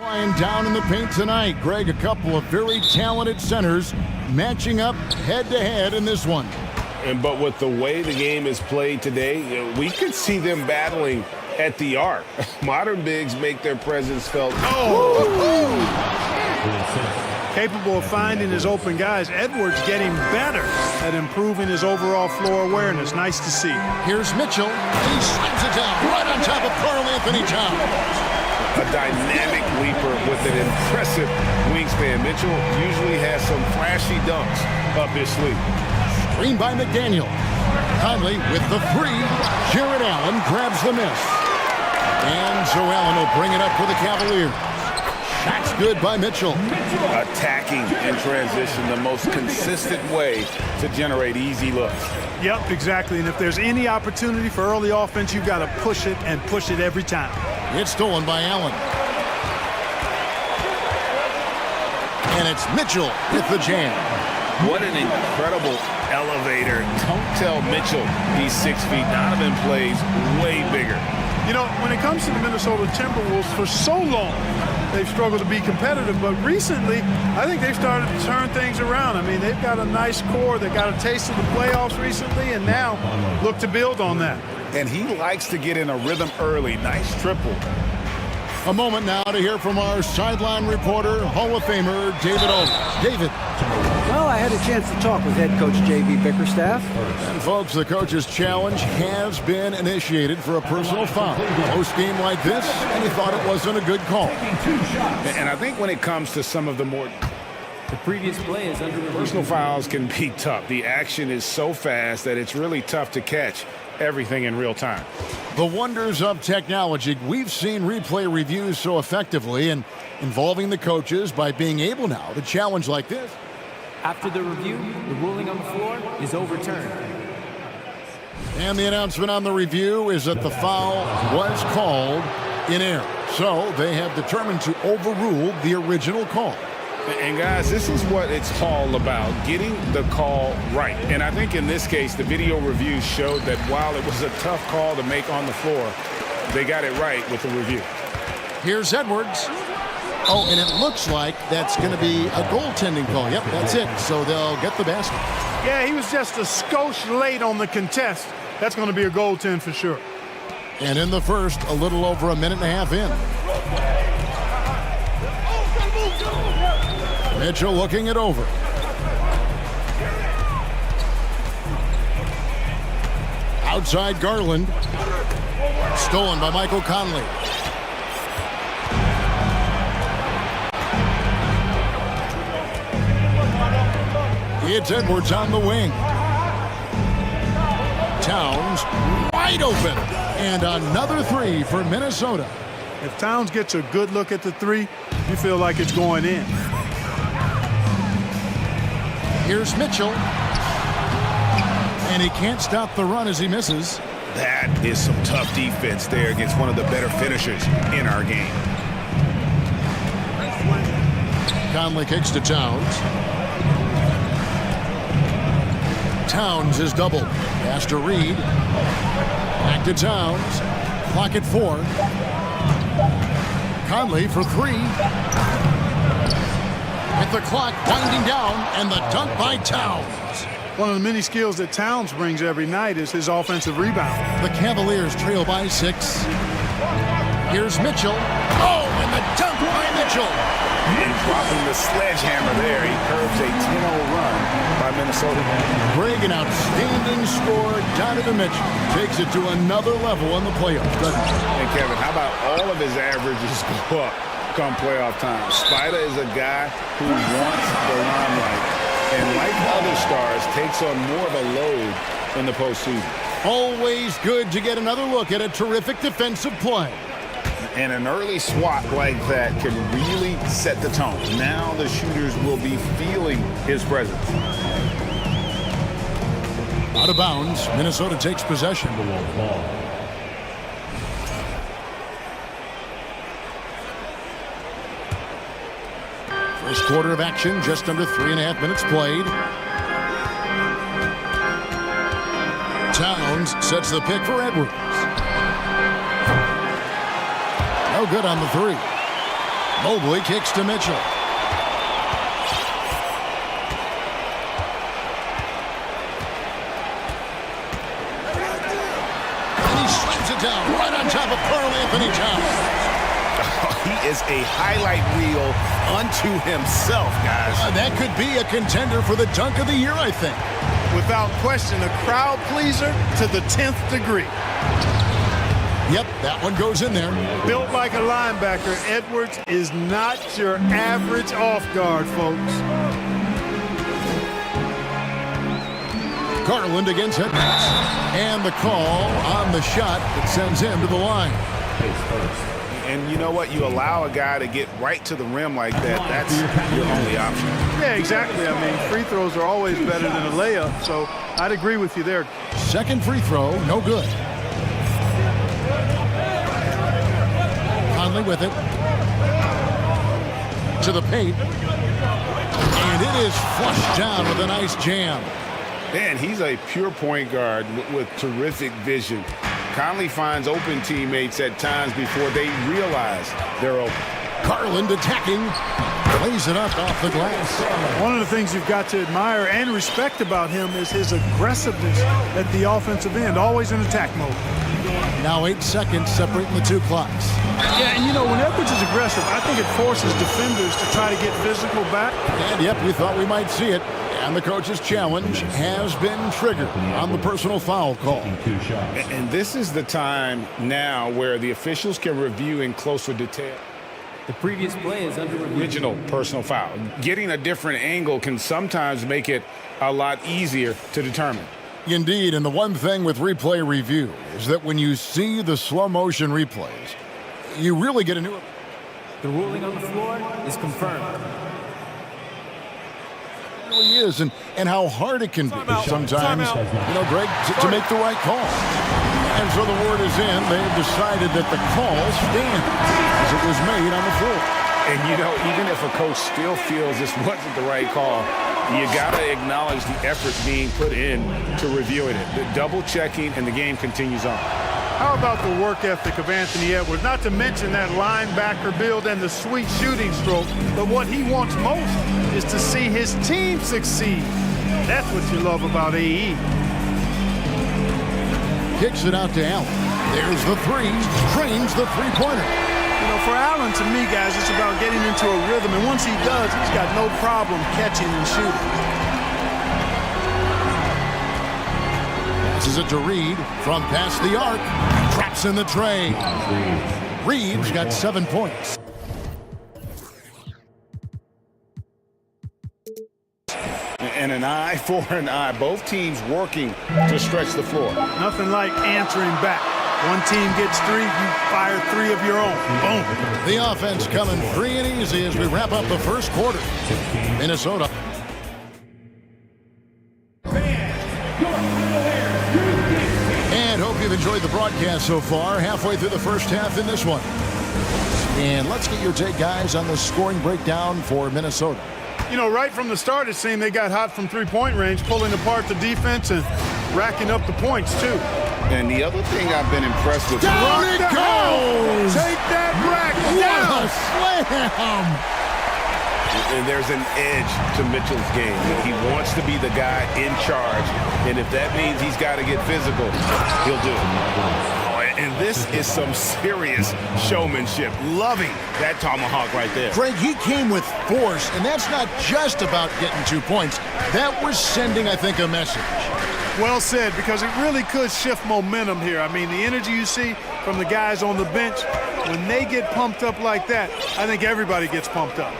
Lying down in the paint tonight. Greg, a couple of very talented centers matching up head-to-head in this one. But with the way the game is played today, we could see them battling at the arc. Modern bigs make their presence felt. Capable of finding his open guys. Edwards getting better at improving his overall floor awareness. Nice to see. Here's Mitchell. He slams it down right on top of Karl Anthony Towns. A dynamic leaper with an impressive wingspan. Mitchell usually has some flashy dunks up his sleeve. Screen by McDaniel. Conley with the three. Jared Allen grabs the miss. And so Allen will bring it up for the Cavaliers. Shot's good by Mitchell. Attacking in transition, the most consistent way to generate easy looks. Yep, exactly. And if there's any opportunity for early offense, you've got to push it and push it every time. It's stolen by Allen. And it's Mitchell with the jam. What an incredible elevator. Don't tell Mitchell he's 6 feet. Donovan plays way bigger. You know, when it comes to the Minnesota Timberwolves, for so long, they've struggled to be competitive, but recently, I think they've started to turn things around. I mean, they've got a nice core. They got a taste of the playoffs recently, and now look to build on that. And he likes to get in a rhythm early. Nice triple. A moment now to hear from our sideline reporter, Hall of Famer David Aldridge. David. Well, I had a chance to talk with head coach J.B. Bickerstaff. And folks, the coach's challenge has been initiated for a personal foul. Post game like this, and he thought it wasn't a good call. And I think when it comes to some of the more The previous play is under review. personal fouls can be tough. The action is so fast that it's really tough to catch everything in real time. The wonders of technology. We've seen replay reviews so effectively and involving the coaches by being able now to challenge like this. After the review, the ruling on the floor is overturned. And the announcement on the review is that the foul was called in error. So they have determined to overrule the original call. And guys, this is what it's all about, getting the call right. And I think in this case, the video review showed that while it was a tough call to make on the floor, they got it right with the review. Here's Edwards. Oh, and it looks like that's going to be a goaltending call. Yep, that's it. So they'll get the basket. Yeah, he was just a skosh late on the contest. That's going to be a goaltend for sure. And in the first, a little over a minute and a half in. Mitchell looking it over. Outside Garland. Stolen by Michael Conley. It's Edwards on the wing. Towns wide open. And another three for Minnesota. If Towns gets a good look at the three, you feel like it's going in. Here's Mitchell. And he can't stop the run as he misses. That is some tough defense there against one of the better finishers in our game. Conley kicks to Towns. Towns is doubled. Pass to Reed. Back to Towns. Clock at 4. Conley for 3. With the clock winding down, and the dunk by Towns. One of the many skills that Towns brings every night is his offensive rebound. The Cavaliers trail by 6. Here's Mitchell. Oh, and the dunk by Mitchell. And dropping the sledgehammer there, he curves a 10-0 run by Minnesota. Greg, an outstanding scorer. Donovan Mitchell takes it to another level in the playoffs. And Kevin, how about all of his averages go up come playoff time? Spider is a guy who wants the limelight, and like other stars, takes on more of a load in the postseason. Always good to get another look at a terrific defensive play. And an early swat like that can really set the tone. Now the shooters will be feeling his presence. Out of bounds, Minnesota takes possession. First quarter of action, just under 3.5 minutes played. Towns sets the pick for Edwards. No good on the 3. Mobley kicks to Mitchell. And he slams it down right on top of Karl Anthony Towns. He is a highlight reel unto himself, guys. That could be a contender for the dunk of the year, I think. Without question, a crowd pleaser to the 10th degree. Yep, that one goes in there. Built like a linebacker, Edwards is not your average off guard, folks. Garland against Edwards. And the call on the shot that sends him to the line. And you know what? You allow a guy to get right to the rim like that. That's your only option. Yeah, exactly. I mean, free throws are always better than a layup, so I'd agree with you there. Second free throw, no good. Conley with it. To the paint. And it is flushed down with a nice jam. Man, he's a pure point guard with terrific vision. Conley finds open teammates at times before they realize they're open. Garland attacking. Lays it up off the glass. One of the things you've got to admire and respect about him is his aggressiveness at the offensive end, always in attack mode. Now 8 seconds separating the two clocks. Yeah, and you know, when Edwards is aggressive, I think it forces defenders to try to get physical back. And yep, we thought we might see it. And the coach's challenge has been triggered on the personal foul call. And this is the time now where the officials can review in closer detail. The previous play is under review. Original personal foul. Getting a different angle can sometimes make it a lot easier to determine. Indeed, and the one thing with replay review is that when you see the slow motion replays, you really get a new... The ruling on the floor is confirmed. Really is, and how hard it can be sometimes, you know, Greg, to make the right call. And so the word is in. They've decided that the call stands as it was made on the floor. And, you know, even if a coach still feels this wasn't the right call, you got to acknowledge the effort being put in to reviewing it. The double checking, and the game continues on. How about the work ethic of Anthony Edwards? Not to mention that linebacker build and the sweet shooting stroke, but what he wants most is to see his team succeed. That's what you love about AE. Kicks it out to Allen. There's the three. Trains the three-pointer. You know, for Allen, to me, guys, it's about getting into a rhythm. And once he does, he's got no problem catching and shooting. Passes it to Reed from past the arc. Traps in the tray. Reed's got 7 points. And an eye for an eye. Both teams working to stretch the floor. Nothing like answering back. One team gets 3, you fire 3 of your own. Boom. The offense coming free and easy as we wrap up the first quarter. Minnesota. And hope you've enjoyed the broadcast so far. Halfway through the first half in this one. And let's get your take, guys, on the scoring breakdown for Minnesota. You know, right from the start, it seemed they got hot from three-point range, pulling apart the defense and racking up the points, too. And the other thing I've been impressed with... Down it goes! Take that rack down! down! Slam! And there's an edge to Mitchell's game. He wants to be the guy in charge. And if that means he's got to get physical, he'll do it. And this is some serious showmanship. Loving that tomahawk right there. Greg, he came with force, and that's not just about getting 2 points. That was sending, I think, a message. Well said, because it really could shift momentum here. I mean, the energy you see from the guys on the bench, when they get pumped up like that, I think everybody gets pumped up.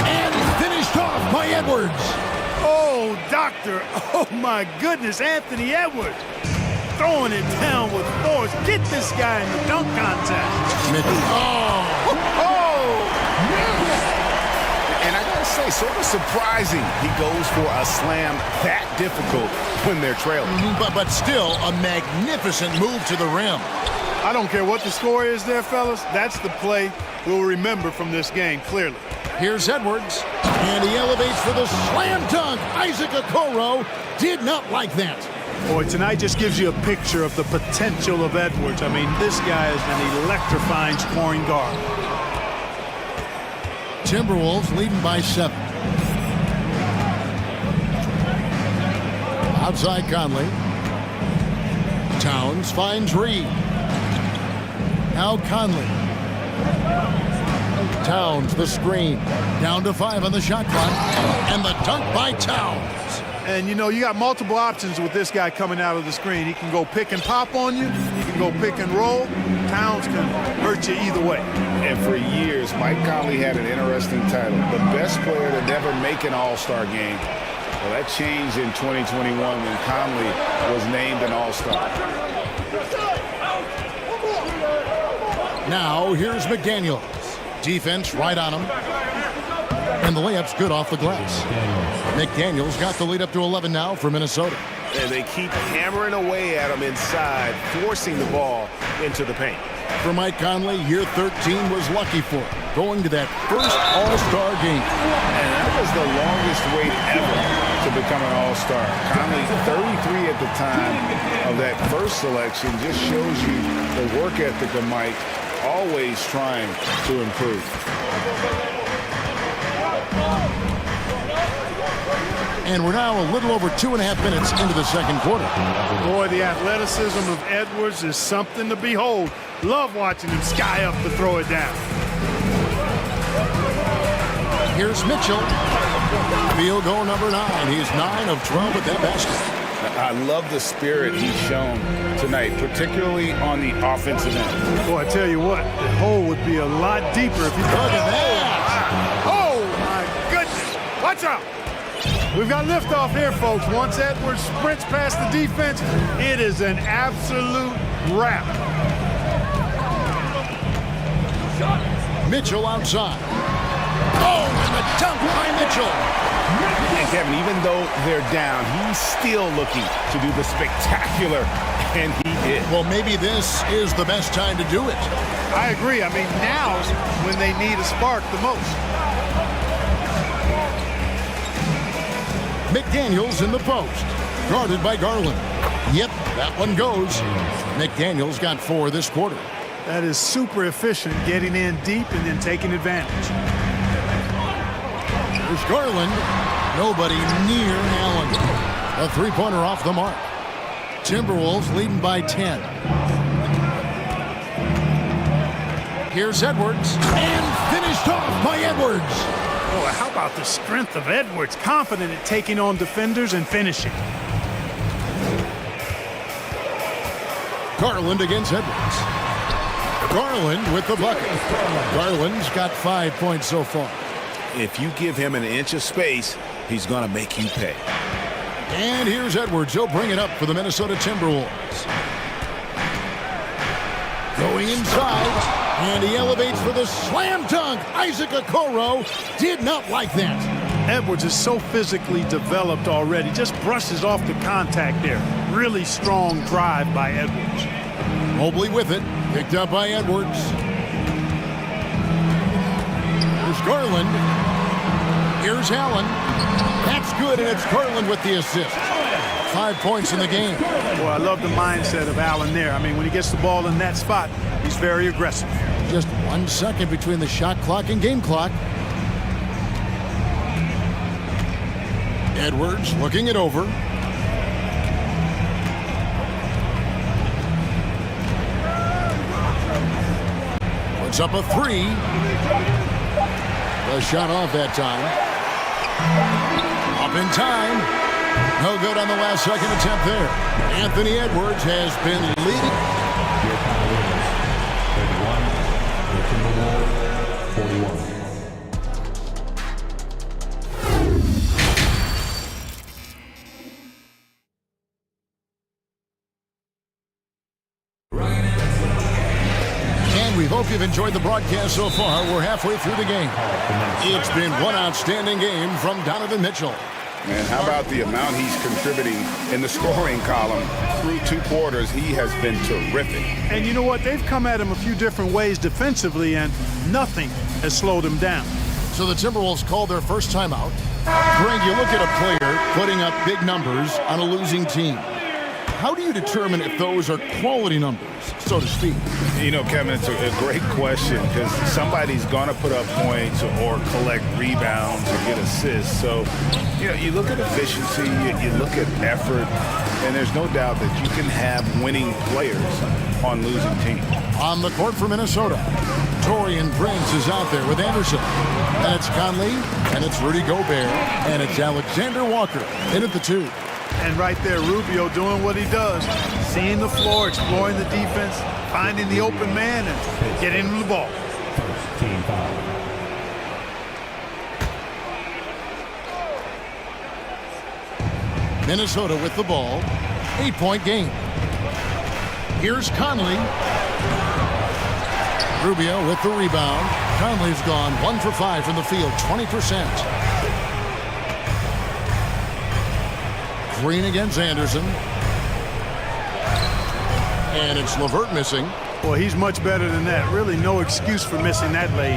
And finished off by Edwards. Oh, doctor. Oh, my goodness, Anthony Edwards. Throwing it down with force. Get this guy in the dunk contest. Oh! And I gotta say, sort of surprising he goes for a slam that difficult when they're trailing. But still, a magnificent move to the rim. I don't care what the score is there, fellas. That's the play we'll remember from this game, clearly. Here's Edwards, and he elevates for the slam dunk. Isaac Okoro did not like that. Boy, tonight just gives you a picture of the potential of Edwards. I mean, this guy is an electrifying scoring guard. Timberwolves leading by 7. Outside Conley. Towns finds Reed. Now Conley. Towns, the screen. Down to 5 on the shot clock. And the dunk by Towns. And, you know, you got multiple options with this guy coming out of the screen. He can go pick and pop on you. He can go pick and roll. Towns can hurt you either way. And for years, Mike Conley had an interesting title. The best player to never make an All-Star game. Well, that changed in 2021 when Conley was named an All-Star. Now, here's McDaniels. Defense right on him. And the layup's good off the glass. McDaniels got the lead up to 11 now for Minnesota. And they keep hammering away at him inside, forcing the ball into the paint. For Mike Conley, year 13 was lucky for him, going to that first All-Star game. And that was the longest wait ever to become an All-Star. Conley, 33 at the time of that first selection, just shows you the work ethic of Mike, always trying to improve. And we're now a little over 2.5 minutes into the second quarter. Boy, the athleticism of Edwards is something to behold. Love watching him sky up to throw it down. Here's Mitchell. Field goal number 9. He's 9 of 12 at that basket. I love the spirit he's shown tonight, particularly on the offensive end. Boy, I tell you what, the hole would be a lot deeper if he could. Look at that. Oh, my goodness. Watch out. We've got liftoff here, folks. Once Edwards sprints past the defense, it is an absolute wrap. Mitchell outside. Oh, and the dunk by Mitchell. And Kevin, even though they're down, he's still looking to do the spectacular, and he did. Well, maybe this is the best time to do it. I agree. I mean, now's when they need a spark the most. McDaniels in the post, guarded by Garland. Yep, that one goes. McDaniels got 4 this quarter. That is super efficient, getting in deep and then taking advantage. There's Garland. Nobody near Allen. A three-pointer off the mark. Timberwolves leading by 10. Here's Edwards. And finished off by Edwards. Oh, how about the strength of Edwards? Confident at taking on defenders and finishing. Garland against Edwards. Garland with the bucket. Garland's got 5 points so far. If you give him an inch of space, he's going to make you pay. And here's Edwards. He'll bring it up for the Minnesota Timberwolves. Going inside. And he elevates for the slam dunk. Isaac Okoro did not like that. Edwards is so physically developed already. Just brushes off the contact there. Really strong drive by Edwards. Mobley with it. Picked up by Edwards. Here's Garland. Here's Allen. That's good, and it's Garland with the assist. 5 points in the game. Boy, I love the mindset of Allen there. I mean, when he gets the ball in that spot, he's very aggressive. Just 1 second between the shot clock and game clock. Edwards looking it over. Puts up a 3. The shot off that time. Up in time. No good on the last second attempt there. Anthony Edwards has been leading. And we hope you've enjoyed the broadcast so far. We're halfway through the game. It's been one outstanding game from Donovan Mitchell. Man, how about the amount he's contributing in the scoring column through 2 quarters? He has been terrific. And you know what? They've come at him a few different ways defensively, and nothing has slowed him down. So the Timberwolves called their first timeout. Greg, you look at a player putting up big numbers on a losing team. how do you determine if those are quality numbers, so to speak? You know, Kevin, it's a great question because somebody's going to put up points or collect rebounds or get assists. So, you know, you look at efficiency, you look at effort, and there's no doubt that you can have winning players on losing teams. On the court for Minnesota, Taurean Prince is out there with Anderson. And it's Conley, and it's Rudy Gobert, and it's Alexander Walker in at the 2. And right there, Rubio doing what he does. Seeing the floor, exploring the defense, finding the open man, and getting him the ball. Team foul. Minnesota with the ball. 8-point game. Here's Conley. Rubio with the rebound. Conley's gone 1 for 5 from the field, 20%. Green against Anderson. And it's LeVert missing. Well, he's much better than that. Really no excuse for missing that lay.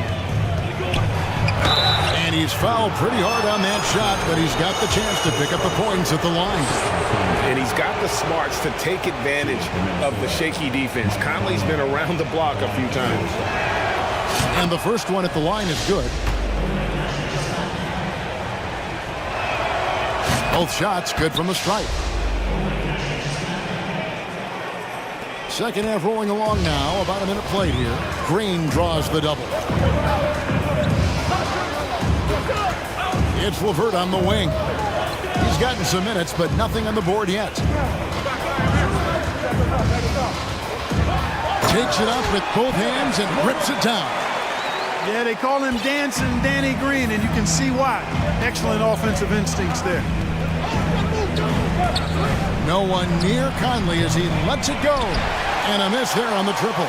And he's fouled pretty hard on that shot, but he's got the chance to pick up the points at the line. And he's got the smarts to take advantage of the shaky defense. Conley's been around the block a few times. And the first one at the line is good. Both shots good from the stripe. Second half rolling along now. About a minute played here. Green draws the double. It's LeVert on the wing. He's gotten some minutes, but nothing on the board yet. Takes it up with both hands and rips it down. Yeah, they call him Dancing Danny Green, and you can see why. Excellent offensive instincts there. No one near Conley as he lets it go. And a miss there on the triple.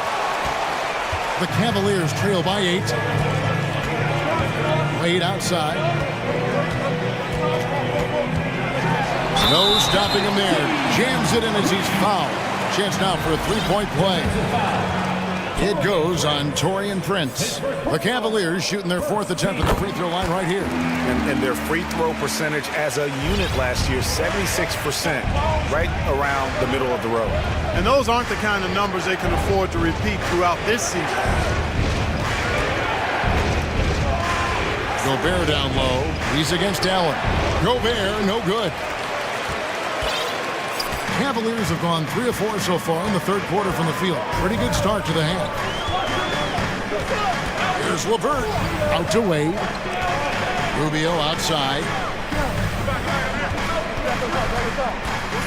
The Cavaliers trail by 8. Wade outside. No stopping him there. Jams it in as he's fouled. Chance now for a three-point play. It goes on Taurean Prince. The Cavaliers shooting their 4th attempt at the free throw line right here. And their free throw percentage as a unit last year, 76%, right around the middle of the road. And those aren't the kind of numbers they can afford to repeat throughout this season. Gobert down low. He's against Allen. Gobert, no good. Cavaliers have gone 3 of 4 so far in the third quarter from the field. Pretty good start to the half. Here's LeVert. Out to Wade. Rubio outside.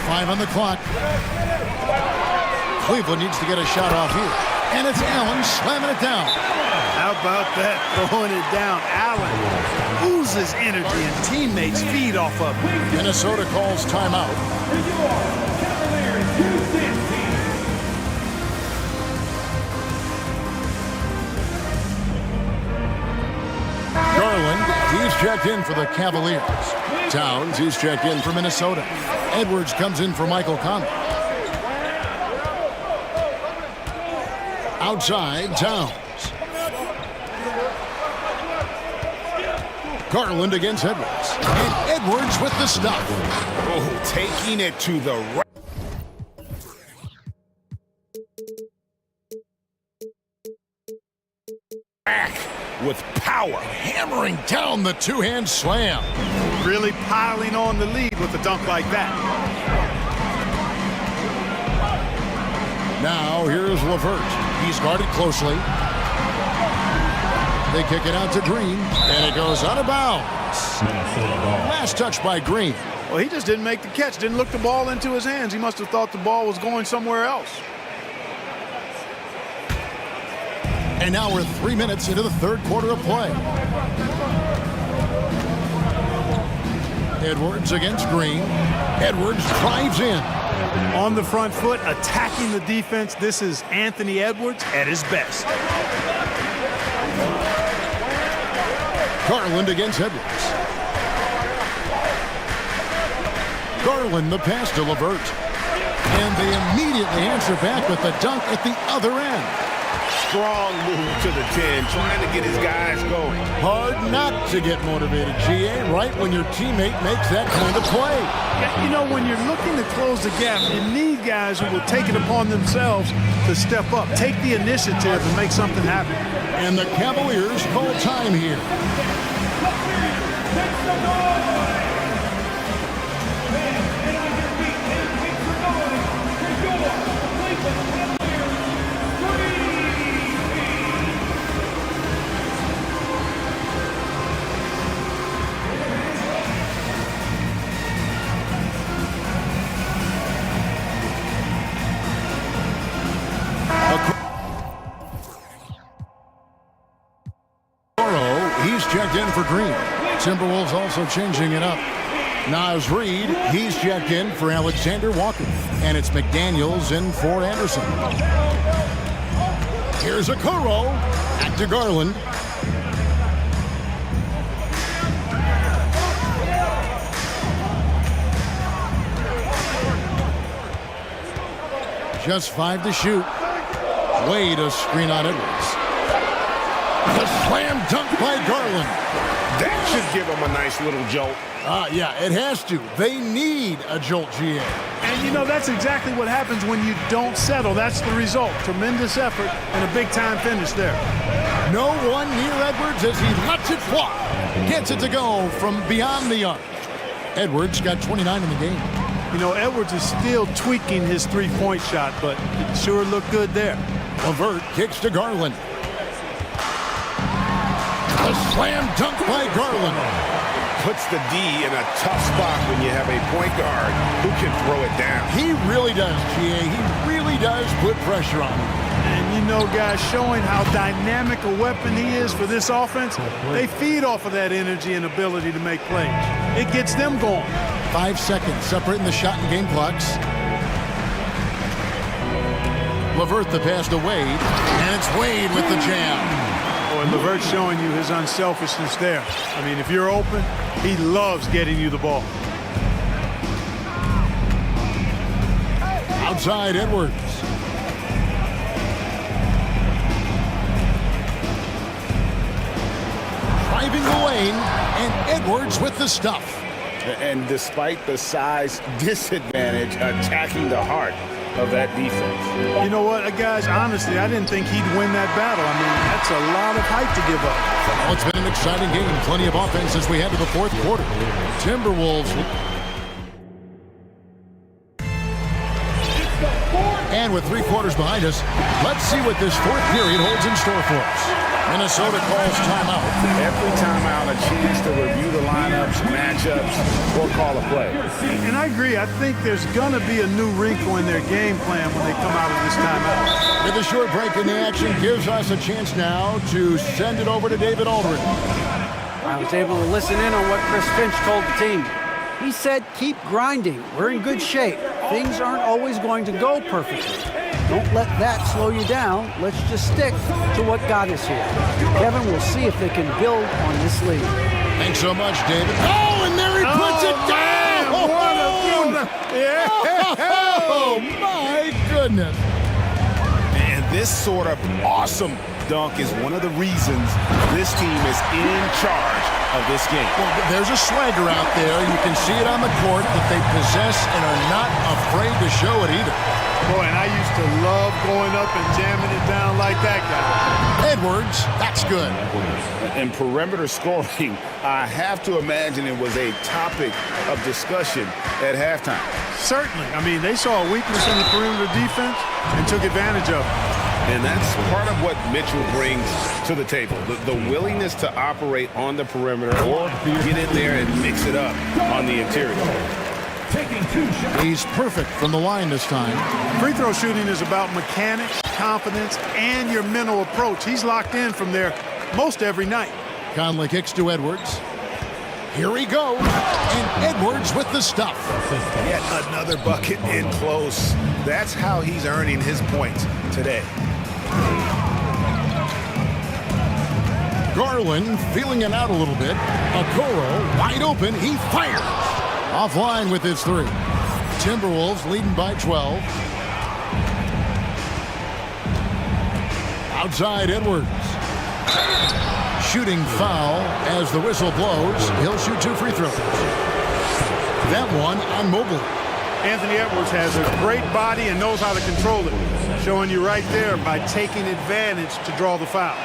5 on the clock. Cleveland needs to get a shot off here. And it's Allen slamming it down. How about that? Throwing it down. Allen oozes energy and teammates feed off of it. Minnesota calls timeout. Garland, he's checked in for the Cavaliers. Towns, he's checked in for Minnesota. Edwards comes in for Michael Conley. Outside, Towns. Garland against Edwards. And Edwards with the stuff. Oh, taking it to the right. Back with power. Hammering down the two-hand slam. Really piling on the lead with a dunk like that. Now here's LeVert. He's guarded closely. They kick it out to Green, and it goes out of bounds. Last touch by Green. Well, he just didn't make the catch, didn't look the ball into his hands. He must have thought the ball was going somewhere else. And now we're 3 minutes into the third quarter of play. Edwards against Green. Edwards drives in. On the front foot, attacking the defense. This is Anthony Edwards at his best. Garland against Edwards. Garland the pass to LeVert. And they immediately answer back with the dunk at the other end. Strong move to the 10, trying to get his guys going. Hard not to get motivated, GA, right when your teammate makes that kind of play. Yeah, you know, when you're looking to close the gap, you need guys who will take it upon themselves to step up, take the initiative and make something happen. And the Cavaliers call time here. He's checked in for Green. Timberwolves also changing it up. Naz Reid, he's checked in for Alexander Walker. And it's McDaniels in for Anderson. Here's Okoro. Back to Garland. Just 5 to shoot. Wade a screen on Edwards. The slam dunk by Garland. That should give him a nice little jolt. Yeah, it has to. They need a jolt, GA. And, you know, that's exactly what happens when you don't settle. That's the result. Tremendous effort and a big-time finish there. No one near Edwards as he lets it fly. Gets it to go from beyond the arc. Edwards got 29 in the game. You know, Edwards is still tweaking his three-point shot, but it sure looked good there. LeVert kicks to Garland. A slam dunk by Garland. Puts the D in a tough spot when you have a point guard who can throw it down. He really does, GA. He really does put pressure on him. And you know, guys, showing how dynamic a weapon he is for this offense, they feed off of that energy and ability to make plays. It gets them going. 5 seconds separating the shot and game clocks. LeVert the pass to Wade, and it's Wade with the jam. Oh, and LeVert's showing you his unselfishness there. I mean, if you're open, he loves getting you the ball. Outside Edwards. Driving the lane, and Edwards with the stuff. And despite the size disadvantage, attacking the heart of that defense. You know what, guys, honestly, I didn't think he'd win that battle. I mean, that's a lot of height to give up. Well, it's been an exciting game. Plenty of offense as we head to the fourth quarter. Timberwolves. And with 3 quarters behind us, let's see what this fourth period holds in store for us. Minnesota calls timeout. Every timeout, a chance to review the lineups, matchups, or call a play. And I agree. I think there's going to be a new wrinkle in their game plan when they come out of this timeout. With a short break in the action gives us a chance now to send it over to David Aldridge. I was able to listen in on what Chris Finch told the team. He said, keep grinding. We're in good shape. Things aren't always going to go perfectly. Don't let that slow you down. Let's just stick to what got us here. Kevin, we'll see if they can build on this lead. Thanks so much, David. Oh, and there he puts it down! Oh, my goodness. And this sort of awesome dunk is one of the reasons this team is in charge of this game. Well, there's a swagger out there. You can see it on the court that they possess and are not afraid to show it either. Boy, and I used to love going up and jamming it down like that guy. Edwards, that's good. In perimeter scoring, I have to imagine it was a topic of discussion at halftime. Certainly. I mean, they saw a weakness in the perimeter defense and took advantage of it. And that's part of what Mitchell brings to the table, the willingness to operate on the perimeter or get in there and mix it up on the interior. He's perfect from the line this time. Free throw shooting is about mechanics, confidence, and your mental approach. He's locked in from there most every night. Conley kicks to Edwards. Here he goes, and Edwards with the stuff. Yet another bucket in close. That's how he's earning his points today. Garland feeling it out a little bit. Okoro wide open. He fires. Offline with his 3. Timberwolves leading by 12. Outside Edwards. shooting foul as the whistle blows. He'll shoot 2 free throws. That one on Mobley. Anthony Edwards has a great body and knows how to control it. Showing you right there by taking advantage to draw the foul.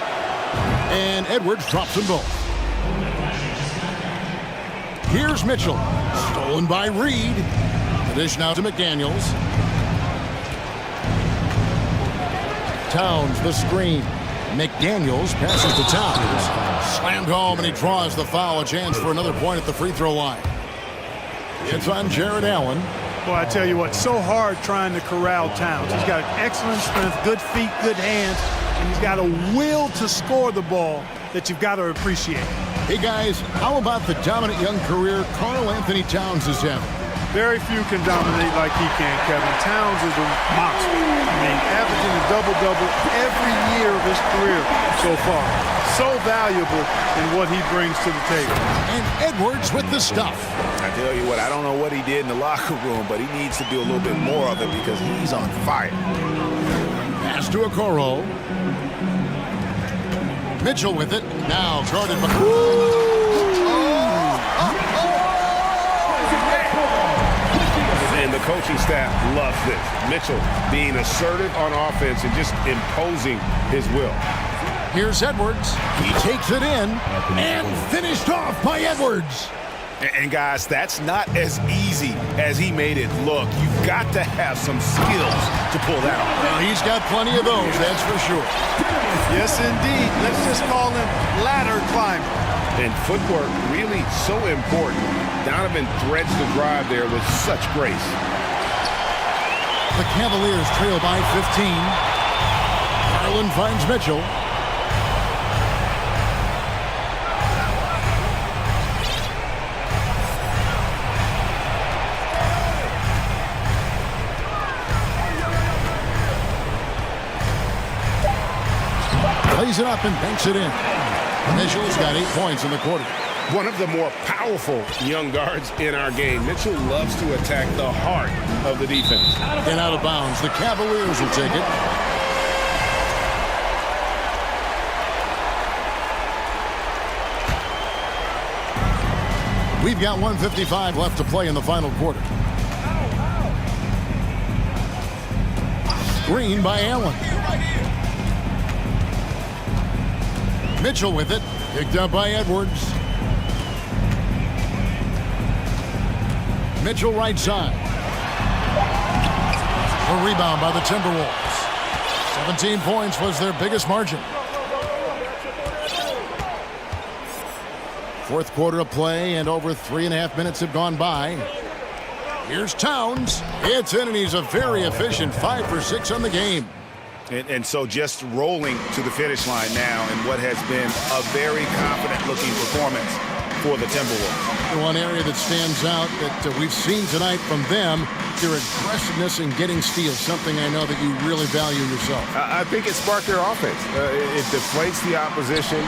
And Edwards drops them both. Here's Mitchell. Stolen by Reed. The dish now to McDaniels. Towns, the screen. McDaniels passes to Towns. Slammed home, and he draws the foul. A chance for another point at the free throw line. It's on Jared Allen. Well, I tell you what, so hard trying to corral Towns. He's got excellent strength, good feet, good hands, and he's got a will to score the ball that you've got to appreciate. Hey, guys, how about the dominant young career Karl Anthony Towns has had? Very few can dominate like he can, Kevin. Towns is a monster. I mean, averaging a double-double every year of his career so far. So valuable in what he brings to the table. And Edwards with the stuff. I tell you what, I don't know what he did in the locker room, but he needs to do a little bit more of it because he's on fire. Pass to Okoro. Mitchell with it. Now guarded by... And the coaching staff loves this. Mitchell being assertive on offense and just imposing his will. Here's Edwards. He takes it in and finished off by Edwards. And guys, that's not as easy as he made it look. You've got to have some skills to pull that off. Well, he's got plenty of those, that's for sure. Yes, indeed. Let's just call him ladder climber. And footwork really so important. Donovan threads the drive there with such grace. The Cavaliers trail by 15. Garland finds Mitchell. Plays it up and banks it in. Mitchell's got 8 points in the quarter. One of the more powerful young guards in our game. Mitchell loves to attack the heart of the defense. And out of bounds. The Cavaliers will take it. We've got 1:55 left to play in the final quarter. Screen by Allen. Mitchell with it. Picked up by Edwards. Mitchell right side. A rebound by the Timberwolves. 17 points was their biggest margin. Fourth quarter of play, and over 3.5 minutes have gone by. Here's Towns. It's in, and he's a very efficient 5 for 6 on the game. And so just rolling to the finish line now in what has been a very confident-looking performance for the Timberwolves. One area that stands out that we've seen tonight from them, their aggressiveness in getting steals, something I know that you really value yourself. I think it sparked their offense. It deflates the opposition,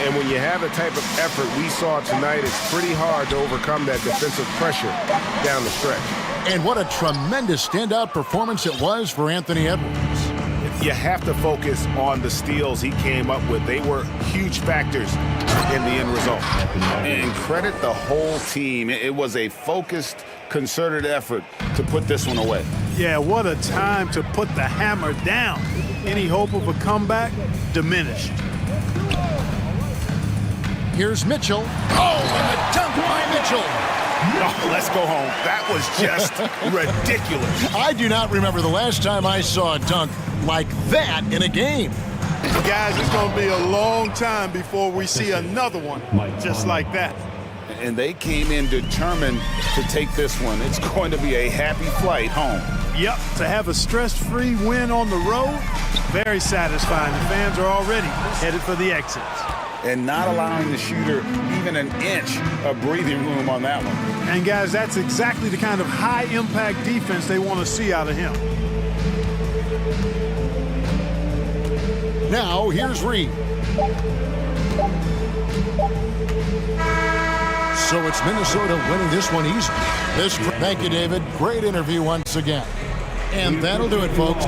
and when you have the type of effort we saw tonight, it's pretty hard to overcome that defensive pressure down the stretch. And what a tremendous standout performance it was for Anthony Edwards. You have to focus on the steals he came up with. They were huge factors in the end result. And credit the whole team. It was a focused, concerted effort to put this one away. Yeah, what a time to put the hammer down. Any hope of a comeback diminished. Here's Mitchell. Oh, and the dunk by Mitchell. Oh, let's go home. That was just ridiculous. I do not remember the last time I saw a dunk like that in a game. Guys, it's going to be a long time before we see another one just like that. And they came in determined to take this one. It's going to be a happy flight home. Yep, to have a stress-free win on the road, very satisfying. The fans are already headed for the exits. And not allowing the shooter even an inch of breathing room on that one. And guys, that's exactly the kind of high-impact defense they want to see out of him. Now, here's Reed. So it's Minnesota winning this one easily. Thank you, David. Great interview once again. And that'll do it, folks.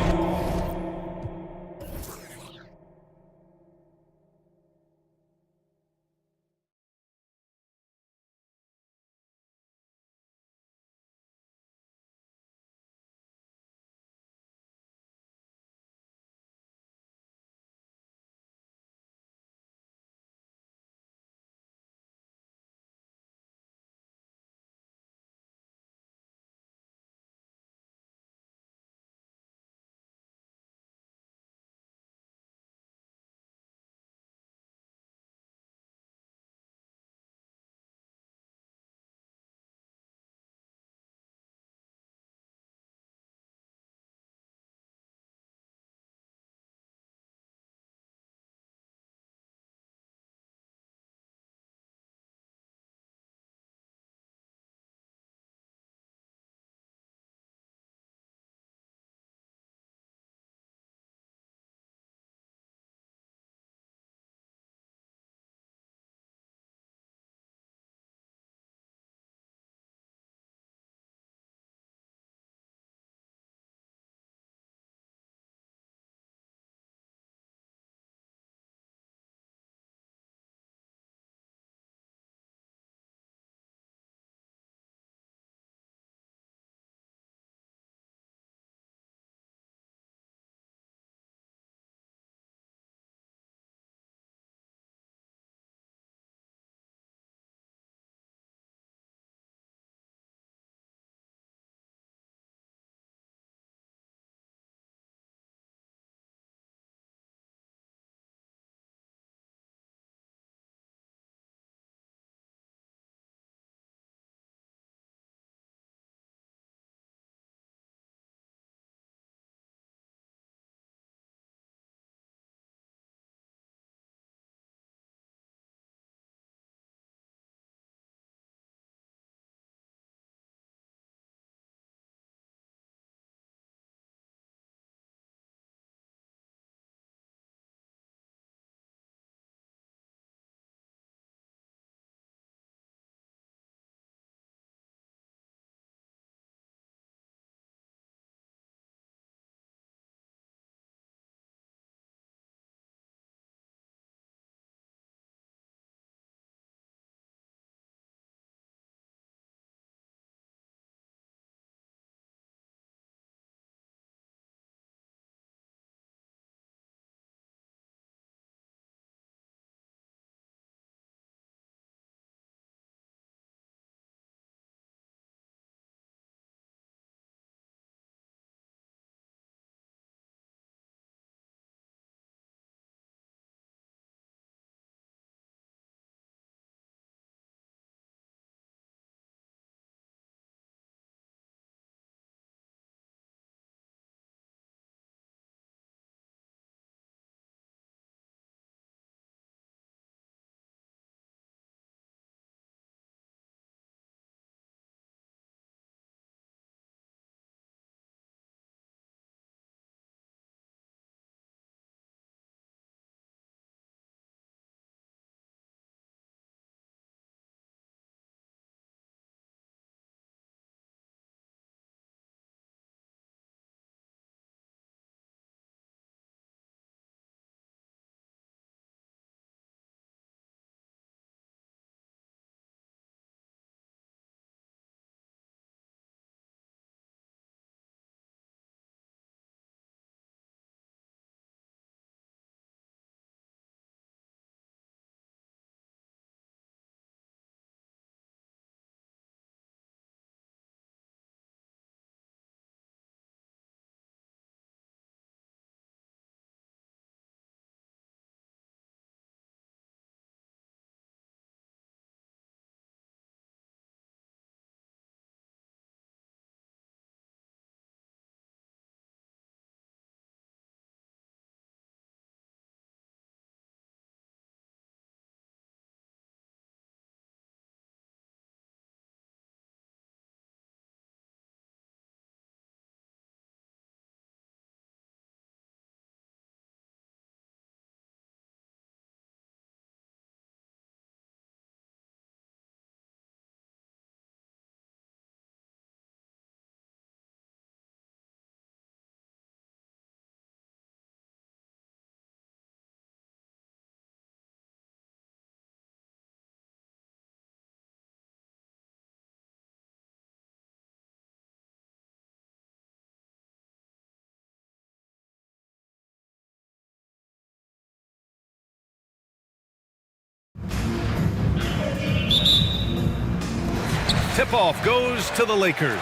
Tip-off goes to the Lakers.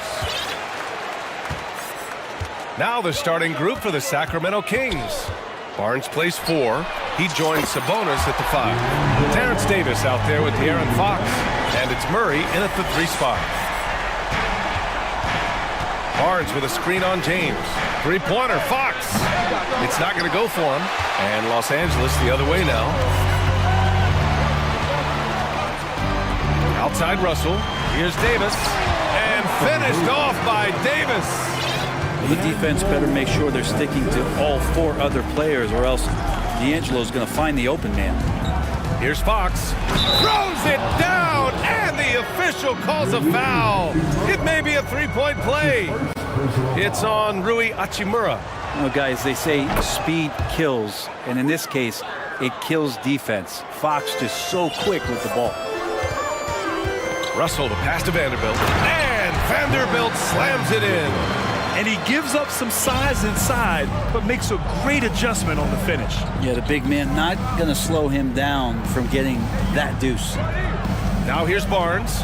Now the starting group for the Sacramento Kings. Barnes plays 4. He joins Sabonis at the 5. Terrence Davis out there with De'Aaron Fox. And it's Murray in at the 3 spot. Barnes with a screen on James. Three-pointer, Fox. It's not going to go for him. And Los Angeles the other way now. Outside Russell. Here's Davis. And finished off by Davis. The defense better make sure they're sticking to all 4 other players, or else D'Angelo's going to find the open man. Here's Fox. Throws it down, and the official calls a foul. It may be a 3-point play. It's on Rui Hachimura. You know, guys, they say speed kills, and in this case, it kills defense. Fox just so quick with the ball. Russell, the pass to Vanderbilt, and Vanderbilt slams it in. And he gives up some size inside, but makes a great adjustment on the finish. Yeah, the big man not going to slow him down from getting that deuce. Now here's Barnes.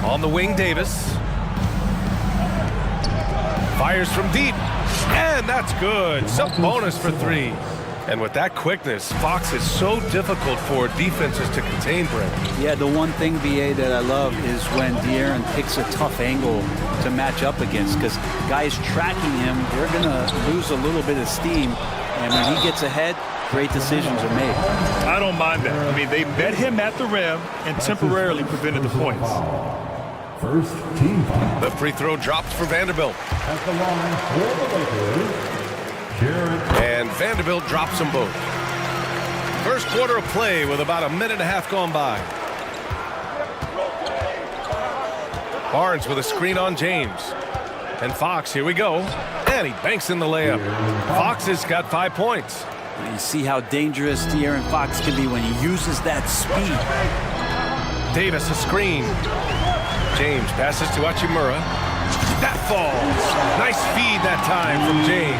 On the wing, Davis. Fires from deep, and that's good. Sabonis for 3. And with that quickness, Fox is so difficult for defenses to contain, Brent. Yeah, the one thing, BA, that I love is when De'Aaron picks a tough angle to match up against, because guys tracking him, they're going to lose a little bit of steam. And when he gets ahead, great decisions are made. I don't mind that. I mean, they met him at the rim and temporarily prevented the points. First team foul. The free throw drops for Vanderbilt. At the line for the Lakers, and Vanderbilt drops them both. First quarter of play with about a minute and a half gone by. Barnes with a screen on James. And Fox, here we go. And he banks in the layup. Fox has got 5 points. You see how dangerous De'Aaron Fox can be when he uses that speed. Davis a screen. James passes to Hachimura. That falls. Nice feed that time from James.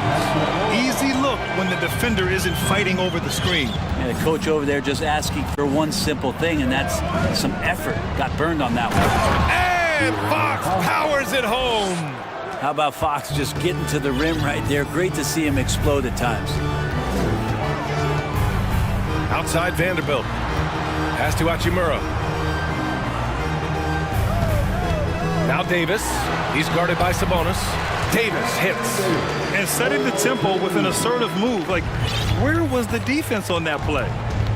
Easy look when the defender isn't fighting over the screen. And the coach over there just asking for one simple thing, and that's some effort. Got burned on that one. And Fox powers it home. How about Fox just getting to the rim right there? Great to see him explode at times. Outside Vanderbilt. Pass to Hachimura. Now Davis. He's guarded by Sabonis. Davis hits. And setting the tempo with an assertive move. Like, where was the defense on that play?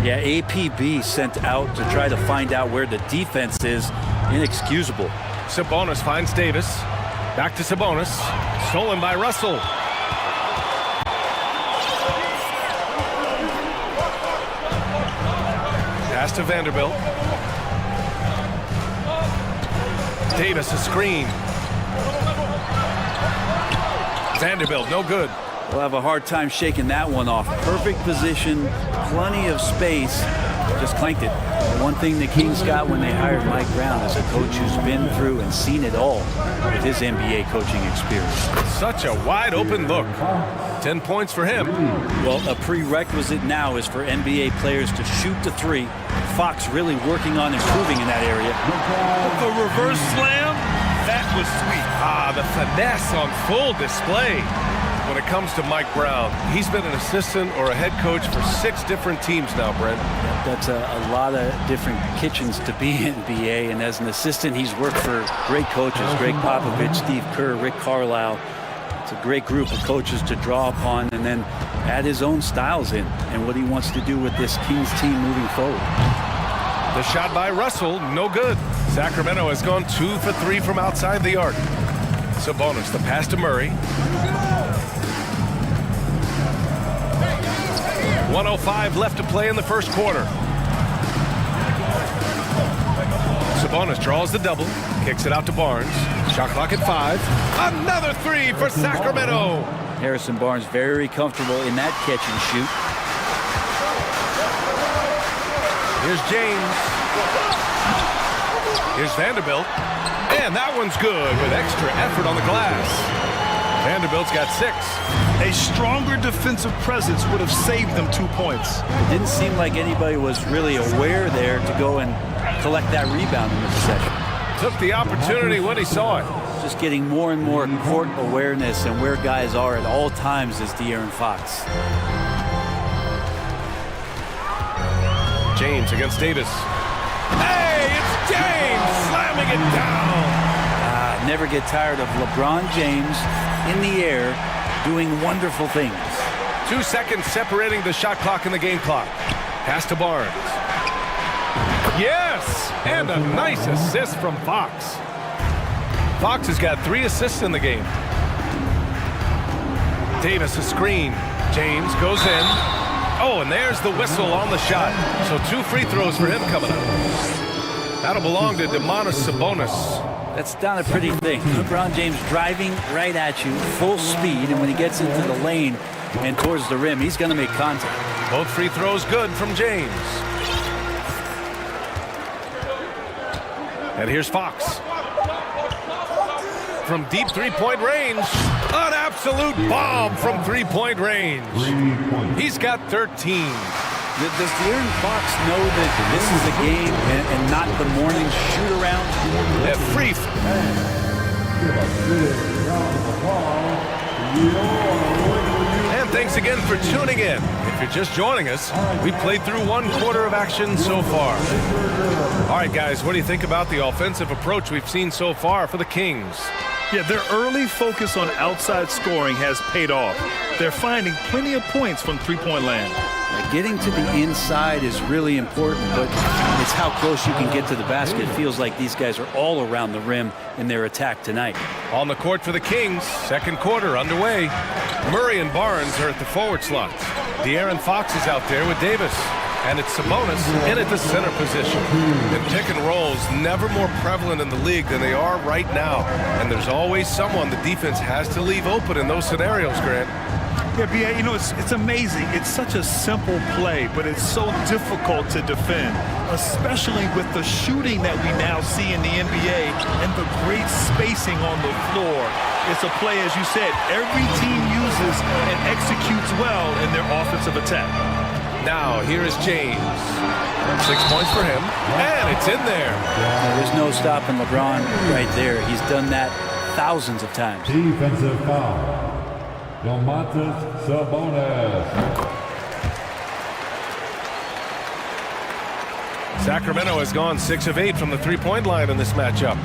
Yeah, APB sent out to try to find out where the defense is. Inexcusable. Sabonis finds Davis. Back to Sabonis. Stolen by Russell. Pass to Vanderbilt. Davis a screen. Vanderbilt, no good. We'll have a hard time shaking that one off. Perfect position, plenty of space, just clanked it. One thing the Kings got when they hired Mike Brown is a coach who's been through and seen it all with his NBA coaching experience. Such a wide open look. 10 points for him. Well, a prerequisite now is for NBA players to shoot the 3. Fox really working on improving in that area. The reverse slam, that was sweet. The finesse on full display when it comes to Mike Brown. He's been an assistant or a head coach for 6 different teams now, Brent. Yeah, that's a lot of different kitchens to be in, BA. And as an assistant, he's worked for great coaches, Greg Popovich, Steve Kerr, Rick Carlisle. It's a great group of coaches to draw upon and then add his own styles in and what he wants to do with this Kings team moving forward. The shot by Russell, no good. Sacramento has gone 2 for 3 from outside the arc. Sabonis, the pass to Murray. 1:05 left to play in the first quarter. Sabonis draws the double, kicks it out to Barnes. Shot clock at 5. Another 3 for Sacramento. Harrison Barnes very comfortable in that catch and shoot. Here's James. Here's Vanderbilt. And that one's good with extra effort on the glass. Vanderbilt's got 6. A stronger defensive presence would have saved them 2 points. It didn't seem like anybody was really aware there to go and collect that rebound in the possession. Took the opportunity when he saw it. Just getting more and more court awareness and where guys are at all times is De'Aaron Fox. James against Davis. Hey, it's James slamming it down. Never get tired of LeBron James in the air doing wonderful things. 2 seconds separating the shot clock and the game clock. Pass to Barnes. Yes, and a nice assist from Fox. Fox has got 3 assists in the game. Davis a screen. James goes in. Oh, and there's the whistle on the shot. So 2 free throws for him coming up. That'll belong to Domantas Sabonis. That's not a pretty thing. LeBron James driving right at you, full speed, and when he gets into the lane and towards the rim, he's going to make contact. Both free throws good from James. And here's Fox. From deep three-point range, an absolute bomb from three-point range. He's got 13. Does De'Aaron Fox know that this is a game and not the morning shoot-around? Yeah, free. And thanks again for tuning in. If you're just joining us, we played through 1 quarter of action so far. All right, guys, what do you think about the offensive approach we've seen so far for the Kings? Yeah, their early focus on outside scoring has paid off. They're finding plenty of points from three-point land. Getting to the inside is really important, but it's how close you can get to the basket. It feels like these guys are all around the rim in their attack tonight. On the court for the Kings, second quarter underway. Murray and Barnes are at the forward slots. De'Aaron Fox is out there with Davis. And it's Sabonis in at the center position. And pick and rolls never more prevalent in the league than they are right now. And there's always someone the defense has to leave open in those scenarios, Grant. Yeah, B.A., you know, it's amazing. It's such a simple play, but it's so difficult to defend, especially with the shooting that we now see in the NBA and the great spacing on the floor. It's a play, as you said, every team uses and executes well in their offensive attack. Now, here is James. 6 points for him, and it's in there. There's no stopping LeBron right there. He's done that thousands of times. Defensive foul. Domantas Sabonis. Sacramento has gone 6 of 8 from the three-point line in this matchup.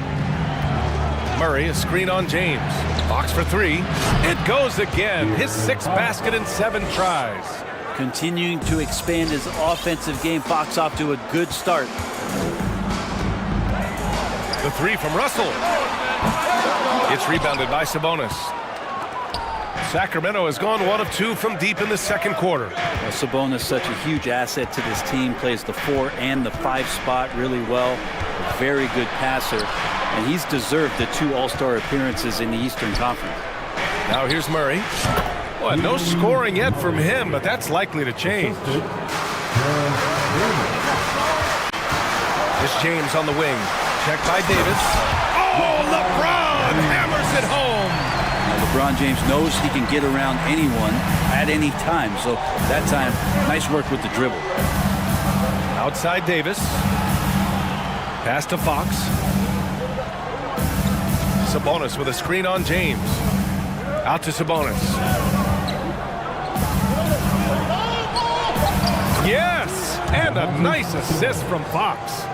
Murray, a screen on James. Fox for 3. It goes again. His 6th basket in 7 tries. Continuing to expand his offensive game. Fox off to a good start. The 3 from Russell. It's rebounded by Sabonis. Sacramento has gone 1 of 2 from deep in the second quarter. Well, Sabonis, such a huge asset to this team, plays the 4 and the 5 spot really well. A very good passer, and he's deserved the 2 All-Star appearances in the Eastern Conference. Now here's Murray. Well, no scoring yet from him, but that's likely to change. It's James on the wing. Checked by Davis. Oh, LeBron hammers it home. Now, LeBron James knows he can get around anyone at any time. So that time, nice work with the dribble. Outside Davis. Pass to Fox. Sabonis with a screen on James. Out to Sabonis. Yes, and a nice assist from Fox.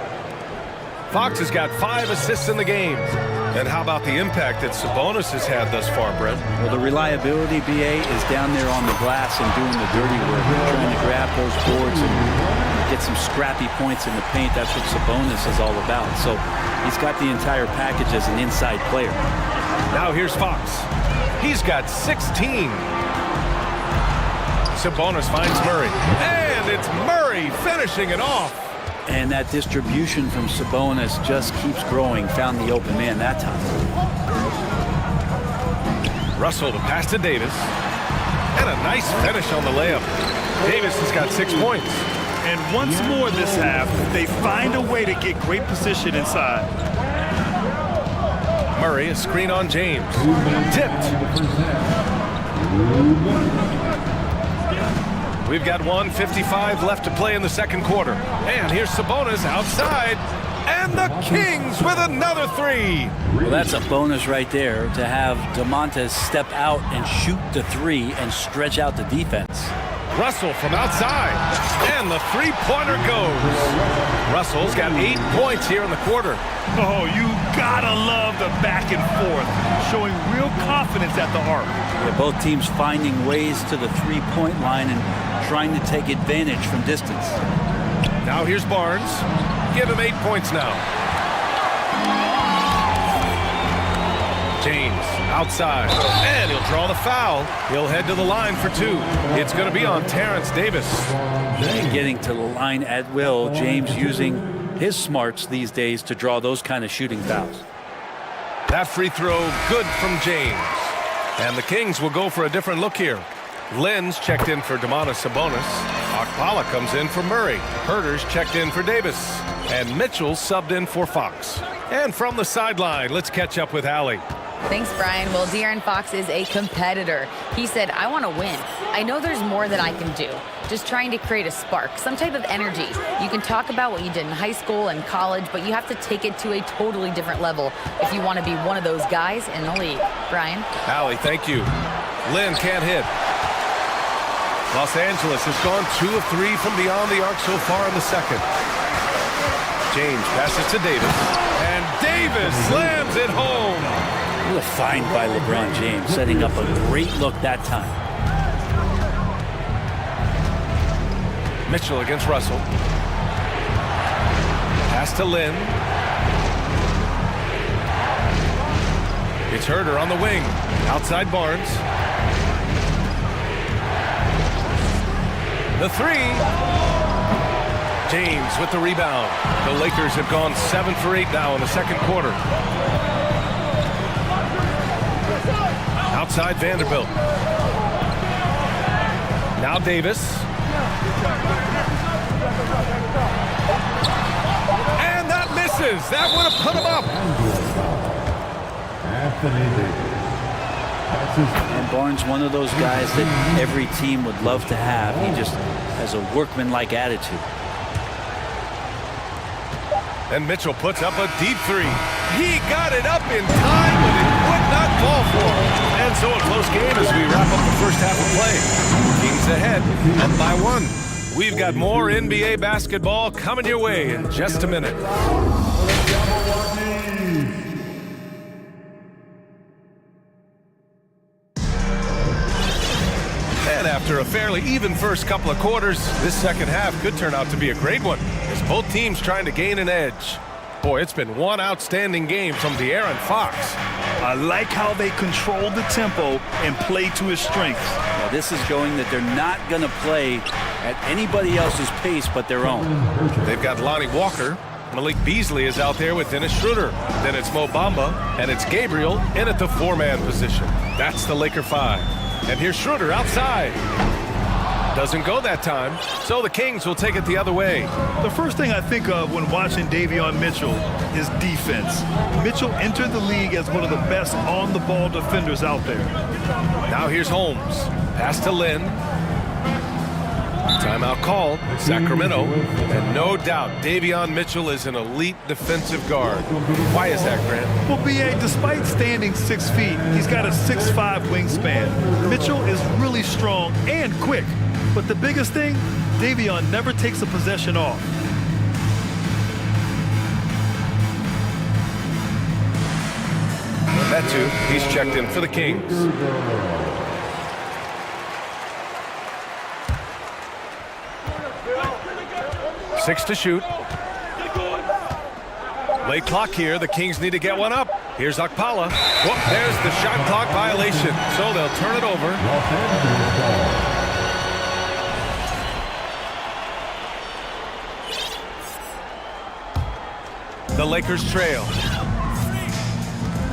Fox has got 5 assists in the game. And how about the impact that Sabonis has had thus far, Brett? Well, the reliability, BA, is down there on the glass and doing the dirty work, trying to grab those boards and get some scrappy points in the paint. That's what Sabonis is all about. So he's got the entire package as an inside player. Now here's Fox. He's got 16. Sabonis finds Murray. And it's Murray finishing it off. And that distribution from Sabonis just keeps growing. Found the open man that time. Russell to pass to Davis. And a nice finish on the layup. Davis has got 6 points. And once more this half, they find a way to get great position inside. Murray, a screen on James. Tipped. We've got 1:55 left to play in the second quarter. And here's Sabonis outside. And the Kings with another three. Well, that's a bonus right there to have Domantas step out and shoot the three and stretch out the defense. Russell from outside, and the three-pointer goes. Russell's got 8 points here in the quarter. Oh, you gotta love the back and forth, showing real confidence at the arc. Yeah, both teams finding ways to the three-point line and trying to take advantage from distance. Now here's Barnes. Give him 8 points now. James outside, and he'll draw the foul. He'll head to the line for 2. It's going to be on Terrence Davis. And getting to the line at will, James using his smarts these days to draw those kind of shooting fouls. That free throw good from James. And the Kings will go for a different look here. Lynn's checked in for Domantas Sabonis. Okpala comes in for Murray. Herter's checked in for Davis. And Mitchell subbed in for Fox. And from the sideline, let's catch up with Allie. Thanks, Brian. Well, De'Aaron Fox is a competitor. He said, I want to win. I know there's more that I can do. Just trying to create a spark, some type of energy. You can talk about what you did in high school and college, but you have to take it to a totally different level if you want to be one of those guys in the league. Brian? Allie, thank you. Lynn can't hit. Los Angeles has gone 2 of 3 from beyond the arc so far in the second. James passes to Davis, and Davis slams it home. What a find by LeBron James, setting up a great look that time. Mitchell against Russell. Pass to Lynn. It's Herter on the wing. Outside Barnes. The three. James with the rebound. The Lakers have gone 7 for 8 now in the second quarter. Outside Vanderbilt. Now Davis. And that misses. That would have put him up. And Barnes, one of those guys that every team would love to have. He just has a workmanlike attitude. And Mitchell puts up a deep three. He got it up in time, but it would not fall for him. And so a close game as we wrap up the first half of play. Kings ahead, up by 1. We've got more NBA basketball coming your way in just a minute. And after a fairly even first couple of quarters, this second half could turn out to be a great one, as both teams trying to gain an edge. Boy, it's been one outstanding game from De'Aaron Fox. I like how they control the tempo and play to his strengths. Now, this is showing that they're not going to play at anybody else's pace but their own. They've got Lonnie Walker. Malik Beasley is out there with Dennis Schroeder. Then it's Mo Bamba, and it's Gabriel in at the 4-man position. That's the Laker 5. And here's Schroeder outside. Doesn't go that time, so the Kings will take it the other way. The first thing I think of when watching Davion Mitchell is defense. Mitchell entered the league as one of the best on-the-ball defenders out there. Now here's Holmes. Pass to Lynn. Timeout called, Sacramento. And no doubt, Davion Mitchell is an elite defensive guard. Why is that, Grant? Well, B.A., despite standing 6 feet, he's got a 6'5" wingspan. Mitchell is really strong and quick. But the biggest thing, Davion never takes a possession off. That too, he's checked in for the Kings. Six to shoot. Late clock here. The Kings need to get one up. Here's Okpala. Whoop, there's the shot clock violation. So they'll turn it over. The Lakers trail.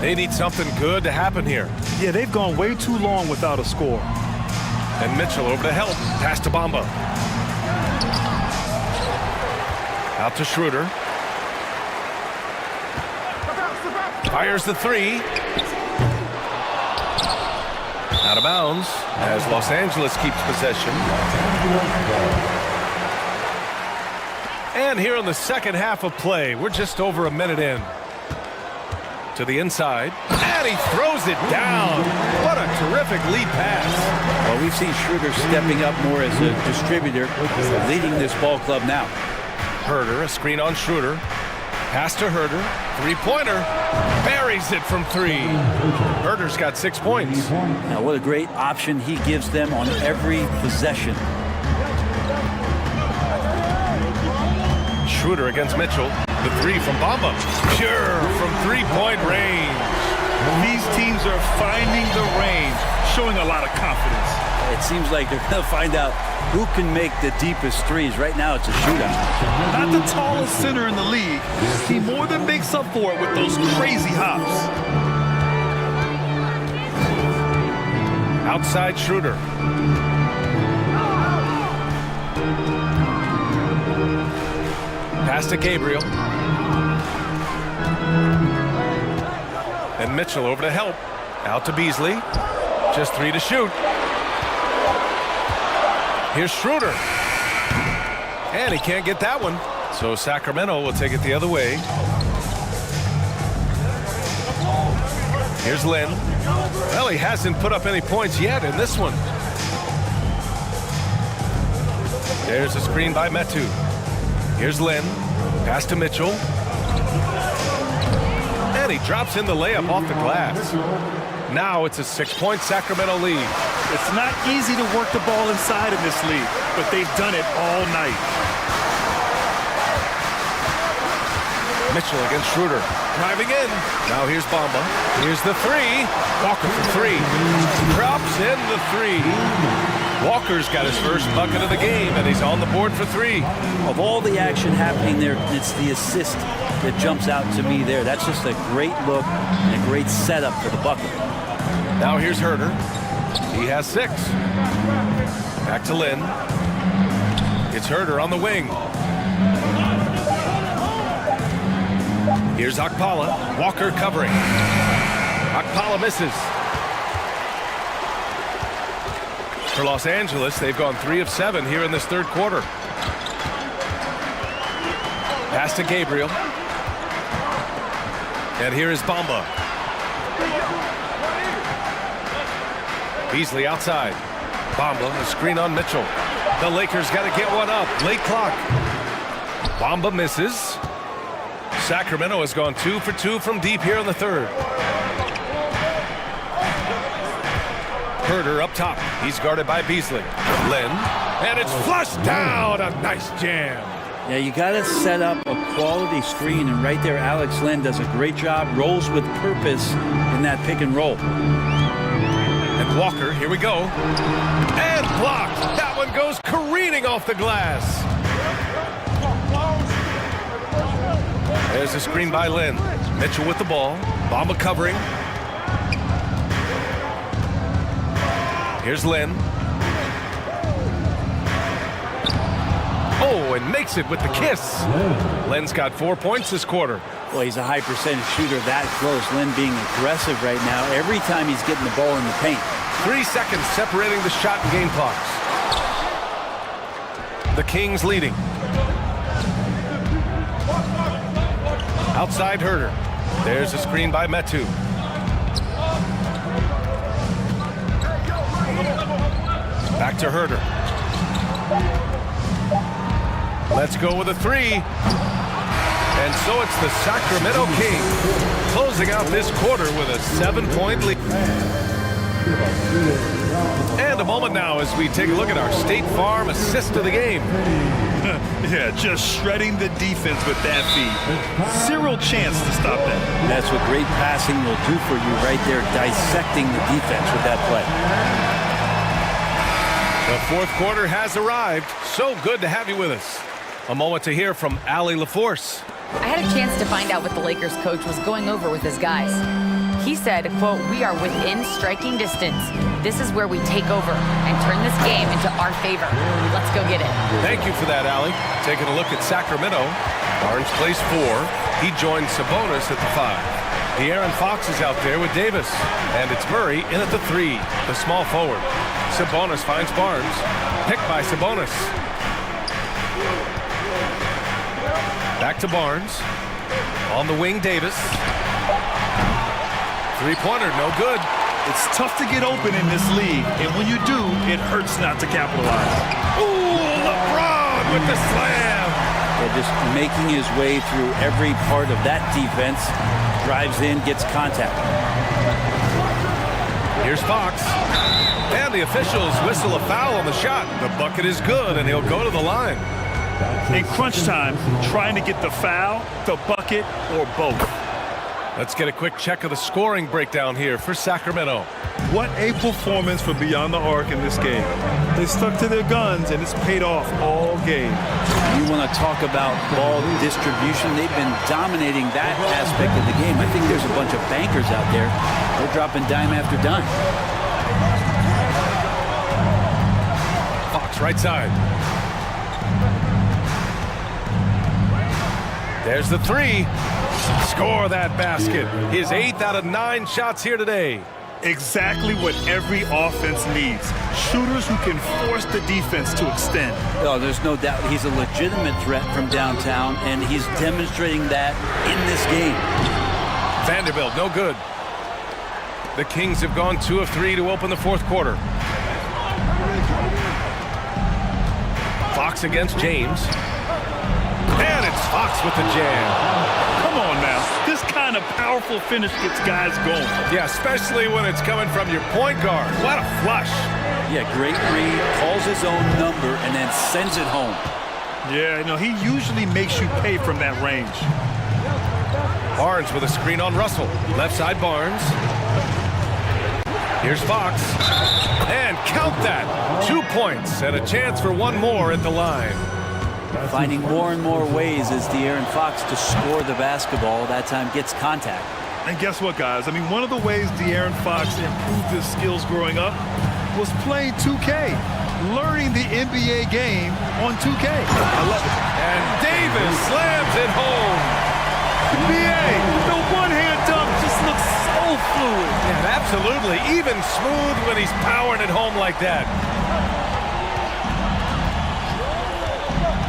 They need something good to happen here. Yeah, they've gone way too long without a score. And Mitchell over to help. Pass to Bamba. Out to Schroeder. Fires the three. Out of bounds as Los Angeles keeps possession. And here in the second half of play, we're just over a minute in. To the inside, and he throws it down. What a terrific lead pass. Well, we've seen Schroeder stepping up more as a distributor, leading this ball club now. Herder, a screen on Schroeder. Pass to Herder, three-pointer. Buries it from three. Herder's got 6 points. Now, what a great option he gives them on every possession. Schroeder against Mitchell. The three from Bamba. Pure from three-point range. These teams are finding the range, showing a lot of confidence. It seems like they're going to find out who can make the deepest threes. Right now, it's a shootout. Not the tallest center in the league. He more than makes up for it with those crazy hops. Outside Schroeder. Pass to Gabriel. And Mitchell over to help. Out to Beasley. Just three to shoot. Here's Schroeder. And he can't get that one. So Sacramento will take it the other way. Here's Lynn. Well, he hasn't put up any points yet in this one. There's a screen by Metu. Here's Lynn. Pass to Mitchell. And he drops in the layup off the glass. Now it's a 6-point Sacramento lead. It's not easy to work the ball inside in this league, but they've done it all night. Mitchell against Schroeder. Driving in. Now here's Bamba. Here's the three. Walker for three. Drops in the three. Walker's got his first bucket of the game, and he's on the board for three. Of all the action happening there, it's the assist that jumps out to me there. That's just a great look and a great setup for the bucket. Now here's Herder. He has 6. Back to Lynn. It's Herder on the wing. Here's Okpala. Walker covering. Okpala misses. For Los Angeles, they've gone 3 of 7 here in this third quarter. Pass to Gabriel. And here is Bamba. Beasley outside. Bamba, a screen on Mitchell. The Lakers got to get one up. Late clock. Bamba misses. Sacramento has gone 2 for 2 from deep here in the third. Herder up top. He's guarded by Beasley. Lynn. And it's flushed down. A nice jam. Yeah, you got to set up a quality screen, and right there, Alex Len does a great job. Rolls with purpose in that pick and roll. And Walker, here we go. And blocked. That one goes careening off the glass. There's a screen by Lynn. Mitchell with the ball. Bamba covering. Here's Lynn. Oh, and makes it with the kiss. Lynn's got 4 points this quarter. Well, he's a high percentage shooter that close. Lynn being aggressive right now every time he's getting the ball in the paint. 3 seconds separating the shot and game clocks. The Kings leading. Outside Herder. There's a screen by Metu. Back to Herder. Let's go with a three. And so it's the Sacramento Kings closing out this quarter with a 7-point lead. And a moment now as we take a look at our State Farm assist of the game. Yeah, just shredding the defense with that feed. Zero chance to stop that. That's what great passing will do for you right there, dissecting the defense with that play. The fourth quarter has arrived. So good to have you with us. A moment to hear from Allie LaForce. I had a chance to find out what the Lakers coach was going over with his guys. He said, quote, "We are within striking distance. This is where we take over and turn this game into our favor. Let's go get it." Thank you for that, Allie. Taking a look at Sacramento. Barnes plays 4. He joins Sabonis at the 5. De'Aaron Fox is out there with Davis. And it's Murray in at the 3, the small forward. Sabonis finds Barnes. Picked by Sabonis. Back to Barnes. On the wing, Davis. Three-pointer, no good. It's tough to get open in this league, and when you do, it hurts not to capitalize. Ooh, LeBron with the slam. Yeah, just making his way through every part of that defense. Drives in, gets contact. Here's Fox. And the officials whistle a foul on the shot. The bucket is good, and he'll go to the line. In crunch time, trying to get the foul, the bucket, or both. Let's get a quick check of the scoring breakdown here for Sacramento. What a performance for Beyond the Arc in this game. They stuck to their guns, and it's paid off all game. You want to talk about ball distribution. They've been dominating that aspect of the game. I think there's a bunch of bankers out there. They're dropping dime after dime. Fox right side. There's the three. Score that basket. His 8th out of 9 shots here today. Exactly what every offense needs. Shooters who can force the defense to extend. Oh, there's no doubt he's a legitimate threat from downtown, and he's demonstrating that in this game. Vanderbilt, no good. The Kings have gone 2 of 3 to open the 4th quarter. Fox against James. And it's Fox with the jam. Come on now. This kind of powerful finish gets guys going. Yeah, especially when it's coming from your point guard. What a flush. Yeah, great read, calls his own number, and then sends it home. Yeah, you know, he usually makes you pay from that range. Barnes with a screen on Russell. Left side Barnes. Here's Fox. And count that. 2 points and a chance for one more at the line. Finding more and more ways as De'Aaron Fox to score the basketball. That time gets contact. And guess what, guys? I mean, one of the ways De'Aaron Fox improved his skills growing up was playing 2K, learning the NBA game on 2K. I love it. And Davis slams it home. NBA, the one-hand dunk just looks so fluid. Yeah, absolutely. Even smooth when he's powering it home like that.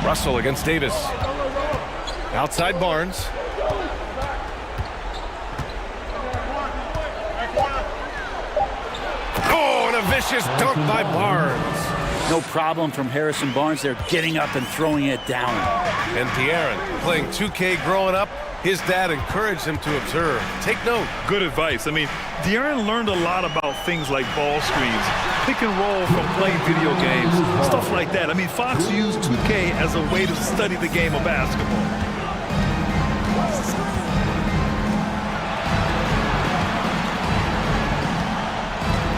Russell against Davis. Outside Barnes. Oh, and a vicious dunk by Barnes. No problem from Harrison Barnes. They're getting up and throwing it down. And De'Aaron playing 2K growing up. His dad encouraged him to observe. Take note. Good advice. I mean, De'Aaron learned a lot about things like ball screens, pick and roll from playing video games, stuff like that. I mean, Fox used 2K as a way to study the game of basketball.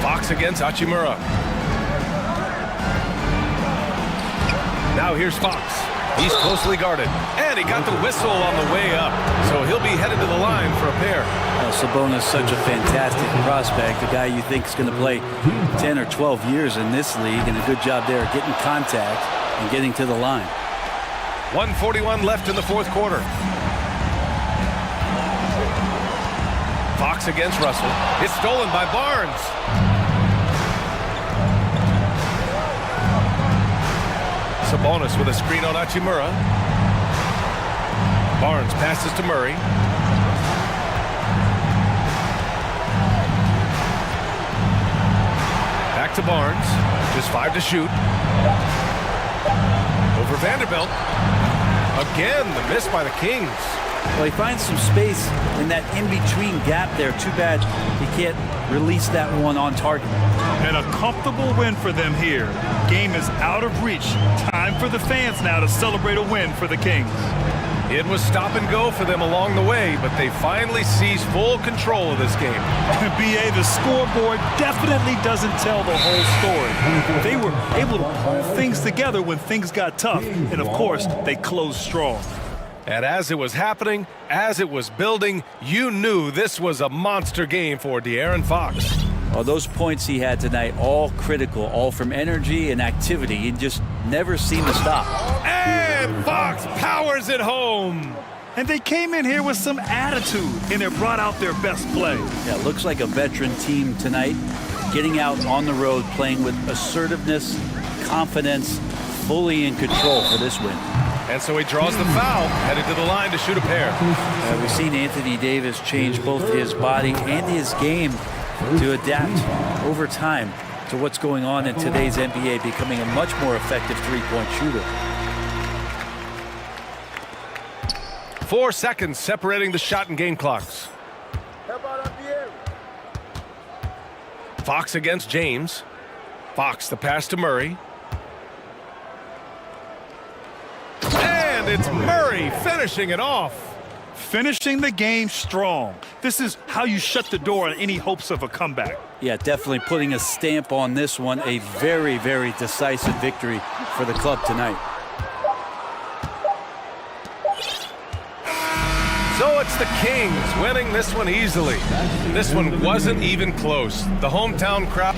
Fox against Hachimura. Now here's Fox. He's closely guarded. And he got the whistle on the way up. So he'll be headed to the line for a pair. Sabonis, such a fantastic prospect. A guy you think is going to play 10 or 12 years in this league. And a good job there getting contact and getting to the line. 1:41 left in the 4th quarter. Fox against Russell. It's stolen by Barnes. Sabonis with a screen on Hachimura. Barnes passes to Murray. Back to Barnes. Just 5 to shoot. Over Vanderbilt. Again, the miss by the Kings. Well, he finds some space in that in-between gap there. Too bad he can't release that one on target. And a comfortable win for them here. Game is out of reach. Time for the fans now to celebrate a win for the Kings. It was stop and go for them along the way, but they finally seized full control of this game. BA, the scoreboard definitely doesn't tell the whole story. They were able to pull things together when things got tough, and of course, they closed strong. And as it was happening, as it was building, you knew this was a monster game for De'Aaron Fox. Oh, those points he had tonight, all critical, all from energy and activity. He just never seemed to stop. And Fox powers it home. And they came in here with some attitude, and they brought out their best play. Yeah, looks like a veteran team tonight, getting out on the road, playing with assertiveness, confidence, fully in control for this win. And so he draws the foul, headed to the line to shoot a pair. We've seen Anthony Davis change both his body and his game to adapt over time to what's going on in today's NBA, becoming a much more effective three-point shooter. 4 seconds separating the shot and game clocks. Fox against James. Fox, the pass to Murray. And it's Murray finishing it off. Finishing the game strong. This is how you shut the door on any hopes of a comeback. Yeah, definitely putting a stamp on this one. A very, very decisive victory for the club tonight. So it's the Kings winning this one easily. This one wasn't even close. The hometown crowd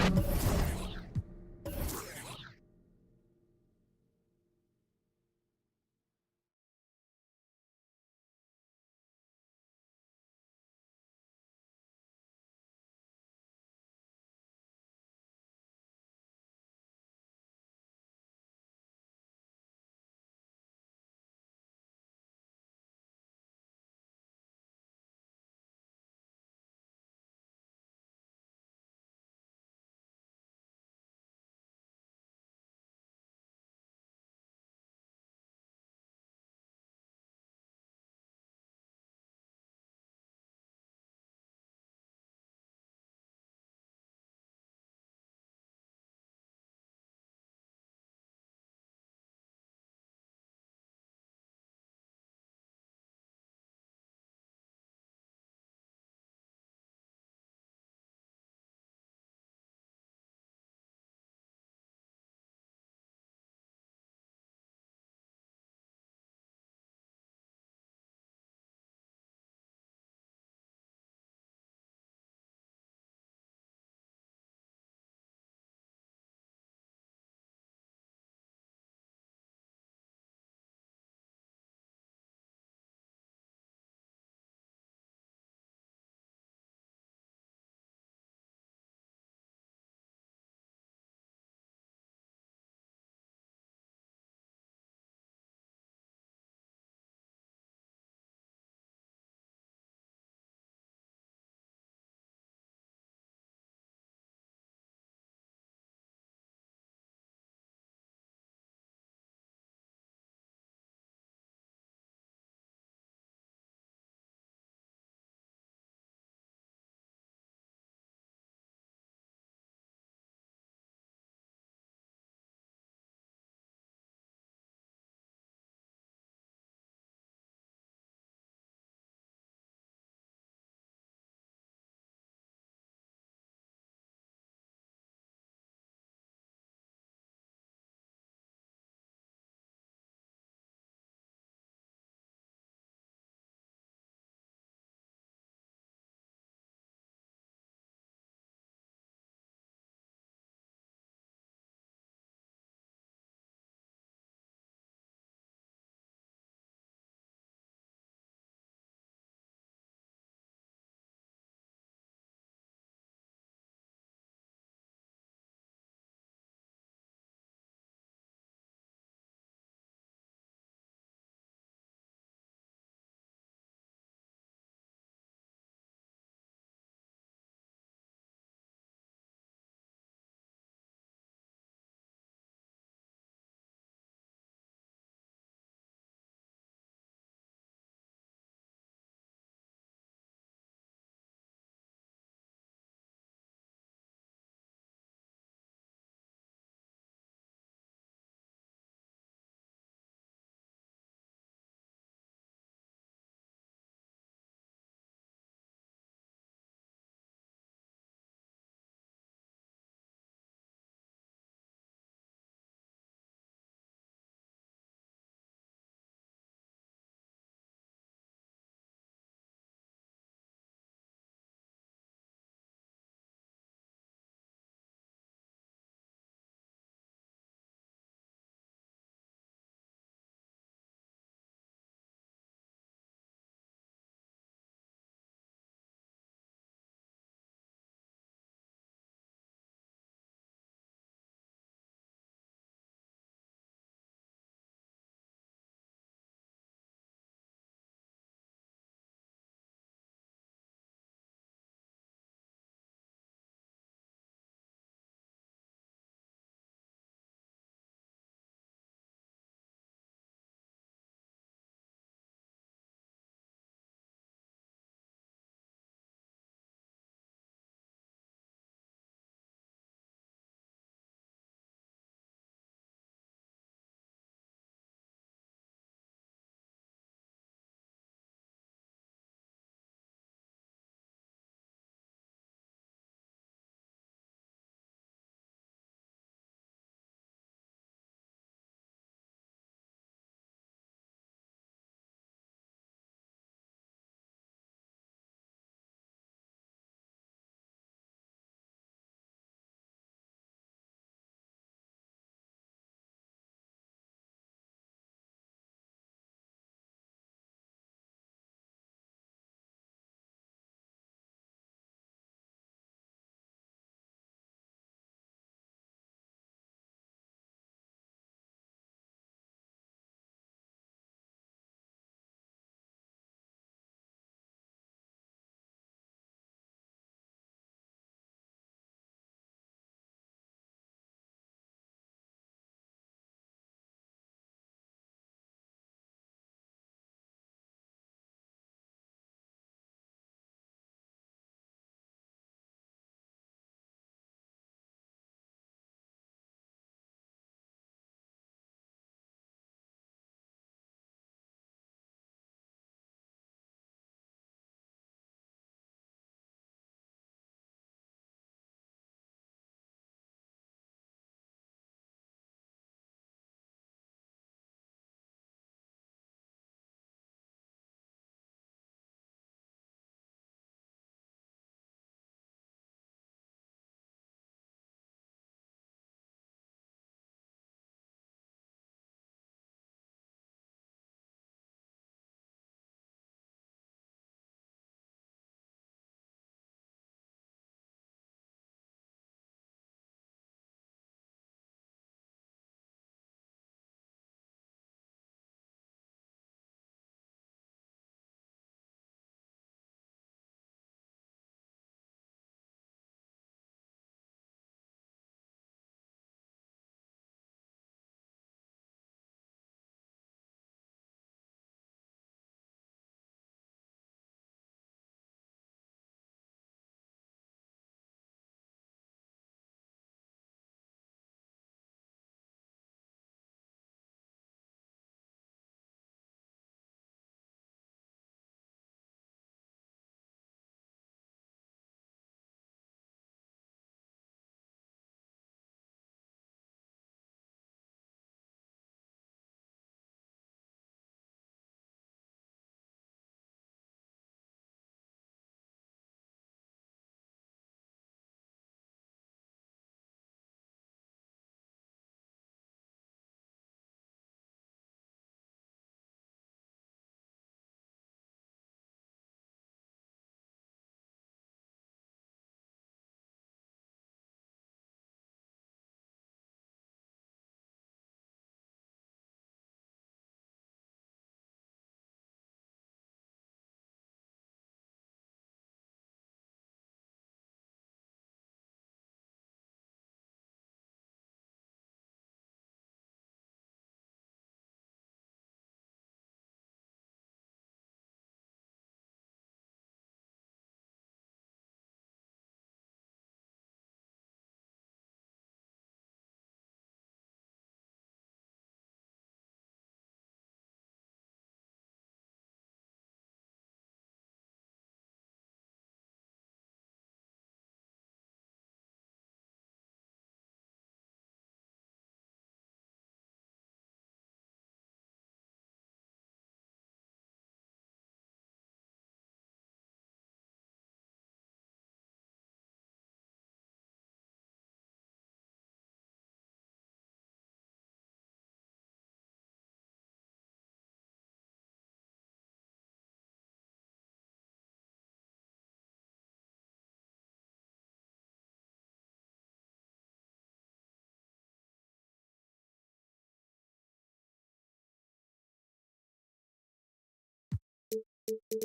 We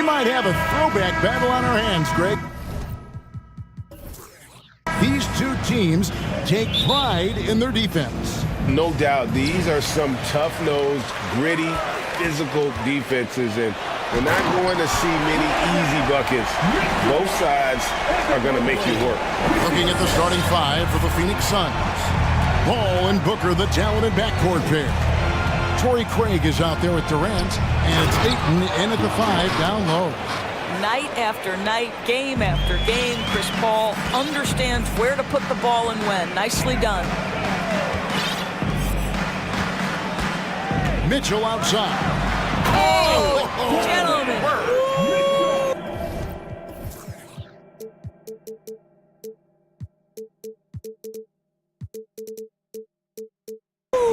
might have a throwback battle on our hands, Greg. These two teams take pride in their defense. No doubt, these are some tough-nosed, gritty, physical defenses, and we're not going to see many easy buckets. Both sides are going to make you work. Looking at the starting five for the Phoenix Suns. Ball and Booker, the talented backcourt pair. Torrey Craig is out there with Durant, and it's Ayton in at the 5 down low. Night after night, game after game, Chris Paul understands where to put the ball and when. Nicely done. Mitchell outside. Oh, gentlemen.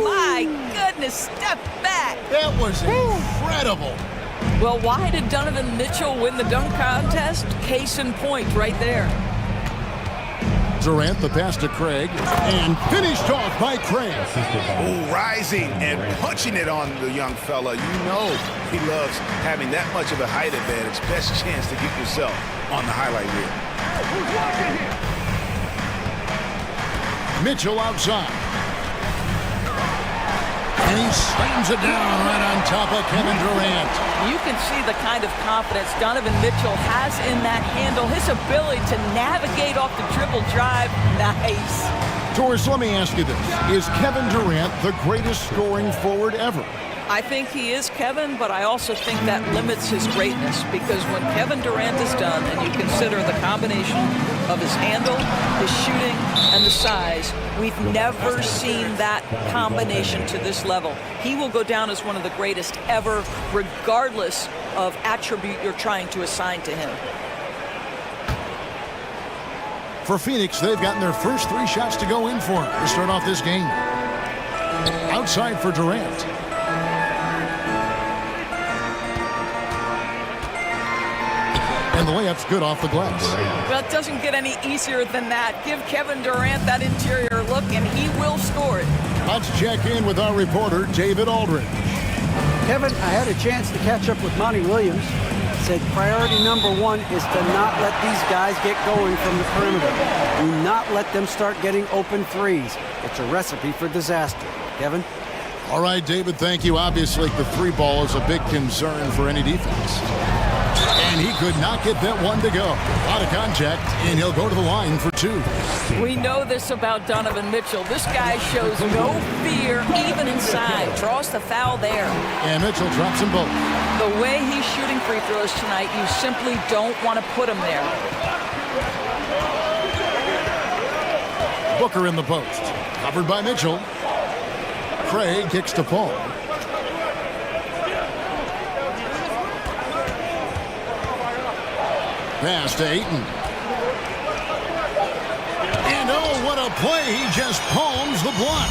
My goodness, step back. That was incredible. Well, why did Donovan Mitchell win the dunk contest? Case in point right there. Durant, the pass to Craig, and finished off by Craig. Oh, rising and punching it on the young fella. You know he loves having that much of a height advantage. Best chance to get yourself on the highlight reel. Mitchell outside. And he slams it down right on top of Kevin Durant. You can see the kind of confidence Donovan Mitchell has in that handle. His ability to navigate off the dribble drive. Nice. Torres, let me ask you this. Is Kevin Durant the greatest scoring forward ever? I think he is, Kevin, but I also think that limits his greatness, because when Kevin Durant is done and you consider the combination of his handle, his shooting, and the size, we've never seen that combination to this level. He will go down as one of the greatest ever, regardless of attribute you're trying to assign to him. For Phoenix, they've gotten their first 3 shots to go in for him to start off this game. Outside for Durant. And the layup's good off the glass. Well, it doesn't get any easier than that. Give Kevin Durant that interior look, and he will score it. Let's check in with our reporter, David Aldridge. Kevin, I had a chance to catch up with Monty Williams. Said priority number 1 is to not let these guys get going from the perimeter. Do not let them start getting open threes. It's a recipe for disaster. Kevin? All right, David, thank you. Obviously, the 3 ball is a big concern for any defense. And he could not get that one to go. Out of contact, and he'll go to the line for 2. We know this about Donovan Mitchell. This guy shows no fear, even inside. Draws the foul there. And Mitchell drops them both. The way he's shooting free throws tonight, you simply don't want to put him there. Booker in the post. Covered by Mitchell. Craig kicks to Paul. Pass to Ayton. And oh, what a play. He just palms the block.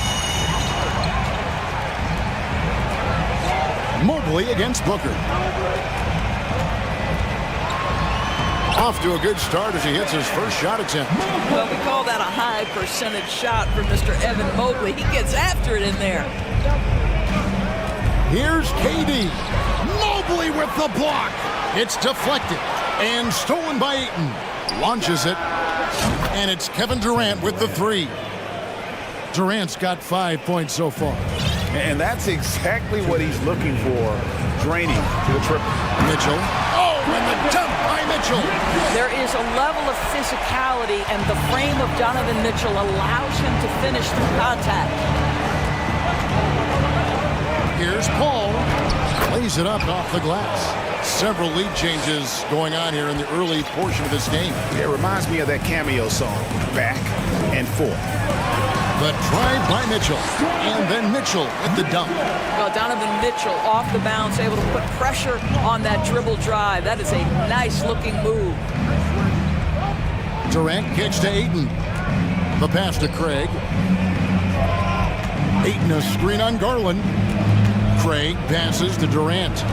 Mobley against Booker. Off to a good start as he hits his first shot attempt. Well, we call that a high percentage shot for Mr. Evan Mobley. He gets after it in there. Here's KD. Mobley with the block. It's deflected and stolen by Ayton. Launches it. And it's Kevin Durant with the 3. Durant's got 5 points so far. And that's exactly what he's looking for, draining to the triple. Mitchell. Oh, and the dunk by Mitchell. There is a level of physicality, and the frame of Donovan Mitchell allows him to finish through contact. Here's Paul. Lays it up off the glass. Several lead changes going on here in the early portion of this game. It reminds me of that cameo song, Back and Forth. The drive by Mitchell, and then Mitchell with the dunk. Well, Donovan Mitchell off the bounce, able to put pressure on that dribble drive. That is a nice-looking move. Durant kicks to Ayton. The pass to Craig. Ayton a screen on Garland. Craig passes to Durant.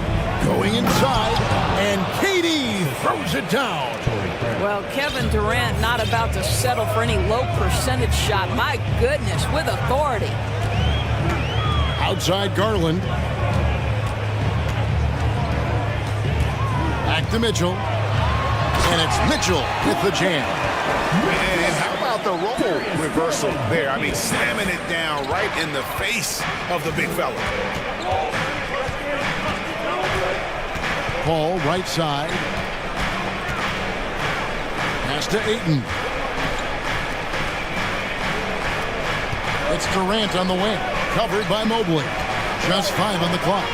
Going inside, and KD throws it down. Well, Kevin Durant not about to settle for any low percentage shot. My goodness, with authority. Outside Garland. Back to Mitchell. And it's Mitchell with the jam. And how about the role reversal there? I mean, slamming it down right in the face of the big fella. Paul right side. Pass to Ayton. It's Durant on the wing. Covered by Mobley. Just 5 on the clock.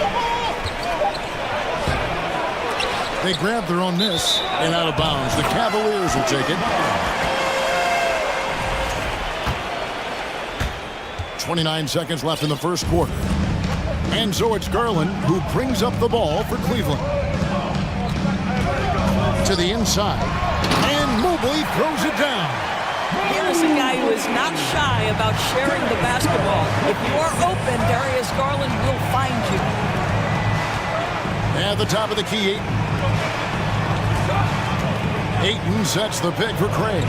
They grab their own miss and out of bounds. The Cavaliers will take it. 29 seconds left in the first quarter. And so it's Garland who brings up the ball for Cleveland. To the inside. And Mobley throws it down. Here is a guy who is not shy about sharing the basketball. If you are open, Darius Garland will find you. At the top of the key, Ayton sets the pick for Craig.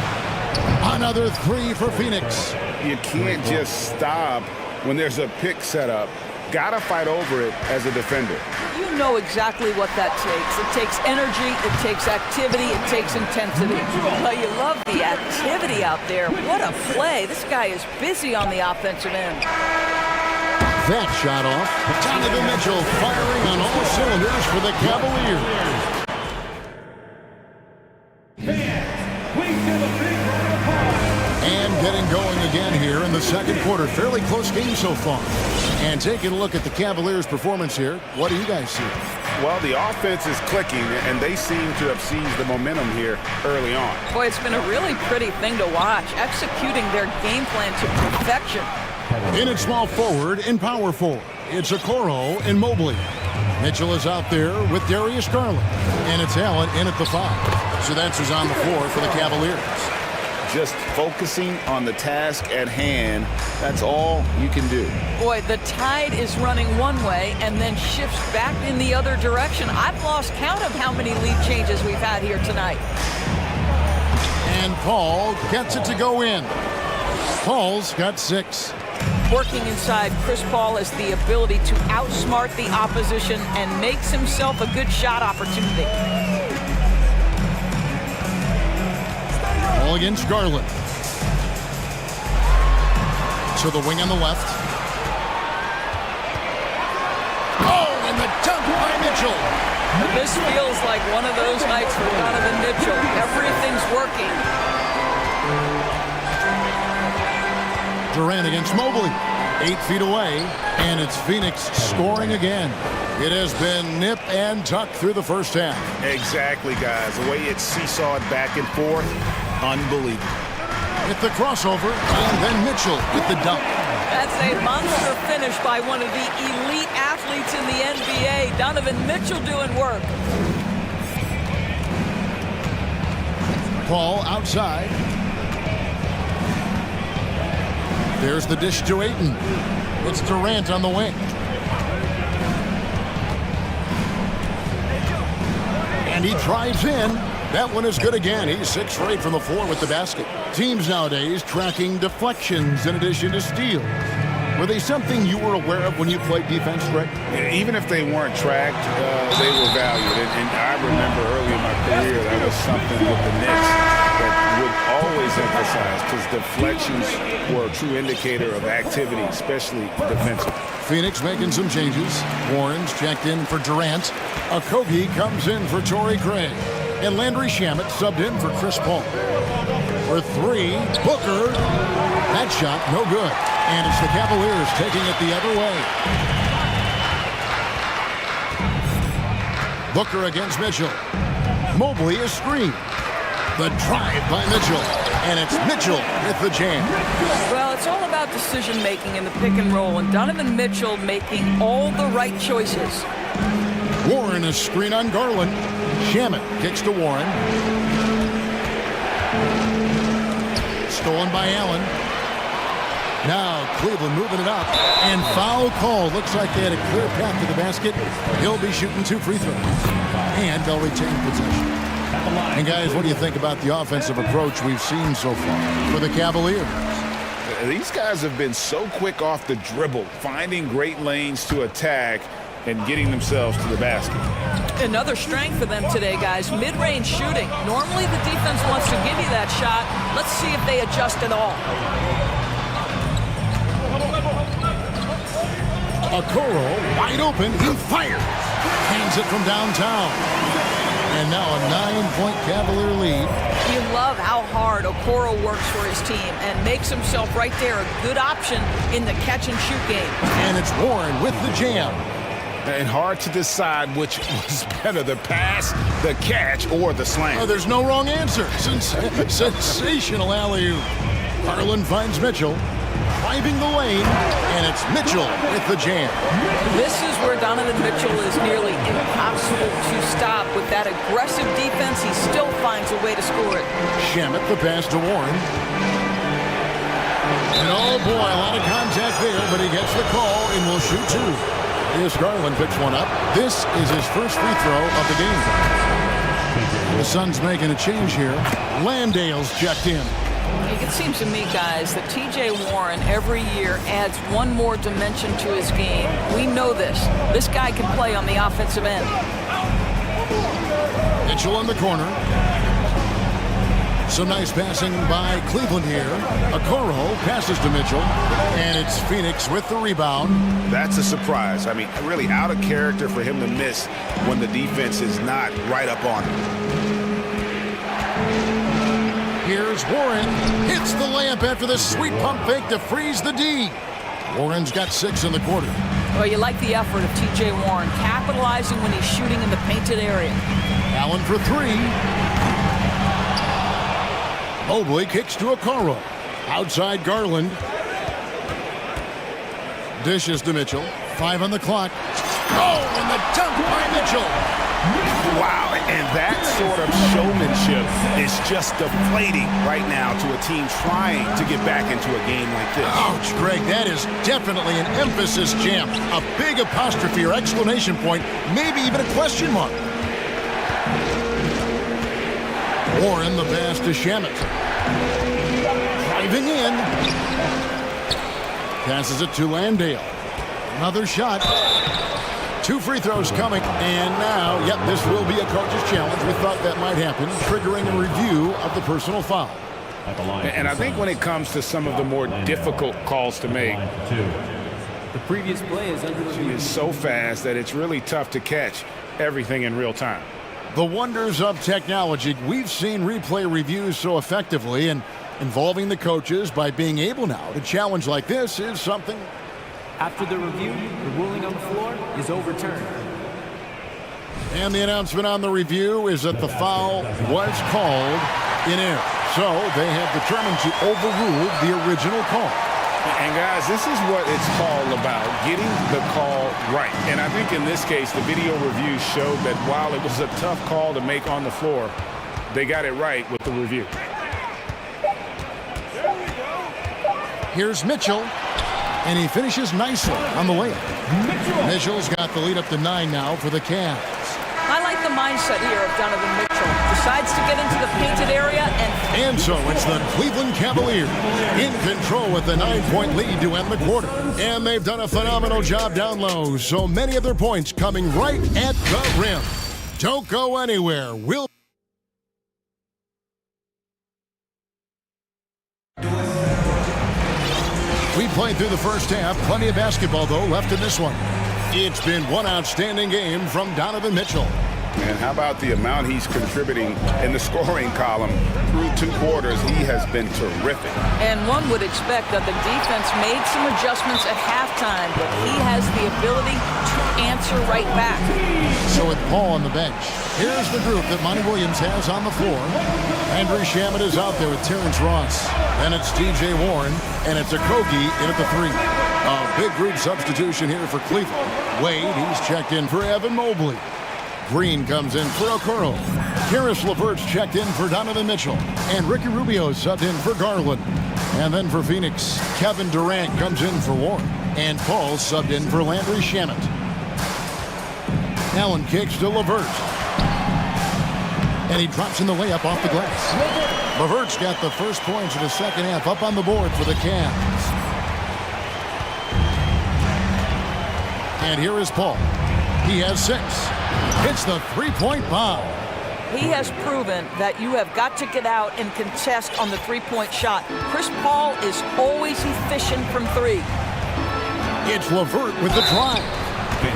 Another 3 for Phoenix. You can't just stop when there's a pick set up. Gotta fight over it as a defender. You know exactly what that takes. It takes energy, it takes activity, it takes intensity. Well, you love the activity out there. What a play. This guy is busy on the offensive end. That shot off. Donovan Mitchell firing on all cylinders for the Cavaliers. And getting going again here in the second quarter. Fairly close game so far. And taking a look at the Cavaliers' performance here, what do you guys see? Well, the offense is clicking, and they seem to have seized the momentum here early on. Boy, it's been a really pretty thing to watch, executing their game plan to perfection. In at small forward and power forward, it's Okoro and Mobley. Mitchell is out there with Darius Garland, and it's Allen in at the 5. So that's who's on the floor for the Cavaliers. Just focusing on the task at hand, that's all you can do. Boy, the tide is running one way and then shifts back in the other direction. I've lost count of how many lead changes we've had here tonight. And Paul gets it to go in. Paul's got 6. Working inside, Chris Paul has the ability to outsmart the opposition and makes himself a good shot opportunity. All against Garland. To the wing on the left. Oh, and the dunk by Mitchell. This feels like one of those nights for Donovan Mitchell. Everything's working. Durant against Mobley. 8 feet away, and it's Phoenix scoring again. It has been nip and tuck through the first half. Exactly, guys. The way it's seesawed back and forth, unbelievable. With the crossover, and then Mitchell with the dunk. That's a monster finish by one of the elite athletes in the NBA. Donovan Mitchell doing work. Paul outside. There's the dish to Ayton. It's Durant on the wing. And he drives in. That one is good again. He's 6 for 8 from the floor with the basket. Teams nowadays tracking deflections in addition to steals. Were they something you were aware of when you played defense, Greg? Even if they weren't tracked, they were valued. And I remember early in my career, that was something with the Knicks that would always emphasize, because deflections were a true indicator of activity, especially defensive. Phoenix making some changes. Warren's checked in for Durant. Okogie comes in for Torrey Craig. And Landry Shamet subbed in for Chris Paul. For 3, Booker. That shot, no good. And it's the Cavaliers taking it the other way. Booker against Mitchell. Mobley is screened. The drive by Mitchell. And it's Mitchell with the jam. Well, it's all about decision-making in the pick and roll, and Donovan Mitchell making all the right choices. Warren is screen on Garland. Shamet kicks to Warren. Stolen by Allen. Now Cleveland moving it up. And foul call. Looks like they had a clear path to the basket. He'll be shooting 2 free throws. And they'll retain possession. And guys, what do you think about the offensive approach we've seen so far for the Cavaliers? These guys have been so quick off the dribble, finding great lanes to attack and getting themselves to the basket. Another strength for them today, guys. Mid-range shooting. Normally the defense wants to give you that shot. Let's see if they adjust at all. Okoro wide open. He fires. Hangs it from downtown. And now a 9-point Cavalier lead. You love how hard Okoro works for his team and makes himself right there a good option in the catch-and-shoot game. And it's Warren with the jam. And hard to decide which was better, the pass, the catch, or the slam. Oh, there's no wrong answer. Sensational alley-oop. Garland finds Mitchell. Driving the lane, and it's Mitchell with the jam. This is where Donovan Mitchell is nearly impossible to stop. With that aggressive defense, he still finds a way to score it. Shamet the pass to Warren. And oh boy, a lot of contact there, but he gets the call and will shoot 2. Here's Garland picks one up. This is his first free throw of the game. The Suns making a change here. Landale's checked in. It seems to me, guys, that T.J. Warren every year adds one more dimension to his game. We know this. This guy can play on the offensive end. Mitchell in the corner. Some nice passing by Cleveland here. Okoro passes to Mitchell. And it's Phoenix with the rebound. That's a surprise. I mean, really out of character for him to miss when the defense is not right up on him. Here's Warren. Hits the layup after the sweet pump fake to freeze the D. Warren's got 6 in the quarter. Well, you like the effort of T.J. Warren, capitalizing when he's shooting in the painted area. Allen for 3. Mobley kicks to Okoro. Outside Garland. Dishes to Mitchell. 5 on the clock. Oh, and the dunk by Mitchell. Wow, and that sort of showmanship is just deflating right now to a team trying to get back into a game like this. Ouch, Greg, that is definitely an emphasis jam. A big apostrophe or exclamation point, maybe even a question mark. Warren the pass to Shamet. Driving in. Passes it to Landale. Another shot. 2 free throws coming, and now, yep, this will be a coach's challenge. We thought that might happen, triggering a review of the personal foul. And I think when it comes to some of the more difficult calls to make, the previous play is under review. It's so fast that it's really tough to catch everything in real time. The wonders of technology. We've seen replay reviews so effectively, and involving the coaches by being able now to challenge like this is something. After the review, the ruling on the floor is overturned. And the announcement on the review is that the foul was called in error. So they have determined to overrule the original call. And guys, this is what it's all about, getting the call right. And I think in this case, the video review showed that while it was a tough call to make on the floor, they got it right with the review. Here's Mitchell. And he finishes nicely on the layup. Mitchell's got the lead up to 9 now for the Cavs. I like the mindset here of Donovan Mitchell. Decides to get into the painted area and so it's the Cleveland Cavaliers in control with the 9-point lead to end the quarter. And they've done a phenomenal job down low. So many of their points coming right at the rim. Don't go anywhere. We'll We played through the first half. Plenty of basketball, though, left in this one. It's been one outstanding game from Donovan Mitchell. And how about the amount he's contributing in the scoring column through 2 quarters? He has been terrific. And one would expect that the defense made some adjustments at halftime, but he has the ability to answer right back. So with Paul on the bench, here's the group that Monty Williams has on the floor. Andrew Shamet is out there with Terrence Ross. Then it's TJ Warren, and it's Okogie in at the 3. A big group substitution here for Cleveland. Wade, he's checked in for Evan Mobley. Green comes in for Okoro. Karis LeVert's checked in for Donovan Mitchell. And Ricky Rubio subbed in for Garland. And then for Phoenix, Kevin Durant comes in for Warren. And Paul subbed in for Landry Shamet. Allen kicks to LeVert. And he drops in the layup off the glass. LeVert's got the first points of the second half up on the board for the Cavs. And here is Paul. He has 6. Hits the three-point bomb. He has proven that you have got to get out and contest on the three-point shot. Chris Paul is always efficient from 3. It's LeVert with the drive.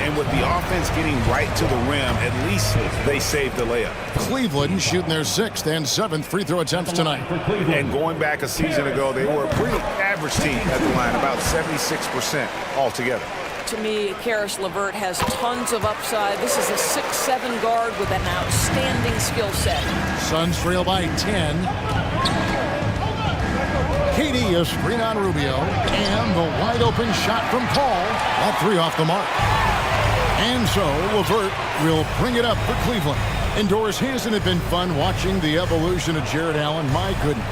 And with the offense getting right to the rim, at least they saved the layup. Cleveland shooting their 6th and 7th free throw attempts tonight. And going back a season ago, they were a pretty average team at the line, about 76% altogether. To me, Karis LeVert has tons of upside. This is a 6'7" guard with an outstanding skill set. Suns trail by 10. KD a screen on Rubio. And the wide open shot from Paul. That 3 off the mark. And so LeVert will bring it up for Cleveland. Indoors, hasn't it been fun watching the evolution of Jared Allen? My goodness.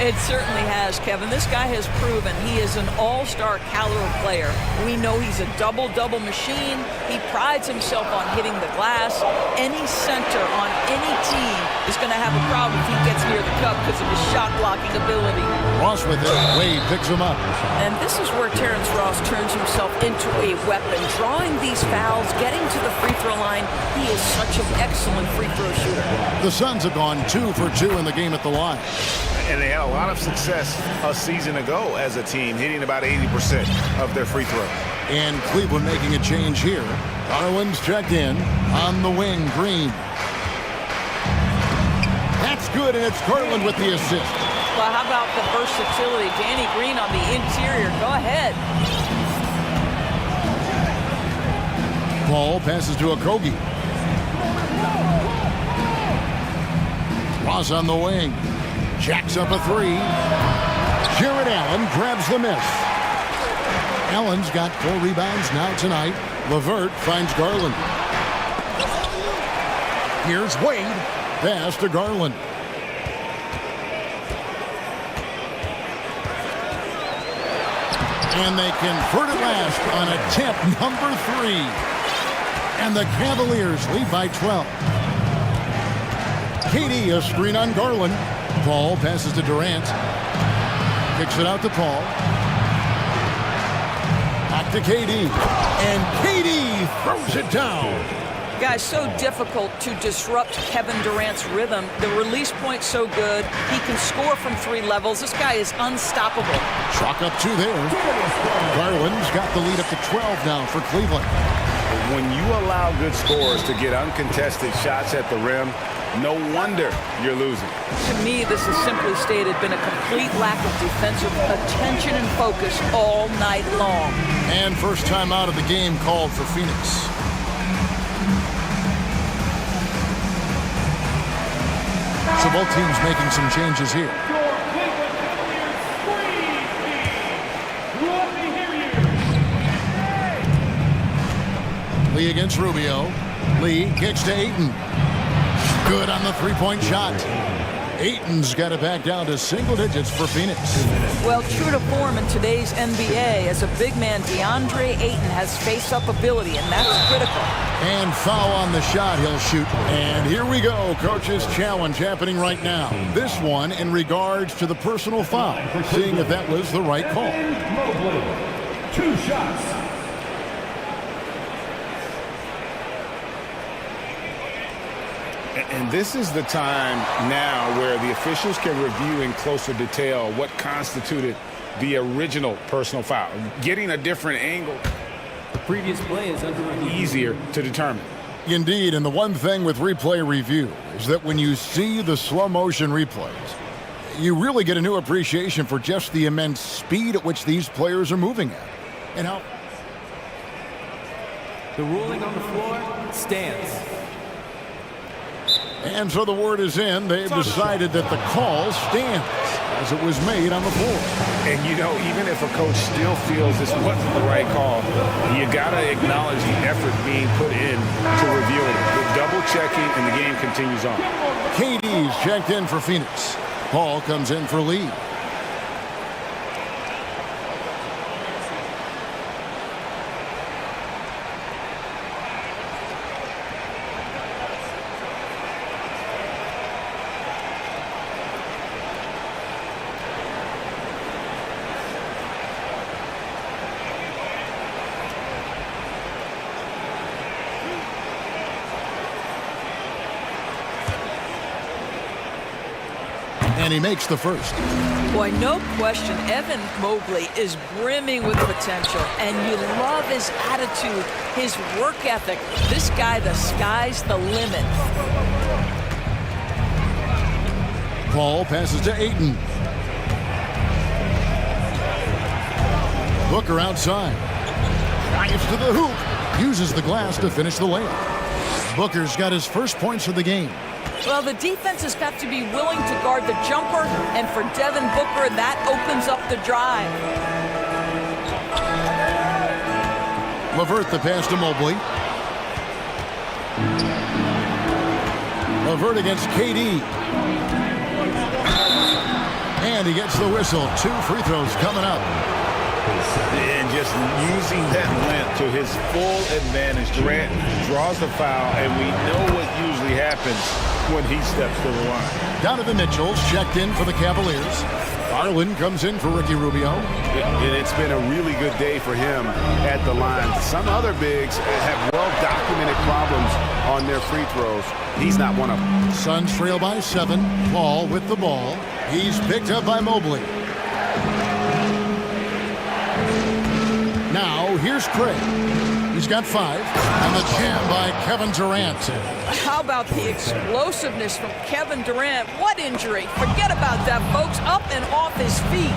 It certainly has, Kevin. This guy has proven he is an all-star caliber player. We know he's a double-double machine. He prides himself on hitting the glass. Any center on any team is going to have a problem if he gets near the cup because of his shot-blocking ability. Ross with it. Wade picks him up. And this is where Terrence Ross turns himself into a weapon. Drawing these fouls, getting to the free throw line. He is such an excellent free throw shooter. The Suns have gone 2 for 2 in the game at the line. And they had a lot of success a season ago as a team, hitting about 80% of their free throws. And Cleveland making a change here. Garland's checked in on the wing. Green. That's good, and it's Garland with the assist. Well, how about the versatility? Danny Green on the interior. Go ahead. Paul passes to Okogie. Ross on the wing. Jacks up a 3. Jared Allen grabs the miss. Allen's got 4 rebounds now tonight. LeVert finds Garland. Here's Wade. Pass to Garland. And they convert at last on attempt number 3. And the Cavaliers lead by 12. KD a screen on Garland. Paul passes to Durant. Kicks it out to Paul. Back to KD. And KD throws it down. Guys, so difficult to disrupt Kevin Durant's rhythm. The release point's so good. He can score from 3 levels. This guy is unstoppable. Chalk up 2 there. Garland's got the lead up to 12 now for Cleveland. When you allow good scorers to get uncontested shots at the rim, no wonder you're losing. To me, this is simply stated been a complete lack of defensive attention and focus all night long. And first time out of the game called for Phoenix. So both teams making some changes here. Lee against Rubio. Lee kicks to Ayton. Good on the three-point shot. Ayton's got it back down to single digits for Phoenix. Well, true to form in today's NBA, as a big man, DeAndre Ayton has face-up ability, and that's critical. And foul on the shot he'll shoot. And here we go, coach's challenge happening right now. This one in regards to the personal foul, seeing if that was the right call. Mobley, 2 shots. And this is the time now where the officials can review in closer detail what constituted the original personal foul. Getting a different angle, The previous play is under review. easier to determine. Indeed, and the one thing with replay review is that when you see the slow motion replays, you really get a new appreciation for just the immense speed at which these players are moving at. And how... The ruling on the floor stands. And so the word is in. They've decided that the call stands as it was made on the floor. And, you know, even if a coach still feels this wasn't the right call, you got to acknowledge the effort being put in to review it. The double checking, and the game continues on. KD's checked in for Phoenix. Paul comes in for Lee. And he makes the first. Boy, no question, Evan Mobley is brimming with potential, and you love his attitude, his work ethic. This guy, the sky's the limit. Paul passes to Ayton. Booker outside. Drives to the hoop. Uses the glass to finish the layup. Booker's got his first points of the game. Well, the defense has got to be willing to guard the jumper, and for Devin Booker, that opens up the drive. LeVert the pass to Mobley. LeVert against KD. And he gets the whistle. 2 free throws coming up. And just using that length to his full advantage. Durant draws the foul, and we know what usually happens when he steps to the line. Donovan Mitchell's checked in for the Cavaliers. Garland comes in for Ricky Rubio. And it's been a really good day for him at the line. Some other bigs have well-documented problems on their free throws. He's not one of them. Suns trail by 7. Paul with the ball. He's picked up by Mobley. Now, here's Craig. He's got 5. And the jam by Kevin Durant. How about the explosiveness from Kevin Durant? What injury? Forget about that, folks. Up and off his feet.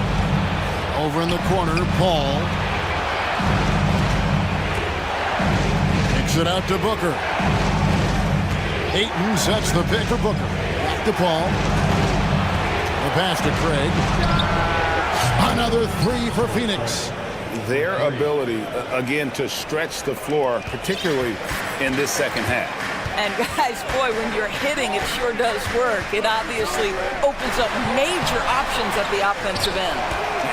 Over in the corner, Paul. Kicks it out to Booker. Ayton sets the pick for Booker. Back to Paul. The pass to Craig. Another 3 for Phoenix. Their ability, again, to stretch the floor, particularly in this second half. And guys, boy, when you're hitting, it sure does work. It obviously opens up major options at the offensive end.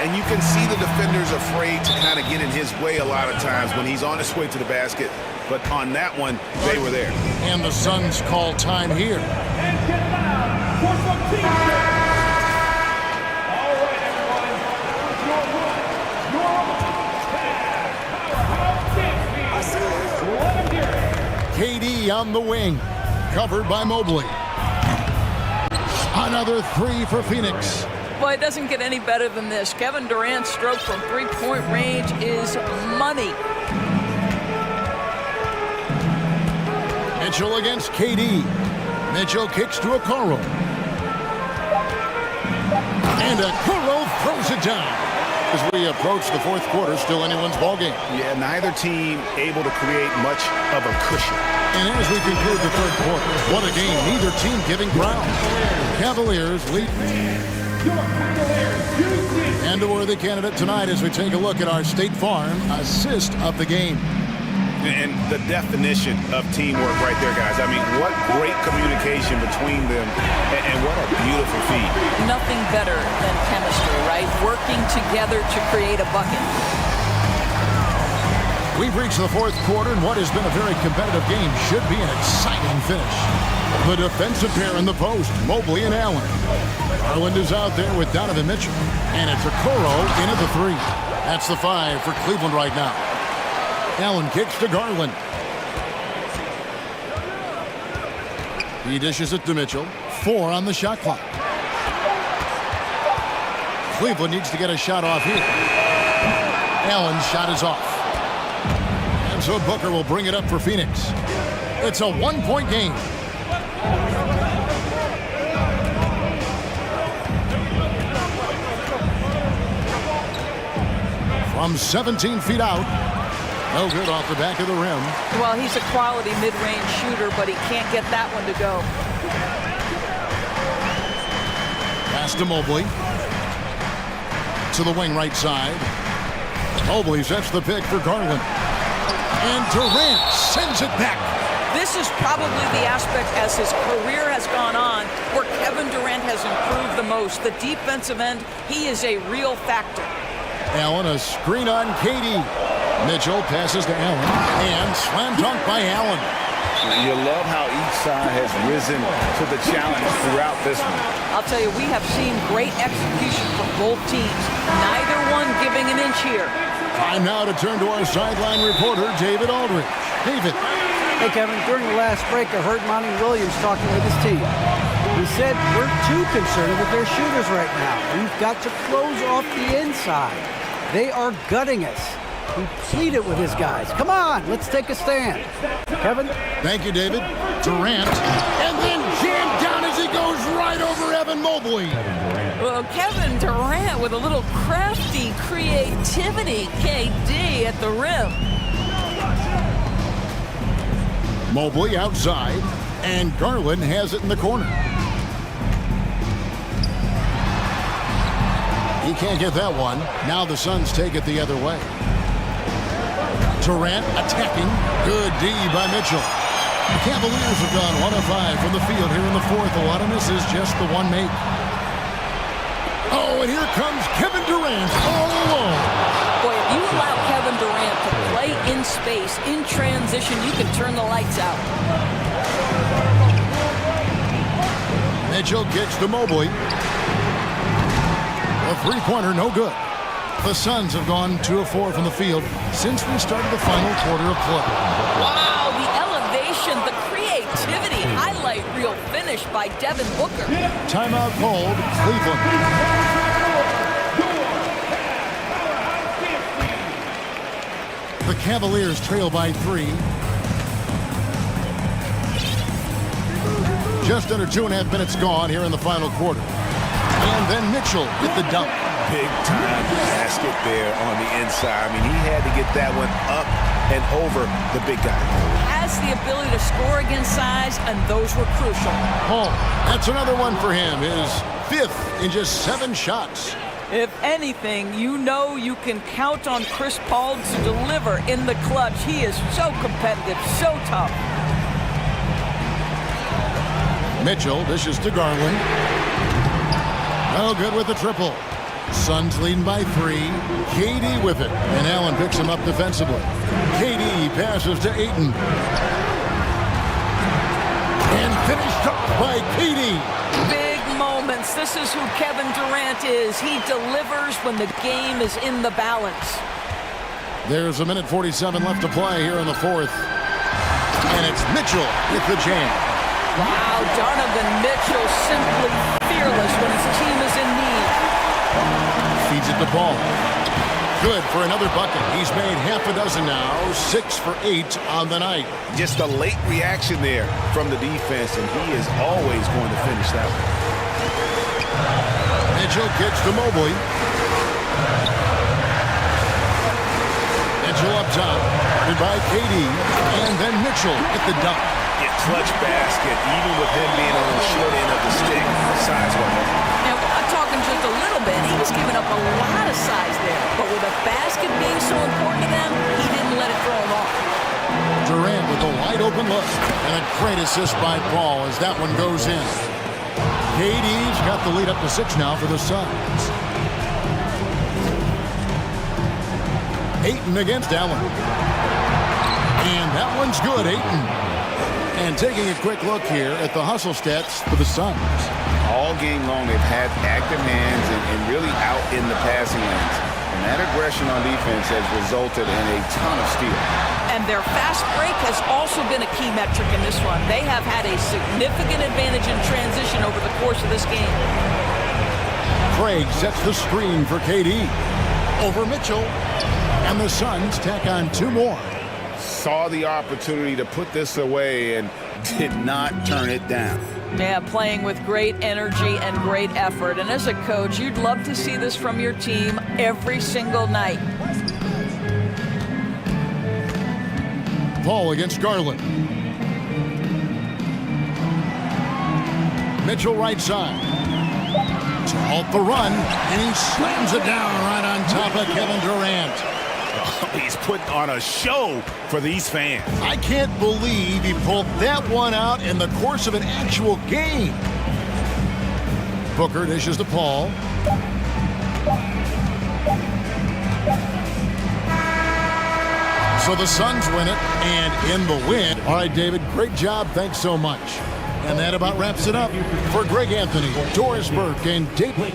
And you can see the defenders afraid to kind of get in his way a lot of times when he's on his way to the basket. But on that one, they were there. And the Suns call time here. And get down for some team. KD on the wing, covered by Mobley. Another 3 for Phoenix. Boy, it doesn't get any better than this. Kevin Durant's stroke from three-point range is money. Mitchell against KD. Mitchell kicks to Okoro. And Okoro throws it down. As we approach the fourth quarter, still anyone's ballgame. Yeah, neither team able to create much of a cushion. And as we conclude the third quarter, what a game, neither team giving ground. Cavaliers lead. And a worthy candidate tonight as we take a look at our State Farm assist of the game. And the definition of teamwork right there, guys. I mean, what great communication between them, and what a beautiful feed. Nothing better than chemistry, right? Working together to create a bucket. We've reached the fourth quarter, and what has been a very competitive game should be an exciting finish. The defensive pair in the post, Mobley and Allen. Garland is out there with Donovan Mitchell, and it's Okoro into the 3. That's the 5 for Cleveland right now. Allen kicks to Garland. He dishes it to Mitchell. 4 on the shot clock. Cleveland needs to get a shot off here. Allen's shot is off. And so Booker will bring it up for Phoenix. It's a one-point game. From 17 feet out. No good off the back of the rim. Well, he's a quality mid-range shooter, but he can't get that one to go. Pass to Mobley. To the wing right side. Mobley sets the pick for Garland. And Durant sends it back. This is probably the aspect as his career has gone on where Kevin Durant has improved the most. The defensive end, he is a real factor. Allen, a screen on Katie. Mitchell passes to Allen. And slam dunk by Allen. You love how each side has risen to the challenge throughout this one. I'll tell you, we have seen great execution from both teams. Neither one giving an inch here. Time now to turn to our sideline reporter, David Aldridge. David. Hey, Kevin, during the last break, I heard Monty Williams talking with his team. He said, we're too concerned with their shooters right now. We've got to close off the inside. They are gutting us. He pleaded with his guys. Come on, let's take a stand. Kevin? Thank you, David. Durant. And then jammed down as he goes right over Evan Mobley. Well, Kevin Durant with a little crafty creativity. KD at the rim. Mobley outside. And Garland has it in the corner. He can't get that one. Now the Suns take it the other way. Durant attacking. Good D by Mitchell. The Cavaliers have gone 1 of 5 from the field here in the fourth. A lot of misses, just the one make. Oh, and here comes Kevin Durant all alone. Boy, if you allow Kevin Durant to play in space, in transition, you can turn the lights out. Mitchell gets to Mobley. A three-pointer, no good. The Suns have gone 2 of 4 from the field since we started the final quarter of play. Wow, the elevation, the creativity, highlight reel finish by Devin Booker. Timeout called, Cleveland. The Cavaliers trail by 3. Just under 2.5 minutes gone here in the final quarter. And then Mitchell with the dunk. Big time basket there on the inside. I mean, he had to get that one up and over the big guy. Has the ability to score against size, and those were crucial. Oh, that's another one for him. His 5th in just 7 shots. If anything, you know you can count on Chris Paul to deliver in the clutch. He is so competitive, so tough. Mitchell dishes to Garland. No good with the triple. Suns leading by 3. KD with it. And Allen picks him up defensively. KD passes to Ayton. And finished up by KD. Big moments. This is who Kevin Durant is. He delivers when the game is in the balance. There's a minute 47 left to play here in the fourth. And it's Mitchell with the jam. Wow, Donovan Mitchell simply fearless when his team is in need. Feeds it to Paul. Good for another bucket. He's made half a dozen now. 6 for 8 on the night. Just a late reaction there from the defense, and he is always going to finish that one. Mitchell kicks to Mobley. Mitchell up top. Guarded by KD. And then Mitchell at the dunk. Clutch basket, even with him being on the short end of the stick, size-wise. Now, I'm talking just a little bit. He was giving up a lot of size there. But with a basket being so important to them, he didn't let it throw him off. Durant with a wide-open look. And a great assist by Paul as that one goes in. KD's got the lead up to 6 now for the Suns. Ayton against Allen. And that one's good, Ayton. And taking a quick look here at the hustle stats for the Suns. All game long, they've had active hands and really out in the passing lanes. And that aggression on defense has resulted in a ton of steals. And their fast break has also been a key metric in this one. They have had a significant advantage in transition over the course of this game. Craig sets the screen for KD. Over Mitchell. And the Suns tack on 2 more. saw the opportunity to put this away and did not turn it down. Yeah, playing with great energy and great effort. And as a coach, you'd love to see this from your team every single night. Paul against Garland. Mitchell right side. To halt the run, and he slams it down right on top of Kevin Durant. He's putting on a show for these fans. I can't believe he pulled that one out in the course of an actual game. Booker dishes to Paul. So the Suns win it, and in the win. All right, David, great job. Thanks so much. And that about wraps it up. For Greg Anthony, Doris Burke, and David.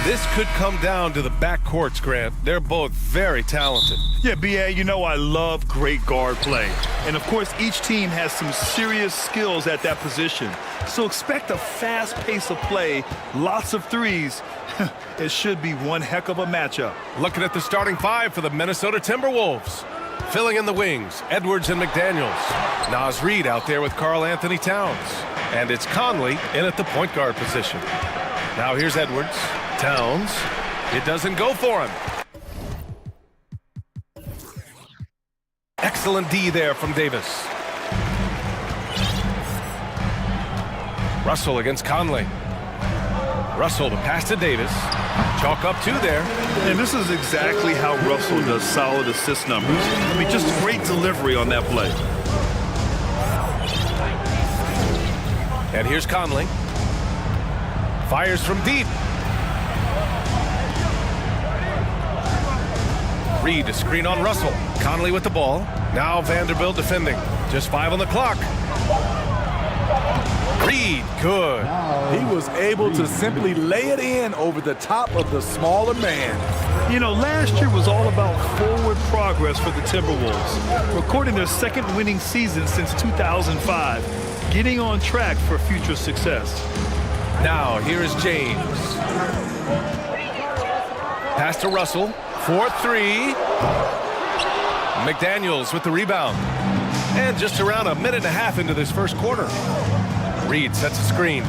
This could come down to the backcourts, Grant. They're both very talented. Yeah, B.A., you know I love great guard play. And, of course, each team has some serious skills at that position. So expect a fast pace of play, lots of threes. It should be one heck of a matchup. Looking at the starting five for the Minnesota Timberwolves. Filling in the wings, Edwards and McDaniels. Naz Reid out there with Karl Anthony Towns. And it's Conley in at the point guard position. Now here's Edwards. Towns. It doesn't go for him. Excellent D there from Davis. Russell against Conley. Russell to pass to Davis. Chalk up two there. And this is exactly how Russell does solid assist numbers. I mean, just great delivery on that play. And here's Conley. Fires from deep. Reid to screen on Russell. Conley with the ball. Now Vanderbilt defending. Just 5 on the clock. Reid, good. He was able to simply lay it in over the top of the smaller man. You know, last year was all about forward progress for the Timberwolves, recording their second winning season since 2005, getting on track for future success. Now, here is James. Pass to Russell. 4-3. McDaniels with the rebound. And just around a minute and a half into this first quarter. Reid sets a screen.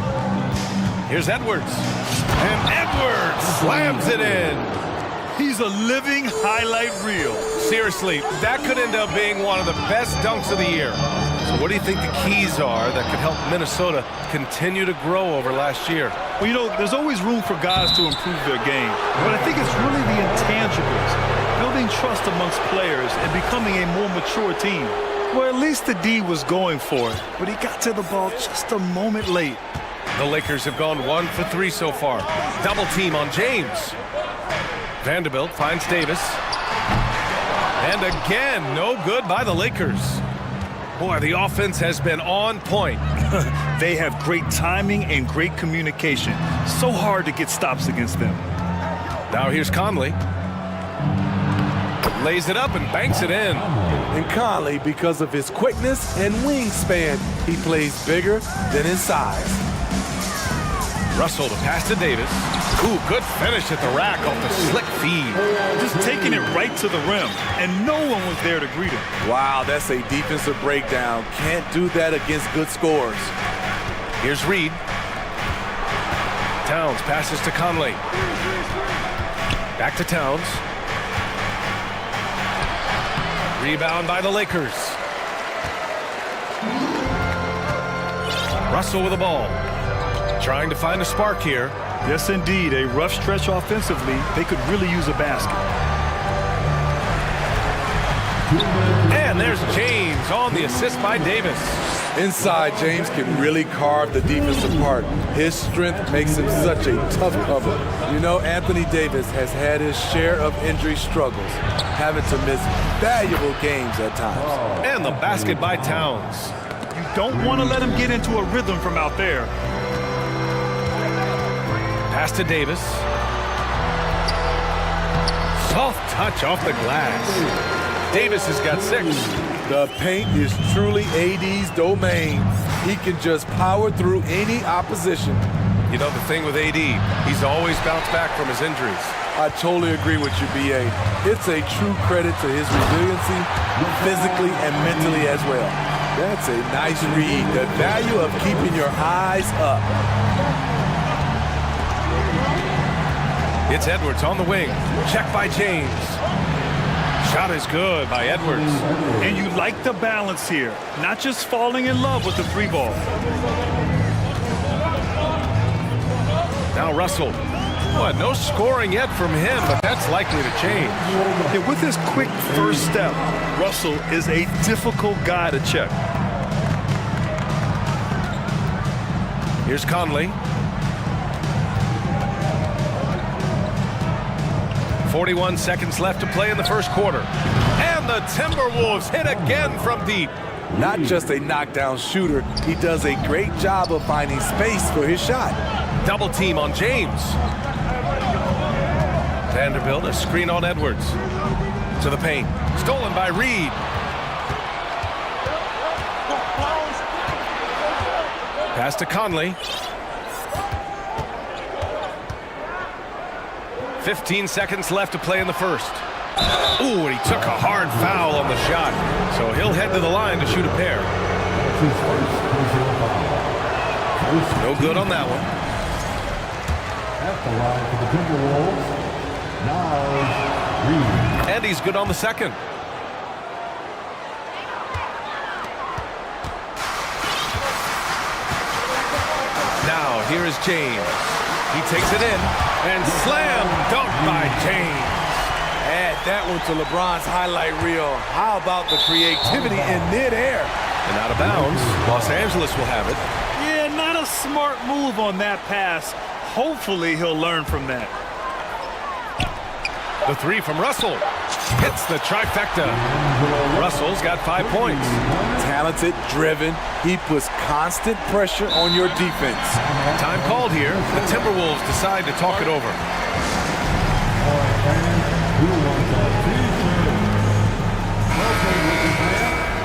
Here's Edwards. And Edwards slams it in. He's a living highlight reel. Seriously, that could end up being one of the best dunks of the year. So what do you think the keys are that could help Minnesota continue to grow over last year? Well, you know, there's always room for guys to improve their game. But I think it's really the intangibles, building trust amongst players and becoming a more mature team. Well, at least the D was going for it, but he got to the ball just a moment late. The Lakers have gone 1 for 3 so far. Double team on James. Vanderbilt finds Davis. And again, no good by the Lakers. Boy, the offense has been on point. They have great timing and great communication. So hard to get stops against them. Now here's Conley. Lays it up and banks it in. And Conley, because of his quickness and wingspan, he plays bigger than his size. Russell to pass to Davis. Ooh, good finish at the rack off the slick feed. Just taking it right to the rim, and no one was there to greet him. Wow, that's a defensive breakdown. Can't do that against good scorers. Here's Reid. Towns passes to Conley. Back to Towns. Rebound by the Lakers. Russell with the ball. Trying to find a spark here. Yes, indeed. A rough stretch offensively. They could really use a basket. And there's James on the assist by Davis. Inside, James can really carve the defense apart. His strength makes him such a tough cover. You know, Anthony Davis has had his share of injury struggles, having to miss valuable games at times. And the basket by Towns. You don't want to let him get into a rhythm from out there. Pass to Davis. Soft touch off the glass. Davis has got 6. The paint is truly AD's domain. He can just power through any opposition. You know, the thing with AD, he's always bounced back from his injuries. I totally agree with you, B.A. It's a true credit to his resiliency, physically and mentally as well. That's a nice read. The value of keeping your eyes up. It's Edwards on the wing. Check by James. Shot is good by Edwards. And you like the balance here. Not just falling in love with the 3-ball. Now Russell. Boy, no scoring yet from him, but that's likely to change. Yeah, with his quick first step, Russell is a difficult guy to check. Here's Conley. 41 seconds left to play in the first quarter. And the Timberwolves hit again from deep. Not just a knockdown shooter, he does a great job of finding space for his shot. Double team on James. Vanderbilt, a screen on Edwards. To the paint. Stolen by Reed. Pass to Conley. 15 seconds left to play in the first. Ooh, and he took a hard foul on the shot. So he'll head to the line to shoot a pair. No good on that one. At the line for the Timberwolves, now Reed. And he's good on the second. Now, here is James. He takes it in, and slam dunk by James. Add that one to LeBron's highlight reel. How about the creativity in midair? And out of bounds, Los Angeles will have it. Yeah, not a smart move on that pass. Hopefully he'll learn from that. The three from Russell. Hits the trifecta. Russell's got 5 points. Talented, driven. He puts constant pressure on your defense. Time called here. The Timberwolves decide to talk it over.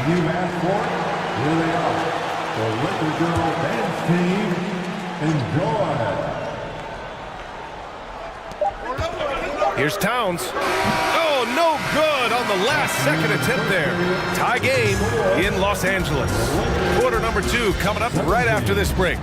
You asked for it. Here they are. The Laker Girl Dance Team. Enjoy. Here's Towns. Oh, no good on the last second attempt there. Tie game in Los Angeles. Quarter number 2 coming up right after this break.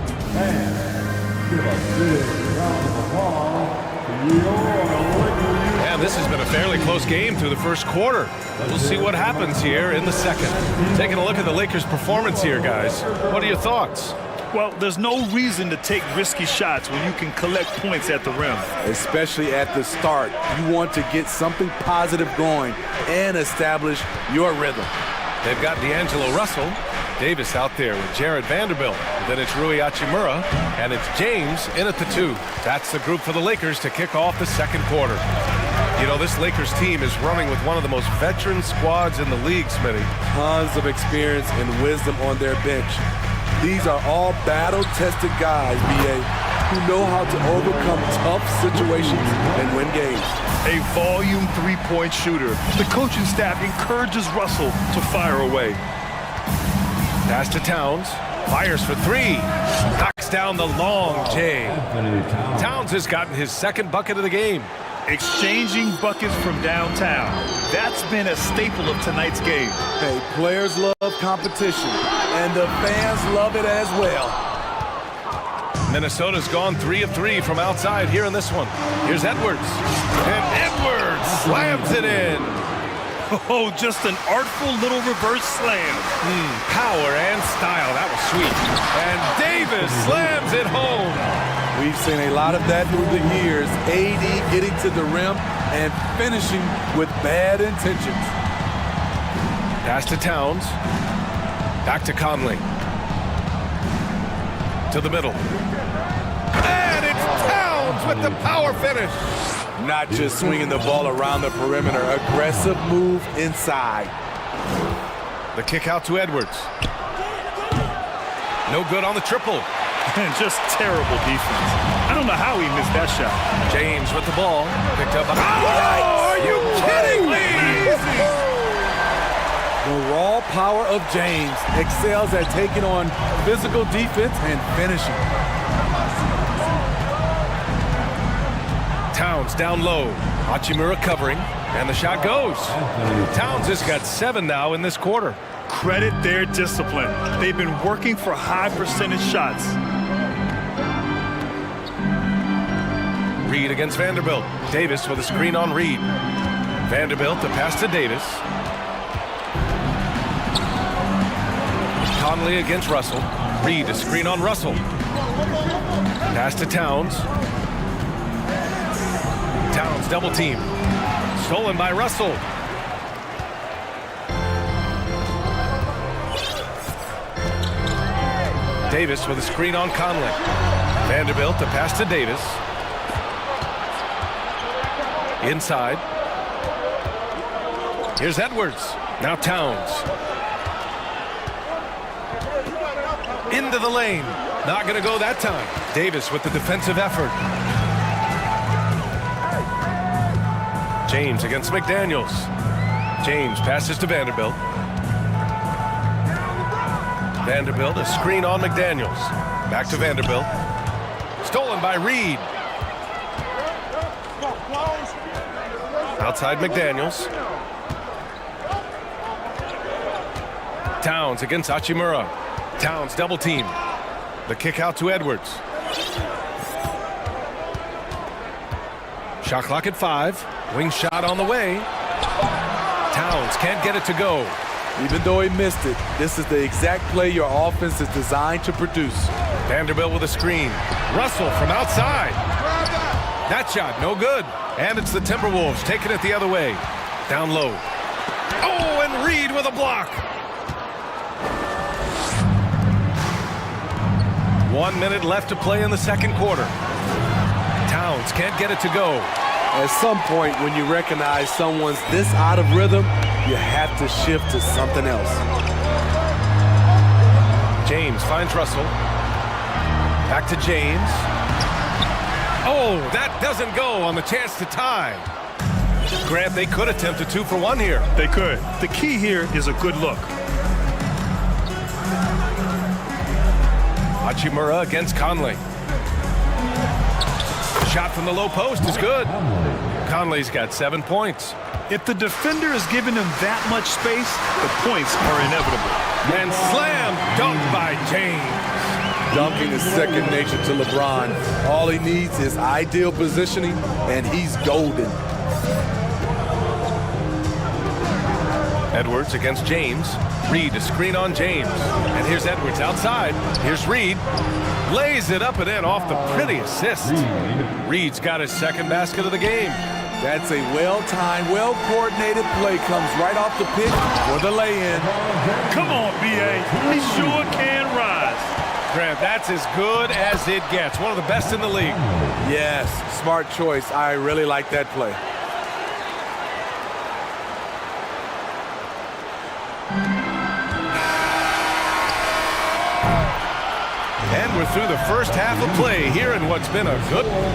And this has been a fairly close game through the first quarter. We'll see what happens here in the second. Taking a look at the Lakers' performance here, guys. What are your thoughts? Well, there's no reason to take risky shots when you can collect points at the rim. Especially at the start. You want to get something positive going and establish your rhythm. They've got D'Angelo Russell. Davis out there with Jared Vanderbilt. Then it's Rui Hachimura, and it's James in at the 2. That's the group for the Lakers to kick off the second quarter. You know, this Lakers team is running with one of the most veteran squads in the league, Smitty. Tons of experience and wisdom on their bench. These are all battle-tested guys, BA, who know how to overcome tough situations and win games. A volume three-point shooter. The coaching staff encourages Russell to fire away. Pass to Towns. Fires for 3. Knocks down the long J. Towns has gotten his second bucket of the game. Exchanging buckets from downtown. That's been a staple of tonight's game. Hey, players love competition, and the fans love it as well. Minnesota's gone 3 of 3 from outside here in this one. Here's Edwards. And Edwards slams it in. Oh, just an artful little reverse slam. Power and style. That was sweet. And Davis slams it home. We've seen a lot of that through the years. AD getting to the rim and finishing with bad intentions. Pass to Towns. Back to Conley. To the middle. And it's Towns with the power finish. Not just swinging the ball around the perimeter. Aggressive move inside. The kick out to Edwards. No good on the triple. And just terrible defense. I don't know how he missed that shot. James with the ball. Picked up. Oh, are you kidding me? The raw power of James excels at taking on physical defense and finishing. Towns down low. Hachimura covering. And the shot goes. Towns has got 7 now in this quarter. Credit their discipline. They've been working for high percentage shots. Reed against Vanderbilt. Davis with a screen on Reed. Vanderbilt to pass to Davis. Conley against Russell. Reed a screen on Russell. Pass to Towns. Towns double team. Stolen by Russell. Davis with a screen on Conley. Vanderbilt to pass to Davis. Inside. Here's Edwards. Now Towns. Into the lane. Not going to go that time. Davis with the defensive effort. James against McDaniels. James passes to Vanderbilt. Vanderbilt, a screen on McDaniels. Back to Vanderbilt. Stolen by Reed. Outside McDaniels. Towns against Hachimura. Towns double team. The kick out to Edwards. Shot clock at 5. Wing shot on the way. Towns can't get it to go. Even though he missed it, this is the exact play your offense is designed to produce. Vanderbilt with a screen. Russell from outside. That shot, no good. And it's the Timberwolves taking it the other way. Down low. Oh, and Reed with a block. 1 minute left to play in the second quarter. Towns can't get it to go. At some point, when you recognize someone's this out of rhythm, you have to shift to something else. James finds Russell. Back to James. Oh, that doesn't go on the chance to tie. Grant, they could attempt a 2-for-1 here. They could. The key here is a good look. Hachimura against Conley. Shot from the low post is good. Conley's got 7 points. If the defender is giving him that much space, the points are inevitable. And slam dunk by James. Dunking is second nature to LeBron. All he needs is ideal positioning, and he's golden. Edwards against James. Reed, a screen on James. And here's Edwards outside. Here's Reed. Lays it up and in off the pretty assist. Reed's got his second basket of the game. That's a well-timed, well-coordinated play. Comes right off the pick for the lay-in. Come on, B.A. He sure can rise. Grant, that's as good as it gets. One of the best in the league. Yes, smart choice. I really like that play. And we're through the first half of play here in what's been a good one.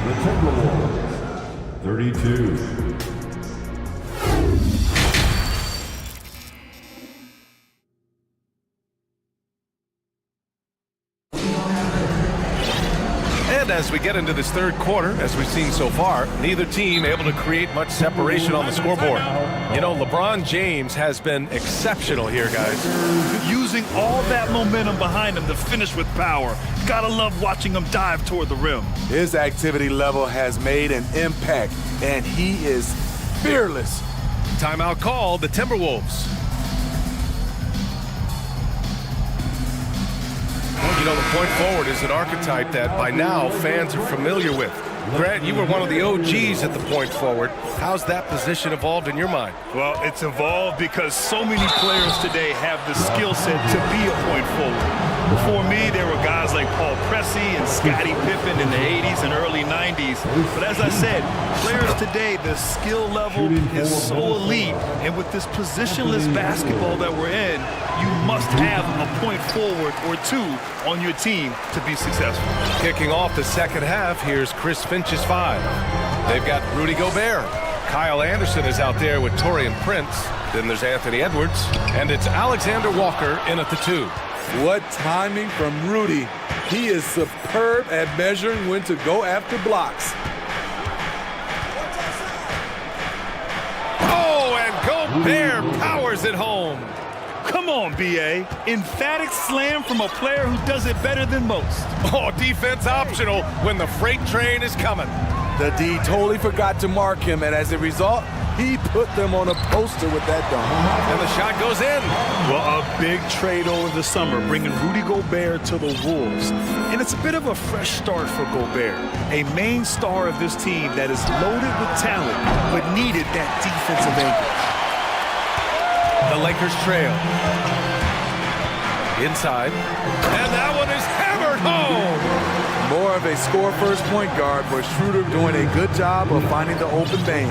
The Timberwolves, 32. And as we get into this third quarter, as we've seen so far, neither team able to create much separation on the scoreboard. You know, LeBron James has been exceptional here, guys. Using all that momentum behind him to finish with power. Gotta love watching him dive toward the rim. His activity level has made an impact, and he is fearless. Timeout called, the Timberwolves. You know, the point forward is an archetype that by now fans are familiar with. Grant, you were one of the OGs at the point forward. How's that position evolved in your mind? Well, it's evolved because so many players today have the skill set to be a point forward. Before me, there were guys like Paul Pressey and Scottie Pippen in the 80s and early 90s. But as I said, players today, the skill level is so elite. And with this positionless basketball that we're in, you must have a point forward or two on your team to be successful. Kicking off the second half, here's Chris Finch's 5. They've got Rudy Gobert. Kyle Anderson is out there with Taurean Prince. Then there's Anthony Edwards. And it's Alexander Walker in at the 2. What timing from Rudy. He is superb at measuring when to go after blocks. Oh, and Gobert powers it home. Come on, B.A. Emphatic slam from a player who does it better than most. Oh, defense optional when the freight train is coming. The D totally forgot to mark him, and as a result, he put them on a poster with that dunk. And the shot goes in. Well, a big trade over the summer, bringing Rudy Gobert to the Wolves. And it's a bit of a fresh start for Gobert, a main star of this team that is loaded with talent, but needed that defensive angle. The Lakers trail. Inside. And that one is hammered home. More of a score-first point guard, but Schroeder doing a good job of finding the open man.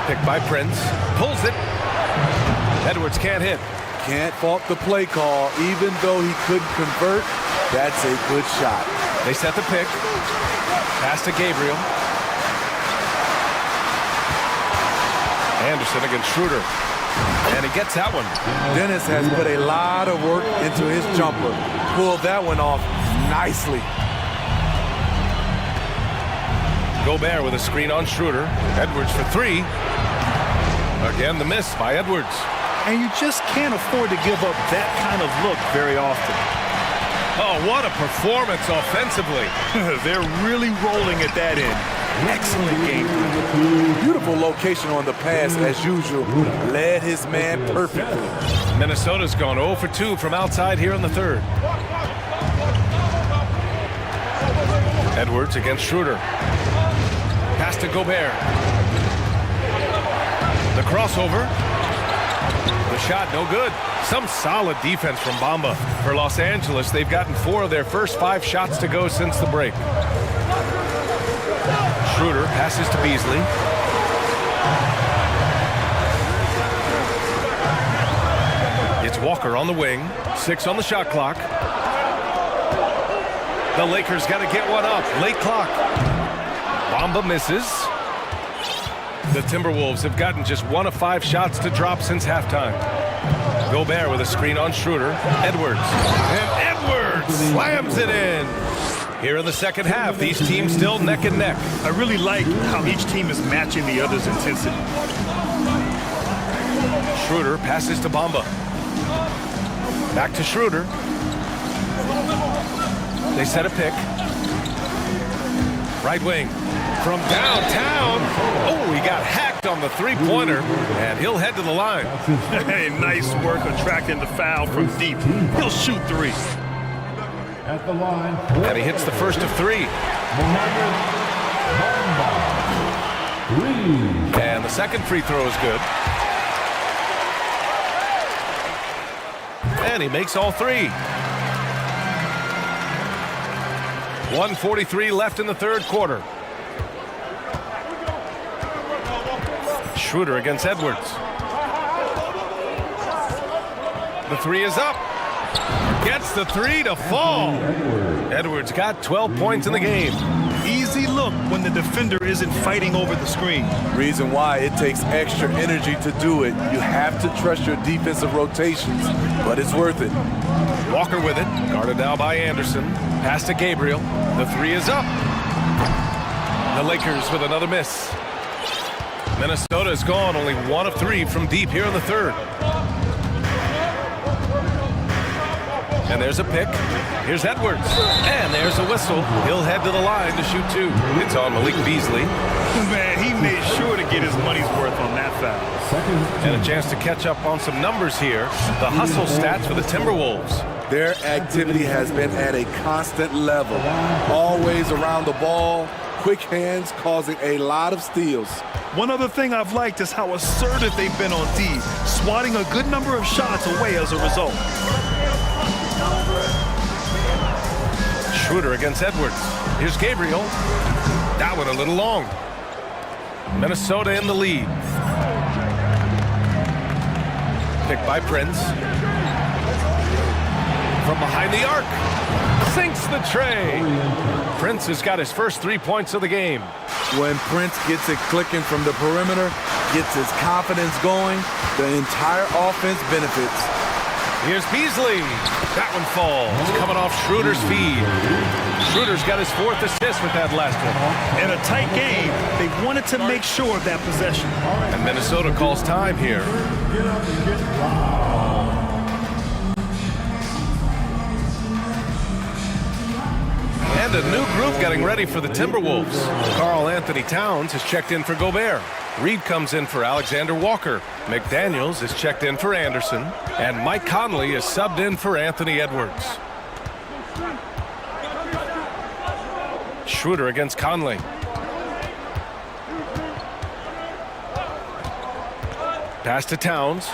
Picked by Prince. Pulls it. Edwards can't hit. Can't fault the play call. Even though he couldn't convert, that's a good shot. They set the pick. Pass to Gabriel. Anderson against Schroeder. And he gets that one. Dennis has put a lot of work into his jumper. Pulled that one off nicely. Gobert with a screen on Schroeder. Edwards for three. Again, the miss by Edwards. And you just can't afford to give up that kind of look very often. Oh, what a performance offensively. They're really rolling at that end. Excellent game. Beautiful location on the pass as usual. Led his man perfectly. Minnesota's gone 0 for 2 from outside here in the third. Edwards against Schroeder. Pass to Gobert. The crossover. The shot no good. Some solid defense from Bamba. For Los Angeles, they've gotten 4 of their first 5 shots to go since the break. Schroeder passes to Beasley. It's Walker on the wing. 6 on the shot clock. The Lakers got to get one up. Late clock. Bamba misses. The Timberwolves have gotten just 1 of 5 shots to drop since halftime. Gobert with a screen on Schroeder. Edwards. And Edwards slams it in. Here in the second half, these teams still neck and neck. I really like how each team is matching the other's intensity. Schroeder passes to Bamba. Back to Schroeder. They set a pick. Right wing. From downtown. Oh, he got hacked on the three-pointer, and he'll head to the line. Hey, nice work attracting the foul from deep. He'll shoot 3. At the line. And he hits the first of 3. And the second free throw is good. And he makes all 3. 1:43 left in the third quarter. Schroeder against Edwards. The 3 is up. Gets the 3 to fall. Edwards got 12 points in the game. Easy look when the defender isn't fighting over the screen. Reason why it takes extra energy to do it. You have to trust your defensive rotations, but it's worth it. Walker with it. Guarded now by Anderson. Pass to Gabriel. The 3 is up. The Lakers with another miss. Minnesota has gone only 1 of 3 from deep here in the third. And there's a pick. Here's Edwards. And there's a whistle. He'll head to the line to shoot 2. It's on Malik Beasley. Man, he made sure to get his money's worth on that foul. And a chance to catch up on some numbers here. The hustle stats for the Timberwolves. Their activity has been at a constant level. Always around the ball. Quick hands causing a lot of steals. One other thing I've liked is how assertive they've been on D, swatting a good number of shots away as a result. Schroeder against Edwards. Here's Gabriel. That one a little long. Minnesota in the lead. Picked by Prince. From behind the arc. Sinks the tray. Prince has got his first 3 points of the game. When Prince gets it clicking from the perimeter, gets his confidence going, the entire offense benefits. Here's Beasley. That one falls. Coming off Schroeder's feed. Schroeder's got his 4th assist with that last one. In a tight game, they wanted to make sure of that possession. And Minnesota calls time here. Get up and get loud. And a new group getting ready for the Timberwolves. Karl Anthony Towns has checked in for Gobert. Reed comes in for Alexander Walker. McDaniels is checked in for Anderson. And Mike Conley is subbed in for Anthony Edwards. Schroeder against Conley. Pass to Towns.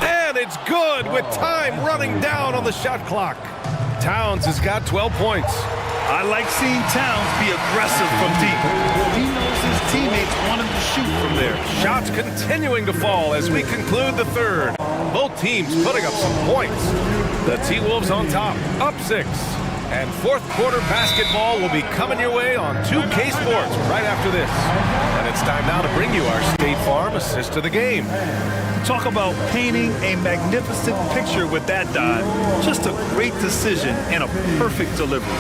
And it's good with time running down on the shot clock. Towns has got 12 points. I like seeing Towns be aggressive from deep. He knows his teammates want him to shoot from there. Shots continuing to fall as we conclude the third. Both teams putting up some points. The T-Wolves on top, up 6. And fourth quarter basketball will be coming your way on 2K Sports right after this. And it's time now to bring you our State Farm assist to the game. Talk about painting a magnificent picture with that dive. Just a great decision and a perfect delivery.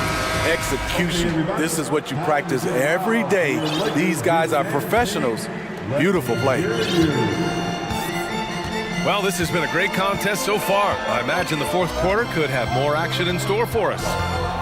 Execution. This is what you practice every day. These guys are professionals. Beautiful play. Well, this has been a great contest so far. I imagine the fourth quarter could have more action in store for us.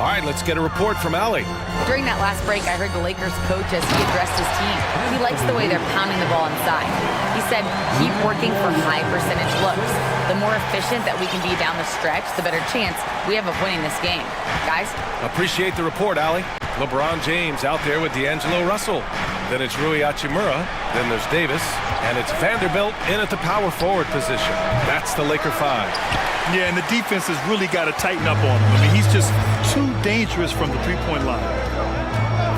All right, let's get a report from Allie. During that last break, I heard the Lakers coach as he addressed his team. He likes the way they're pounding the ball inside. He said, keep working for high percentage looks. The more efficient that we can be down the stretch, the better chance we have of winning this game. Guys? Appreciate the report, Allie. LeBron James out there with D'Angelo Russell. Then it's Rui Hachimura. Then there's Davis. And it's Vanderbilt in at the power forward position. That's the Laker 5. Yeah, and the defense has really got to tighten up on him. I mean, he's just too dangerous from the three-point line.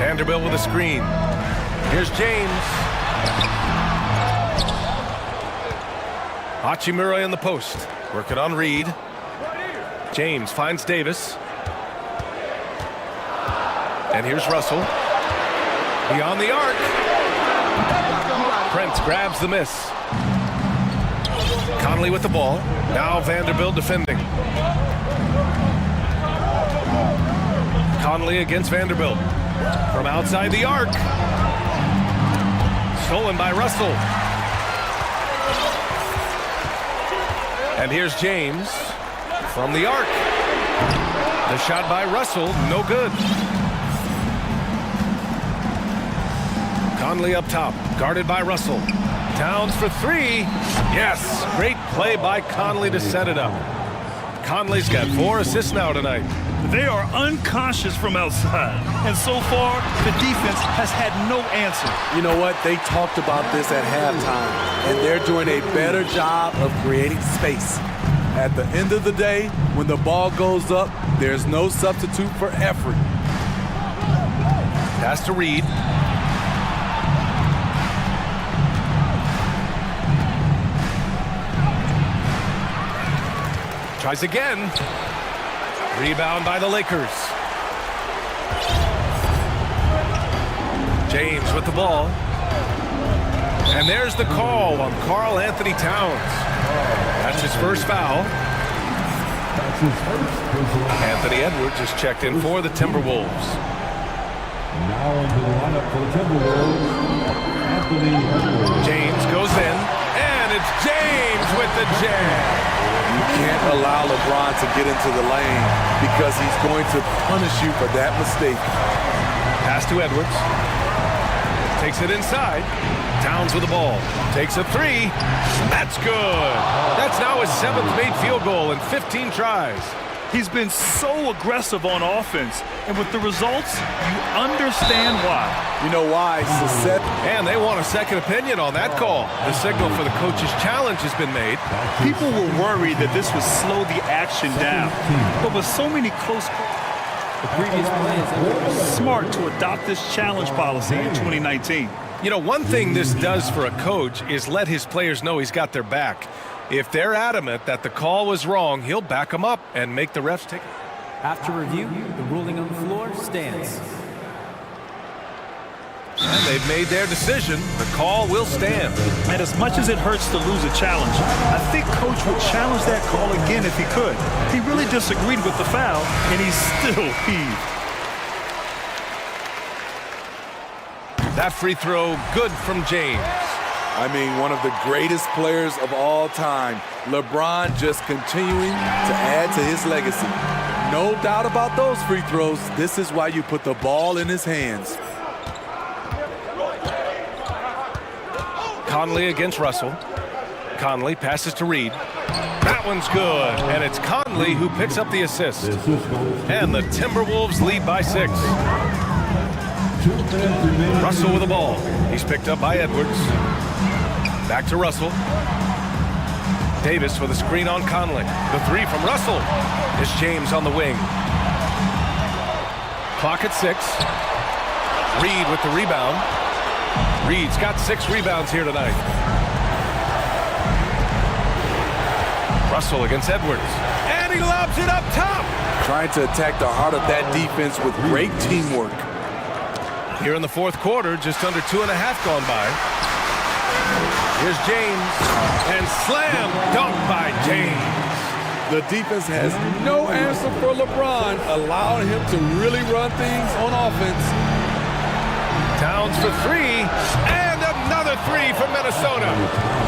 Vanderbilt with a screen. Here's James. Hachimura in the post. Working on Reed. James finds Davis. And here's Russell. Beyond the arc. Prince grabs the miss. Conley with the ball. Now Vanderbilt defending. Conley against Vanderbilt. From outside the arc. Stolen by Russell. And here's James from the arc. The shot by Russell, no good. Conley up top, guarded by Russell. Towns for 3. Yes, great play by Conley to set it up. Conley's got 4 assists now tonight. They are unconscious from outside. And so far, the defense has had no answer. You know what? They talked about this at halftime, and they're doing a better job of creating space. At the end of the day, when the ball goes up, there's no substitute for effort. Pass to Reed. Tries again. Rebound by the Lakers. James with the ball. And there's the call on Karl Anthony Towns. That's his first foul. Anthony Edwards just checked in for the Timberwolves. Now into the lineup for the Timberwolves, Anthony Edwards. James goes in, and it's James with the jam. You can't allow LeBron to get into the lane because he's going to punish you for that mistake. Pass to Edwards. Takes it inside. Towns with the ball. Takes a 3. That's good. That's now his 7th made field goal in 15 tries. He's been so aggressive on offense, and with the results, you understand why. You know why? Success. And they want a second opinion on that call. The signal for the coach's challenge has been made. People were worried that this would slow the action down, but with so many close calls, the previous play is smart to adopt this challenge policy in 2019. You know, one thing this does for a coach is let his players know he's got their back. If they're adamant that the call was wrong, he'll back them up and make the refs take it. After review, the ruling on the floor stands. And they've made their decision. The call will stand. And as much as it hurts to lose a challenge, I think Coach would challenge that call again if he could. He really disagreed with the foul, and he's still peeved. That free throw, good from James. I mean, one of the greatest players of all time. LeBron just continuing to add to his legacy. No doubt about those free throws. This is why you put the ball in his hands. Conley against Russell. Conley passes to Reed. That one's good, and it's Conley who picks up the assist. And the Timberwolves lead by 6. Russell with the ball. He's picked up by Edwards. Back to Russell. Davis with a screen on Conley. The 3 from Russell. It's James on the wing. Clock at 6. Reed with the rebound. Reed's got 6 rebounds here tonight. Russell against Edwards. And he lobs it up top. Trying to attack the heart of that defense with great teamwork. Here in the fourth quarter, just under 2.5 gone by. Here's James. And slam dunk by James. The defense has no answer for LeBron, allowing him to really run things on offense. Towns for 3, and another 3 from Minnesota.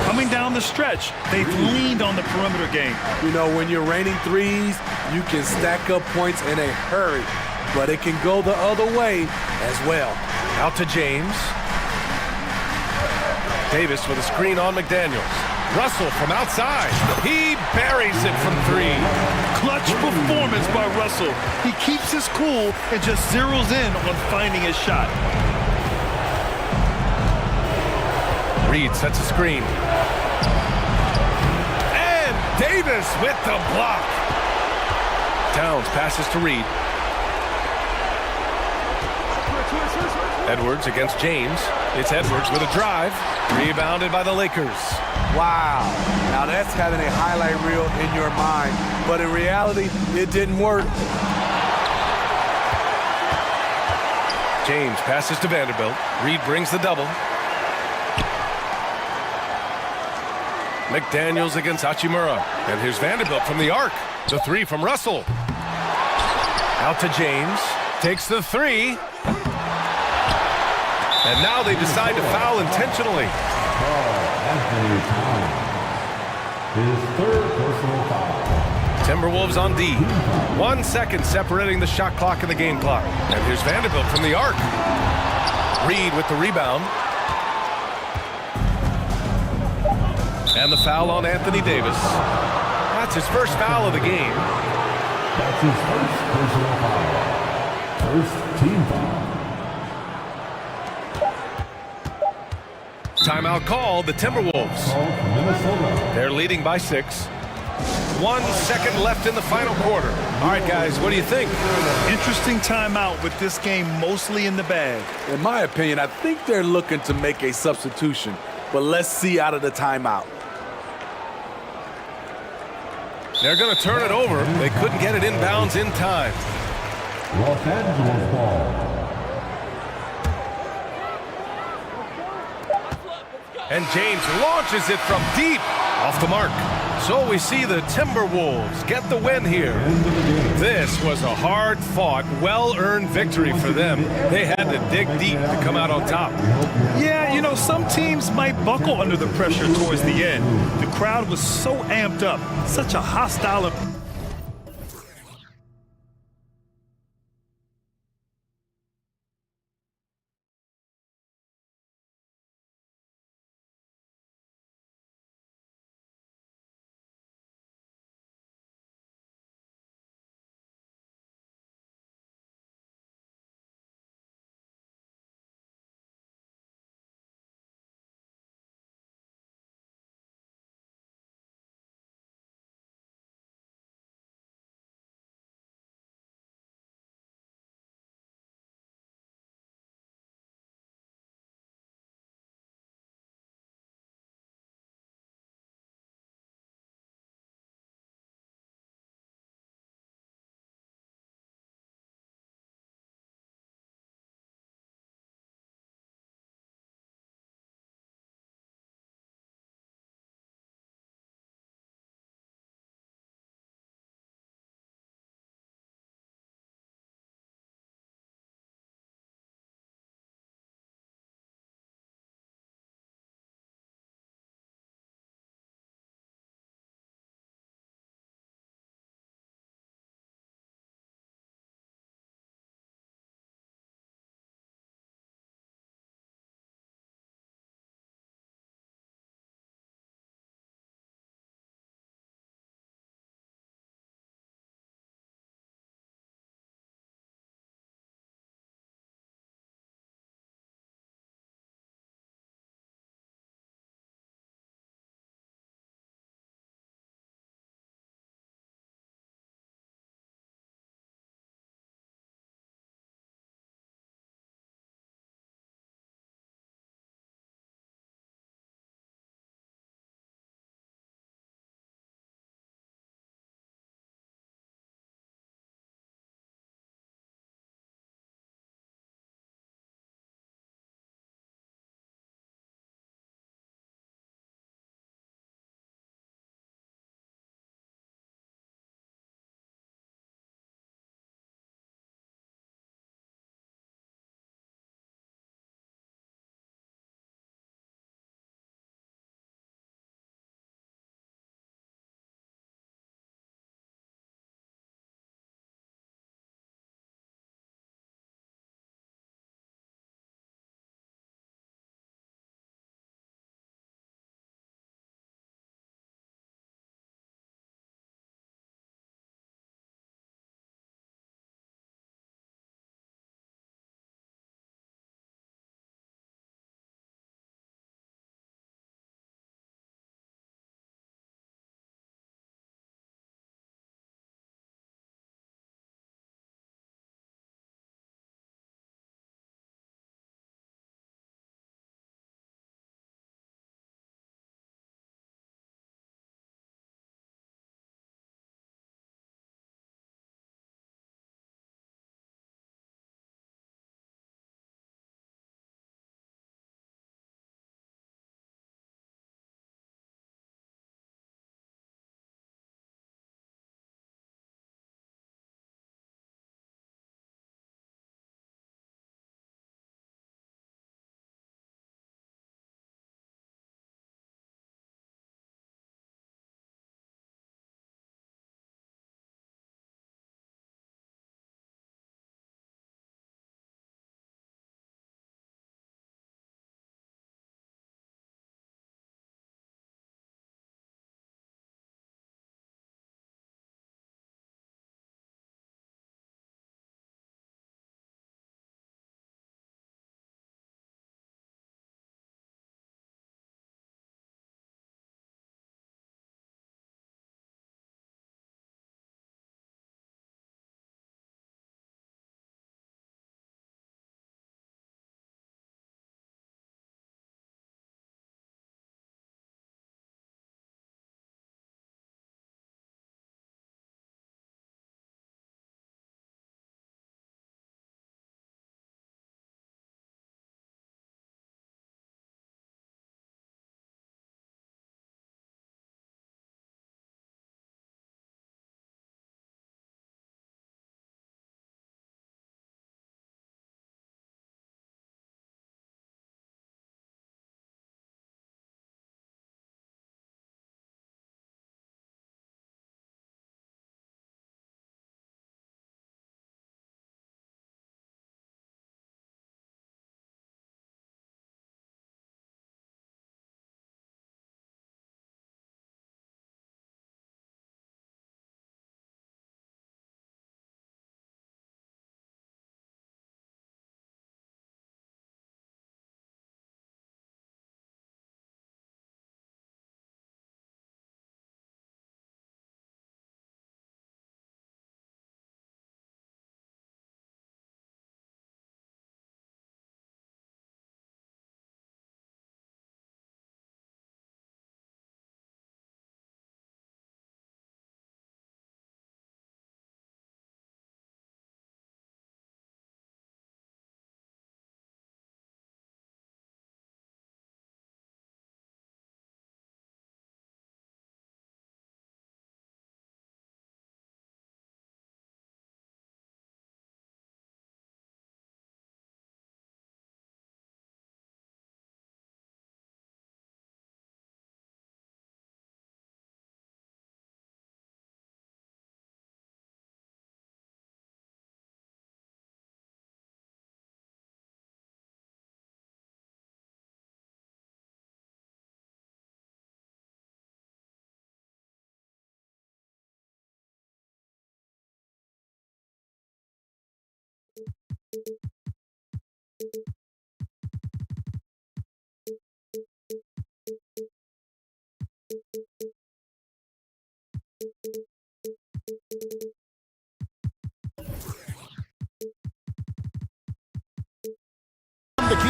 Coming down the stretch, they've leaned on the perimeter game. You know, when you're raining threes, you can stack up points in a hurry, but it can go the other way as well. Out to James. Davis with a screen on McDaniels. Russell from outside. He buries it from 3. Clutch performance by Russell. He keeps his cool and just zeroes in on finding his shot. Reed sets a screen. And Davis with the block. Towns passes to Reed. Edwards against James. It's Edwards with a drive. Rebounded by the Lakers. Wow. Now that's having a highlight reel in your mind. But in reality, it didn't work. James passes to Vanderbilt. Reed brings the double. McDaniels against Hachimura. And here's Vanderbilt from the arc. The 3 from Russell. Out to James. Takes the 3. And now they decide to foul intentionally. His third personal foul. Timberwolves on D. 1 second separating the shot clock and the game clock. And here's Vanderbilt from the arc. Reed with the rebound. And the foul on Anthony Davis. That's his first foul of the game. That's his first personal foul. First team foul. Timeout called, the Timberwolves. They're leading by 6. 1 second left in the final quarter. All right, guys, what do you think? Interesting timeout with this game mostly in the bag. In my opinion, I think they're looking to make a substitution. But let's see out of the timeout. They're going to turn it over. They couldn't get it inbounds in time. Los Angeles ball. And James launches it from deep. Off the mark. So we see the Timberwolves get the win here. This was a hard-fought, well-earned victory for them. They had to dig deep to come out on top. Yeah, you know, some teams might buckle under the pressure towards the end. The crowd was so amped up, such a hostile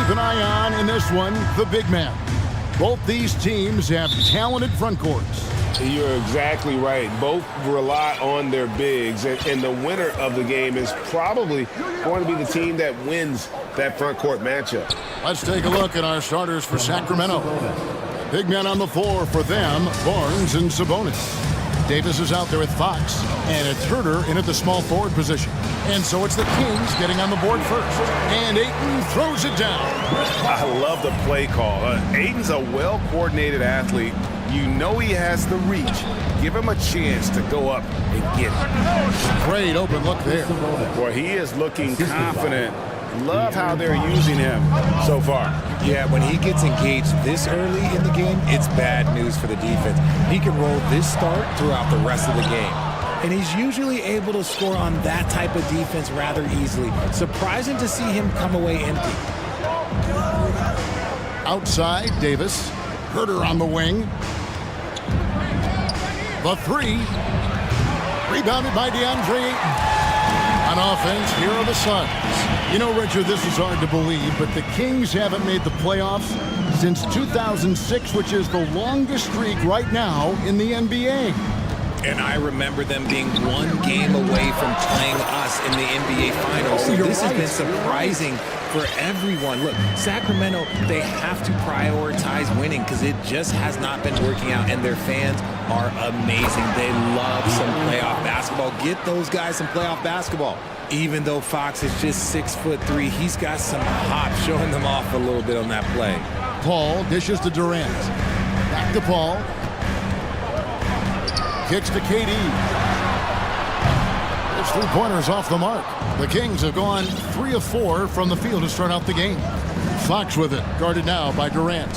keep an eye on in this one, the big man. Both these teams have talented front courts. You're exactly right. Both rely on their bigs, and the winner of the game is probably going to be the team that wins that front court matchup. Let's take a look at our starters for Sacramento. Big men on the floor for them, Barnes and Sabonis. Davis is out there with Fox, and it's Herter in at the small forward position. And so it's the Kings getting on the board first. And Ayton throws it down. I love the play call. Ayton's a well-coordinated athlete. You know he has the reach. Give him a chance to go up and get it. Great open look there. Boy, he is looking confident. Love how they're using him so far. Yeah, when he gets engaged this early in the game, it's bad news for the defense. He can roll this start throughout the rest of the game. And he's usually able to score on that type of defense rather easily. Surprising to see him come away empty. Outside, Davis. Herter on the wing. The three. Rebounded by DeAndre Ayton. On offense, here are the Suns. You know, Richard, this is hard to believe, but the Kings haven't made the playoffs since 2006, which is the longest streak right now in the NBA. And I remember them being one game away from playing us in the NBA Finals. So this has been surprising for everyone. Look, Sacramento, they have to prioritize winning because it just has not been working out, and their fans are amazing. They love some playoff basketball. Get those guys some playoff basketball. Even though Fox is just 6'3", he's got some hop, showing them off a little bit on that play. Paul dishes to Durant. Back to Paul. Kicks to KD. His three-pointers off the mark. The Kings have gone 3 of 4 from the field to start out the game. Fox with it, guarded now by Durant.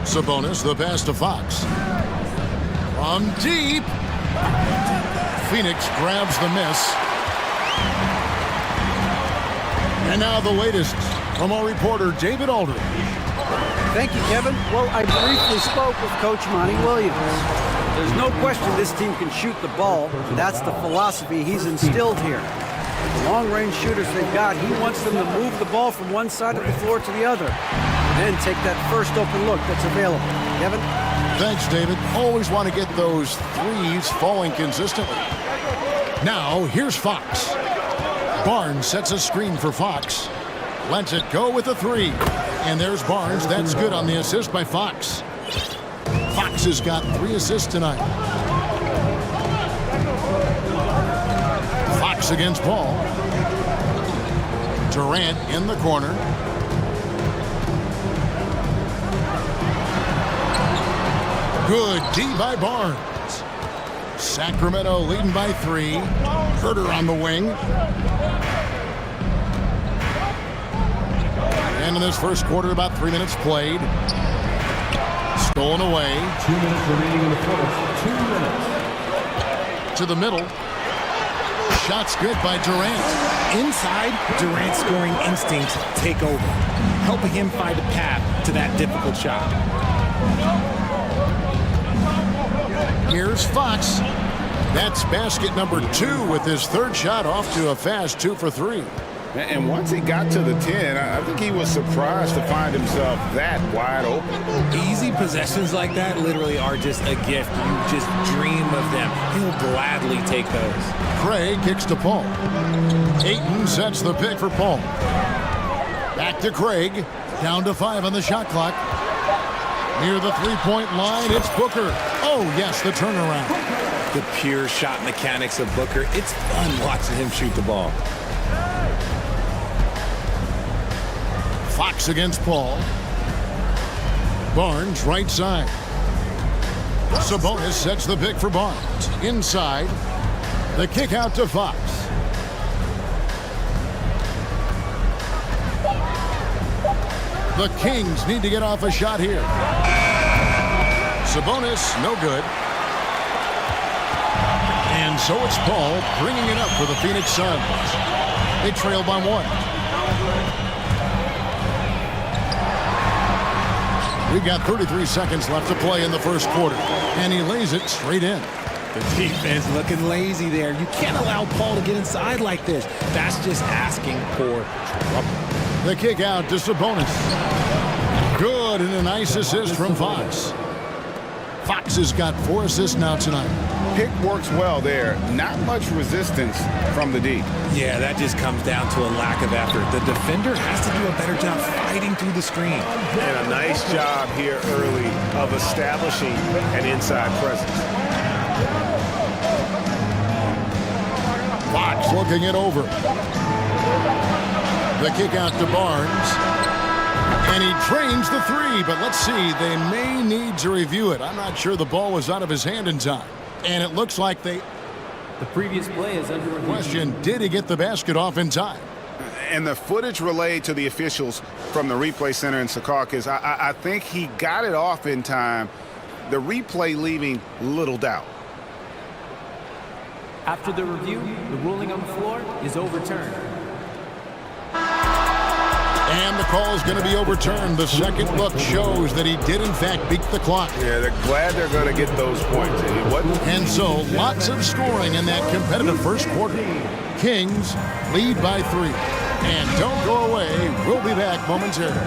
Sabonis, the pass to Fox. From deep. Phoenix grabs the miss. And now the latest from our reporter, David Aldridge. Thank you, Kevin. Well, I briefly spoke with Coach Monty Williams. There's no question this team can shoot the ball. That's the philosophy he's instilled here. The long-range shooters they've got, he wants them to move the ball from one side of the floor to the other. And then take that first open look that's available. Kevin? Thanks, David. Always want to get those threes falling consistently. Now, here's Fox. Barnes sets a screen for Fox. Lets it go with a three. And there's Barnes. That's good on the assist by Fox. Fox has got 3 assists tonight. Fox against Paul. Durant in the corner. Good D by Barnes. Sacramento leading by 3. Herter on the wing. And in this first quarter, about 3 minutes played. Stolen away. 2 minutes remaining in the first. 2 minutes. To the middle. Shot's good by Durant. Inside, Durant's scoring instincts take over, helping him find a path to that difficult shot. Here's Fox. That's basket number 2 with his third shot off to a fast 2 for 3. And once he got to the 10, I think he was surprised to find himself that wide open. Easy possessions like that literally are just a gift. You just dream of them. He'll gladly take those. Craig kicks to Paul. Ayton sets the pick for Paul. Back to Craig. Down to 5 on the shot clock. Near the three-point line, it's Booker. Oh, yes, the turnaround. The pure shot mechanics of Booker. It's fun watching him shoot the ball. Fox against Paul. Barnes right side. Sabonis sets the pick for Barnes. Inside. The kick out to Fox. The Kings need to get off a shot here. Sabonis, no good. And so it's Paul bringing it up for the Phoenix Suns. They trail by 1. We've got 33 seconds left to play in the first quarter. And he lays it straight in. The defense looking lazy there. You can't allow Paul to get inside like this. That's just asking for trouble. The kick out to Sabonis. Good, and a nice assist from Fox. Fox has got 4 assists now tonight. Pick works well there. Not much resistance from the D. Yeah, that just comes down to a lack of effort. The defender has to do a better job fighting through the screen. And a nice job here early of establishing an inside presence. Fox looking it over. The kick out to Barnes. And he drains the 3, but let's see. They may need to review it. I'm not sure the ball was out of his hand in time. And it looks like they... The previous play is under review. Question, did he get the basket off in time? And the footage relayed to the officials from the replay center in Secaucus, I think he got it off in time. The replay leaving little doubt. After the review, the ruling on the floor is overturned. And the call is going to be overturned. The second look shows that he did, in fact, beat the clock. Yeah, they're glad they're going to get those points. And so, lots of scoring in that competitive first quarter. Kings lead by 3. And don't go away. We'll be back momentarily.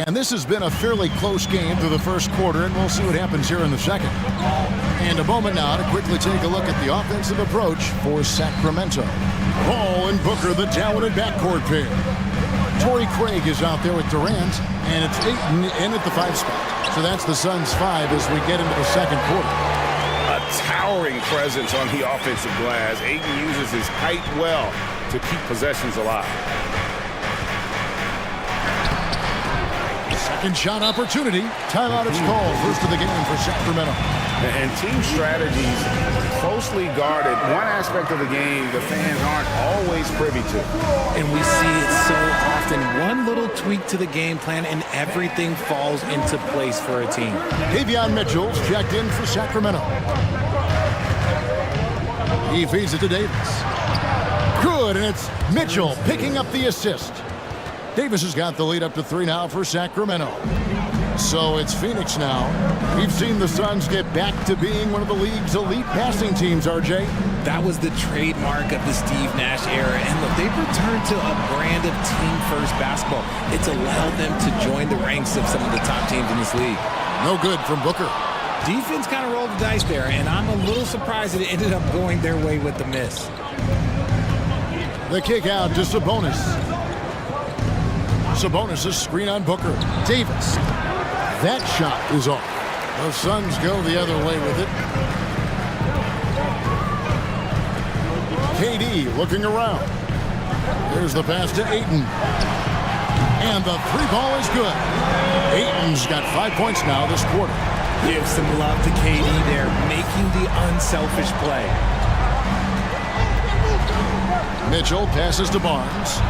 And this has been a fairly close game through the first quarter, and we'll see what happens here in the second. And a moment now to quickly take a look at the offensive approach for Sacramento. Ball and Booker, the talented backcourt pair. Torrey Craig is out there with Durant, and it's Ayton in at the 5 spot. So that's the Suns' 5 as we get into the second quarter. A towering presence on the offensive glass. Ayton uses his height well to keep possessions alive. Second shot opportunity. Timeout is called. First of the game for Sacramento. And team strategies closely guarded. One aspect of the game the fans aren't always privy to. And we see it so often. One little tweak to the game plan and everything falls into place for a team. Davion Mitchell's checked in for Sacramento. He feeds it to Davis. Good, and it's Mitchell picking up the assist. Davis has got the lead up to 3 now for Sacramento. So it's Phoenix now. We've seen the Suns get back to being one of the league's elite passing teams, RJ. That was the trademark of the Steve Nash era. And look, they've returned to a brand of team-first basketball. It's allowed them to join the ranks of some of the top teams in this league. No good from Booker. Defense kind of rolled the dice there, and I'm a little surprised that it ended up going their way with the miss. The kick out to Sabonis. Sabonis' screen on Booker. Davis. That shot is off. The Suns go the other way with it. KD looking around. There's the pass to Ayton. And the 3-ball is good. Ayton's got 5 points now this quarter. Give some love to KD there, making the unselfish play. Mitchell passes to Barnes.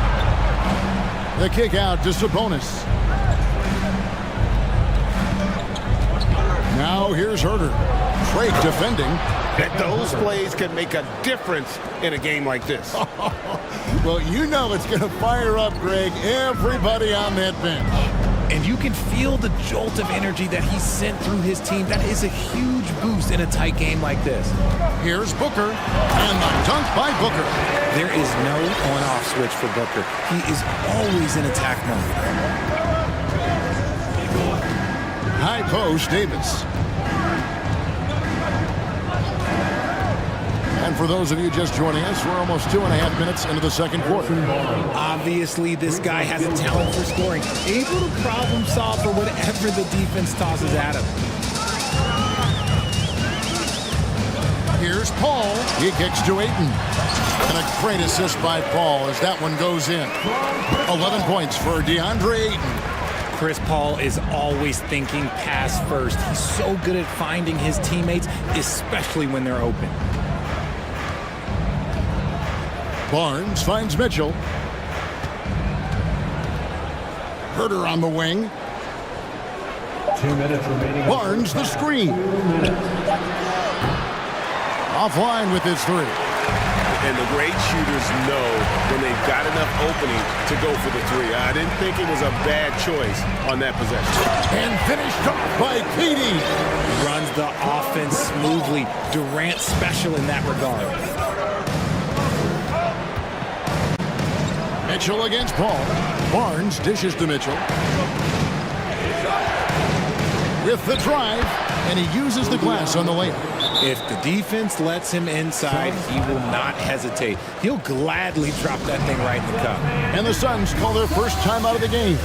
The kick out to Sabonis. Now here's Herter. Craig defending. Those plays can make a difference in a game like this. Well, you know it's going to fire up, Greg, everybody on that bench. And you can feel the jolt of energy that he sent through his team. That is a huge boost in a tight game like this. Here's Booker, and the dunk by Booker. There is no on-off switch for Booker. He is always in attack mode. High post, Davis. And for those of you just joining us, we're almost 2.5 minutes into the second quarter. Obviously, this guy has a talent for scoring, able to problem solve for whatever the defense tosses at him. Here's Paul. He kicks to Ayton. And a great assist by Paul as that one goes in. 11 points for DeAndre Ayton. Chris Paul is always thinking pass first. He's so good at finding his teammates, especially when they're open. Barnes finds Mitchell. Herter on the wing. 2 minutes remaining. Barnes the screen. Offline with his 3. And the great shooters know when they've got enough opening to go for the 3. I didn't think it was a bad choice on that possession. And finished off by KD. Runs the offense smoothly. Durant special in that regard. Mitchell against Paul. Barnes dishes to Mitchell. With the drive, and he uses the glass on the layup. If the defense lets him inside, he will not hesitate. He'll gladly drop that thing right in the cup. And the Suns call their first time out of the game.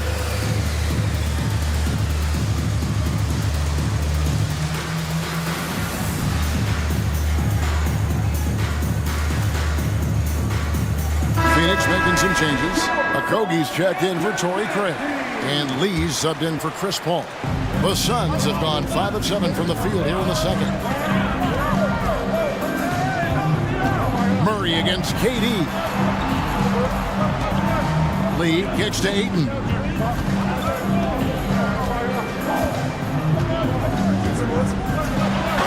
Phoenix making some changes. Okogie's checked in for Torrey Craig. And Lee's subbed in for Chris Paul. The Suns have gone 5 of 7 from the field here in the second. Murray against KD. Lee kicks to Ayton.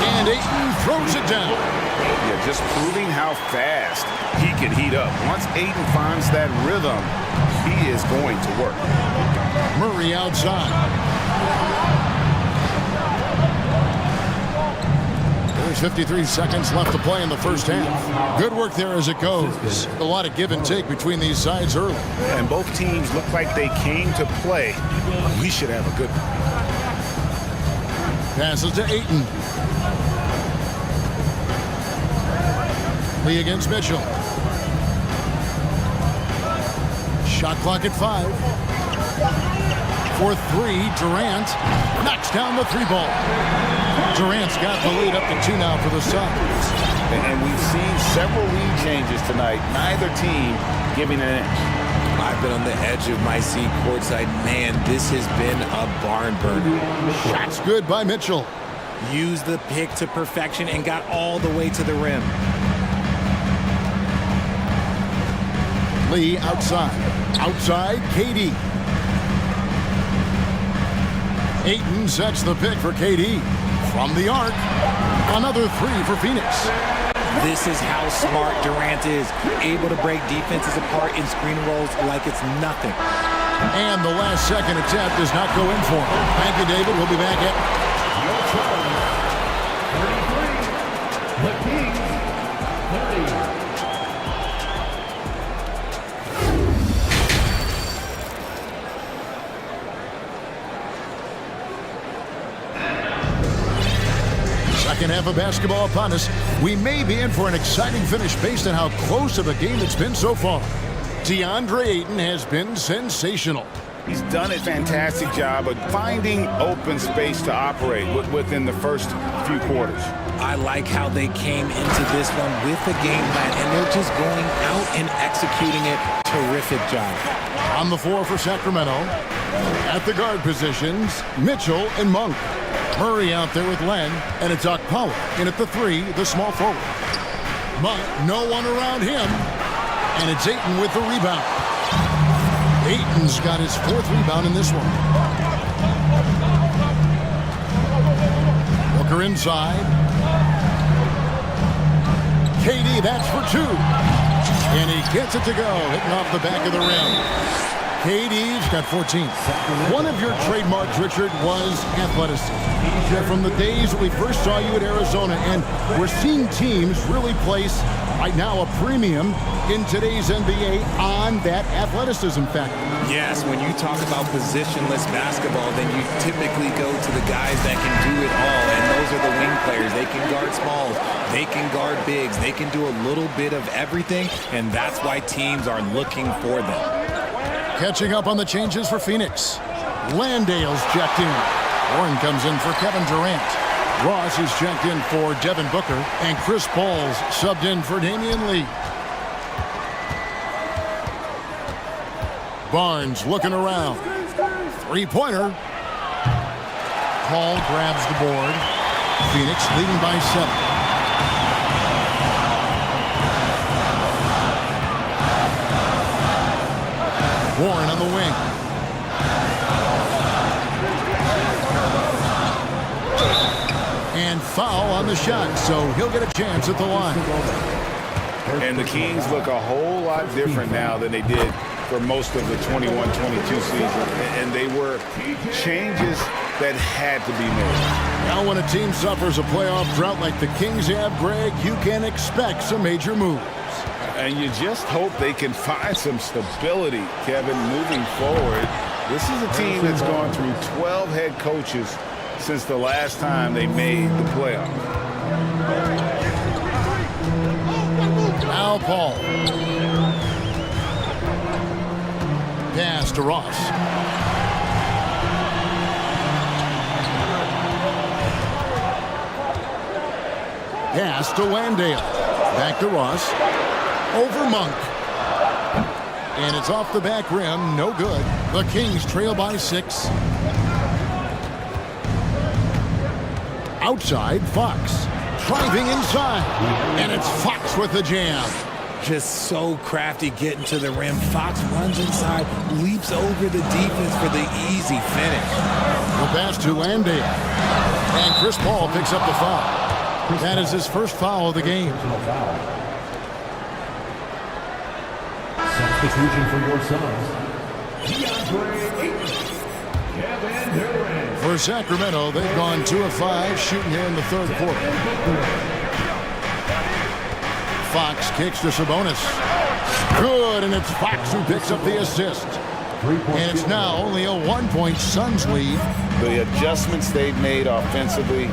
And Ayton throws it down. Yeah, just proving how fast he can heat up. Once Ayton finds that rhythm, he is going to work. Murray outside. There's 53 seconds left to play in the first half. Good work there as it goes. A lot of give and take between these sides early. And both teams look like they came to play. We should have a good one. Passes to Ayton. Lee against Mitchell. Shot clock at 5. For 3, Durant knocks down the 3-ball. Durant's got the lead up to 2 now for the Suns. And we've seen several lead changes tonight. Neither team giving an inch. I've been on the edge of my seat courtside. Man, this has been a barn burner. Shots good by Mitchell. Used the pick to perfection and got all the way to the rim. Lee outside. Outside, KD. Ayton sets the pick for KD. From the arc, another 3 for Phoenix. This is how smart Durant is. Able to break defenses apart in screen rolls like it's nothing. And the last second attempt does not go in for him. Thank you, David. We'll be back at Your turn. 33. The Kings, 30. Second half of basketball upon us. We may be in for an exciting finish based on how close of a game it's been so far. DeAndre Ayton has been sensational. He's done a fantastic job of finding open space to operate within the first few quarters. I like how they came into this one with a game plan, and they're just going out and executing it. Terrific job. On the floor for Sacramento. At the guard positions, Mitchell and Monk. Murray out there with Len, and it's Okpala in at the 3, the small forward. Monk, no one around him, and it's Ayton with the rebound. Ayton's got his 4th rebound in this one. Booker inside. KD, that's for 2. And he gets it to go, hitting off the back of the rim. KD's got 14. One of your trademarks, Richard, was athleticism. From the days that we first saw you at Arizona, and we're seeing teams really place, right now, a premium in today's NBA on that athleticism factor. Yes, when you talk about positionless basketball, then you typically go to the guys that can do it all, and those are the wing players. They can guard smalls, they can guard bigs, they can do a little bit of everything, and that's why teams are looking for them. Catching up on the changes for Phoenix. Landale's checked in. Warren comes in for Kevin Durant. Ross is checked in for Devin Booker. And Chris Paul's subbed in for Damian Lee. Barnes looking around. 3-pointer. Paul grabs the board. Phoenix leading by 7. Warren on the wing. And foul on the shot, so he'll get a chance at the line. And the Kings look a whole lot different now than they did for most of the 21-22 season. And they were changes that had to be made. Now when a team suffers a playoff drought like the Kings have, Greg, you can expect some major moves. And you just hope they can find some stability, Kevin, moving forward. This is a team that's gone through 12 head coaches since the last time they made the playoffs. Now Paul. Pass to Ross. Pass to Landale. Back to Ross. Over Monk. And it's off the back rim. No good. The Kings trail by 6. Outside, Fox. Driving inside. And it's Fox with the jam. Just so crafty getting to the rim. Fox runs inside, leaps over the defense for the easy finish. The pass to Landale. And Chris Paul picks up the foul. That is his first foul of the game. Substitution for your sons. Kevin Durant. For Sacramento, they've gone 2 of 5 shooting here in the third quarter. Fox kicks to Sabonis. Good, and it's Fox who picks up the assist. And it's now only a 1-point Suns lead. The adjustments they've made offensively,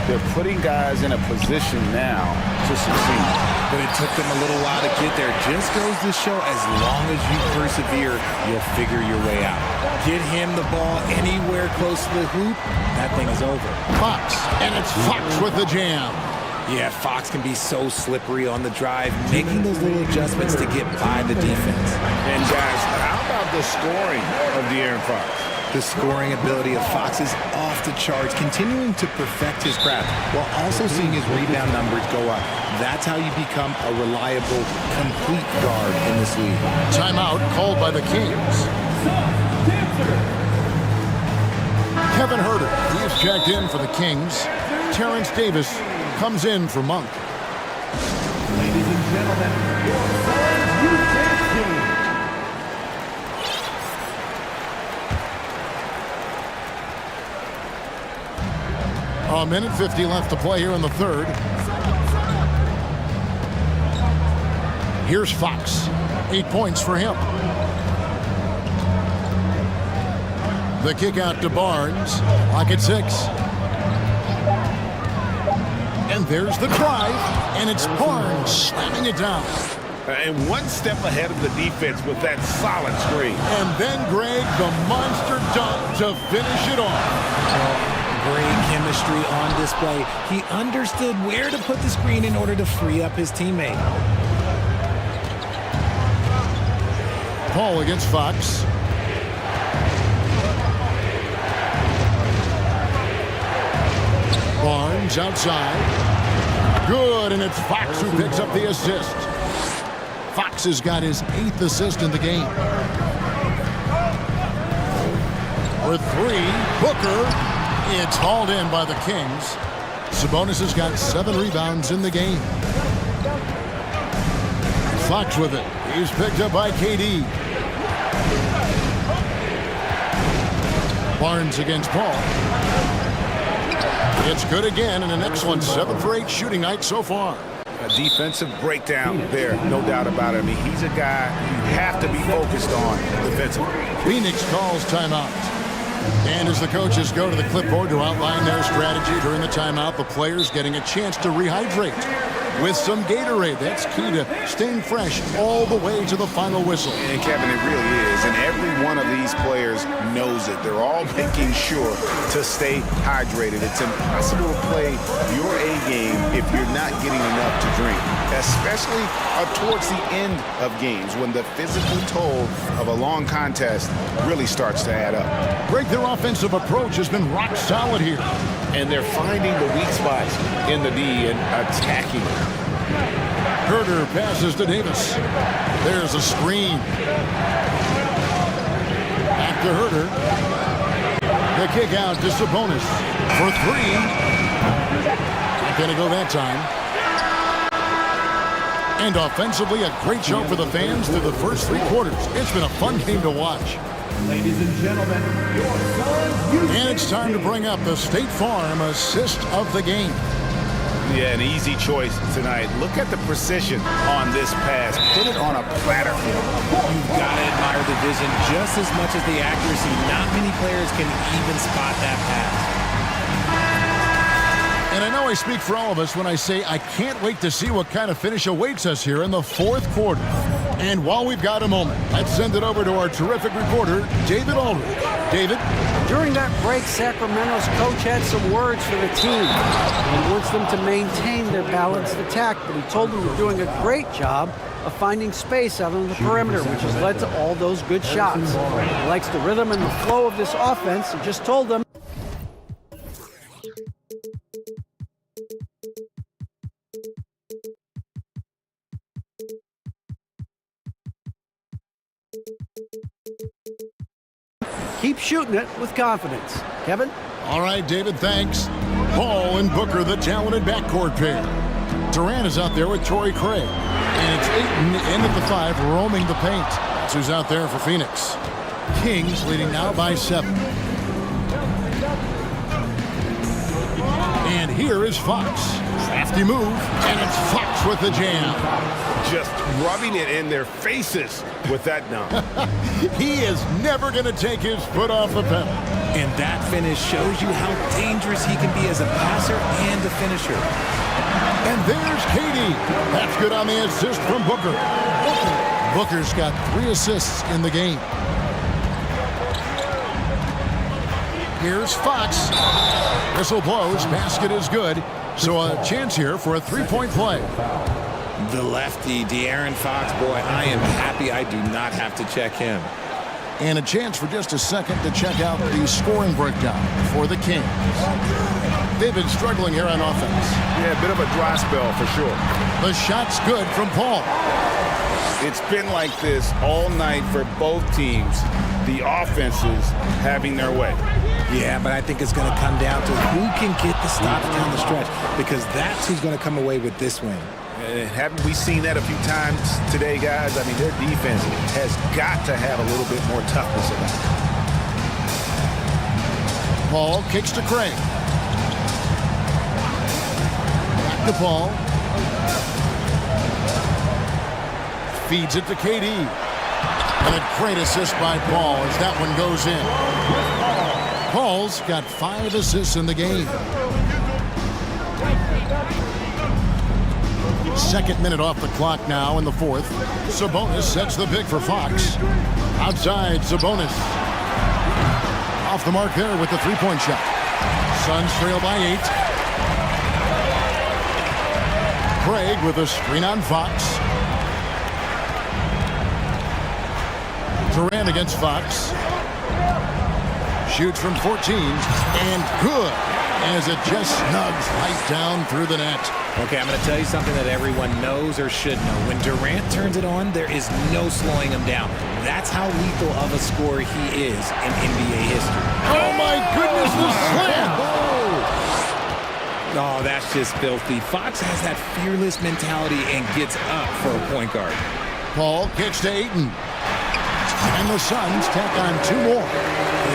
they're putting guys in a position now to succeed. But it took them a little while to get there. Just goes to show, as long as you persevere, you'll figure your way out. Get him the ball anywhere close to the hoop, that thing is over. Fox, and it's Fox with the jam. Yeah, Fox can be so slippery on the drive, making those little adjustments to get by the defense. And guys, how about the scoring of De'Aaron Fox? The scoring ability of Fox is off the charts, continuing to perfect his craft while also seeing his rebound numbers go up. That's how you become a reliable, complete guard in this league. Timeout called by the Kings. Kevin Huerter, he is checked in for the Kings. Terrence Davis comes in for Monk. Ladies and gentlemen, your Suns U-10 team. A minute 50 left to play here in the third. Here's Fox. 8 points for him. The kick out to Barnes. Lock at 6. And there's the drive, and it's Barnes slamming it down. And one step ahead of the defense with that solid screen. And then Greg, the monster dunk to finish it off. Great chemistry on display. He understood where to put the screen in order to free up his teammate. Paul against Fox. Barnes outside. Good, and it's Fox who picks up the assist. Fox has got his 8th assist in the game. For 3, Booker. It's hauled in by the Kings. Sabonis has got 7 rebounds in the game. Fox with it. He's picked up by KD. Barnes against Paul. It's good again, and an excellent 7 for 8 shooting night so far. A defensive breakdown there, no doubt about it. I mean, he's a guy you have to be focused on defensively. Phoenix calls timeout. And as the coaches go to the clipboard to outline their strategy during the timeout, the players getting a chance to rehydrate with some Gatorade. That's key to staying fresh all the way to the final whistle. And Kevin, it really is. And every one of these players knows it. They're all making sure to stay hydrated. It's impossible to play your A game if you're not getting enough to drink, especially towards the end of games when the physical toll of a long contest really starts to add up. Greg, their offensive approach has been rock solid here. And they're finding the weak spots in the D and attacking it. Huerter passes to Davis. There's a screen. Back to Huerter. The kick out to Sabonis for 3. Not going to go that time. And offensively, a great show for the fans through the first 3 quarters. It's been a fun game to watch. Ladies and gentlemen, your Suns U-10 And it's time to bring up the State Farm assist of the game. Yeah, an easy choice tonight. Look at the precision on this pass. Put it on a platter. You've got to admire the vision just as much as the accuracy. Not many players can even spot that pass. And I know I speak for all of us when I say I can't wait to see what kind of finish awaits us here in the fourth quarter. And while we've got a moment, let's send it over to our terrific reporter, David Aldridge. David? During that break, Sacramento's coach had some words for the team. He wants them to maintain their balanced attack, but he told them they're doing a great job of finding space out on the perimeter, which has led to all those good shots. He likes the rhythm and the flow of this offense. He just told them. Keep shooting it with confidence. Kevin? All right, David, thanks. Ball and Booker, the talented backcourt pair. Durant is out there with Torrey Craig. And it's Ayton in at the 5, roaming the paint. That's who's out there for Phoenix. Kings leading now by 7. And here is Fox. Crafty move, and it's Fox with the jam. Just rubbing it in their faces with that dunk. He is never going to take his foot off the pedal. And that finish shows you how dangerous he can be as a passer and a finisher. And there's Katie. That's good on the assist from Booker. Booker's got 3 assists in the game. Here's Fox. Whistle blows. Basket is good. So a chance here for a 3-point play. The lefty, De'Aaron Fox, boy, I am happy I do not have to check him. And a chance for just a second to check out the scoring breakdown for the Kings. They've been struggling here on offense. Yeah, a bit of a dry spell for sure. The shot's good from Paul. It's been like this all night for both teams. The offenses having their way. Yeah, but I think it's going to come down to who can get the stops down the stretch, because that's who's going to come away with this win. Haven't we seen that a few times today, guys? I mean, their defense has got to have a little bit more toughness about it. Paul kicks to Craig. Back to Paul. Feeds it to KD. And a great assist by Paul as that one goes in. Paul's got 5 assists in the game. Second minute off the clock now in the fourth. Sabonis sets the pick for Fox. Outside, Sabonis. Off the mark there with the 3-point shot. Suns trail by 8. Craig with a screen on Fox. Durant against Fox. Shoots from 14, and good, as it just snugs right down through the net. Okay, I'm going to tell you something that everyone knows or should know. When Durant turns it on, there is no slowing him down. That's how lethal of a scorer he is in NBA history. Oh my goodness, the slam! Oh, that's just filthy. Fox has that fearless mentality and gets up for a point guard. Paul kicks to Ayton. And the Suns tack on 2 more.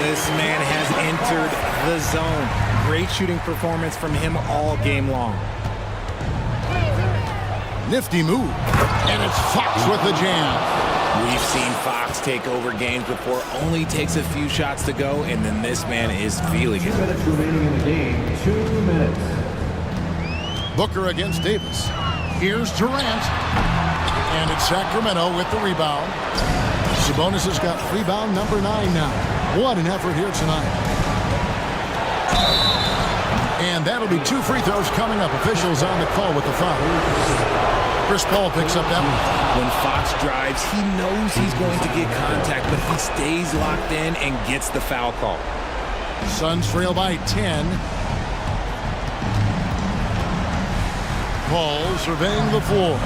This man has entered the zone. Great shooting performance from him all game long. Nifty move. And it's Fox with the jam. We've seen Fox take over games before. Only takes a few shots to go, and then this man is feeling it. 2 minutes remaining in the game. 2 minutes. Booker against Davis. Here's Durant. And it's Sacramento with the rebound. Sabonis has got rebound number 9 now. What an effort here tonight. And that'll be 2 free throws coming up. Officials on the call with the foul. Chris Paul picks up that one. When Fox drives, he knows he's going to get contact, but he stays locked in and gets the foul call. Suns trail by 10. Paul surveying the floor.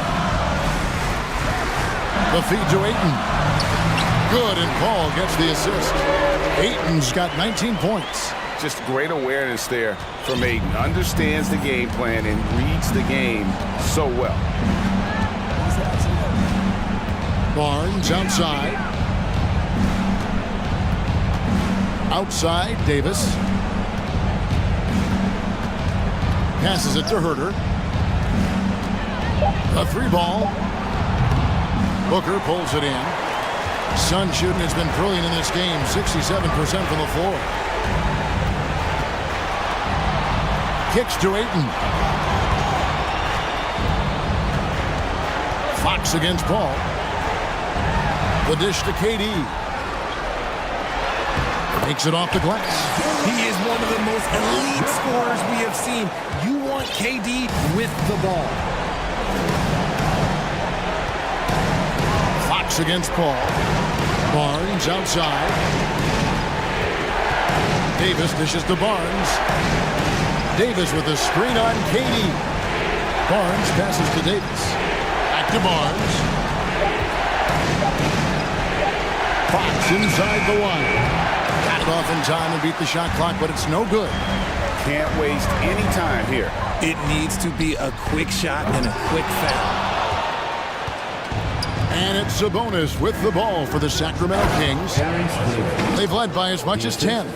The feed to Ayton. Good, and Paul gets the assist. Ayton's got 19 points. Just great awareness there from Ayton. Understands the game plan and reads the game so well. Barnes outside. Outside, Davis. Passes it to Herter. A 3-ball. Booker pulls it in. Sun shooting has been brilliant in this game, 67% from the floor. Kicks to Ayton. Fox against Paul. The dish to KD. Takes it off the glass. He is one of the most elite scorers we have seen. You want KD with the ball. Fox against Paul. Barnes outside. Davis dishes to Barnes. Davis with a screen on KD. Barnes passes to Davis. Back to Barnes. Fox inside the one. Got it off in time and beat the shot clock, but it's no good. Can't waste any time here. It needs to be a quick shot and a quick foul. And it's Sabonis with the ball for the Sacramento Kings. They've led by as much as 10.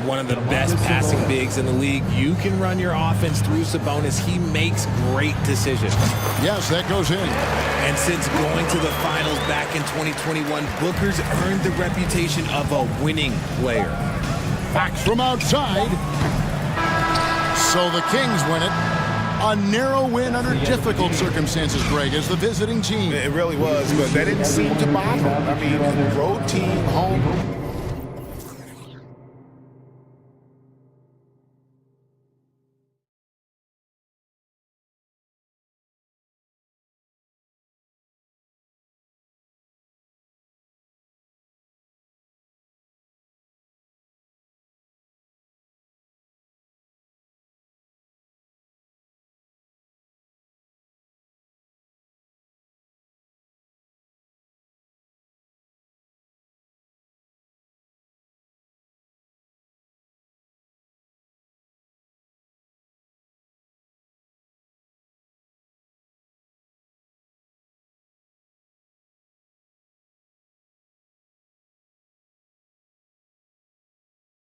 One of the best passing bigs in the league. You can run your offense through Sabonis. He makes great decisions. Yes, that goes in. And since going to the finals back in 2021, Booker's earned the reputation of a winning player. Fox from outside. So the Kings win it. A narrow win under difficult circumstances, Greg, as the visiting team. It really was, but that didn't seem to bother them. I mean, road team, home.